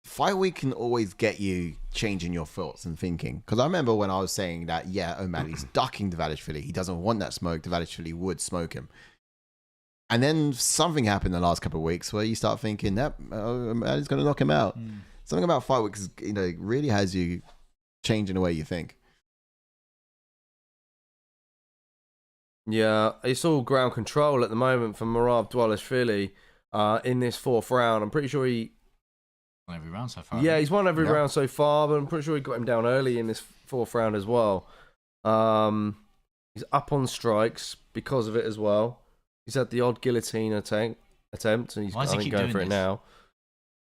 fight week can always get you changing your thoughts and thinking. Because I remember when I was saying that, yeah, O'Malley's ducking Dvalishvili. He doesn't want that smoke. Dvalishvili would smoke him. And then something happened the last couple of weeks where you start thinking that O'Malley's going to knock him out. Something about fight week really has you changing the way you think. Yeah, it's all ground control at the moment for Merab Dvalishvili in this 4th round. I'm pretty sure he... Won every round so far. Yeah, he's won every Yeah. round so far, but I'm pretty sure he got him down early in this 4th round as well. He's up on strikes because of it as well. He's had the odd guillotine attempt, and he's Why does he keep going doing for it this? now.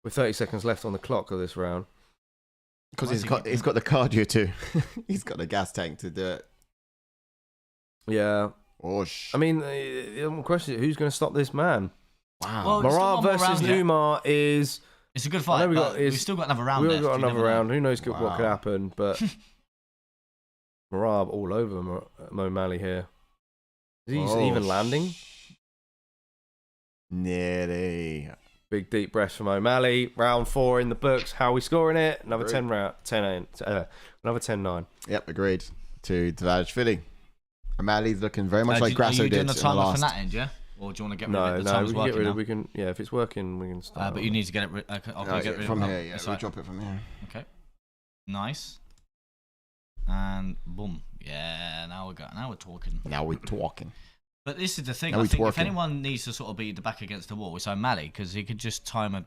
With 30 seconds left on the clock of this round. Because Why he's does he got, keep he's got the cardio too. He's got the gas tank to do it. Yeah. Oosh. I mean, the question is, who's going to stop this man? Wow. Well, still Merab one more versus round yet. Umar is... It's a good I fight, know we but got- we've still got another round We've left. got You another never know. round. Who knows what Wow. could happen, but... Merab all over O'Malley here. Is he even landing? Nearly. Big deep breath from O'Malley. Round 4 in the books. How are we scoring it? Another Agreed. 10 round. 10. Another 10-9. Yep, agreed. To Dvalishvili. O'Malley's looking very much like Are Grasso you did doing in the the timer last. from that end, yeah? Or do you want to get rid No, of it? The no, timer's we can get working rid now. of. We can. Yeah, if it's working, we can start. But you need to get it. I'll No, get rid from of here, it. yeah. That's We right. drop it from here. Okay. Nice. And boom. Yeah. Now we're talking. Now we're talking. But this is the thing. Now I we're think if twerking. anyone needs to sort of be the back against the wall, it's O'Malley because he could just time a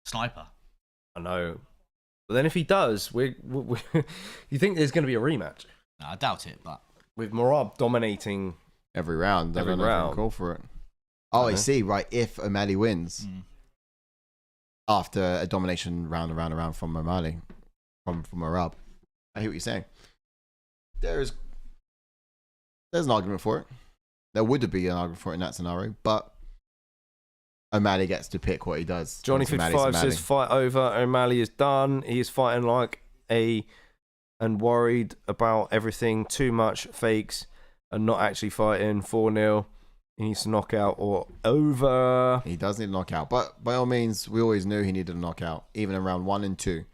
sniper. I know. But then if he does, we you think there's going to be a rematch No, I doubt it, but with Merab dominating? Every round. Every I don't know if I can round. call for it. Oh, I Uh-huh. see. Right. If O'Malley wins after a domination round and round and round from O'Malley, from Merab. I hear what you're saying. There's an argument for it. There would be an argument for it in that scenario, but O'Malley gets to pick what he does. Johnny It's O'Malley's 55 O'Malley. says fight over. O'Malley is done. He is fighting like and worried about everything. Too much fakes and not actually fighting. 4-0. He needs to knock out or over. He does need a knockout, but by all means, we always knew he needed a knockout, even in round 1 and 2.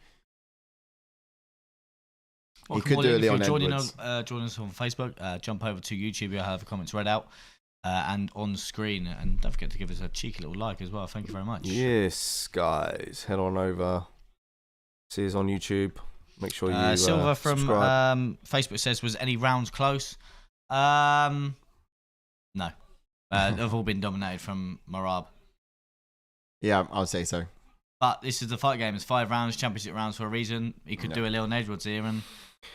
Well, He could do if it you're Leon joining Edwards. join us on Facebook, jump over to YouTube. You'll have the comments read out and on screen. And don't forget to give us a cheeky little like as well. Thank you very much. Yes, guys. Head on over. See us on YouTube. Make sure you Silver from subscribe. Facebook says, was any rounds close? No. They've all been dominated from Merab. Yeah, I would say so. But this is the fight game. It's 5 rounds, championship rounds for a reason. He could do a Leon Edwards here and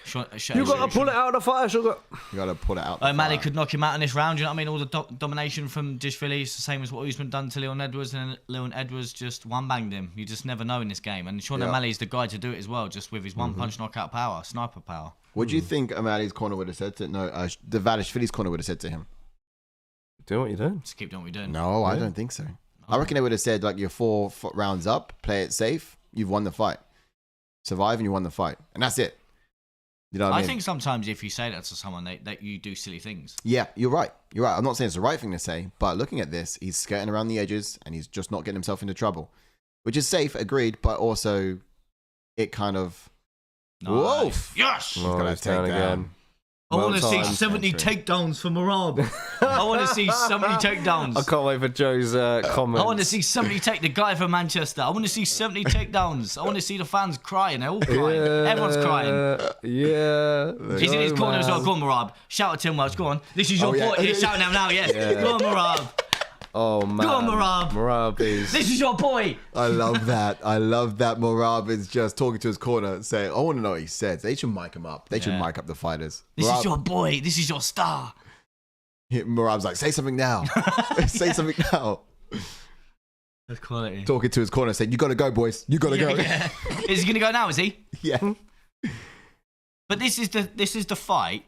You got to pull it out of the fire, Sugar. You got to pull it out. O'Malley could knock him out in this round. You know what I mean? All the domination from Dvalishvili is the same as what Usman done to Leon Edwards, and Leon Edwards just one-banged him. You just never know in this game. And Sean O'Malley's the guy to do it as well, just with his one-punch knockout power, sniper power. What do you think O'Malley's corner would have said to... No, Dvalishvili's corner would have said to him? Do what you're doing. Just keep doing what you're doing. No, I don't think so. I reckon they would have said, like, you're 4 rounds up, play it safe, you've won the fight. Survive and you won the fight. And that's it. You know what I mean? I think sometimes if you say that to someone, that you do silly things. Yeah, you're right. You're right. I'm not saying it's the right thing to say, but looking at this, he's skirting around the edges and he's just not getting himself into trouble. Which is safe, agreed, but also it kind of... Nice. Whoa! Yes! He's got to take down again. I want to see Well 70 takedowns for Merab. I want to see 70 takedowns. I can't wait for Joe's comments. I want to see 70 the guy from Manchester. I want to see 70 takedowns. I want to see the fans crying. They're all crying. Everyone's crying. Yeah. He's in his corner as well. Go on, Merab. Shout at Tim Welch. Go on. This is your boy. He's shouting out now. Yes. Go on, Merab. Oh, man. Go on, Merab. Merab is... This is your boy. I love that. I love that Merab is just talking to his corner saying, I want to know what he said. They should mic him up. They should mic up the fighters. This Merab, is your boy. This is your star. Merab's like, say something now. Say something now. That's quality. Talking to his corner saying, you got to go, boys. You got to go. Yeah. Is he going to go now, is he? Yeah. But this is the fight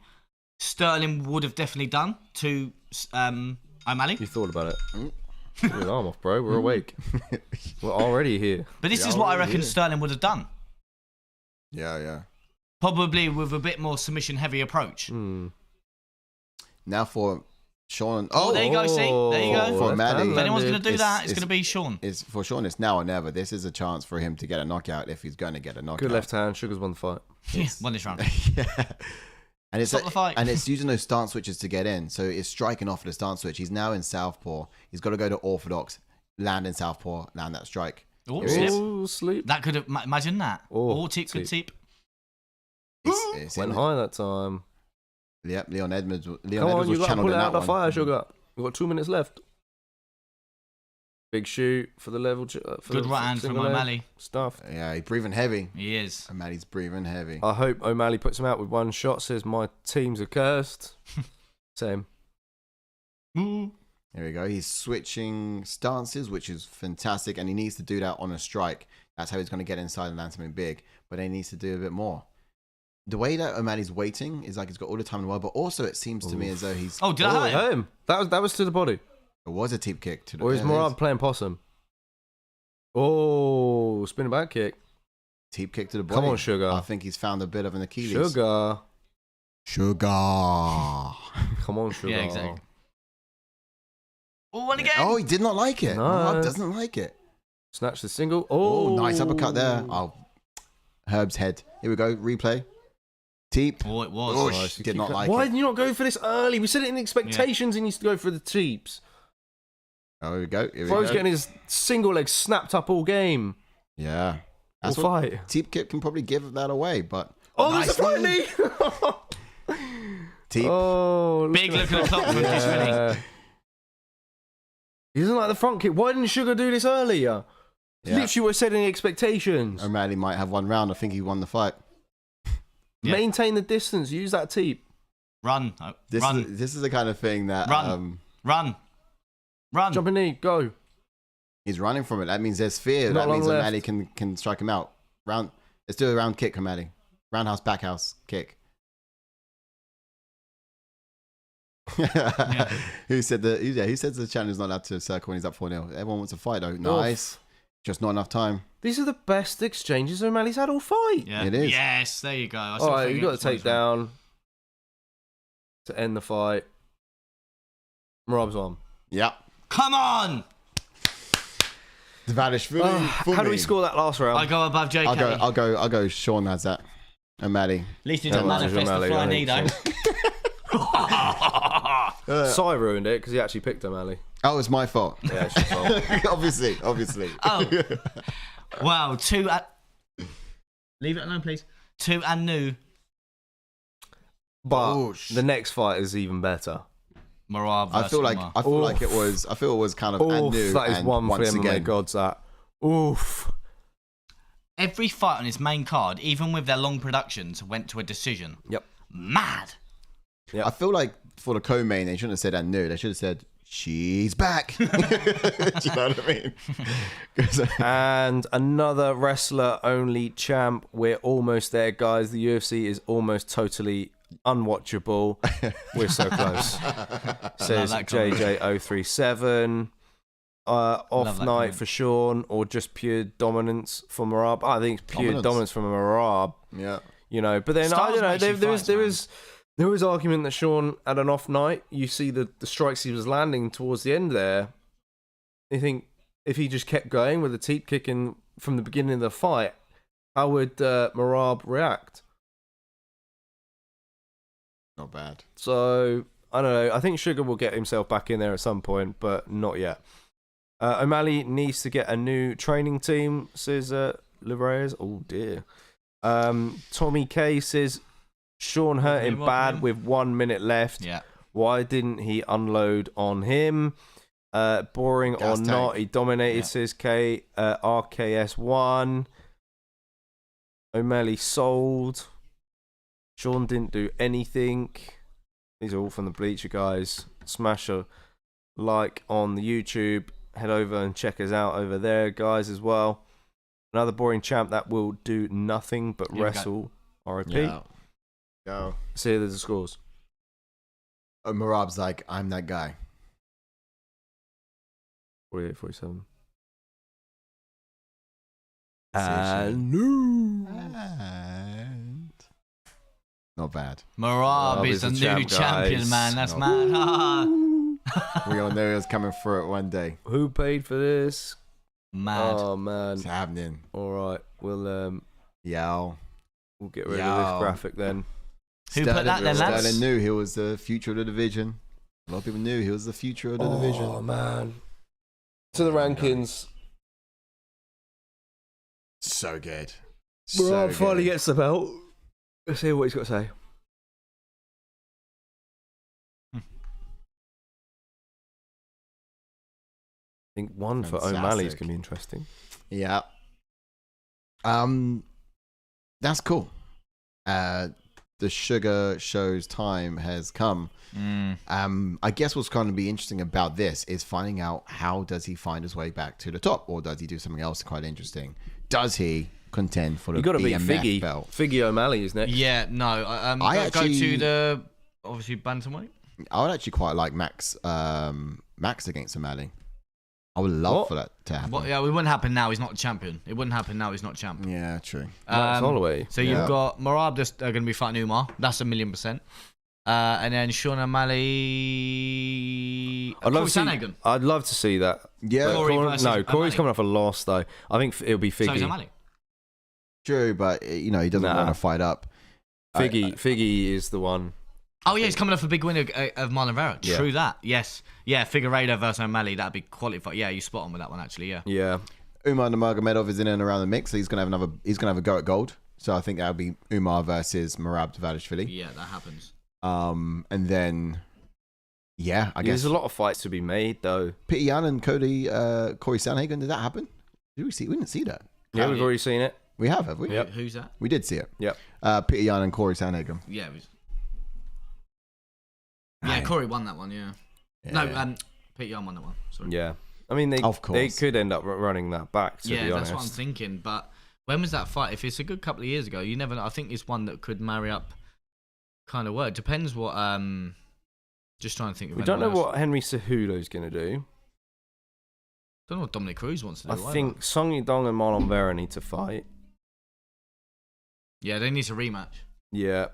Sterling would have definitely done to O'Malley. You thought about it. Get your arm off, bro. We're awake. We're already here. But this is what I reckon Sterling would have done. Yeah. Probably with a bit more submission-heavy approach. Now for Sean. Oh, there you go, see? There you go. For O'Malley. If anyone's going to do that, it's going to be Sean. For Sean, it's now or never. This is a chance for him to get a knockout if he's going to get a knockout. Good left hand. Sugar's won the fight. Yeah, won this round. Yeah. And it's Stop the fight. And it's using those stance switches to get in. So it's striking off the stance switch. He's now in southpaw. He's got to go to orthodox, land in southpaw, land that strike. Oh, sleep. that could have... Imagine that. Oh, tip, good tip. It's Went high that time. Yep, Leon Edwards. Come on, you got to pull it out of the fire, Sugar. We've got 2 minutes left. Big shoot for the level. Good right hand from O'Malley. Stuff. Yeah, he's breathing heavy. He is. O'Malley's breathing heavy. I hope O'Malley puts him out with one shot. Says my teams are cursed. Same. There we go. He's switching stances, which is fantastic, and he needs to do that on a strike. That's how he's going to get inside and land something big. But he needs to do a bit more. The way that O'Malley's waiting is like he's got all the time in the world, but also it seems to me as though he's... Oh, did I hurt him? That was to the body. It was a teep kick to the... Or is Merab playing possum? Oh, spinning back kick. Teep kick to the body. Come on, Sugar. I think he's found a bit of an Achilles. Sugar. Come on, Sugar. Yeah, exactly. Oh, one again. Oh, he did not like it. No. Merab doesn't like it. Snatch the single. Oh, nice uppercut there. Oh, Herb's head. Here we go. Replay. Teep. Oh, it was. Oh, Nice. did not like Why it. didn't you not go for this early? We said it in expectations. He needs to go for the teeps. Oh, here we go. Bro's getting his single leg snapped up all game. Yeah. All That's fight. Teep kick can probably give that away, but... Oh, nice there's a fight knee! Teep. Oh, Big look at the clock from Dvalishvili. He doesn't like the front kick. Why didn't Sugar do this earlier? Yeah. Literally, we're setting expectations. O'Malley might have one round. I think he won the fight. Yeah. Maintain the distance. Use that teep. Run. Run. This is the kind of thing that... Run. Jumping knee. Go. He's running from it. That means there's fear. Not That means long O'Malley can strike him out. Let's do a round kick, O'Malley. Roundhouse, backhouse, kick. Yeah. Who said the challenger's not allowed to circle when he's up 4-0? Everyone wants to fight though. Nice. Just not enough time. These are the best exchanges O'Malley's had all fight. Yeah. It is. Yes, there you go. All right, you got to take down to end the fight. Merab's on. Yeah. Come on! Dvalishvili. How do we score that last round? I go above JK. I'll go. Sean has that. O'Malley. At least he didn't manifest the O'Malley, fly I knee think though. Cy ruined it because he actually picked O'Malley. Oh, it's my fault. Yeah, it's your fault. Obviously. Oh. Wow, leave it alone, please. 2 and new. But the next fight is even better. Merab I feel like it was kind of and new. That is and one for once MMA again. gods. That. Oof. Every fight on his main card, even with their long productions, went to a decision. Yep. Mad. I feel like for the co-main, they shouldn't have said that new. They should have said, she's back. Do you know what I mean? And another wrestler-only champ. We're almost there, guys. The UFC is almost totally unwatchable. We're so close. Says JJ037. Off night for Sean, or just pure dominance for Merab. I think it's pure dominance from Merab. Yeah. You know, but then I don't know. There was argument that Sean had an off night. You see the strikes he was landing towards the end there. You think if he just kept going with the teep kicking from the beginning of the fight, how would Merab react? Not bad. So I don't know. I think Sugar will get himself back in there at some point, but not yet. O'Malley needs to get a new training team, says Livraez. Oh dear. Tommy K says Sean hurt him bad with 1 minute left. Yeah. Why didn't he unload on him? Boring or not, he dominated, says K. RKS1. O'Malley sold. Sean didn't do anything. These are all from the Bleacher guys. Smash a like on the YouTube. Head over and check us out over there, guys, as well. Another boring champ that will do nothing but wrestle. RIP. Yeah. Go. See, there's the scores. Merab's like, I'm that guy. 48, 47. And not bad. Merab is the new champion, man. That's mad. We all knew he was coming through it one day. Who paid for this? Mad. Oh man, It's happening. all right, we'll get rid of this graphic then. Who put that there, lads? Sterling knew he was the future of the division. A lot of people knew he was the future of the division. Oh man, to the rankings. So good. Merab finally gets the belt. Let's hear what he's got to say. I think one for O'Malley is going to be interesting. Yeah. That's cool. The Sugar Show's time has come. I guess what's going to be interesting about this is finding out how does he find his way back to the top, or does he do something else quite interesting? Does he contend for the BMF belt? Figgy O'Malley is next. Yeah, no. I actually go to the obviously bantamweight. I would actually quite like Max against O'Malley. I would love for that to happen. Yeah, it wouldn't happen now. He's not a champion. It wouldn't happen now. He's not champion. Yeah, true. Max Holloway. So you've got Merab just going to be fighting Umar. That's 1,000,000%. And then Sean O'Malley. I'd love to see that. Yeah. Corey's coming off a loss though. I think it'll be Figgy. So is O'Malley. True, but he doesn't want to fight up. Figgy is the one. Oh yeah, he's coming off a big win of Marlon Vera. True that. Yes. Yeah, Figueiredo versus O'Malley. That'd be qualified. Yeah, you spot on with that one actually. Yeah. Yeah. Umar Nurmagomedov is in and around the mix. So he's gonna have a go at gold. So I think that'll be Umar versus Merab Dvalishvili. Yeah, that happens. And then I guess there's a lot of fights to be made though. Peter Yan and Corey Sandhagen. Did that happen? We didn't see that. Yeah, we've already seen it. We have we? Yep. Who's that? We did see it. Yep. Peter Yan and Corey Sandhagen. Yeah. Yeah, Corey won that one. Yeah. No, Pete Young won that one. Sorry. Yeah. I mean, they could end up running that back. To be honest, that's what I'm thinking. But when was that fight? If it's a good couple of years ago, you never know. I think it's one that could marry up. Kind of work. Depends what. Just trying to think. We don't know what Henry Cejudo's going to do. Don't know what Dominic Cruz wants to do. I think Song Yadong and Marlon Vera need to fight. Yeah, they need to rematch. Yeah.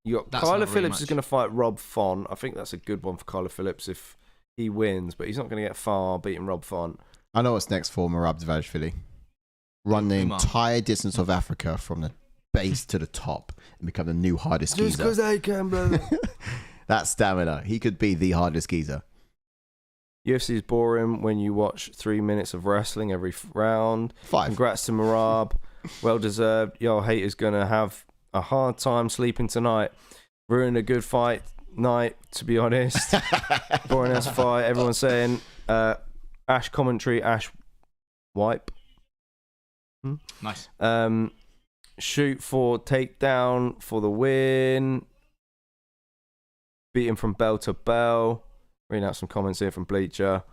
You got Kyler Phillips is going to fight Rob Font. I think that's a good one for Kyler Phillips if he wins, but he's not going to get far beating Rob Font. I know what's next for Merab Dvalishvili. Run the entire distance of Africa from the base to the top and become the new hardest geezer. Just because I can, brother. That stamina. He could be the hardest geezer. UFC is boring when you watch 3 minutes of wrestling every round. 5. Congrats to Merab. Well deserved. Yo, haters going to have a hard time sleeping tonight. Ruined a good fight night, to be honest. Boring ass fight. Everyone's saying Ash commentary, Ash wipe. Nice. Shoot for takedown for the win. Beating from bell to bell. Reading out some comments here from Bleacher.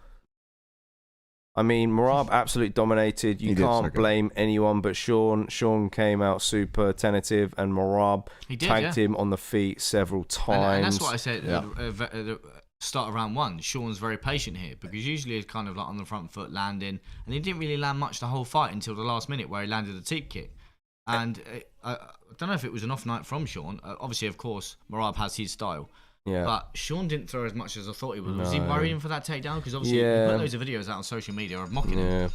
I mean, Merab absolutely dominated. You can't blame anyone but Sean. Sean came out super tentative, and Merab tagged him on the feet several times. And that's what I said at the start of round one. Sean's very patient here, because usually he's kind of like on the front foot landing, and he didn't really land much the whole fight until the last minute where he landed a teep kick. And I don't know if it was an off night from Sean. Obviously, of course, Merab has his style. Yeah. But Sean didn't throw as much as I thought he would. Was he worrying for that takedown? Because obviously, he put loads of videos out on social media of mocking him.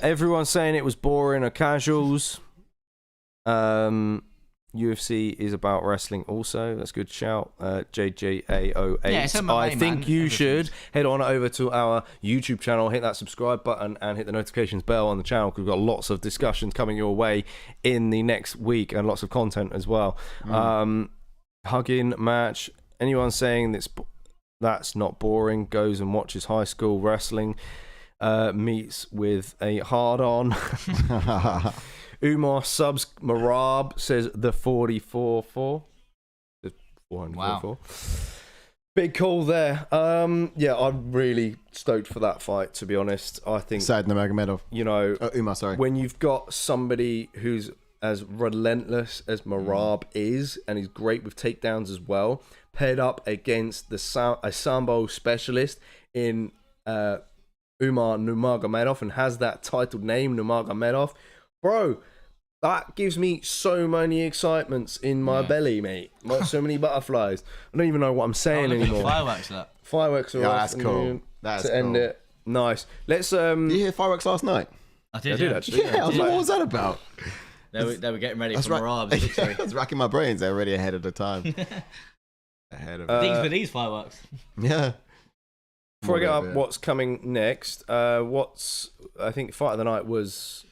Everyone's saying it was boring or casuals. UFC is about wrestling also. That's a good shout. JJAO8. Yeah, it's MMA, I think you should head on over to our YouTube channel, hit that subscribe button, and hit the notifications bell on the channel, because we've got lots of discussions coming your way in the next week and lots of content as well. Hugging match. Anyone saying that's not boring goes and watches high school wrestling. Meets with a hard-on. Umar subs Merab, says the 44-4. 444. Wow. Big call there. Yeah, I'm really stoked for that fight, to be honest. I think Said Nurmagomedov. You know, Umar, sorry. When you've got somebody who's as relentless as Merab is, and he's great with takedowns as well, paired up against a sambo specialist in Umar Nurmagomedov, and has that titled name, Nurmagomedov, bro, that gives me so many excitements in my belly, mate. So many butterflies. I don't even know what I'm saying anymore. Fireworks, that. Fireworks are off. That's cool. That's to end it. Nice. Let's. Did you hear fireworks last night? I did actually. Yeah, I was like, what was that about? They were getting ready for Merab's victory. I was racking my brains. They're already ahead of the time. Ahead of Things for these fireworks. Yeah. Before I get up, what's coming next? I think fight of the night was.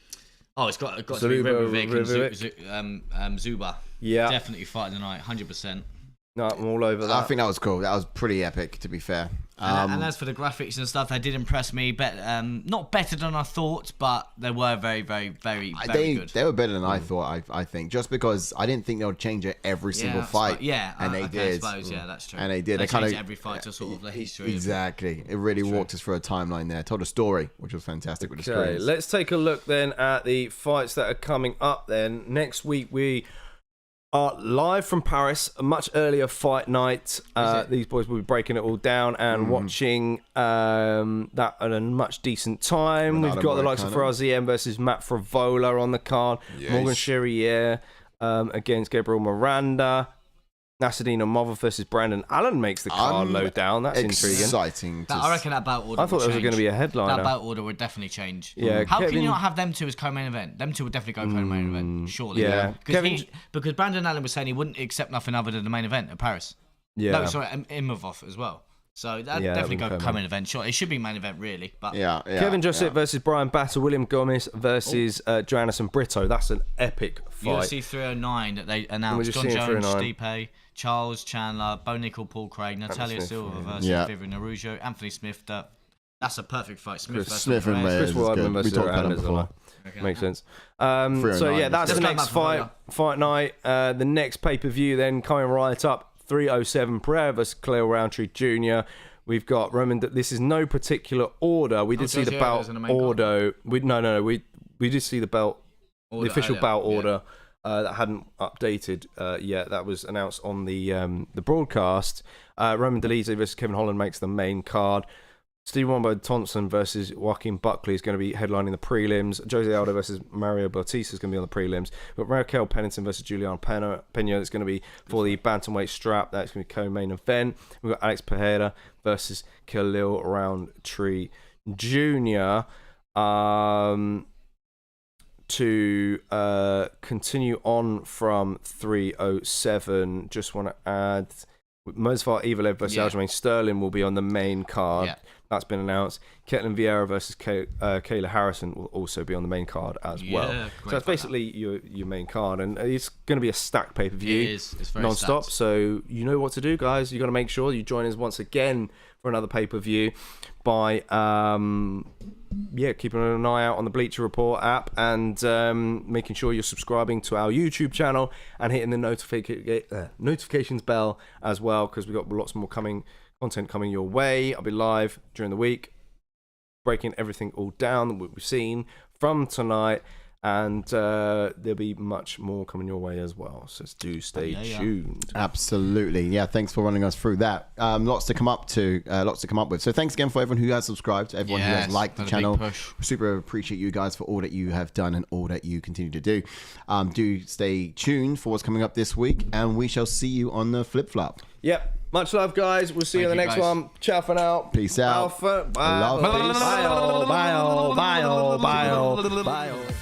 Oh, it's got to be Ribovics and Zuba. Yeah, definitely fight of the night, 100%. No, I'm all over that. I think that was cool. That was pretty epic, to be fair. And as for the graphics and stuff, they did impress me. Not better than I thought, but they were very, very, very, very good. They were better than I thought, I think. Just because I didn't think they would change it every single fight. And they did. I suppose, that's true. And they did. They changed every fight to sort of the history. Exactly. It really walked us through a timeline there. Told a story, which was fantastic with the screens. Let's take a look then at the fights that are coming up then. Next week, we are live from Paris, a much earlier fight night. These boys will be breaking it all down and watching that at a much decent time. We've got the likes of Faraziem versus Matt Fravola on the card. Yes. Morgan Charrier against Gabriel Miranda. Nasadina Mova versus Brandon Allen makes the card low down. That's intriguing. Exciting. I reckon that bout order I thought there was going to be a headliner. That bout order would definitely change. Yeah, How can you not have them two as co-main event? Them two would definitely go co-main event, surely. Yeah. Because Brandon Allen was saying he wouldn't accept nothing other than the main event at Paris. Yeah. No, sorry, Imavov as well. So that definitely go co-main event. Sure, it should be main event really. But Kevin Joseph versus Brian Battle, William Gomez versus Joannis Brito. That's an epic fight. UFC 309 that they announced. John Jones, Stipe, Charles Chandler, Bo Nickel, Paul Craig, Natalia Silva versus Vivian Araujo, Anthony Smith. That's a perfect fight. Smith and Reyes. Chris Weidman versus Hernandez as well. Okay. Makes sense. So yeah, that's the next fight night. The next pay-per-view then coming right up. 307 Pereira versus Khalil Roundtree Jr. We've got Roman. This is no particular order. We did see the belt order. We did see the belt, the official belt order that hadn't updated yet. That was announced on the broadcast. Roman Dolidze versus Kevin Holland makes the main card. Steve Wombo Thompson versus Joaquin Buckley is going to be headlining the prelims. Jose Aldo versus Mario Bautista is going to be on the prelims. We've got Raquel Pennington versus Juliana Pena that's going to be for the bantamweight strap. That's going to be co-main event. We've got Alex Pereira versus Khalil Roundtree Jr. To continue on from 307, just want to add Mozart Evalev versus Aljamain Sterling will be on the main card. Yeah. That's been announced. Ketlin Vieira versus Kayla Harrison will also be on the main card as well. So that's basically your main card, and it's going to be a stacked pay-per-view. It is. It's very non-stop. stacked. So you know what to do, guys. You got to make sure you join us once again for another pay-per-view by keeping an eye out on the Bleacher Report app and making sure you're subscribing to our YouTube channel and hitting the notifications bell as well, because we've got lots more content coming your way. I'll be live during the week, breaking everything all down that we've seen from tonight, and there'll be much more coming your way as well, so do stay tuned. Absolutely. Yeah, thanks for running us through that. Lots to come up with. So thanks again for everyone who has subscribed, everyone who has liked the channel. Super appreciate you guys for all that you have done and all that you continue to do. Do stay tuned for what's coming up this week, and we shall see you on the flip-flop. Yep. Much love, guys. We'll see you in the next one. Ciao for now. Peace out. Bye. Love, peace. Bye. Bye. Bye. Bye. Bye.